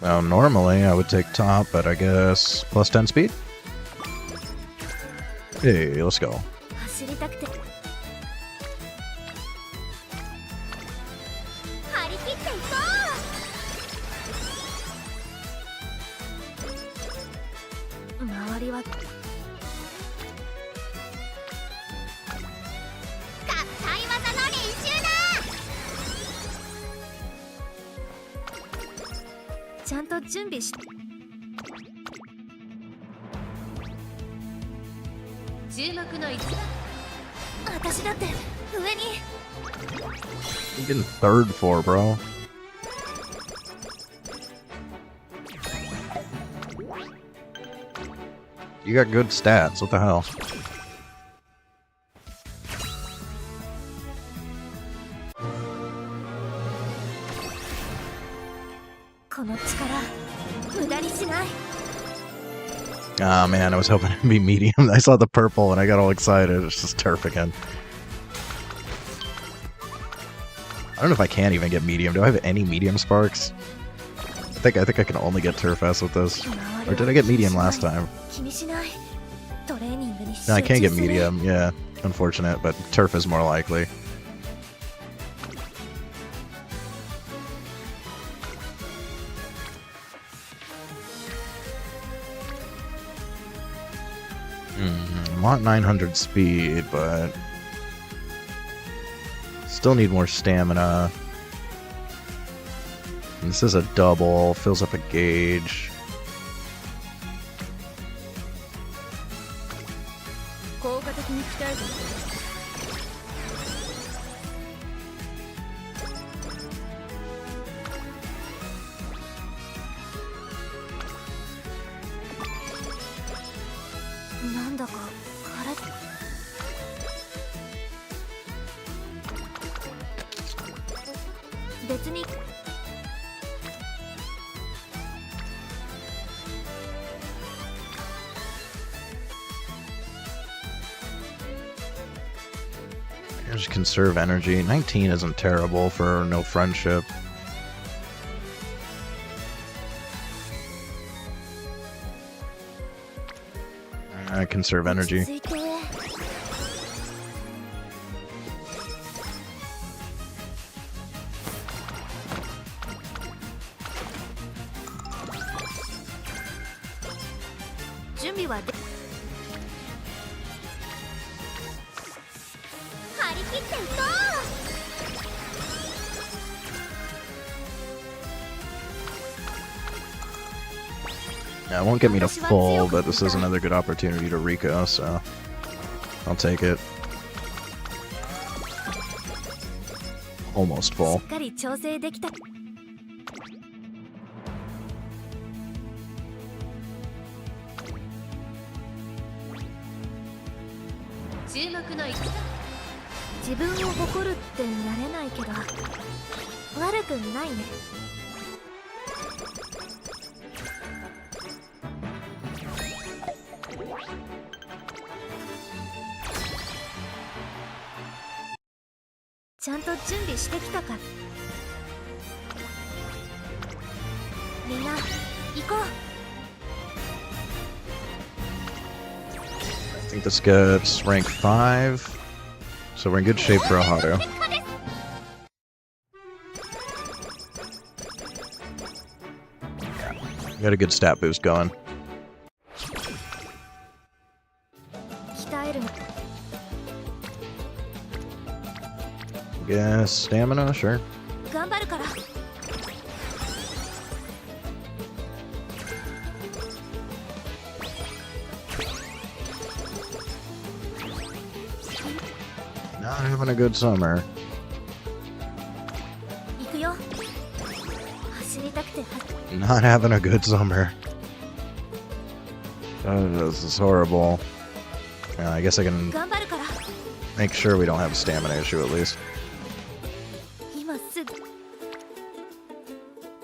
[SPEAKER 1] Well, normally I would take top, but I guess plus 10 speed? Hey, let's go.
[SPEAKER 5] 走りたくて張り切っていこう。周りは合体技の練習だ。ちゃんと準備し。
[SPEAKER 2] 注目の一番。
[SPEAKER 5] 私だって上に。
[SPEAKER 1] You getting third for, bro? You got good stats. What the hell?
[SPEAKER 5] この力無駄にしない。
[SPEAKER 1] Ah, man, I was hoping it'd be medium. I saw the purple and I got all excited. It's just turf again. I don't know if I can even get medium. Do I have any medium sparks? I think I can only get turf S with this. Or did I get medium last time?
[SPEAKER 5] 気にしない。トレーニングに集中する。
[SPEAKER 1] No, I can't get medium. Yeah, unfortunate, but turf is more likely. I want 900 speed, but still need more stamina. And this is a double, fills up a gauge.
[SPEAKER 6] 効果的に鍛えてみて。
[SPEAKER 5] なんだか別に
[SPEAKER 1] Just conserve energy. 19 isn't terrible for no friendship. I conserve energy.
[SPEAKER 5] 落ち着いて。準備はで。張り切っていこう。
[SPEAKER 1] Yeah, it won't get me to full, but this is another good opportunity to Rico, so I'll take it. Almost full.
[SPEAKER 5] しっかり調整できた。
[SPEAKER 2] 注目の一番。
[SPEAKER 5] 自分を誇るってなれないけど悪くないね。ちゃんと準備してきたか。みんな行こう。
[SPEAKER 1] I think this gets rank 5, so we're in good shape for Ahado. Got a good stat boost going.
[SPEAKER 5] 鍛える。
[SPEAKER 1] Guess stamina, sure.
[SPEAKER 5] 頑張るから。
[SPEAKER 1] Not having a good summer.
[SPEAKER 5] 行くよ。走りたくて
[SPEAKER 1] Not having a good summer. This is horrible. I guess I can
[SPEAKER 5] 頑張るから。
[SPEAKER 1] make sure we don't have a stamina issue at least.
[SPEAKER 5] 今すぐ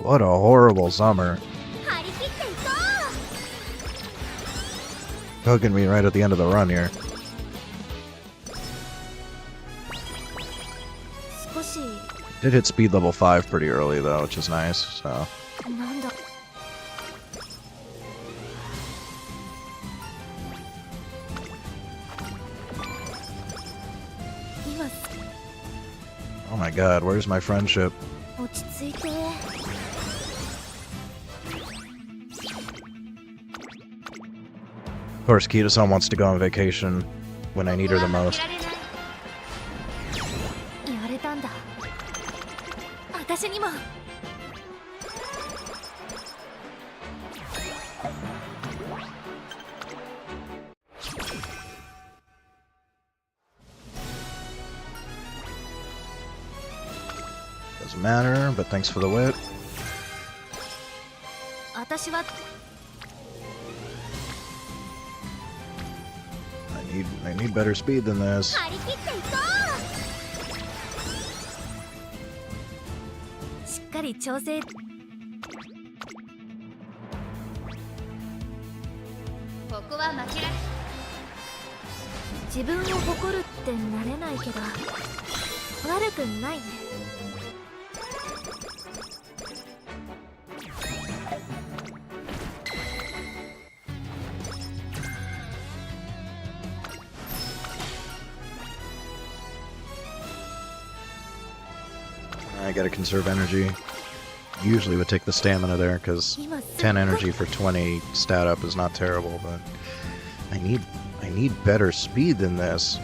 [SPEAKER 1] What a horrible summer.
[SPEAKER 5] 張り切っていこ
[SPEAKER 1] Poking me right at the end of the run here.
[SPEAKER 5] 少し
[SPEAKER 1] Did hit speed level 5 pretty early though, which is nice, so...
[SPEAKER 5] なんだ 今
[SPEAKER 1] Oh my god, where's my friendship?
[SPEAKER 5] 落ち着いて
[SPEAKER 1] Of course, Kita-san wants to go on vacation when I need her the most.
[SPEAKER 5] 言われたんだ私にも
[SPEAKER 1] Doesn't matter, but thanks for the whip.
[SPEAKER 5] 私は
[SPEAKER 1] I need better speed than this.
[SPEAKER 5] 張り切っていこうしっかり調整
[SPEAKER 2] ここは負けられ
[SPEAKER 5] 自分を誇るってなれないけど悪くないね
[SPEAKER 1] I gotta conserve energy. Usually would take the stamina there, because
[SPEAKER 5] 今
[SPEAKER 1] 10 energy for 20 stat up is not terrible, but I need better speed than this.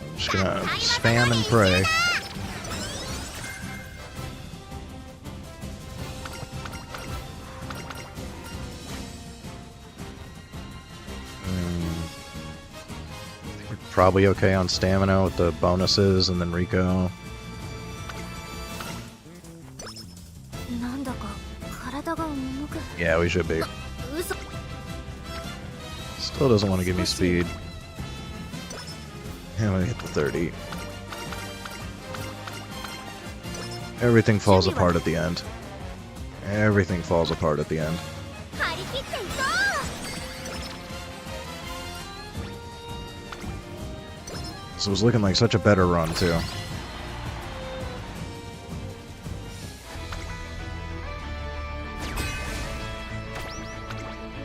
[SPEAKER 1] I'm just gonna spam and pray. We're probably okay on stamina with the bonuses and then Rico.
[SPEAKER 5] なんだか体が重く
[SPEAKER 1] Yeah, we should be.
[SPEAKER 5] 嘘
[SPEAKER 1] Still doesn't want to give me speed. And we hit the 30. Everything falls apart at the end. Everything falls apart at the end.
[SPEAKER 5] 張り切っていこ
[SPEAKER 1] So it was looking like such a better run, too.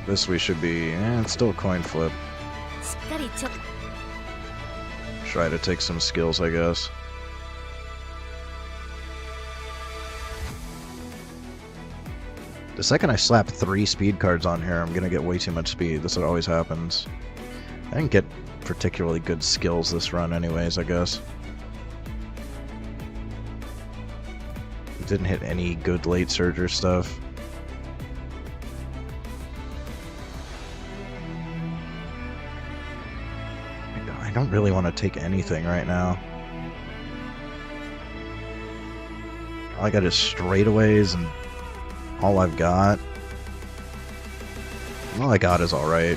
[SPEAKER 1] This we should be... it's still a coin flip.
[SPEAKER 5] うしっかりちょ
[SPEAKER 1] Try to take some skills, I guess. The second I slap 3 speed cards on here, I'm gonna get way too much speed. This is what always happens. I didn't get particularly good skills this run anyways, I guess. Didn't hit any good late surger stuff. I don't really want to take anything right now. All I got is straightaways and all I've got. All I got is alright.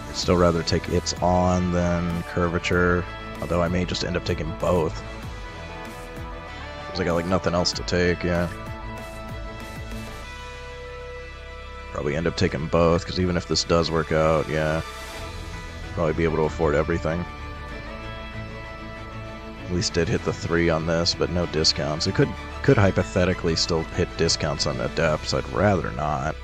[SPEAKER 1] I'd still rather take It's On than Curvature, although I may just end up taking both. Because I got like nothing else to take, yeah. Probably end up taking both, because even if this does work out, yeah, probably be able to afford everything. At least did hit the 3 on this, but no discounts. It could hypothetically still hit discounts on Adepts. I'd rather not.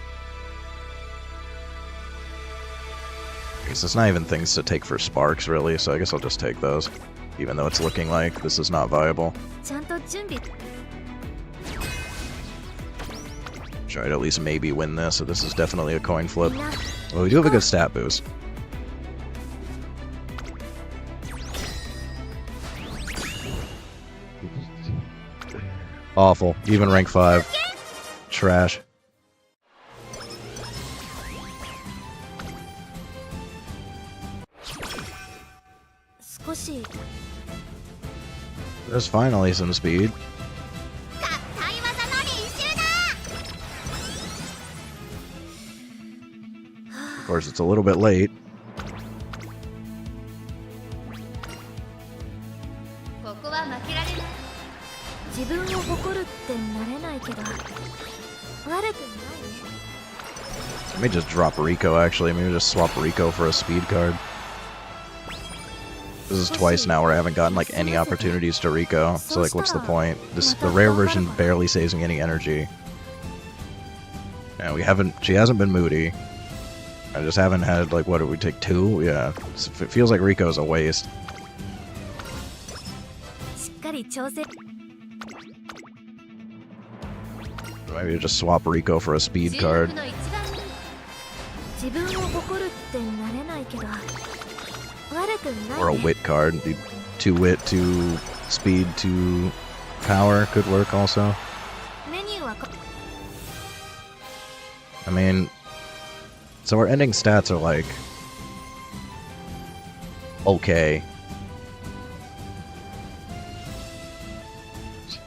[SPEAKER 1] Because it's not even things to take for Sparks, really, so I guess I'll just take those. Even though it's looking like this is not viable.
[SPEAKER 5] ちゃんと準備
[SPEAKER 1] Try to at least maybe win this, so this is definitely a coin flip.
[SPEAKER 5] みんな
[SPEAKER 1] Well, we do have a good stat boost. Awful. Even rank 5. Trash.
[SPEAKER 5] 少し
[SPEAKER 1] There's finally some speed.
[SPEAKER 5] 対技の練習だ
[SPEAKER 1] Of course, it's a little bit late.
[SPEAKER 5] 悪くないね。
[SPEAKER 1] Let me just drop Rico, actually. Maybe just swap Rico for a speed card. This is twice now where I haven't gotten, like, any opportunities to Rico. So, like, what's the point? The rare version barely saves me any energy. And she hasn't been moody. I just haven't had, like, what did we take, 2? Yeah. It feels like Rico's a waste.
[SPEAKER 5] しっかり調整。
[SPEAKER 1] Maybe just swap Rico for a speed
[SPEAKER 2] 注
[SPEAKER 1] card.
[SPEAKER 2] 目の一番
[SPEAKER 5] 自分を誇るってなれないけど悪くない
[SPEAKER 1] Or a
[SPEAKER 5] ね。
[SPEAKER 1] wit card. 2 wit, 2 speed, 2 power could work also.
[SPEAKER 5] メニューは
[SPEAKER 1] I mean, so our ending stats are like okay.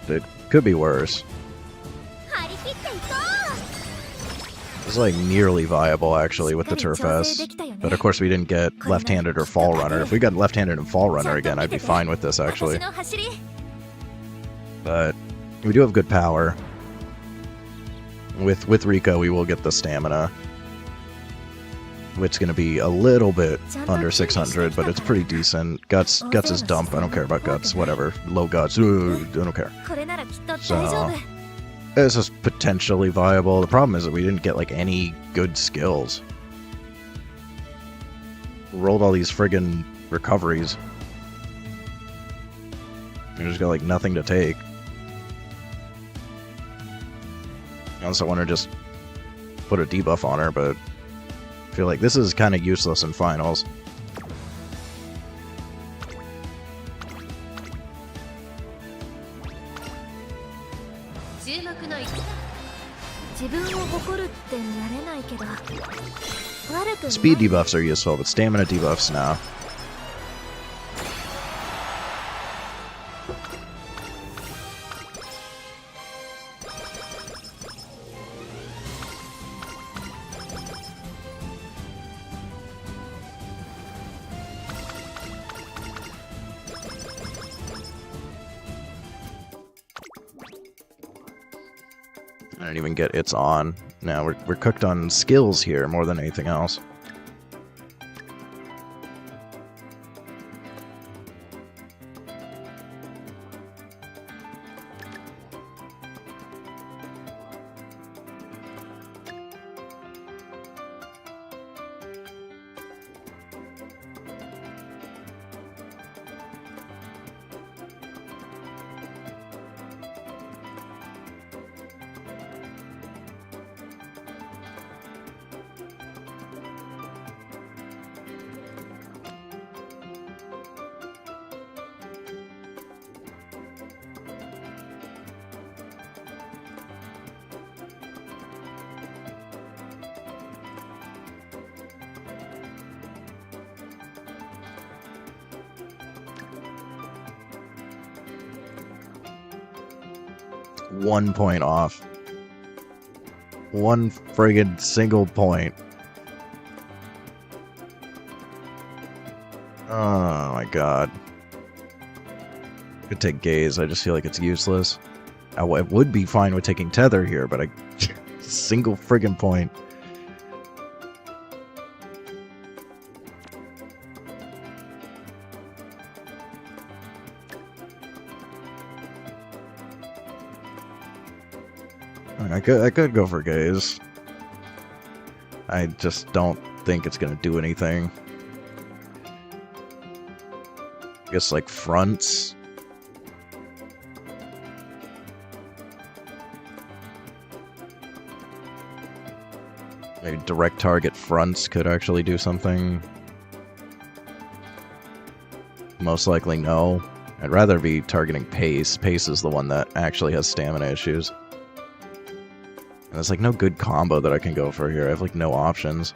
[SPEAKER 1] It could be worse.
[SPEAKER 5] 張り切っていこ
[SPEAKER 1] It's like nearly viable actually with the Turf S. But of course we didn't get left-handed or Fall Runner. If we got left-handed and Fall Runner again, I'd be fine with this
[SPEAKER 5] う。
[SPEAKER 1] actually.
[SPEAKER 5] 私の走り
[SPEAKER 1] But we do have good power. With Rico, we will get the stamina, which is going to be a little bit under 600, but it's pretty decent. Guts is dump. I don't care about Guts. Whatever. Low Guts. I don't care.
[SPEAKER 5] これならきっと大
[SPEAKER 1] So
[SPEAKER 5] 丈夫。
[SPEAKER 1] this is potentially viable. The problem is that we didn't get like any good skills. Rolled all these friggin' recoveries. We just got like nothing to take. I also want to just put a debuff on her, but I feel like this is kind of useless in finals.
[SPEAKER 2] 注目の一番
[SPEAKER 5] 自分を誇るってなれないけど悪くない。
[SPEAKER 1] Speed debuffs are useful, but stamina debuffs now. I didn't even get it's on. Now we're cooked on skills here more than anything else. One point off. One friggin' single point. Oh my god. Could take Gaze, I just feel like it's useless. I would be fine with taking Tether here, but single friggin' point. I could go for Gaze. I just don't think it's gonna do anything. I guess like fronts. Maybe direct target fronts could actually do something. Most likely no. I'd rather be targeting Pace. Pace is the one that actually has stamina issues. And there's like no good combo that I can go for here. I have like no options.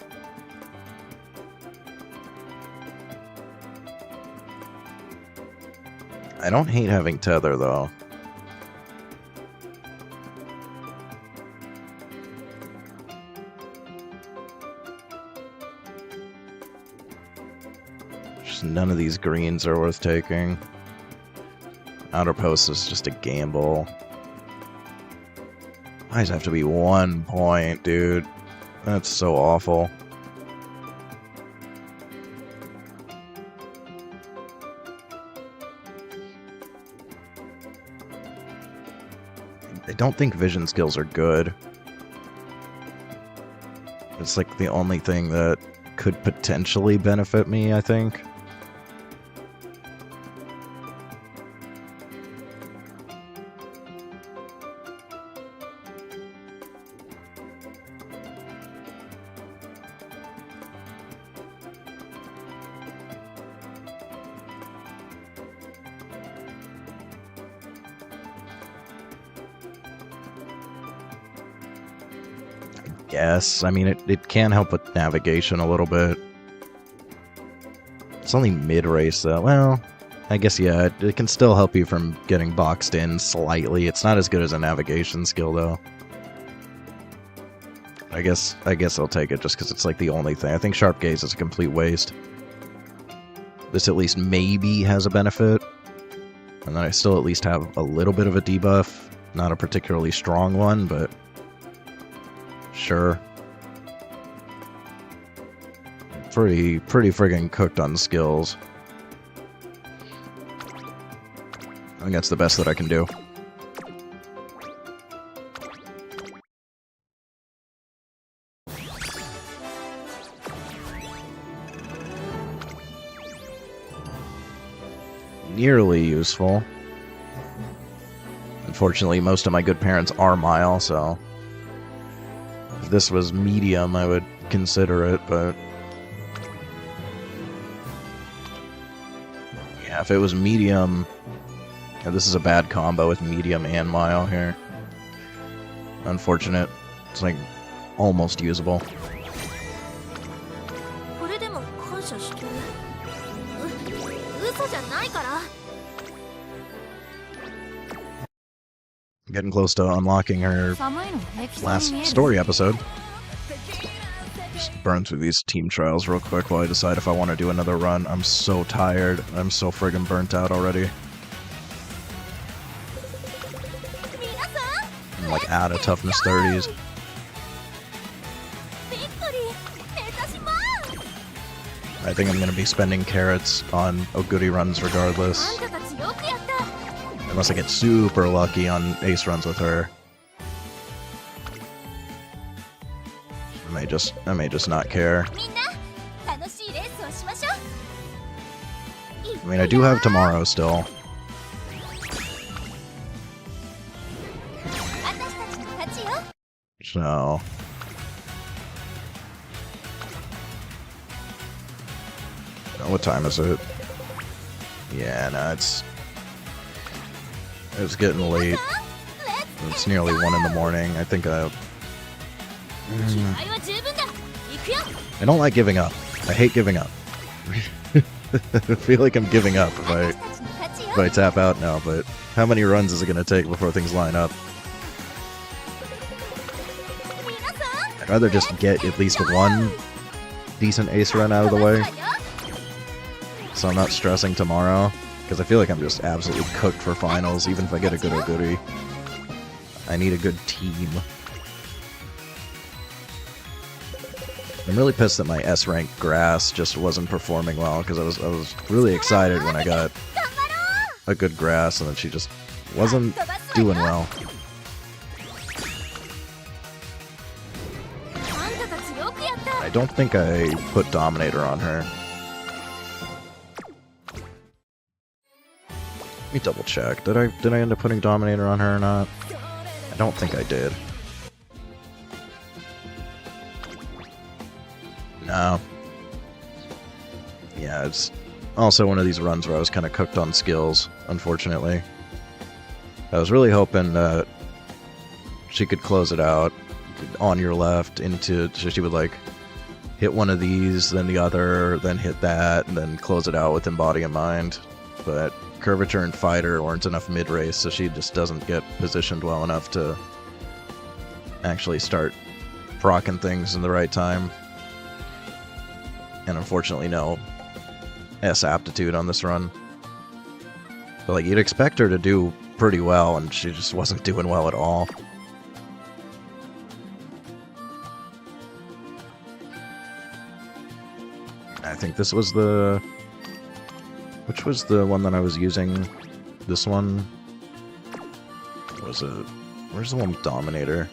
[SPEAKER 1] I don't hate having Tether though. Just none of these greens are worth taking. Outer Post is just a gamble. Ties have to be 1 point, dude. That's so awful. I don't think vision skills are good. It's like the only thing that could potentially benefit me, I think. Yes, I mean, it can help with navigation a little bit. It's only mid-race, though. Well, I guess, yeah, it can still help you from getting boxed in slightly. It's not as good as a navigation skill, though. I guess I'll take it just because it's, like, the only thing. I think Sharp Gaze is a complete waste. This at least maybe has a benefit. And then I still at least have a little bit of a debuff. Not a particularly strong one, but... sure. Pretty friggin' cooked on skills. I think that's the best that I can do. Nearly useful. Unfortunately, most of my good parents are Mile, so... if this was medium, I would consider it, but... yeah, if it was medium... yeah, this is a bad combo with medium and Mile here. Unfortunate. It's like, almost usable.
[SPEAKER 5] これでも感謝してる。嘘じゃないから。
[SPEAKER 1] Getting close to unlocking her
[SPEAKER 6] 寒いの平気そうに
[SPEAKER 1] last
[SPEAKER 6] 見える
[SPEAKER 1] story episode. Just burn through these team trials real quick while I decide if I want to do another run. I'm so tired. I'm so friggin' burnt out already. I'm like out of toughness 30s.
[SPEAKER 5] びっくり。目指します。
[SPEAKER 1] I think I'm gonna be spending carrots on Oguri runs
[SPEAKER 5] あ
[SPEAKER 1] regardless.
[SPEAKER 5] んたたちよくやった。
[SPEAKER 1] Unless I get super lucky on ace runs with her. I may just not care.
[SPEAKER 5] みんな楽しいレースをしましょう。
[SPEAKER 1] I mean, I do have tomorrow still.
[SPEAKER 5] 私たちの勝ちよ。
[SPEAKER 1] So... what time is it? Yeah, no, it's getting late. It's nearly 1 in the morning. I think
[SPEAKER 5] 気合は十分だ。行くよ。
[SPEAKER 1] I don't like giving up. I hate giving up. I feel like I'm giving up
[SPEAKER 5] 私たちの勝ちよ。
[SPEAKER 1] if I tap out now, but how many runs is it going to take before things line up?
[SPEAKER 5] 皆さん。
[SPEAKER 1] I'd rather just get at least 1 decent ace run out of the way, so I'm not stressing tomorrow, because I feel like I'm just absolutely cooked for finals, even if I get a good Oguri. I need a good team. I'm really pissed that my S rank grass just wasn't performing well, because I was really excited when I got a good grass, and then she just wasn't doing well.
[SPEAKER 5] あんたたちよくやった。
[SPEAKER 1] I don't think I put Dominator on her. Let me double check. Did I end up putting Dominator on her or not? I don't think I did. No. Yeah, it's also one of these runs where I was kind of cooked on skills, unfortunately. I was really hoping that she could close it out on your left into, so she would like hit one of these, then the other, then hit that, and then close it out with Embody in Mind. But Curvature and Fighter weren't enough mid-race, so she just doesn't get positioned well enough to actually start proccing things in the right time. And unfortunately, no S aptitude on this run. But like, you'd expect her to do pretty well, and she just wasn't doing well at all. I think this was the... Which was the one that I was using? This one? What was it? Where's the one with Dominator?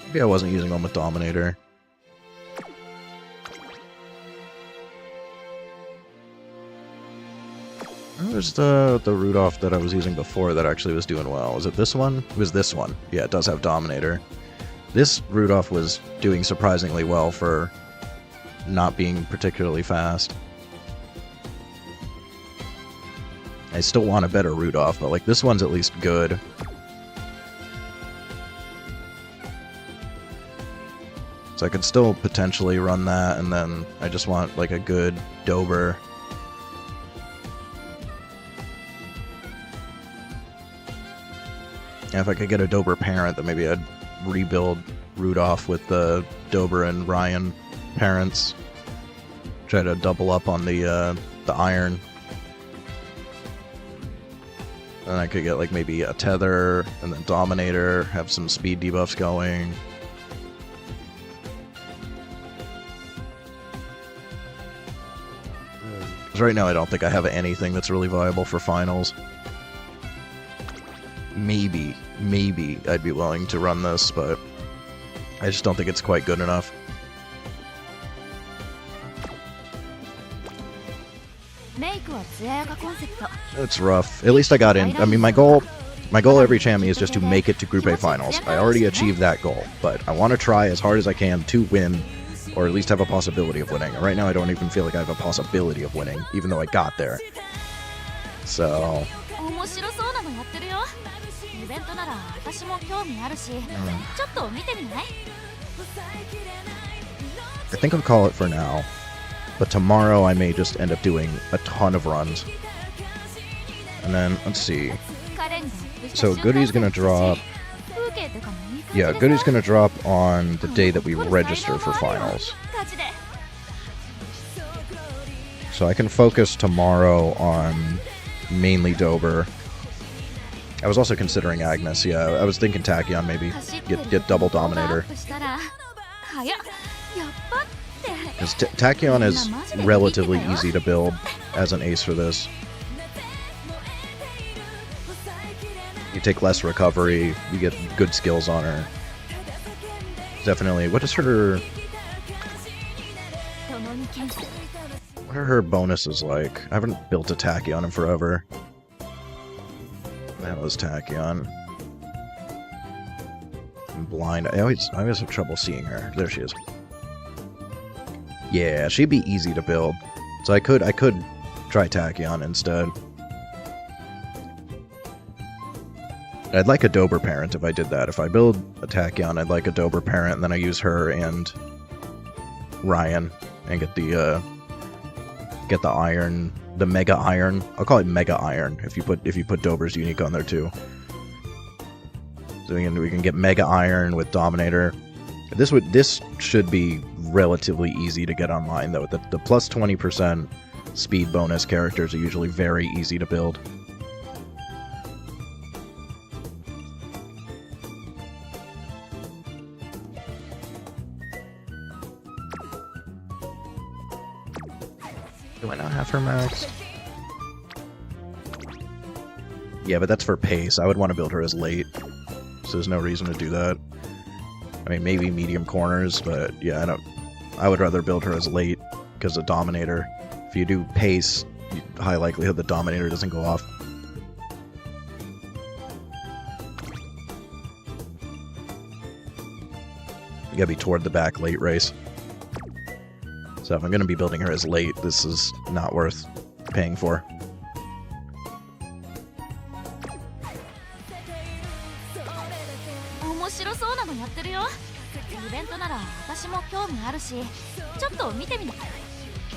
[SPEAKER 1] Maybe I wasn't using one with Dominator. Where's the Rudolph that I was using before that actually was doing well? Was it this one? It was this one. Yeah, it does have Dominator. This Rudolph was doing surprisingly well for not being particularly fast. I still want a better Rudolph, but like this one's at least good. So I could still potentially run that, and then I just want like a good Dober. And if I could get a Dober parent, then maybe I'd rebuild Rudolph with the Dober and Ryan parents. Try to double up on the iron. And I could get like maybe a Tether and then Dominator, have some speed debuffs going. Because right now I don't think I have anything that's really viable for finals. Maybe I'd be willing to run this, but I just don't think it's quite good enough. It's rough. At least I got in. I mean, my goal every Chammy is just to make it to Group A finals. I already achieved that goal, but I want to try as hard as I can to win, or at least have a possibility of winning. Right now I don't even feel like I have a possibility of winning, even though I got there. So... I think I'll call it for now, but tomorrow I may just end up doing a ton of runs. And then, let's see. So Goody's gonna drop... Yeah, Goody's gonna drop on the day that we register for finals. So I can focus tomorrow on mainly Dober. I was also considering Agnes, yeah. I was thinking Tachyon maybe. Get double Dominator. Because Tachyon is relatively easy to build as an ace for this. You take less recovery, you get good skills on her. Definitely. What is her... What are her bonuses like? I haven't built a Tachyon in forever. That was Tachyon. I'm blind. I always have trouble seeing her. There she is. Yeah, she'd be easy to build. So I could try Tachyon instead. I'd like a Dober parent if I did that. If I build a Tachyon, I'd like a Dober parent, and then I use her and Ryan and get the iron, the Mega Iron. I'll call it Mega Iron if you put Dober's unique on there too. So we can get Mega Iron with Dominator. This should be relatively easy to get online though. The plus 20% speed bonus characters are usually very easy to build. Do I not have her maxed? Yeah, but that's for pace. I would want to build her as late, so there's no reason to do that. I mean, maybe medium corners, but yeah, I would rather build her as late because of Dominator. If you do pace, high likelihood the Dominator doesn't go off. You gotta be toward the back late race. So if I'm gonna be building her as late, this is not worth paying for.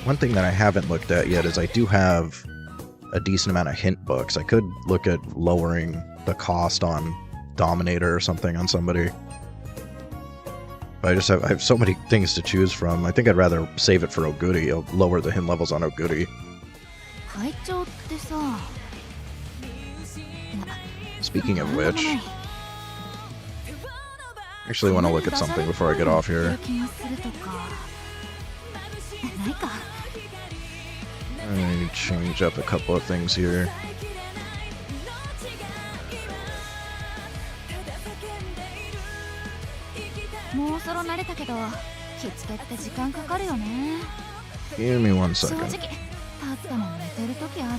[SPEAKER 1] One thing that I haven't looked at yet is I do have a decent amount of hint books. I could look at lowering the cost on Dominator or something on somebody. But I have so many things to choose from. I think I'd rather save it for Oguri. I'll lower the hint levels on Oguri.
[SPEAKER 2] 会長ってさ、いや
[SPEAKER 1] Speaking of
[SPEAKER 2] なんで
[SPEAKER 1] which,
[SPEAKER 2] もない。
[SPEAKER 1] I actually want to look at something before I get off here.
[SPEAKER 2] 気がするとかないか。
[SPEAKER 1] I need to change up a couple of things here.
[SPEAKER 2] もうそろ慣れたけど、着付けって時間かかるよね。
[SPEAKER 1] Give me one
[SPEAKER 2] 正
[SPEAKER 1] second.
[SPEAKER 2] 直、立つかも寝てる時ある。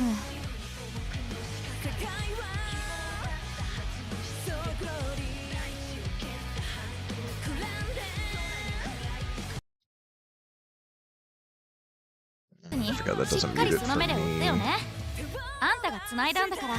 [SPEAKER 1] I forgot that
[SPEAKER 2] し
[SPEAKER 1] doesn't
[SPEAKER 2] っか
[SPEAKER 1] mute
[SPEAKER 2] り
[SPEAKER 1] it
[SPEAKER 2] その
[SPEAKER 1] for
[SPEAKER 2] 目で追ってよ
[SPEAKER 1] me.
[SPEAKER 2] ね。あんたが繋いだんだから。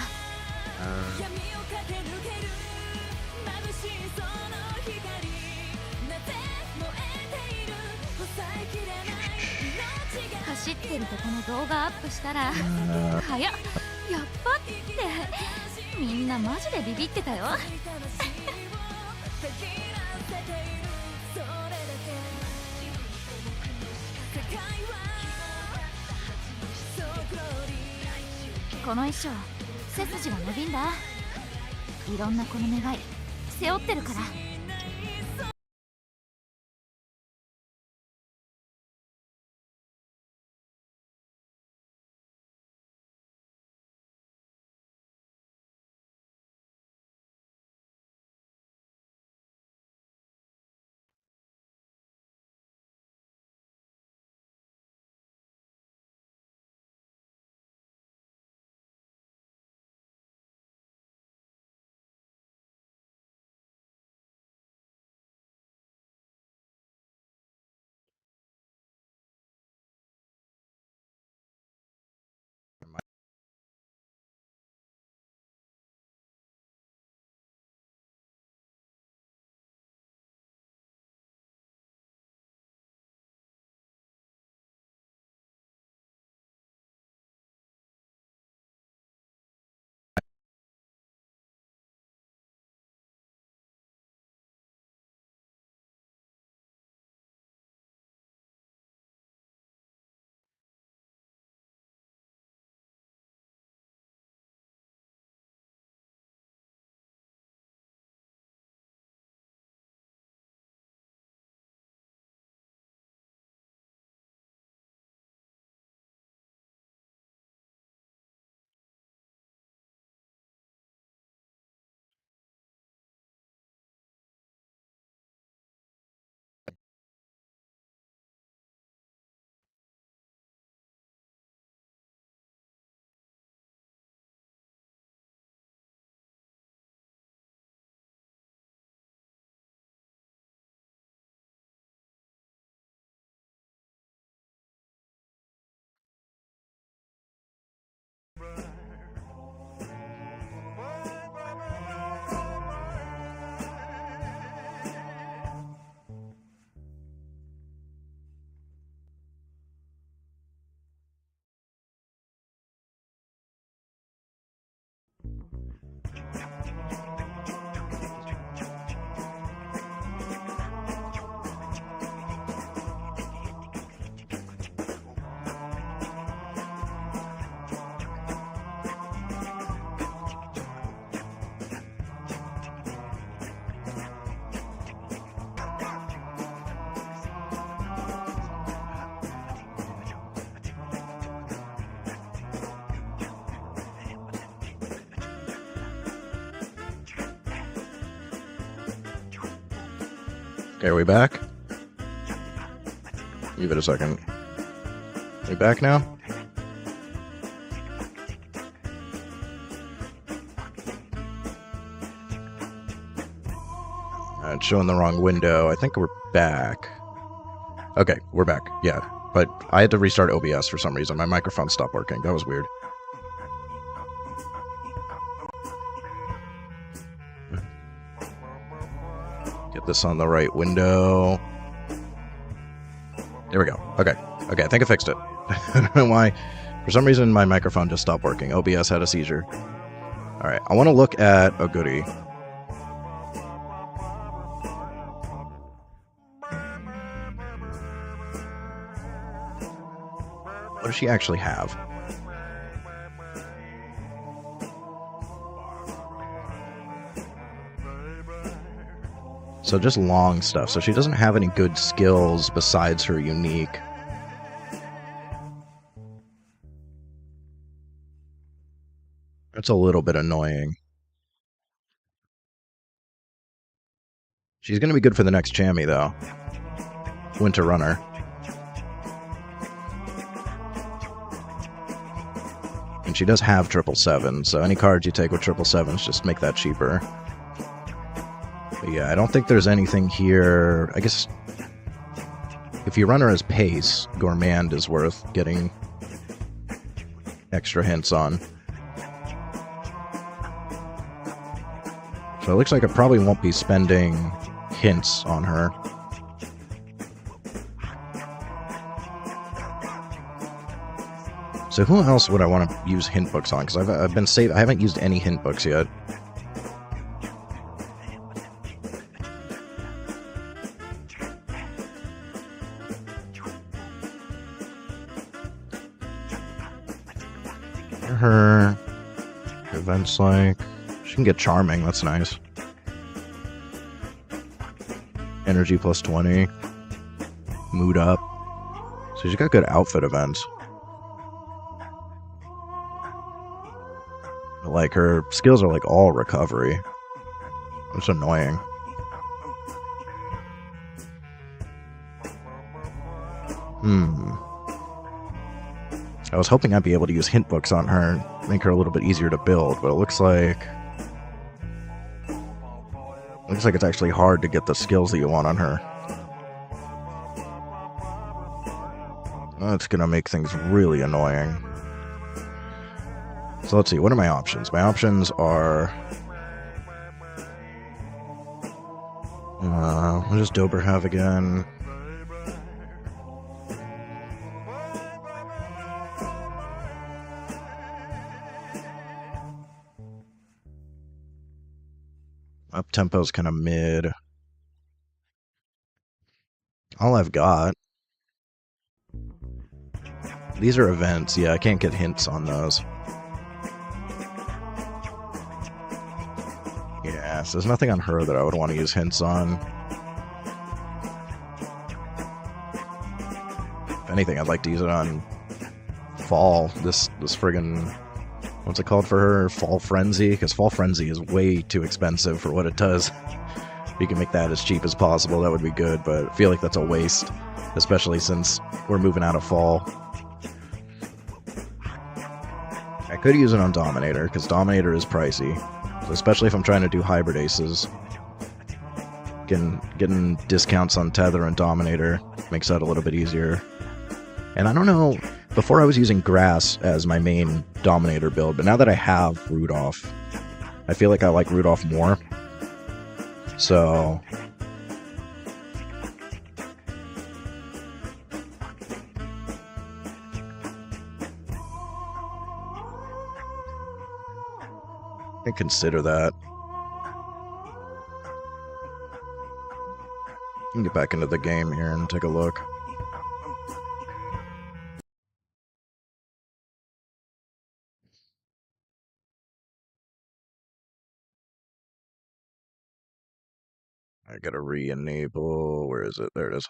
[SPEAKER 2] 走ってるとこの動画アップしたら、はや、やっぱってみんなマジでビビってたよ。この衣装、背筋が伸びんだ。いろんな子の願い背負ってるから。
[SPEAKER 1] Okay, are we back? Give it a second. We back now? It's showing the wrong window. I think we're back. Okay, we're back. Yeah, but I had to restart OBS for some reason. My microphone stopped working. That was weird. Get this on the right window. There we go. Okay. Okay, I think I fixed it. I don't know why. For some reason, my microphone just stopped working. OBS had a seizure. Alright, I want to look at a goodie. What does she actually have? So just long stuff. So she doesn't have any good skills besides her unique. That's a little bit annoying. She's going to be good for the next Chammy, though. Winter Runner. And she does have 777, so any cards you take with 777s, just make that cheaper. But yeah, I don't think there's anything here. I guess if you run her as Pace, Gourmand is worth getting extra hints on. So it looks like I probably won't be spending hints on her. So who else would I want to use hint books on? Because I've been saved. I haven't used any hint books yet. Her events like she can get Charming. That's nice. Energy plus 20. Mood up. So she's got good outfit events. But like her skills are like all recovery. It's annoying. I was hoping I'd be able to use hint books on her, make her a little bit easier to build, but it looks like it's actually hard to get the skills that you want on her. That's gonna make things really annoying. So let's see, what are my options? My options are what does Dober have again? Up tempo's kind of mid. All I've got. These are events. Yeah, I can't get hints on those. Yeah, so there's nothing on her that I would want to use hints on. If anything, I'd like to use it on Fall. This friggin'... What's it called for her? Fall Frenzy? Because Fall Frenzy is way too expensive for what it does. If you can make that as cheap as possible, that would be good, but I feel like that's a waste. Especially since we're moving out of fall. I could use it on Dominator, because Dominator is pricey. Especially if I'm trying to do hybrid aces. Getting discounts on Tether and Dominator makes that a little bit easier. And I don't know... Before I was using Grass as my main Dominator build, but now that I have Rudolph, I feel like I like Rudolph more. So... I can consider that. I can get back into the game here and take a look. I gotta re-enable. Where is it? There it is.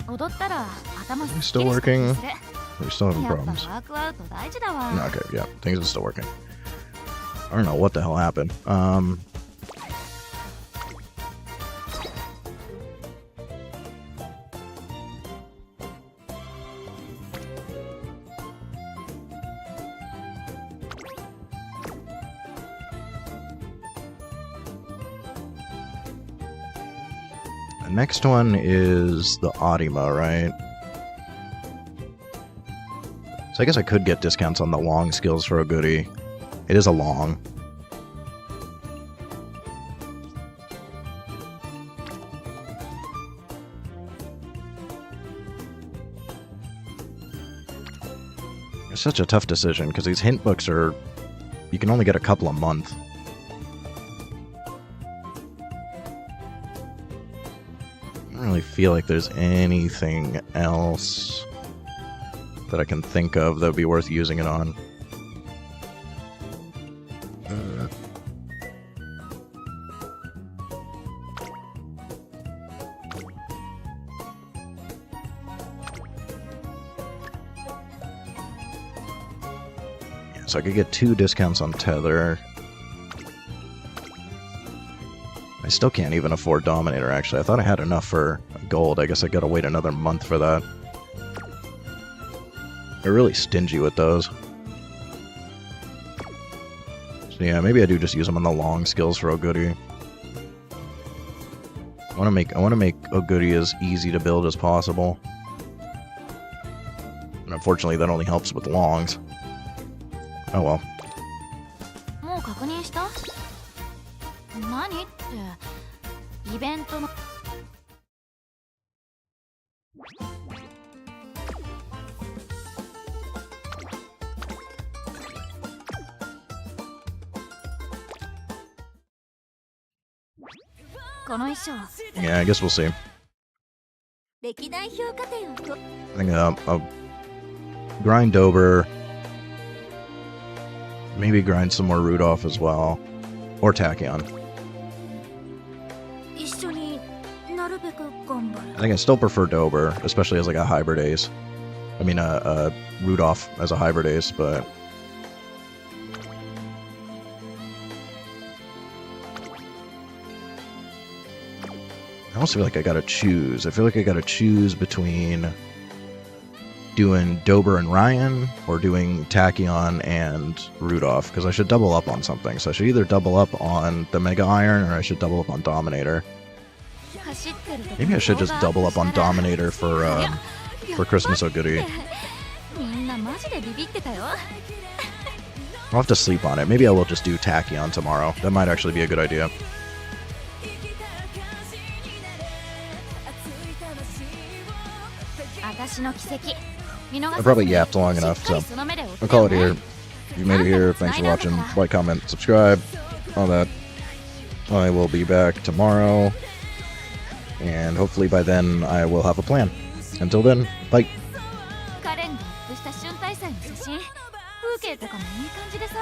[SPEAKER 1] Are we still working? Are we still having problems? No, okay, yeah. Things are still working. I don't know what the hell happened. Next one is the Audima, right? So I guess I could get discounts on the long skills for a goodie. It is a long. It's such a tough decision because these hint books are... You can only get a couple a month. I don't really feel like there's anything else that I can think of that would be worth using it on. So I could get 2 discounts on Tether. I still can't even afford Dominator, actually. I thought I had enough for gold. I guess I gotta wait another month for that. They're really stingy with those. So yeah, maybe I do just use them on the long skills for Oguri. I wanna make Oguri as easy to build as possible. And unfortunately that only helps with longs. Oh well.
[SPEAKER 5] もう確認した？何ってイベントのこの衣装
[SPEAKER 1] Yeah, I guess we'll see.
[SPEAKER 5] 歴代評価点をと
[SPEAKER 1] I think I'll grind Dober. Maybe grind some more Rudolph as well. Or Tachyon.
[SPEAKER 5] 一緒になるべく頑張る
[SPEAKER 1] I think I still prefer Dober, especially as like a hybrid ace. I mean, Rudolph as a hybrid ace, but... I almost feel like I gotta choose. I feel like I gotta choose between doing Dober and Ryan or doing Tachyon and Rudolph, because I should double up on something. So I should either double up on the Mega Iron or I should double up on Dominator.
[SPEAKER 5] 走ってる時
[SPEAKER 1] Maybe I should just double up on Dominator for Christmas Oguri.
[SPEAKER 5] みんなマジでビビってたよ
[SPEAKER 1] I'll have to sleep on it. Maybe I will just do Tachyon tomorrow. That might actually be a good idea.
[SPEAKER 5] 私の奇跡
[SPEAKER 1] I probably yapped long enough, so I'll call it here. If you made it here, thanks for watching. Like, comment, subscribe, all that. I will be back tomorrow, and hopefully by then I will have a plan. Until then, bye.
[SPEAKER 5] 彼にアップした春大祭の写真風景とかもいい感じでさ